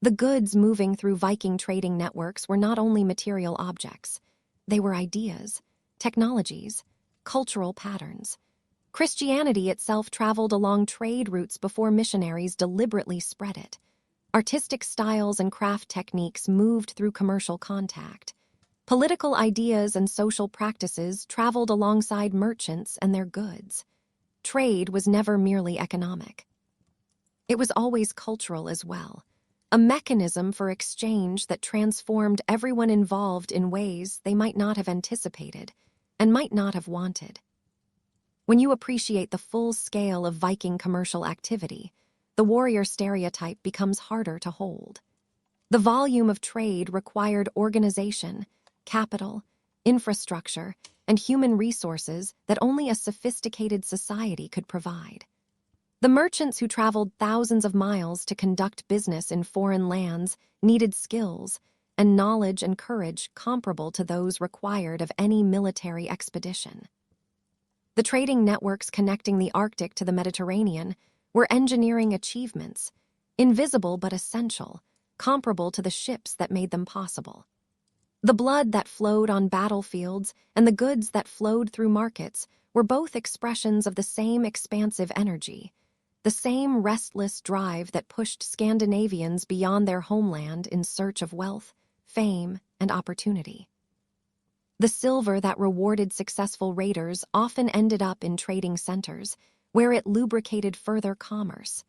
Speaker 1: The goods moving through Viking trading networks were not only material objects. They were ideas, technologies, cultural patterns. Christianity itself traveled along trade routes before missionaries deliberately spread it. Artistic styles and craft techniques moved through commercial contact. Political ideas and social practices traveled alongside merchants and their goods. Trade was never merely economic. It was always cultural as well, a mechanism for exchange that transformed everyone involved in ways they might not have anticipated and might not have wanted. When you appreciate the full scale of Viking commercial activity, the warrior stereotype becomes harder to hold. The volume of trade required organization, capital, infrastructure, and human resources that only a sophisticated society could provide. The merchants who traveled thousands of miles to conduct business in foreign lands needed skills and knowledge and courage comparable to those required of any military expedition. The trading networks connecting the Arctic to the Mediterranean were engineering achievements, invisible but essential, comparable to the ships that made them possible. The blood that flowed on battlefields and the goods that flowed through markets were both expressions of the same expansive energy, the same restless drive that pushed Scandinavians beyond their homeland in search of wealth, fame, and opportunity. The silver that rewarded successful raiders often ended up in trading centers, where it lubricated further commerce.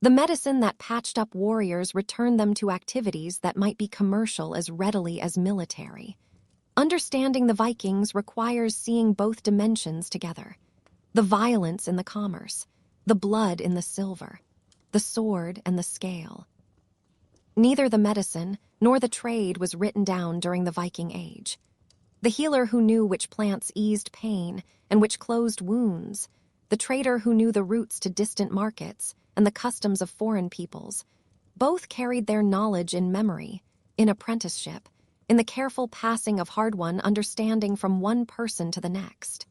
Speaker 1: The medicine that patched up warriors returned them to activities that might be commercial as readily as military. Understanding the Vikings requires seeing both dimensions together: the violence in the commerce, the blood in the silver, the sword and the scale. Neither the medicine nor the trade was written down during the Viking Age. The healer who knew which plants eased pain and which closed wounds, the trader who knew the routes to distant markets and the customs of foreign peoples, both carried their knowledge in memory, in apprenticeship, in the careful passing of hard-won understanding from one person to the next.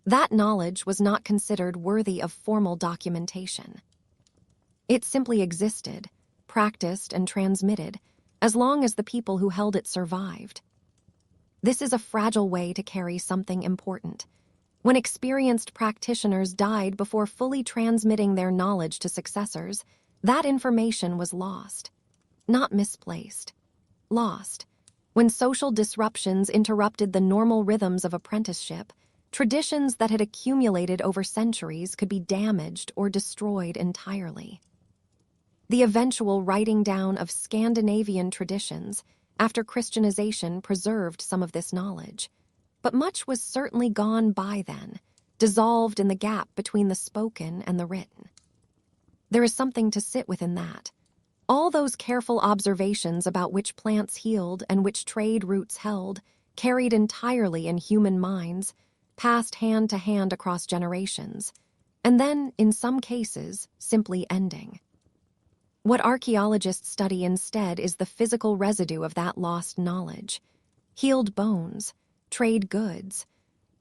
Speaker 1: That knowledge was not considered worthy of formal documentation. It simply existed, practiced and transmitted, as long as the people who held it survived. This is a fragile way to carry something important. When experienced practitioners died before fully transmitting their knowledge to successors, that information was lost. Not misplaced. Lost. When social disruptions interrupted the normal rhythms of apprenticeship, traditions that had accumulated over centuries could be damaged or destroyed entirely. The eventual writing down of Scandinavian traditions after Christianization preserved some of this knowledge, but much was certainly gone by then, dissolved in the gap between the spoken and the written. There is something to sit within that. All those careful observations about which plants healed and which trade routes held, carried entirely in human minds, passed hand to hand across generations, and then, in some cases, simply ending. What archaeologists study instead is the physical residue of that lost knowledge: healed bones, trade goods,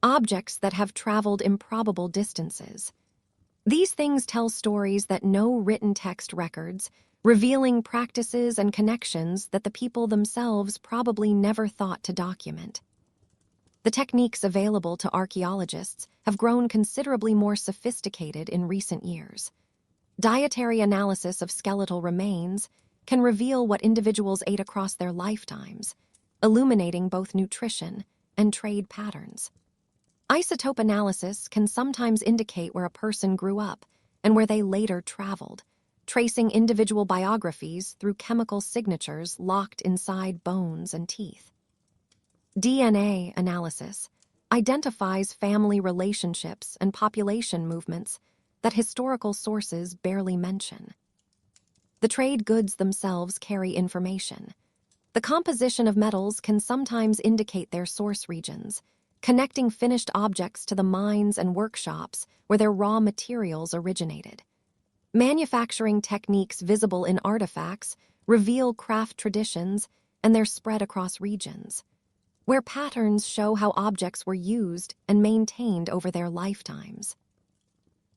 Speaker 1: objects that have traveled improbable distances. These things tell stories that no written text records, revealing practices and connections that the people themselves probably never thought to document. The techniques available to archaeologists have grown considerably more sophisticated in recent years. Dietary analysis of skeletal remains can reveal what individuals ate across their lifetimes, illuminating both nutrition and trade patterns. Isotope analysis can sometimes indicate where a person grew up and where they later traveled, tracing individual biographies through chemical signatures locked inside bones and teeth. DNA analysis identifies family relationships and population movements that historical sources barely mention. The trade goods themselves carry information. The composition of metals can sometimes indicate their source regions, connecting finished objects to the mines and workshops where their raw materials originated. Manufacturing techniques visible in artifacts reveal craft traditions and their spread across regions, where patterns show how objects were used and maintained over their lifetimes.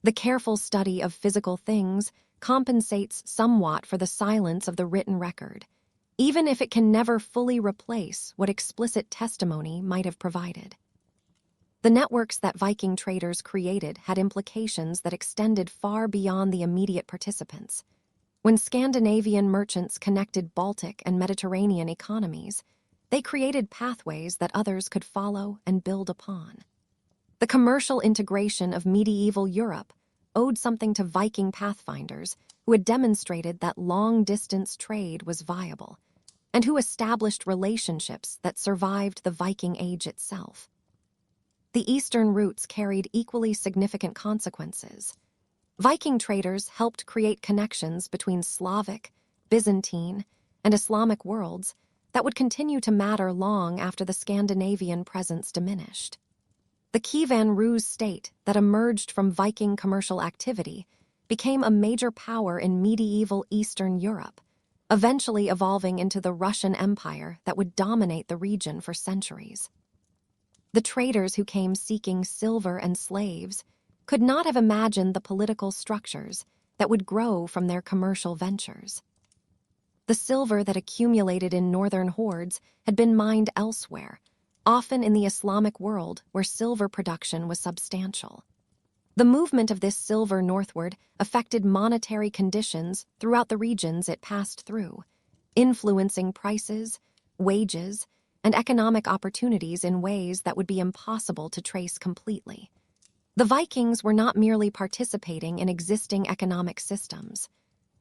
Speaker 1: The careful study of physical things compensates somewhat for the silence of the written record, even if it can never fully replace what explicit testimony might have provided. The networks that Viking traders created had implications that extended far beyond the immediate participants. When Scandinavian merchants connected Baltic and Mediterranean economies, they created pathways that others could follow and build upon. The commercial integration of medieval Europe owed something to Viking pathfinders who had demonstrated that long-distance trade was viable, and who established relationships that survived the Viking Age itself. The eastern routes carried equally significant consequences. Viking traders helped create connections between Slavic, Byzantine, and Islamic worlds that would continue to matter long after the Scandinavian presence diminished. The Kievan Rus state that emerged from Viking commercial activity became a major power in medieval Eastern Europe, eventually evolving into the Russian Empire that would dominate the region for centuries. The traders who came seeking silver and slaves could not have imagined the political structures that would grow from their commercial ventures. The silver that accumulated in northern hordes had been mined elsewhere, often in the Islamic world where silver production was substantial. The movement of this silver northward affected monetary conditions throughout the regions it passed through, influencing prices, wages, and economic opportunities in ways that would be impossible to trace completely. The Vikings were not merely participating in existing economic systems.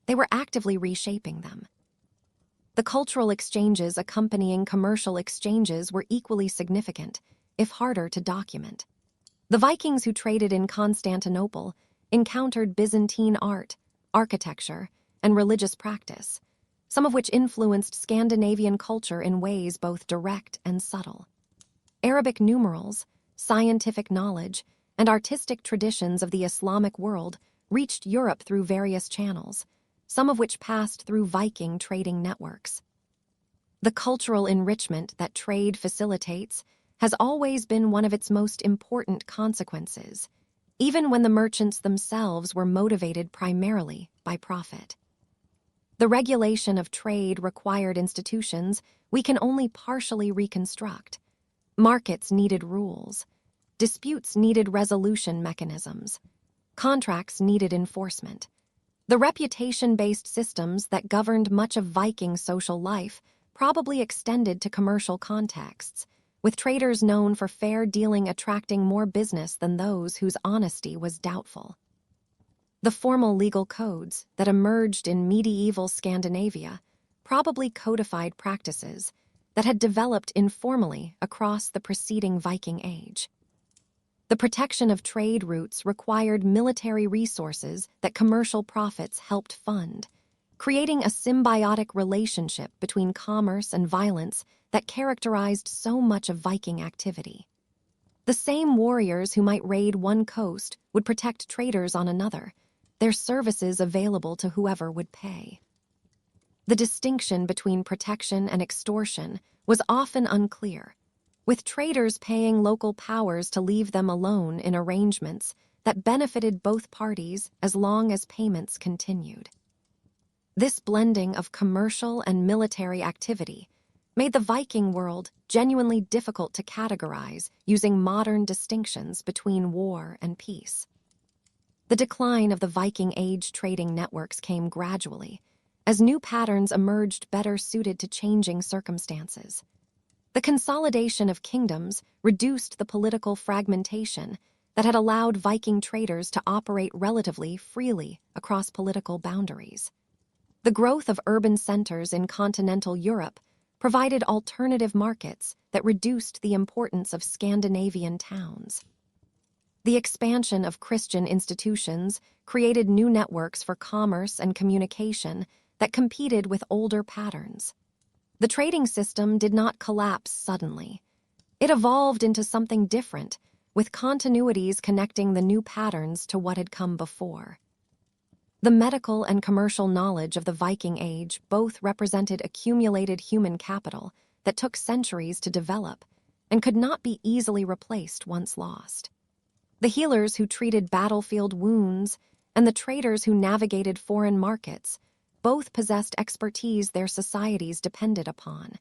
Speaker 1: They were actively reshaping them. The cultural exchanges accompanying commercial exchanges were equally significant, if harder to document. The Vikings who traded in Constantinople encountered Byzantine art, architecture, and religious practice, some of which influenced Scandinavian culture in ways both direct and subtle. Arabic numerals, scientific knowledge, and artistic traditions of the Islamic world reached Europe through various channels, some of which passed through Viking trading networks. The cultural enrichment that trade facilitates has always been one of its most important consequences, even when the merchants themselves were motivated primarily by profit. The regulation of trade required institutions we can only partially reconstruct. Markets needed rules. Disputes needed resolution mechanisms. Contracts needed enforcement. The reputation-based systems that governed much of Viking social life probably extended to commercial contexts, with traders known for fair dealing attracting more business than those whose honesty was doubtful. The formal legal codes that emerged in medieval Scandinavia probably codified practices that had developed informally across the preceding Viking Age. The protection of trade routes required military resources that commercial profits helped fund, creating a symbiotic relationship between commerce and violence that characterized so much of Viking activity. The same warriors who might raid one coast would protect traders on another, their services available to whoever would pay. The distinction between protection and extortion was often unclear, with traders paying local powers to leave them alone in arrangements that benefited both parties as long as payments continued. This blending of commercial and military activity made the Viking world genuinely difficult to categorize using modern distinctions between war and peace. The decline of the Viking Age trading networks came gradually, as new patterns emerged better suited to changing circumstances. The consolidation of kingdoms reduced the political fragmentation that had allowed Viking traders to operate relatively freely across political boundaries. The growth of urban centers in continental Europe provided alternative markets that reduced the importance of Scandinavian towns. The expansion of Christian institutions created new networks for commerce and communication that competed with older patterns. The trading system did not collapse suddenly. It evolved into something different, with continuities connecting the new patterns to what had come before. The medical and commercial knowledge of the Viking Age both represented accumulated human capital that took centuries to develop and could not be easily replaced once lost. The healers who treated battlefield wounds and the traders who navigated foreign markets both possessed expertise their societies depended upon,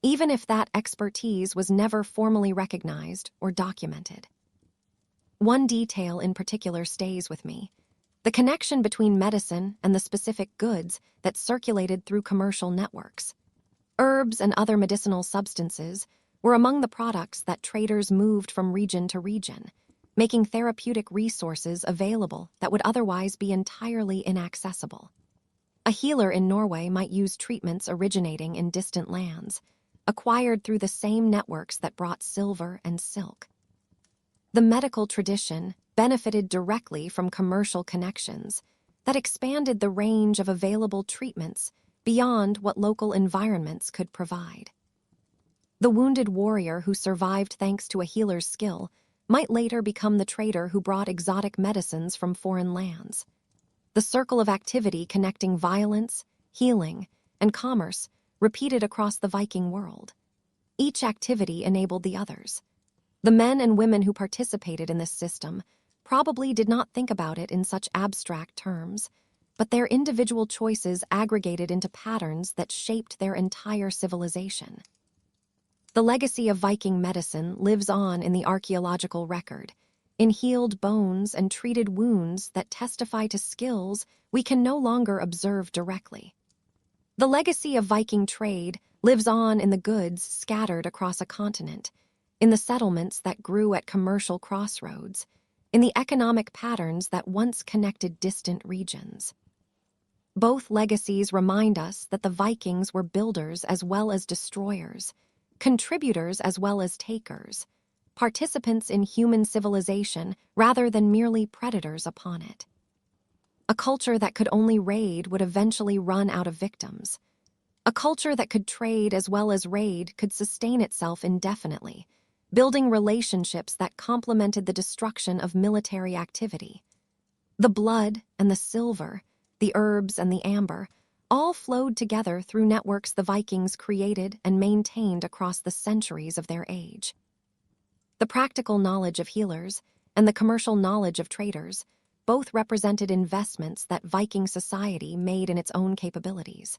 Speaker 1: even if that expertise was never formally recognized or documented. One detail in particular stays with me: the connection between medicine and the specific goods that circulated through commercial networks. Herbs and other medicinal substances were among the products that traders moved from region to region, making therapeutic resources available that would otherwise be entirely inaccessible. A healer in Norway might use treatments originating in distant lands, acquired through the same networks that brought silver and silk. The medical tradition benefited directly from commercial connections that expanded the range of available treatments beyond what local environments could provide. The wounded warrior who survived thanks to a healer's skill might later become the trader who brought exotic medicines from foreign lands. The circle of activity connecting violence, healing, and commerce repeated across the Viking world. Each activity enabled the others. The men and women who participated in this system probably did not think about it in such abstract terms, but their individual choices aggregated into patterns that shaped their entire civilization. The legacy of Viking medicine lives on in the archaeological record, in healed bones and treated wounds that testify to skills we can no longer observe directly. The legacy of Viking trade lives on in the goods scattered across a continent, in the settlements that grew at commercial crossroads, in the economic patterns that once connected distant regions. Both legacies remind us that the Vikings were builders as well as destroyers, contributors as well as takers, participants in human civilization rather than merely predators upon it. A culture that could only raid would eventually run out of victims. A culture that could trade as well as raid could sustain itself indefinitely, building relationships that complemented the destruction of military activity. The blood and the silver, the herbs and the amber, all flowed together through networks the Vikings created and maintained across the centuries of their age. The practical knowledge of healers and the commercial knowledge of traders both represented investments that Viking society made in its own capabilities.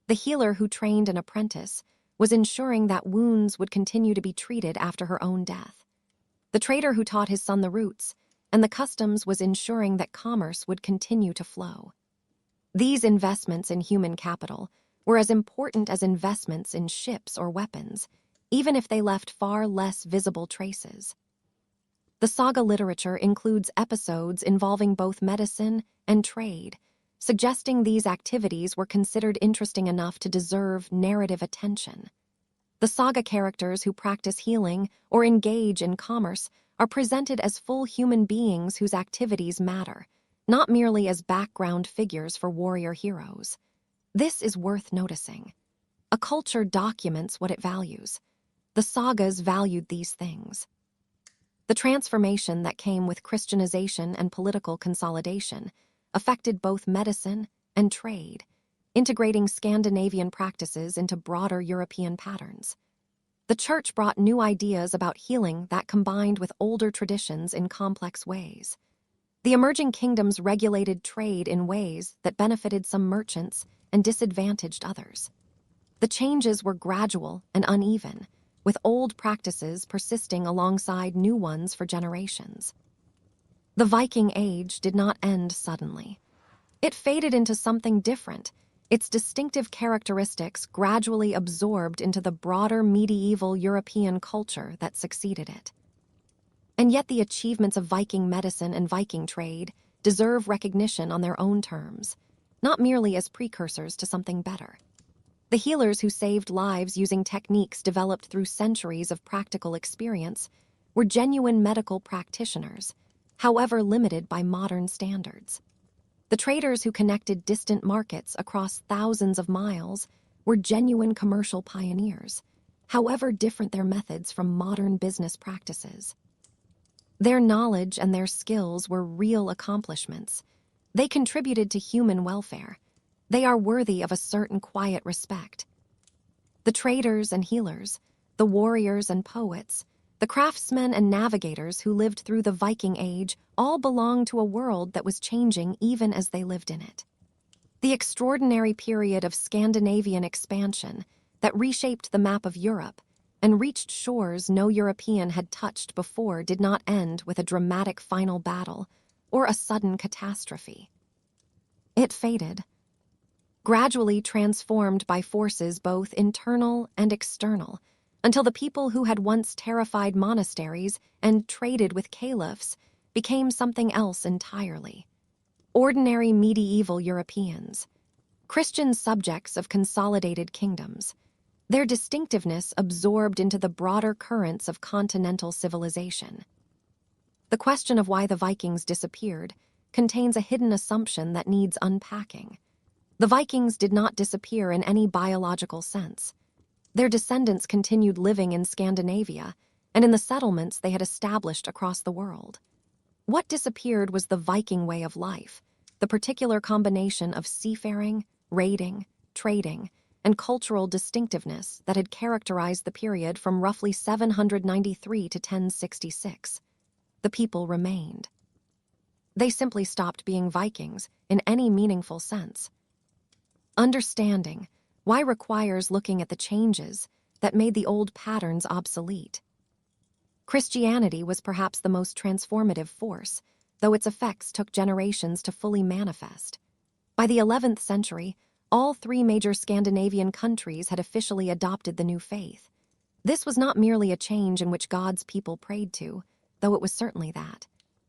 Speaker 1: The healer who trained an apprentice was ensuring that wounds would continue to be treated after her own death. The trader who taught his son the roots and the customs was ensuring that commerce would continue to flow. These investments in human capital were as important as investments in ships or weapons, even if they left far less visible traces. The saga literature includes episodes involving both medicine and trade, suggesting these activities were considered interesting enough to deserve narrative attention. The saga characters who practice healing or engage in commerce are presented as full human beings whose activities matter, not merely as background figures for warrior heroes. This is worth noticing. A culture documents what it values. The sagas valued these things. The transformation that came with Christianization and political consolidation affected both medicine and trade, integrating Scandinavian practices into broader European patterns. The Church brought new ideas about healing that combined with older traditions in complex ways. The emerging kingdoms regulated trade in ways that benefited some merchants and disadvantaged others. The changes were gradual and uneven, with old practices persisting alongside new ones for generations. The Viking Age did not end suddenly. It faded into something different, its distinctive characteristics gradually absorbed into the broader medieval European culture that succeeded it. And yet the achievements of Viking medicine and Viking trade deserve recognition on their own terms, not merely as precursors to something better. The healers who saved lives using techniques developed through centuries of practical experience were genuine medical practitioners, however limited by modern standards. The traders who connected distant markets across thousands of miles were genuine commercial pioneers, however different their methods from modern business practices. Their knowledge and their skills were real accomplishments. They contributed to human welfare. They are worthy of a certain quiet respect. The traders and healers, the warriors and poets, the craftsmen and navigators who lived through the Viking Age all belong to a world that was changing even as they lived in it. The extraordinary period of Scandinavian expansion that reshaped the map of Europe and reached shores no European had touched before did not end with a dramatic final battle or a sudden catastrophe. It faded, gradually transformed by forces both internal and external, until the people who had once terrified monasteries and traded with caliphs became something else entirely. Ordinary medieval Europeans, Christian subjects of consolidated kingdoms, their distinctiveness absorbed into the broader currents of continental civilization. The question of why the Vikings disappeared contains a hidden assumption that needs unpacking. The Vikings did not disappear in any biological sense. Their descendants continued living in Scandinavia and in the settlements they had established across the world. What disappeared was the Viking way of life, the particular combination of seafaring, raiding, trading, and cultural distinctiveness that had characterized the period from roughly 793 to 1066. The people remained. They simply stopped being Vikings in any meaningful sense. Understanding why requires looking at the changes that made the old patterns obsolete. Christianity was perhaps the most transformative force, though its effects took generations to fully manifest. By the 11th century, all three major Scandinavian countries had officially adopted the new faith. This was not merely a change in which God's people prayed to, though it was certainly that.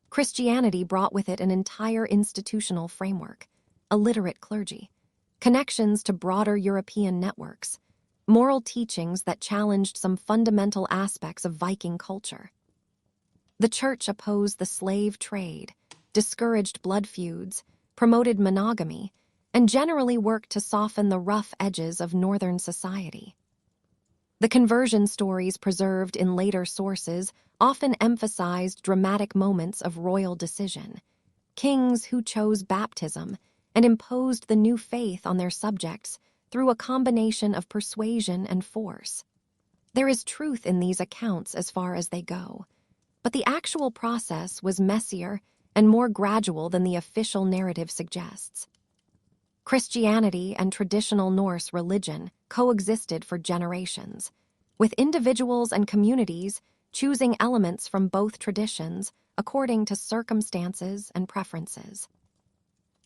Speaker 1: Christianity brought with it an entire institutional framework, a literate clergy, connections to broader European networks, moral teachings that challenged some fundamental aspects of Viking culture. The church opposed the slave trade, discouraged blood feuds, promoted monogamy, and generally worked to soften the rough edges of northern society. The conversion stories preserved in later sources often emphasized dramatic moments of royal decision, kings who chose baptism and imposed the new faith on their subjects through a combination of persuasion and force. There is truth in these accounts as far as they go, but the actual process was messier and more gradual than the official narrative suggests. Christianity and traditional Norse religion coexisted for generations, with individuals and communities choosing elements from both traditions according to circumstances and preferences.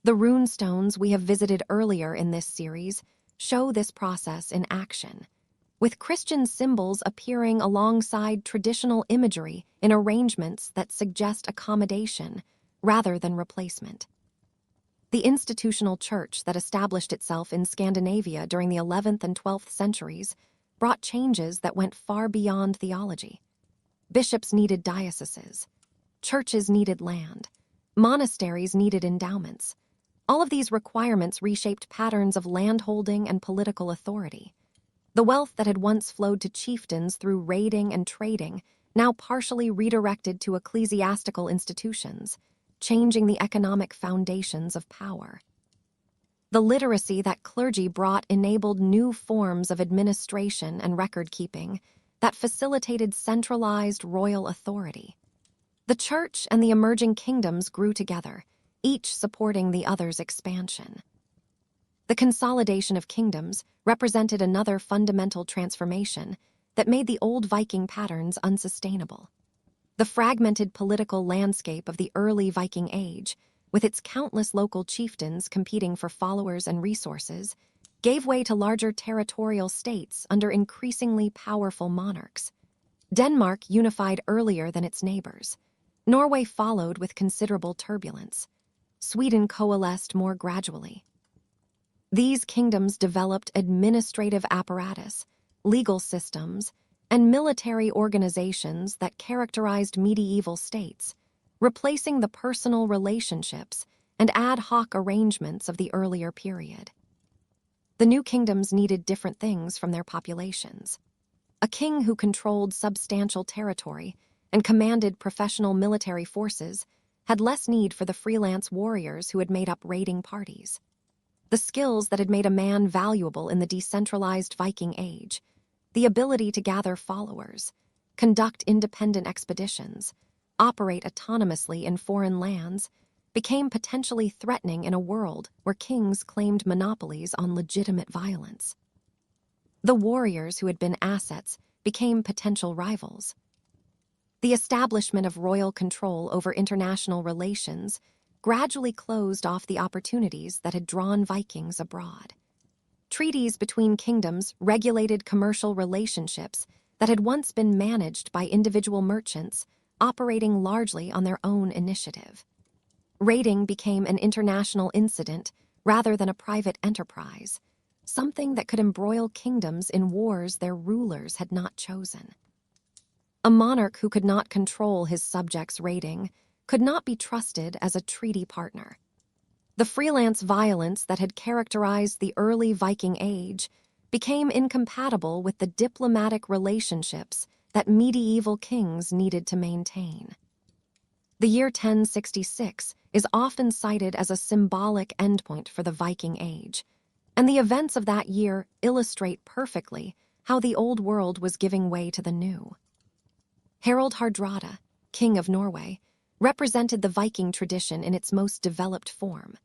Speaker 1: The runestones we have visited earlier in this series show this process in action, with Christian symbols appearing alongside traditional imagery in arrangements that suggest accommodation rather than replacement. The institutional church that established itself in Scandinavia during the 11th and 12th centuries brought changes that went far beyond theology. Bishops needed dioceses. Churches needed land. Monasteries needed endowments. All of these requirements reshaped patterns of landholding and political authority. The wealth that had once flowed to chieftains through raiding and trading now partially redirected to ecclesiastical institutions, changing the economic foundations of power. The literacy that clergy brought enabled new forms of administration and record-keeping that facilitated centralized royal authority. The church and the emerging kingdoms grew together, each supporting the other's expansion. The consolidation of kingdoms represented another fundamental transformation that made the old Viking patterns unsustainable. The fragmented political landscape of the early Viking Age, with its countless local chieftains competing for followers and resources, gave way to larger territorial states under increasingly powerful monarchs. Denmark unified earlier than its neighbors. Norway followed with considerable turbulence. Sweden coalesced more gradually. These kingdoms developed administrative apparatus, legal systems, and military organizations that characterized medieval states, replacing the personal relationships and ad hoc arrangements of the earlier period. The new kingdoms needed different things from their populations. A king who controlled substantial territory and commanded professional military forces had less need for the freelance warriors who had made up raiding parties. The skills that had made a man valuable in the decentralized Viking Age, the ability to gather followers, conduct independent expeditions, operate autonomously in foreign lands, became potentially threatening in a world where kings claimed monopolies on legitimate violence. The warriors who had been assets became potential rivals. The establishment of royal control over international relations gradually closed off the opportunities that had drawn Vikings abroad. Treaties between kingdoms regulated commercial relationships that had once been managed by individual merchants operating largely on their own initiative. Raiding became an international incident rather than a private enterprise, something that could embroil kingdoms in wars their rulers had not chosen. A monarch who could not control his subjects' raiding could not be trusted as a treaty partner. The freelance violence that had characterized the early Viking Age became incompatible with the diplomatic relationships that medieval kings needed to maintain. The year 1066 is often cited as a symbolic endpoint for the Viking Age, and the events of that year illustrate perfectly how the old world was giving way to the new. Harald Hardrada, King of Norway, represented the Viking tradition in its most developed form.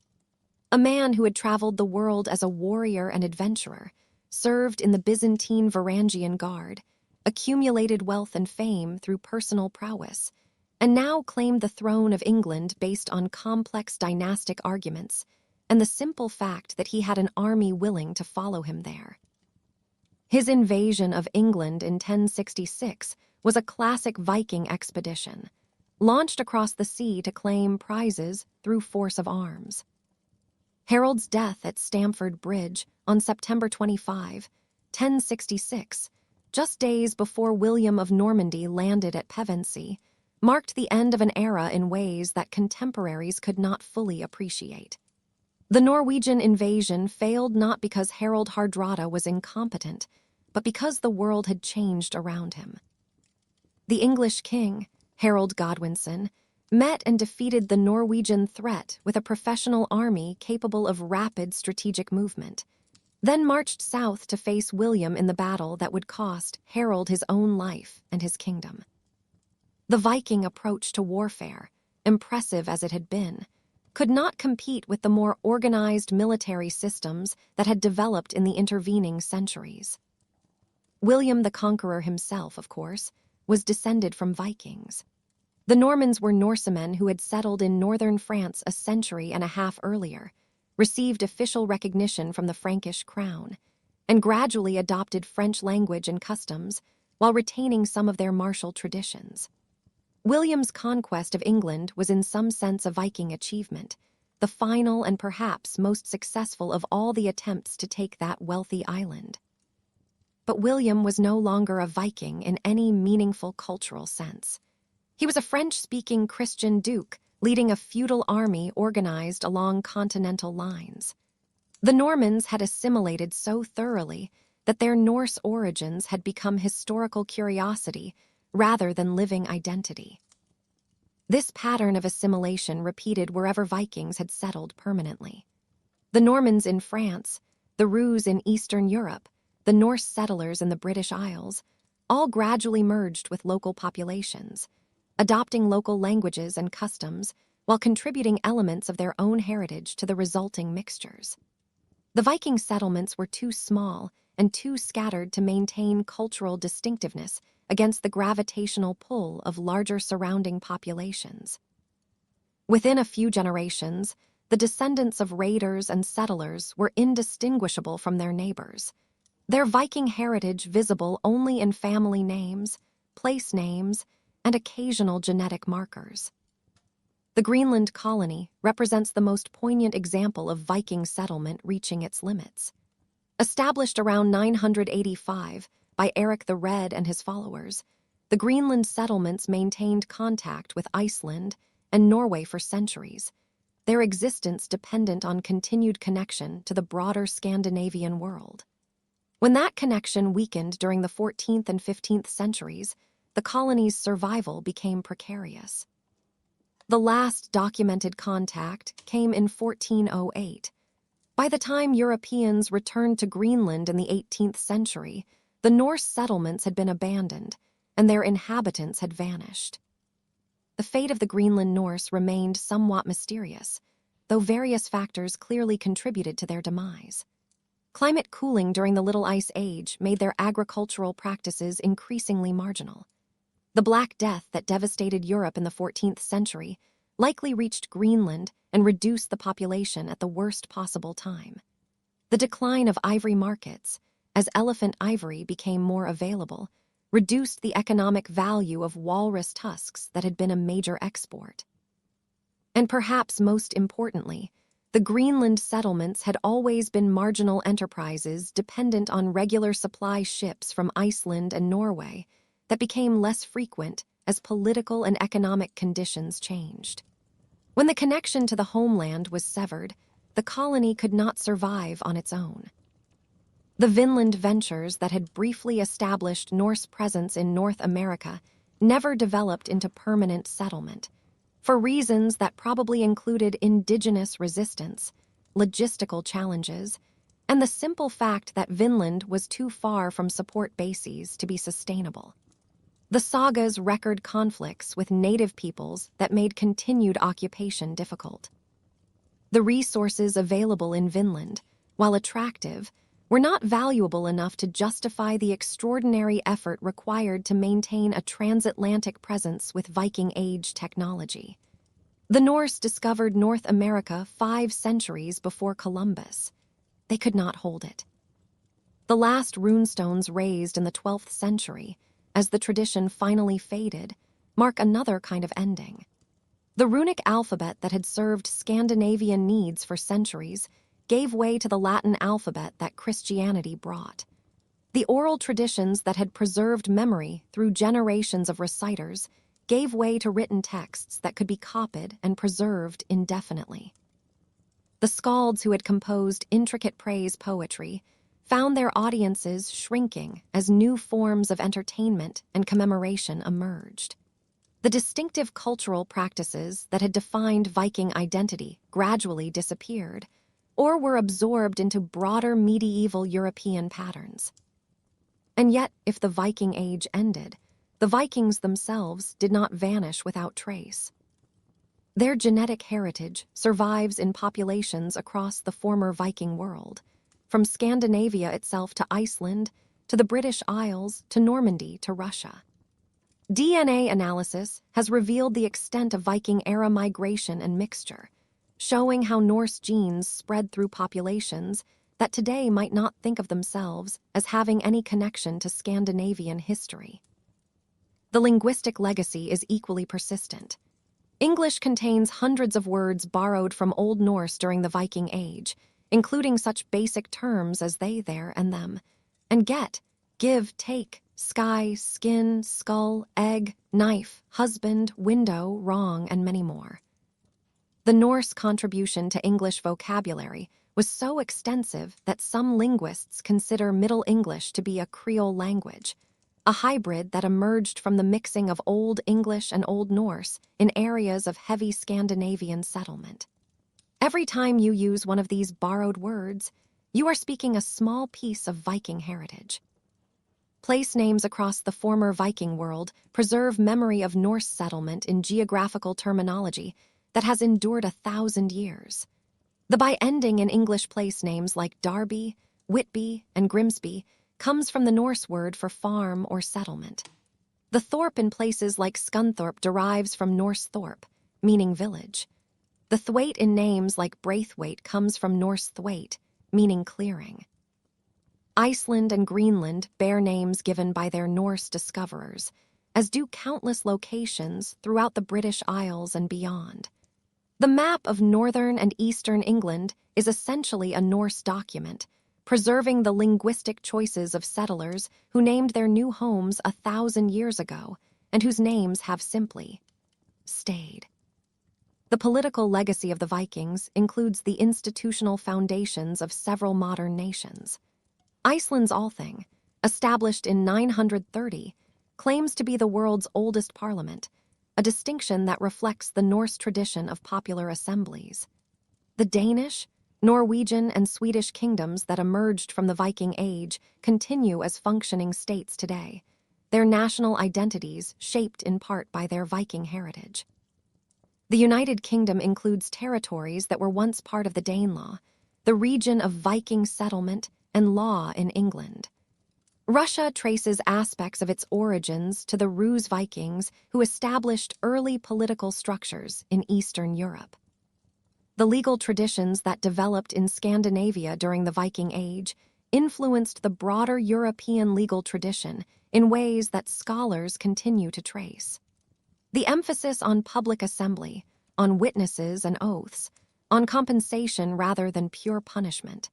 Speaker 1: A man who had traveled the world as a warrior and adventurer, served in the Byzantine Varangian Guard, accumulated wealth and fame through personal prowess, and now claimed the throne of England based on complex dynastic arguments and the simple fact that he had an army willing to follow him there. His invasion of England in 1066 was a classic Viking expedition, launched across the sea to claim prizes through force of arms. Harold's death at Stamford Bridge on September 25, 1066, just days before William of Normandy landed at Pevensey, marked the end of an era in ways that contemporaries could not fully appreciate. The Norwegian invasion failed not because Harald Hardrada was incompetent, but because the world had changed around him. The English king, Harold Godwinson, met and defeated the Norwegian threat with a professional army capable of rapid strategic movement, then marched south to face William in the battle that would cost Harold his own life and his kingdom. The Viking approach to warfare, impressive as it had been, could not compete with the more organized military systems that had developed in the intervening centuries. William the Conqueror himself, of course, was descended from Vikings. The Normans were Norsemen who had settled in northern France a century and a half earlier, received official recognition from the Frankish crown, and gradually adopted French language and customs while retaining some of their martial traditions. William's conquest of England was in some sense a Viking achievement, the final and perhaps most successful of all the attempts to take that wealthy island. But William was no longer a Viking in any meaningful cultural sense. He was a French-speaking Christian duke leading a feudal army organized along continental lines. The Normans had assimilated so thoroughly that their Norse origins had become historical curiosity rather than living identity. This pattern of assimilation repeated wherever Vikings had settled permanently. The Normans in France, the Rus in Eastern Europe, the Norse settlers in the British Isles, all gradually merged with local populations, adopting local languages and customs while contributing elements of their own heritage to the resulting mixtures. The Viking settlements were too small and too scattered to maintain cultural distinctiveness against the gravitational pull of larger surrounding populations. Within a few generations, the descendants of raiders and settlers were indistinguishable from their neighbors, their Viking heritage visible only in family names, place names, and occasional genetic markers. The Greenland colony represents the most poignant example of Viking settlement reaching its limits. Established around 985 by Eric the Red and his followers, the Greenland settlements maintained contact with Iceland and Norway for centuries, their existence dependent on continued connection to the broader Scandinavian world. When that connection weakened during the 14th and 15th centuries, the colony's survival became precarious. The last documented contact came in 1408. By the time Europeans returned to Greenland in the 18th century, the Norse settlements had been abandoned, and their inhabitants had vanished. The fate of the Greenland Norse remained somewhat mysterious, though various factors clearly contributed to their demise. Climate cooling during the Little Ice Age made their agricultural practices increasingly marginal. The Black Death that devastated Europe in the 14th century likely reached Greenland and reduced the population at the worst possible time. The decline of ivory markets, as elephant ivory became more available, reduced the economic value of walrus tusks that had been a major export. And perhaps most importantly, the Greenland settlements had always been marginal enterprises dependent on regular supply ships from Iceland and Norway that became less frequent as political and economic conditions changed. When the connection to the homeland was severed, the colony could not survive on its own. The Vinland ventures that had briefly established Norse presence in North America never developed into permanent settlement, for reasons that probably included indigenous resistance, logistical challenges, and the simple fact that Vinland was too far from support bases to be sustainable. The saga's record conflicts with native peoples that made continued occupation difficult. The resources available in Vinland, while attractive, were not valuable enough to justify the extraordinary effort required to maintain a transatlantic presence with Viking Age technology. The Norse discovered North America 5 centuries before Columbus. They could not hold it. The last runestones raised in the 12th century, as the tradition finally faded, mark another kind of ending. The runic alphabet that had served Scandinavian needs for centuries gave way to the Latin alphabet that Christianity brought. The oral traditions that had preserved memory through generations of reciters gave way to written texts that could be copied and preserved indefinitely. The skalds who had composed intricate praise poetry found their audiences shrinking as new forms of entertainment and commemoration emerged. The distinctive cultural practices that had defined Viking identity gradually disappeared, or were absorbed into broader medieval European patterns. And yet, if the Viking Age ended, the Vikings themselves did not vanish without trace. Their genetic heritage survives in populations across the former Viking world, from Scandinavia itself to Iceland, to the British Isles, to Normandy, to Russia. DNA analysis has revealed the extent of Viking-era migration and mixture, showing how Norse genes spread through populations that today might not think of themselves as having any connection to Scandinavian history. The linguistic legacy is equally persistent. English contains hundreds of words borrowed from Old Norse during the Viking Age, including such basic terms as they, their, and them, and get, give, take, sky, skin, skull, egg, knife, husband, window, wrong, and many more. The Norse contribution to English vocabulary was so extensive that some linguists consider Middle English to be a Creole language, a hybrid that emerged from the mixing of Old English and Old Norse in areas of heavy Scandinavian settlement. Every time you use one of these borrowed words, you are speaking a small piece of Viking heritage. Place names across the former Viking world preserve memory of Norse settlement in geographical terminology that has endured 1,000 years. The by-ending in English place names like Darby, Whitby, and Grimsby comes from the Norse word for farm or settlement. The thorp in places like Scunthorpe derives from Norse thorp, meaning village. The thwaite in names like Braithwaite comes from Norse thwaite, meaning clearing. Iceland and Greenland bear names given by their Norse discoverers, as do countless locations throughout the British Isles and beyond. The map of northern and eastern England is essentially a Norse document, preserving the linguistic choices of settlers who named their new homes 1,000 years ago and whose names have simply stayed. The political legacy of the Vikings includes the institutional foundations of several modern nations. Iceland's Althing, established in 930, claims to be the world's oldest parliament, a distinction that reflects the Norse tradition of popular assemblies. The Danish, Norwegian, and Swedish kingdoms that emerged from the Viking Age continue as functioning states today, their national identities shaped in part by their Viking heritage. The United Kingdom includes territories that were once part of the Danelaw, the region of Viking settlement and law in England. Russia traces aspects of its origins to the Rus Vikings who established early political structures in Eastern Europe. The legal traditions that developed in Scandinavia during the Viking Age influenced the broader European legal tradition in ways that scholars continue to trace. The emphasis on public assembly, on witnesses and oaths, on compensation rather than pure punishment.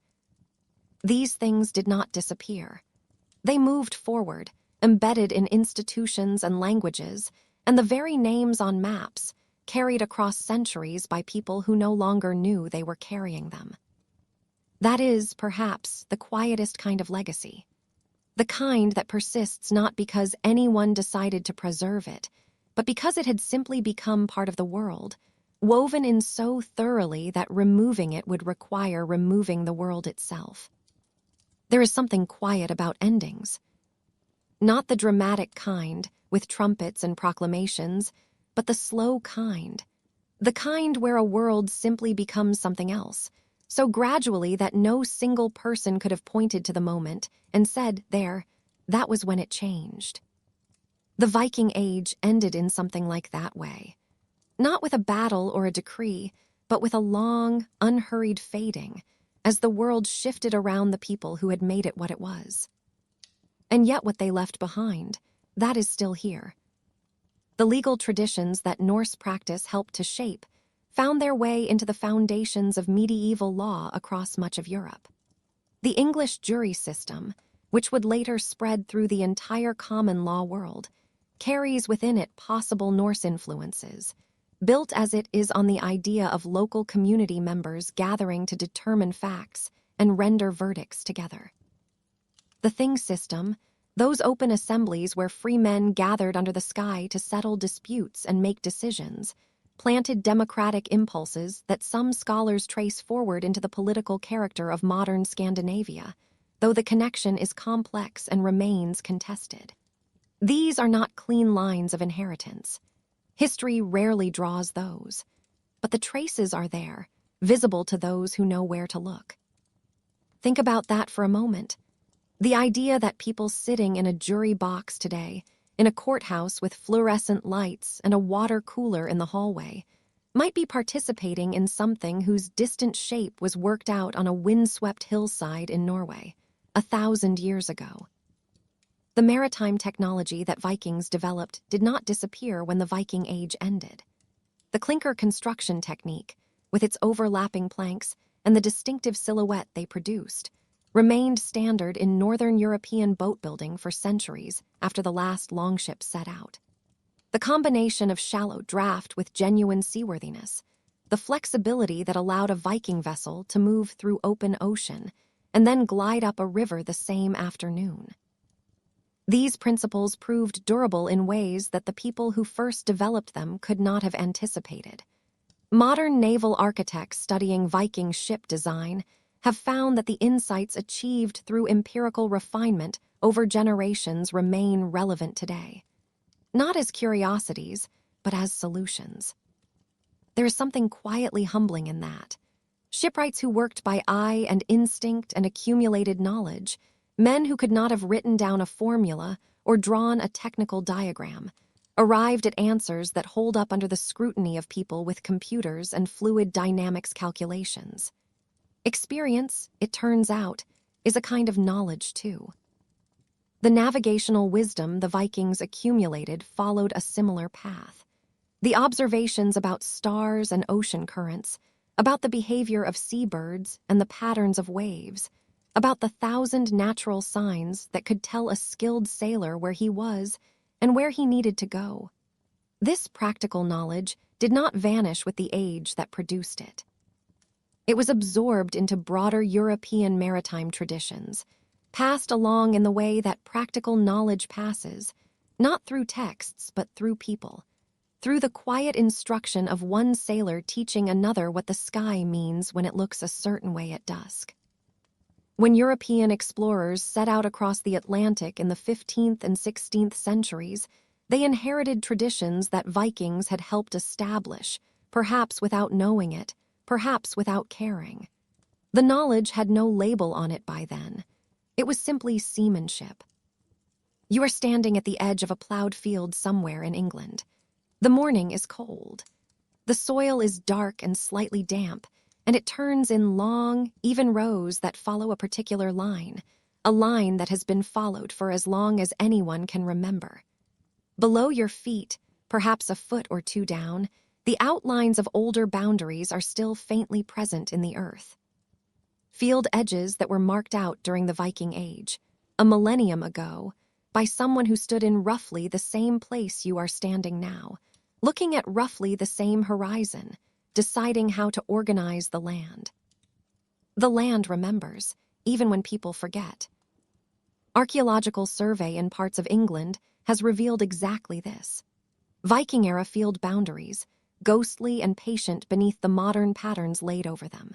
Speaker 1: These things did not disappear. They moved forward, embedded in institutions and languages, and the very names on maps, carried across centuries by people who no longer knew they were carrying them. That is, perhaps, the quietest kind of legacy. The kind that persists not because anyone decided to preserve it, but because it had simply become part of the world, woven in so thoroughly that removing it would require removing the world itself. There is something quiet about endings. Not the dramatic kind, with trumpets and proclamations, but the slow kind. The kind where a world simply becomes something else, so gradually that no single person could have pointed to the moment and said, there, that was when it changed. The Viking Age ended in something like that way. Not with a battle or a decree, but with a long, unhurried fading, as the world shifted around the people who had made it what it was. And yet what they left behind, that is still here. The legal traditions that Norse practice helped to shape found their way into the foundations of medieval law across much of Europe. The English jury system, which would later spread through the entire common law world, carries within it possible Norse influences, built as it is on the idea of local community members gathering to determine facts and render verdicts together. The Thing system, those open assemblies where free men gathered under the sky to settle disputes and make decisions, planted democratic impulses that some scholars trace forward into the political character of modern Scandinavia, though the connection is complex and remains contested. These are not clean lines of inheritance. History rarely draws those, but the traces are there, visible to those who know where to look. Think about that for a moment. The idea that people sitting in a jury box today, in a courthouse with fluorescent lights and a water cooler in the hallway, might be participating in something whose distant shape was worked out on a windswept hillside in Norway 1,000 years ago. The maritime technology that Vikings developed did not disappear when the Viking Age ended. The clinker construction technique, with its overlapping planks and the distinctive silhouette they produced, remained standard in northern European boat building for centuries after the last longships set out. The combination of shallow draft with genuine seaworthiness, the flexibility that allowed a Viking vessel to move through open ocean and then glide up a river the same afternoon. These principles proved durable in ways that the people who first developed them could not have anticipated. Modern naval architects studying Viking ship design have found that the insights achieved through empirical refinement over generations remain relevant today. Not as curiosities, but as solutions. There is something quietly humbling in that. Shipwrights who worked by eye and instinct and accumulated knowledge, men who could not have written down a formula or drawn a technical diagram, arrived at answers that hold up under the scrutiny of people with computers and fluid dynamics calculations. Experience, it turns out, is a kind of knowledge too. The navigational wisdom the Vikings accumulated followed a similar path. The observations about stars and ocean currents, about the behavior of seabirds and the patterns of waves, about the 1,000 natural signs that could tell a skilled sailor where he was and where he needed to go. This practical knowledge did not vanish with the age that produced it. It was absorbed into broader European maritime traditions, passed along in the way that practical knowledge passes, not through texts but through people, through the quiet instruction of one sailor teaching another what the sky means when it looks a certain way at dusk. When European explorers set out across the Atlantic in the 15th and 16th centuries, they inherited traditions that Vikings had helped establish, perhaps without knowing it, perhaps without caring. The knowledge had no label on it by then. It was simply seamanship. You are standing at the edge of a plowed field somewhere in England. The morning is cold. The soil is dark and slightly damp, and it turns in long, even rows that follow a particular line, a line that has been followed for as long as anyone can remember. Below your feet, perhaps a foot or two down, the outlines of older boundaries are still faintly present in the earth. Field edges that were marked out during the Viking Age, a millennium ago, by someone who stood in roughly the same place you are standing now, looking at roughly the same horizon, deciding how to organize the land. The land remembers, even when people forget. Archaeological survey in parts of England has revealed exactly this. Viking-era field boundaries, ghostly and patient beneath the modern patterns laid over them.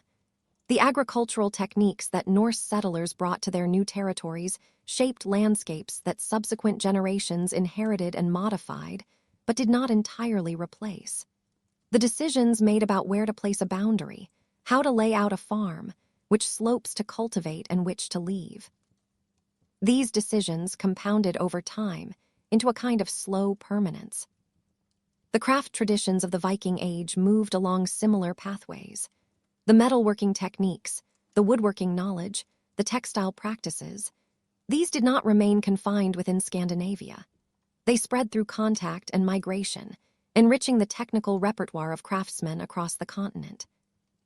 Speaker 1: The agricultural techniques that Norse settlers brought to their new territories shaped landscapes that subsequent generations inherited and modified, but did not entirely replace. The decisions made about where to place a boundary, how to lay out a farm, which slopes to cultivate and which to leave. These decisions compounded over time into a kind of slow permanence. The craft traditions of the Viking Age moved along similar pathways. The metalworking techniques, the woodworking knowledge, the textile practices, these did not remain confined within Scandinavia. They spread through contact and migration, enriching the technical repertoire of craftsmen across the continent.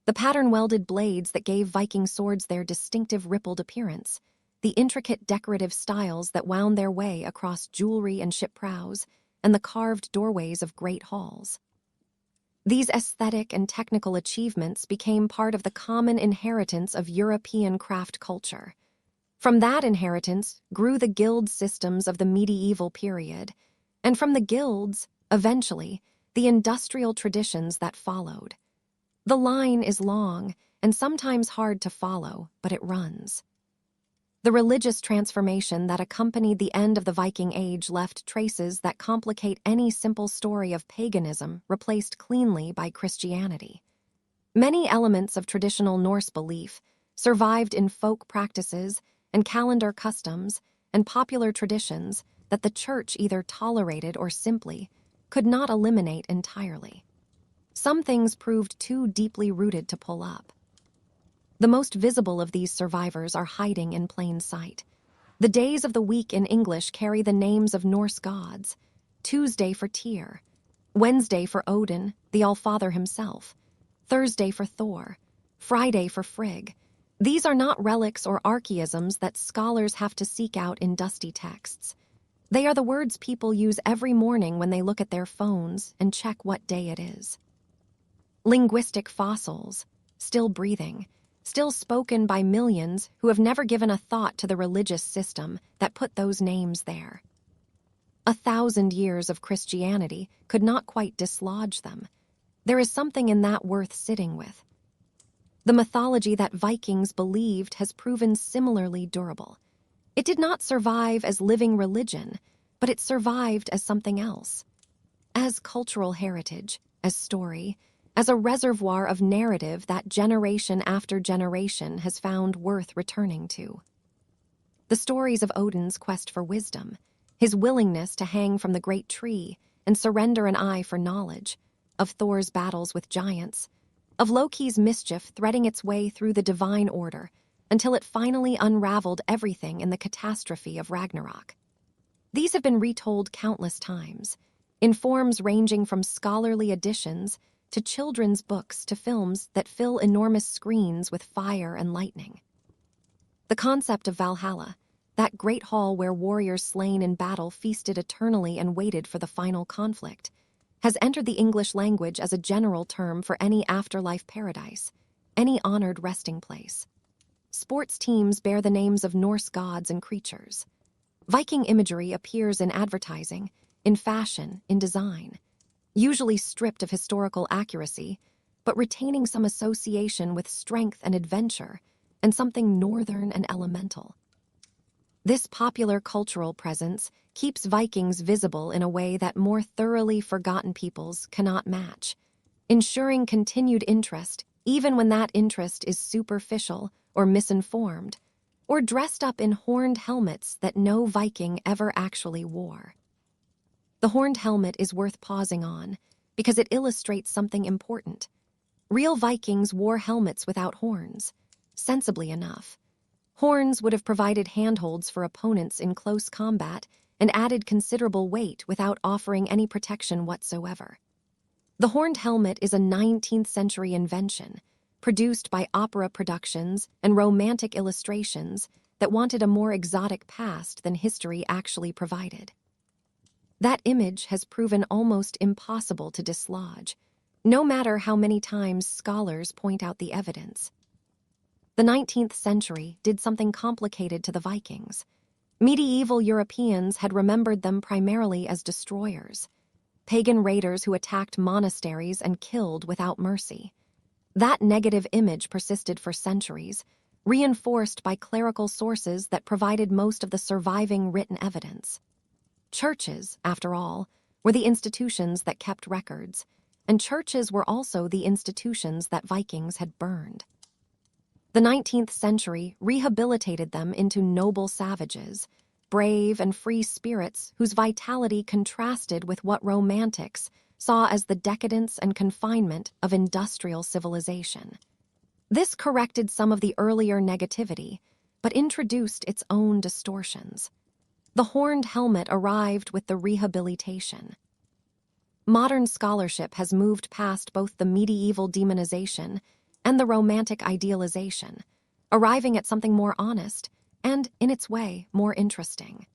Speaker 1: The pattern-welded blades that gave Viking swords their distinctive rippled appearance, the intricate decorative styles that wound their way across jewelry and ship prows, and the carved doorways of great halls. These aesthetic and technical achievements became part of the common inheritance of European craft culture. From that inheritance grew the guild systems of the medieval period, and from the guilds, eventually, the industrial traditions that followed. The line is long and sometimes hard to follow, but it runs. The religious transformation that accompanied the end of the Viking Age left traces that complicate any simple story of paganism replaced cleanly by Christianity. Many elements of traditional Norse belief survived in folk practices and calendar customs and popular traditions that the Church either tolerated or simply could not eliminate entirely. Some things proved too deeply rooted to pull up. The most visible of these survivors are hiding in plain sight. The days of the week in English carry the names of Norse gods: Tuesday for Tyr, Wednesday for Odin, the Allfather himself, Thursday for Thor, Friday for Frigg. These are not relics or archaisms that scholars have to seek out in dusty texts. They are the words people use every morning when they look at their phones and check what day it is. Linguistic fossils, still breathing, still spoken by millions who have never given a thought to the religious system that put those names there. 1,000 years of Christianity could not quite dislodge them. There is something in that worth sitting with. The mythology that Vikings believed has proven similarly durable. It did not survive as living religion, but it survived as something else. As cultural heritage, as story, as a reservoir of narrative that generation after generation has found worth returning to. The stories of Odin's quest for wisdom, his willingness to hang from the great tree and surrender an eye for knowledge, of Thor's battles with giants, of Loki's mischief threading its way through the divine order until it finally unraveled everything in the catastrophe of Ragnarok. These have been retold countless times, in forms ranging from scholarly editions to children's books to films that fill enormous screens with fire and lightning. The concept of Valhalla, that great hall where warriors slain in battle feasted eternally and waited for the final conflict, has entered the English language as a general term for any afterlife paradise, any honored resting place. Sports teams bear the names of Norse gods and creatures. Viking imagery appears in advertising, in fashion, in design, usually stripped of historical accuracy, but retaining some association with strength and adventure, and something northern and elemental. This popular cultural presence keeps Vikings visible in a way that more thoroughly forgotten peoples cannot match, ensuring continued interest even when that interest is superficial or misinformed, or dressed up in horned helmets that no Viking ever actually wore. The horned helmet is worth pausing on because it illustrates something important. Real Vikings wore helmets without horns, sensibly enough. Horns would have provided handholds for opponents in close combat and added considerable weight without offering any protection whatsoever. The horned helmet is a 19th century invention, produced by opera productions and romantic illustrations that wanted a more exotic past than history actually provided. That image has proven almost impossible to dislodge, no matter how many times scholars point out the evidence. The 19th century did something complicated to the Vikings. Medieval Europeans had remembered them primarily as destroyers, pagan raiders who attacked monasteries and killed without mercy. That negative image persisted for centuries, reinforced by clerical sources that provided most of the surviving written evidence. Churches, after all, were the institutions that kept records, and churches were also the institutions that Vikings had burned. The 19th century rehabilitated them into noble savages, brave and free spirits whose vitality contrasted with what Romantics saw as the decadence and confinement of industrial civilization. This corrected some of the earlier negativity, but introduced its own distortions. The horned helmet arrived with the rehabilitation. Modern scholarship has moved past both the medieval demonization and the Romantic idealization, arriving at something more honest and, in its way, more interesting.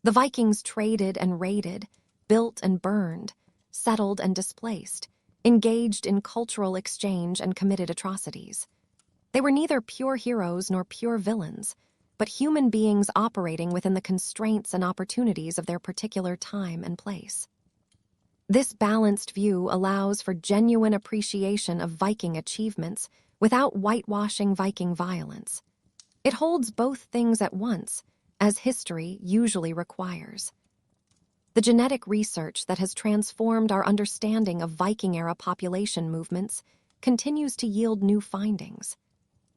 Speaker 1: The Vikings traded and raided, built and burned, settled and displaced, engaged in cultural exchange and committed atrocities. They were neither pure heroes nor pure villains, but human beings operating within the constraints and opportunities of their particular time and place. This balanced view allows for genuine appreciation of Viking achievements without whitewashing Viking violence. It holds both things at once, as history usually requires. The genetic research that has transformed our understanding of Viking-era population movements continues to yield new findings.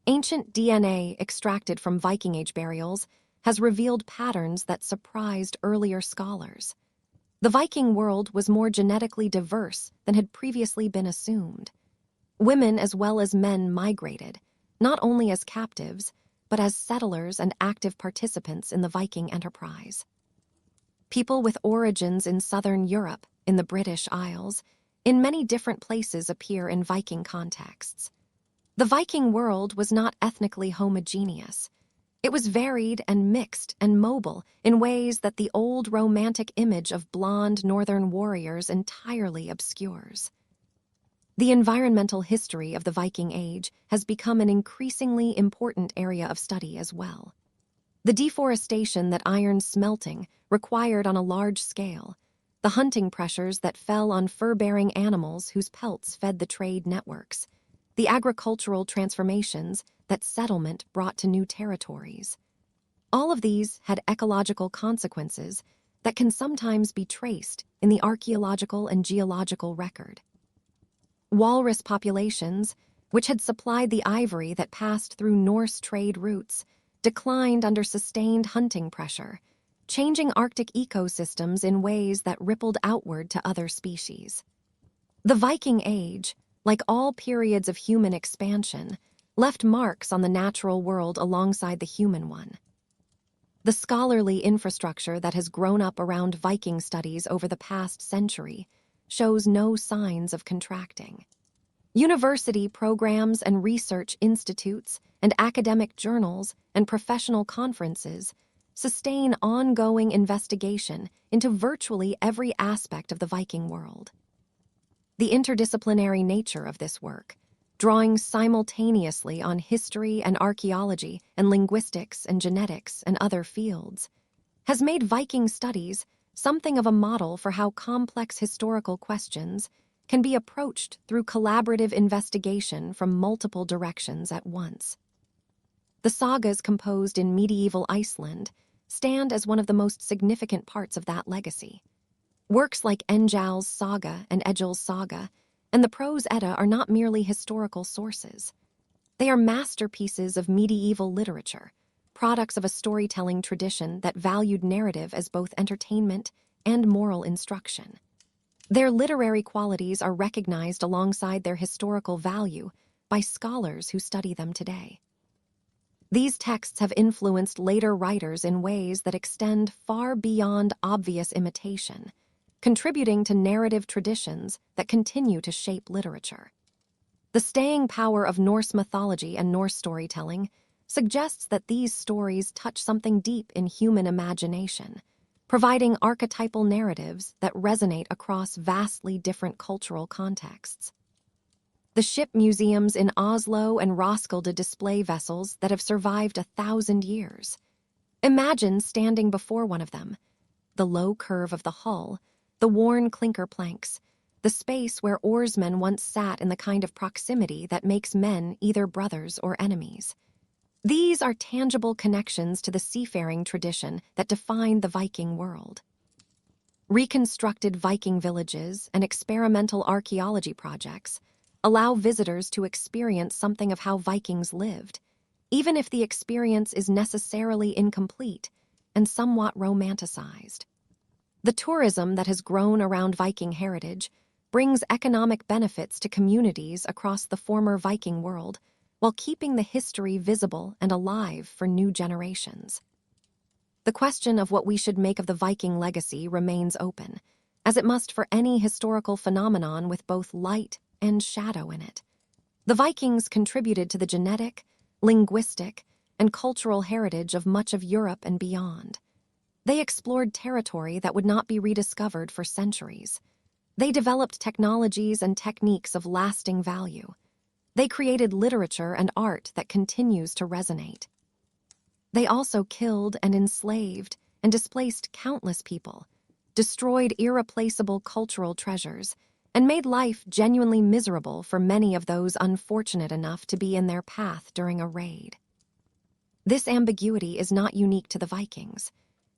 Speaker 1: Ancient DNA extracted from Viking Age burials has revealed patterns that surprised earlier scholars. The Viking world was more genetically diverse than had previously been assumed. Women as well as men migrated, not only as captives, but as settlers and active participants in the Viking enterprise. People with origins in southern Europe, in the British Isles, in many different places appear in Viking contexts. The Viking world was not ethnically homogeneous. It was varied and mixed and mobile in ways that the old romantic image of blonde northern warriors entirely obscures. The environmental history of the Viking Age has become an increasingly important area of study as well. The deforestation that iron smelting required on a large scale, the hunting pressures that fell on fur-bearing animals whose pelts fed the trade networks, the agricultural transformations that settlement brought to new territories. All of these had ecological consequences that can sometimes be traced in the archaeological and geological record. Walrus populations, which had supplied the ivory that passed through Norse trade routes, declined under sustained hunting pressure, changing Arctic ecosystems in ways that rippled outward to other species. The Viking Age, like all periods of human expansion, left marks on the natural world alongside the human one. The scholarly infrastructure that has grown up around Viking studies over the past century shows no signs of contracting. University programs and research institutes and academic journals and professional conferences sustain ongoing investigation into virtually every aspect of the Viking world. The interdisciplinary nature of this work, drawing simultaneously on history and archaeology and linguistics and genetics and other fields, has made Viking studies something of a model for how complex historical questions can be approached through collaborative investigation from multiple directions at once. The sagas composed in medieval Iceland stand as one of the most significant parts of that legacy. Works like Engjall's saga and Egil's saga and the Prose Edda are not merely historical sources. They are masterpieces of medieval literature, products of a storytelling tradition that valued narrative as both entertainment and moral instruction. Their literary qualities are recognized alongside their historical value by scholars who study them today. These texts have influenced later writers in ways that extend far beyond obvious imitation, contributing to narrative traditions that continue to shape literature. The staying power of Norse mythology and Norse storytelling suggests that these stories touch something deep in human imagination, providing archetypal narratives that resonate across vastly different cultural contexts. The ship museums in Oslo and Roskilde display vessels that have survived 1,000 years. Imagine standing before one of them. The low curve of the hull, the worn clinker planks, the space where oarsmen once sat in the kind of proximity that makes men either brothers or enemies. These are tangible connections to the seafaring tradition that defined the Viking world. Reconstructed Viking villages and experimental archaeology projects allow visitors to experience something of how Vikings lived, even if the experience is necessarily incomplete and somewhat romanticized. The tourism that has grown around Viking heritage brings economic benefits to communities across the former Viking world while keeping the history visible and alive for new generations. The question of what we should make of the Viking legacy remains open, as it must for any historical phenomenon with both light and shadow in it. The Vikings contributed to the genetic, linguistic, and cultural heritage of much of Europe and beyond. They explored territory that would not be rediscovered for centuries. They developed technologies and techniques of lasting value. They created literature and art that continues to resonate. They also killed and enslaved and displaced countless people, destroyed irreplaceable cultural treasures, and made life genuinely miserable for many of those unfortunate enough to be in their path during a raid. This ambiguity is not unique to the Vikings.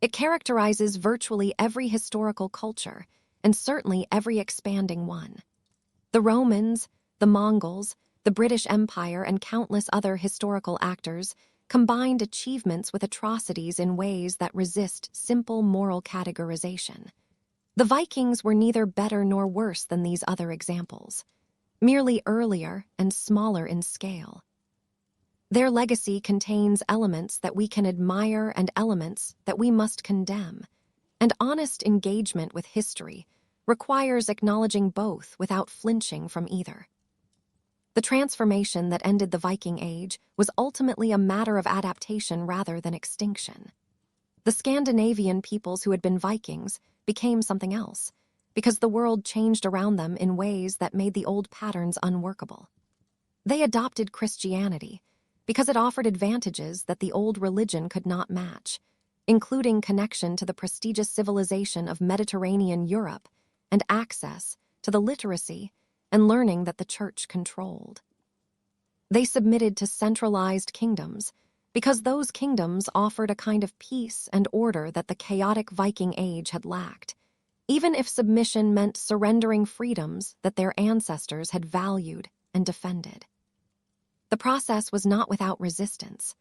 Speaker 1: It characterizes virtually every historical culture, and certainly every expanding one. The Romans, the Mongols, the British Empire, and countless other historical actors combined achievements with atrocities in ways that resist simple moral categorization. The Vikings were neither better nor worse than these other examples, merely earlier and smaller in scale. Their legacy contains elements that we can admire and elements that we must condemn, and honest engagement with history requires acknowledging both without flinching from either. The transformation that ended the Viking Age was ultimately a matter of adaptation rather than extinction. The Scandinavian peoples who had been Vikings became something else, because the world changed around them in ways that made the old patterns unworkable. They adopted Christianity because it offered advantages that the old religion could not match, including connection to the prestigious civilization of Mediterranean Europe and access to the literacy and learning that the church controlled. They submitted to centralized kingdoms because those kingdoms offered a kind of peace and order that the chaotic Viking Age had lacked, even if submission meant surrendering freedoms that their ancestors had valued and defended. The process was not without resistance.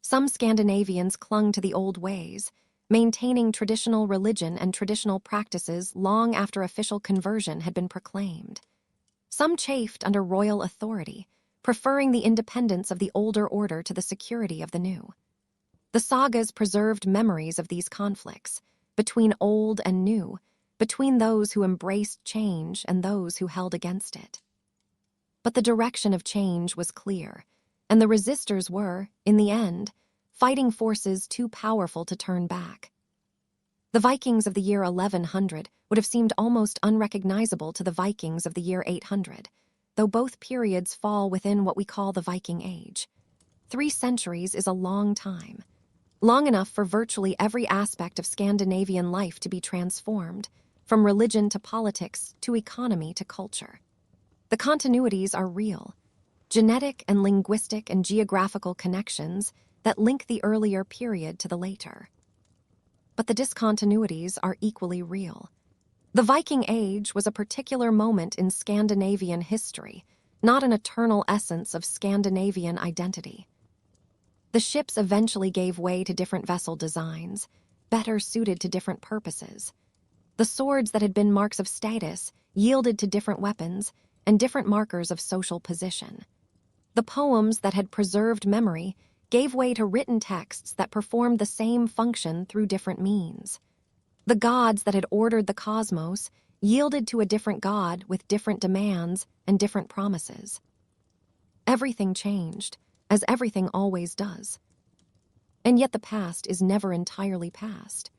Speaker 1: Some Scandinavians clung to the old ways, maintaining traditional religion and traditional practices long after official conversion had been proclaimed. Some chafed under royal authority, preferring the independence of the older order to the security of the new. The sagas preserved memories of these conflicts, between old and new, between those who embraced change and those who held against it. But the direction of change was clear, and the resistors were, in the end, fighting forces too powerful to turn back. The Vikings of the year 1100 would have seemed almost unrecognizable to the Vikings of the year 800, though both periods fall within what we call the Viking Age. 3 centuries is a long time, long enough for virtually every aspect of Scandinavian life to be transformed, from religion to politics to economy to culture. The continuities are real, genetic and linguistic and geographical connections that link the earlier period to the later. But the discontinuities are equally real. The Viking Age was a particular moment in Scandinavian history, not an eternal essence of Scandinavian identity. The ships eventually gave way to different vessel designs, better suited to different purposes. The swords that had been marks of status yielded to different weapons and different markers of social position. The poems that had preserved memory gave way to written texts that performed the same function through different means. The gods that had ordered the cosmos yielded to a different god with different demands and different promises. Everything changed, as everything always does. And yet the past is never entirely past.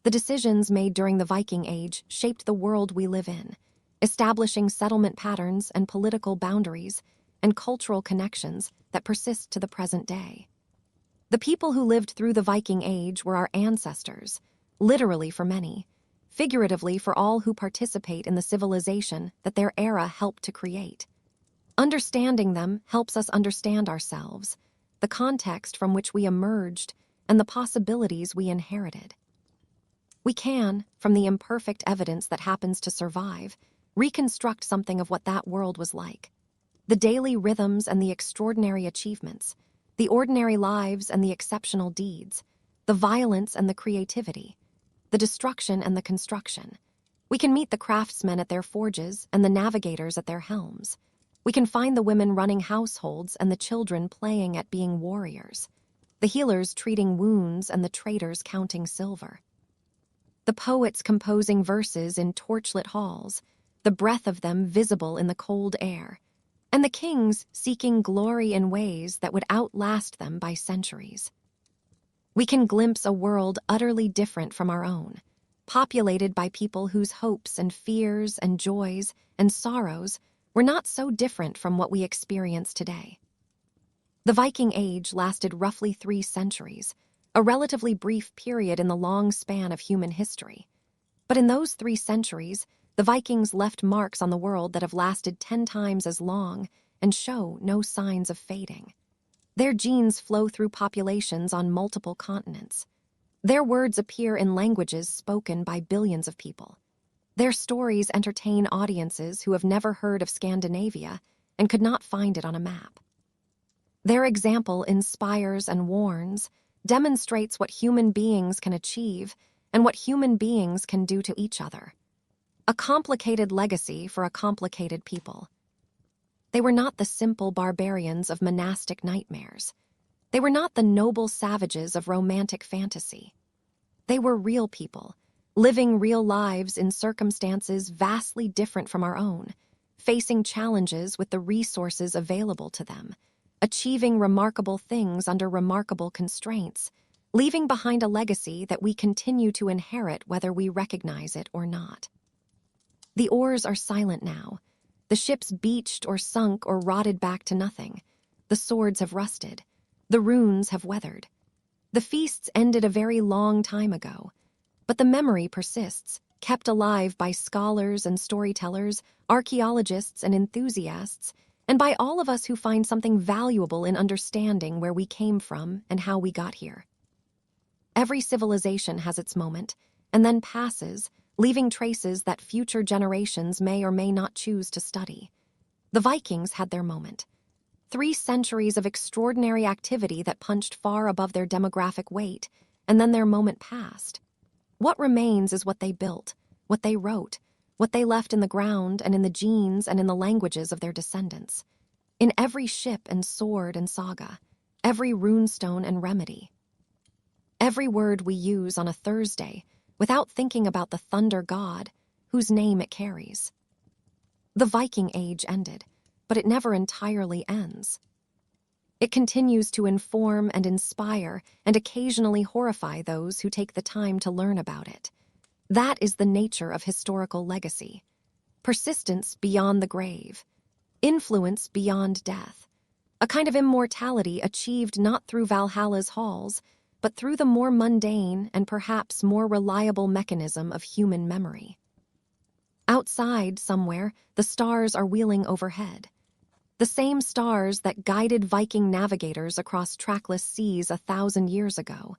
Speaker 1: The decisions made during the Viking Age shaped the world we live in, establishing settlement patterns and political boundaries and cultural connections that persist to the present day. The people who lived through the Viking Age were our ancestors, literally for many, figuratively for all who participate in the civilization that their era helped to create. Understanding them helps us understand ourselves, the context from which we emerged, and the possibilities we inherited. We can, from the imperfect evidence that happens to survive, reconstruct something of what that world was like. The daily rhythms and the extraordinary achievements, the ordinary lives and the exceptional deeds, the violence and the creativity, the destruction and the construction. We can meet the craftsmen at their forges and the navigators at their helms. We can find the women running households and the children playing at being warriors, the healers treating wounds and the traders counting silver, the poets composing verses in torchlit halls, the breath of them visible in the cold air, and the kings seeking glory in ways that would outlast them by centuries. We can glimpse a world utterly different from our own, populated by people whose hopes and fears and joys and sorrows were not so different from what we experience today. The Viking Age lasted roughly 3 centuries, a relatively brief period in the long span of human history. But in those 3 centuries, the Vikings left marks on the world that have lasted 10 times as long and show no signs of fading. Their genes flow through populations on multiple continents. Their words appear in languages spoken by billions of people. Their stories entertain audiences who have never heard of Scandinavia and could not find it on a map. Their example inspires and warns, demonstrates what human beings can achieve and what human beings can do to each other. A complicated legacy for a complicated people. They were not the simple barbarians of monastic nightmares. They were not the noble savages of romantic fantasy. They were real people, living real lives in circumstances vastly different from our own, facing challenges with the resources available to them, achieving remarkable things under remarkable constraints, leaving behind a legacy that we continue to inherit whether we recognize it or not. The oars are silent now. The ships beached or sunk or rotted back to nothing. The swords have rusted. The runes have weathered. The feasts ended a very long time ago. But the memory persists, kept alive by scholars and storytellers, archaeologists and enthusiasts, and by all of us who find something valuable in understanding where we came from and how we got here. Every civilization has its moment, and then passes, leaving traces that future generations may or may not choose to study. The Vikings had their moment. 3 centuries of extraordinary activity that punched far above their demographic weight, and then their moment passed. What remains is what they built, what they wrote, what they left in the ground and in the genes and in the languages of their descendants. In every ship and sword and saga, every runestone and remedy. Every word we use on a Thursday without thinking about the thunder god whose name it carries. The Viking Age ended, but it never entirely ends. It continues to inform and inspire and occasionally horrify those who take the time to learn about it. That is the nature of historical legacy. Persistence beyond the grave. influence beyond death, a kind of immortality achieved not through Valhalla's halls, but through the more mundane and perhaps more reliable mechanism of human memory. Outside, somewhere, the stars are wheeling overhead. The same stars that guided Viking navigators across trackless seas 1,000 years ago.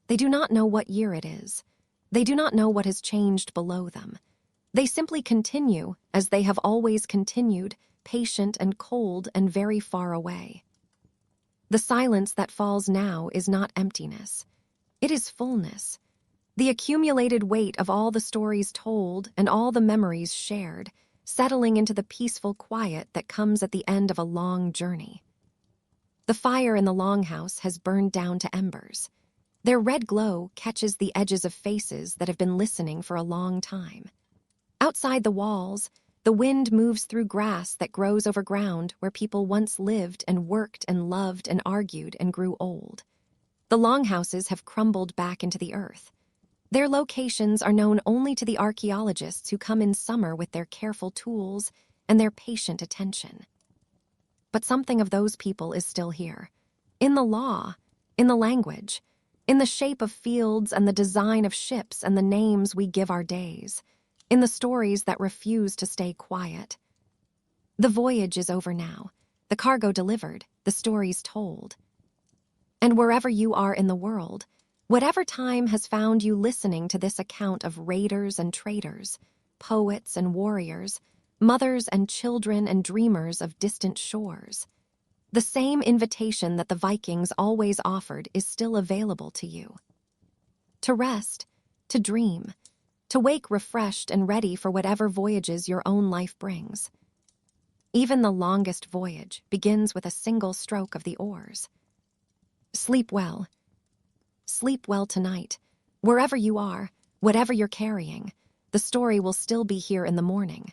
Speaker 1: They do not know what year it is. They do not know what has changed below them. They simply continue, as they have always continued, patient and cold and very far away. The silence that falls now is not emptiness. It is fullness. The accumulated weight of all the stories told and all the memories shared, settling into the peaceful quiet that comes at the end of a long journey. The fire in the longhouse has burned down to embers. Their red glow catches the edges of faces that have been listening for a long time. Outside the walls, the wind moves through grass that grows over ground where people once lived and worked and loved and argued and grew old. The longhouses have crumbled back into the earth. Their locations are known only to the archaeologists who come in summer with their careful tools and their patient attention. But something of those people is still here. In the law, in the language, in the shape of fields and the design of ships and the names we give our days, in the stories that refuse to stay quiet. The voyage is over now, the cargo delivered, the stories told. And wherever you are in the world, whatever time has found you listening to this account of raiders and traders, poets and warriors, mothers and children and dreamers of distant shores, the same invitation that the Vikings always offered is still available to you. To rest, to dream, to wake refreshed and ready for whatever voyages your own life brings. Even the longest voyage begins with a single stroke of the oars. Sleep well. Sleep well tonight. Wherever you are, whatever you're carrying, the story will still be here in the morning.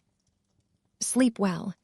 Speaker 1: Sleep well.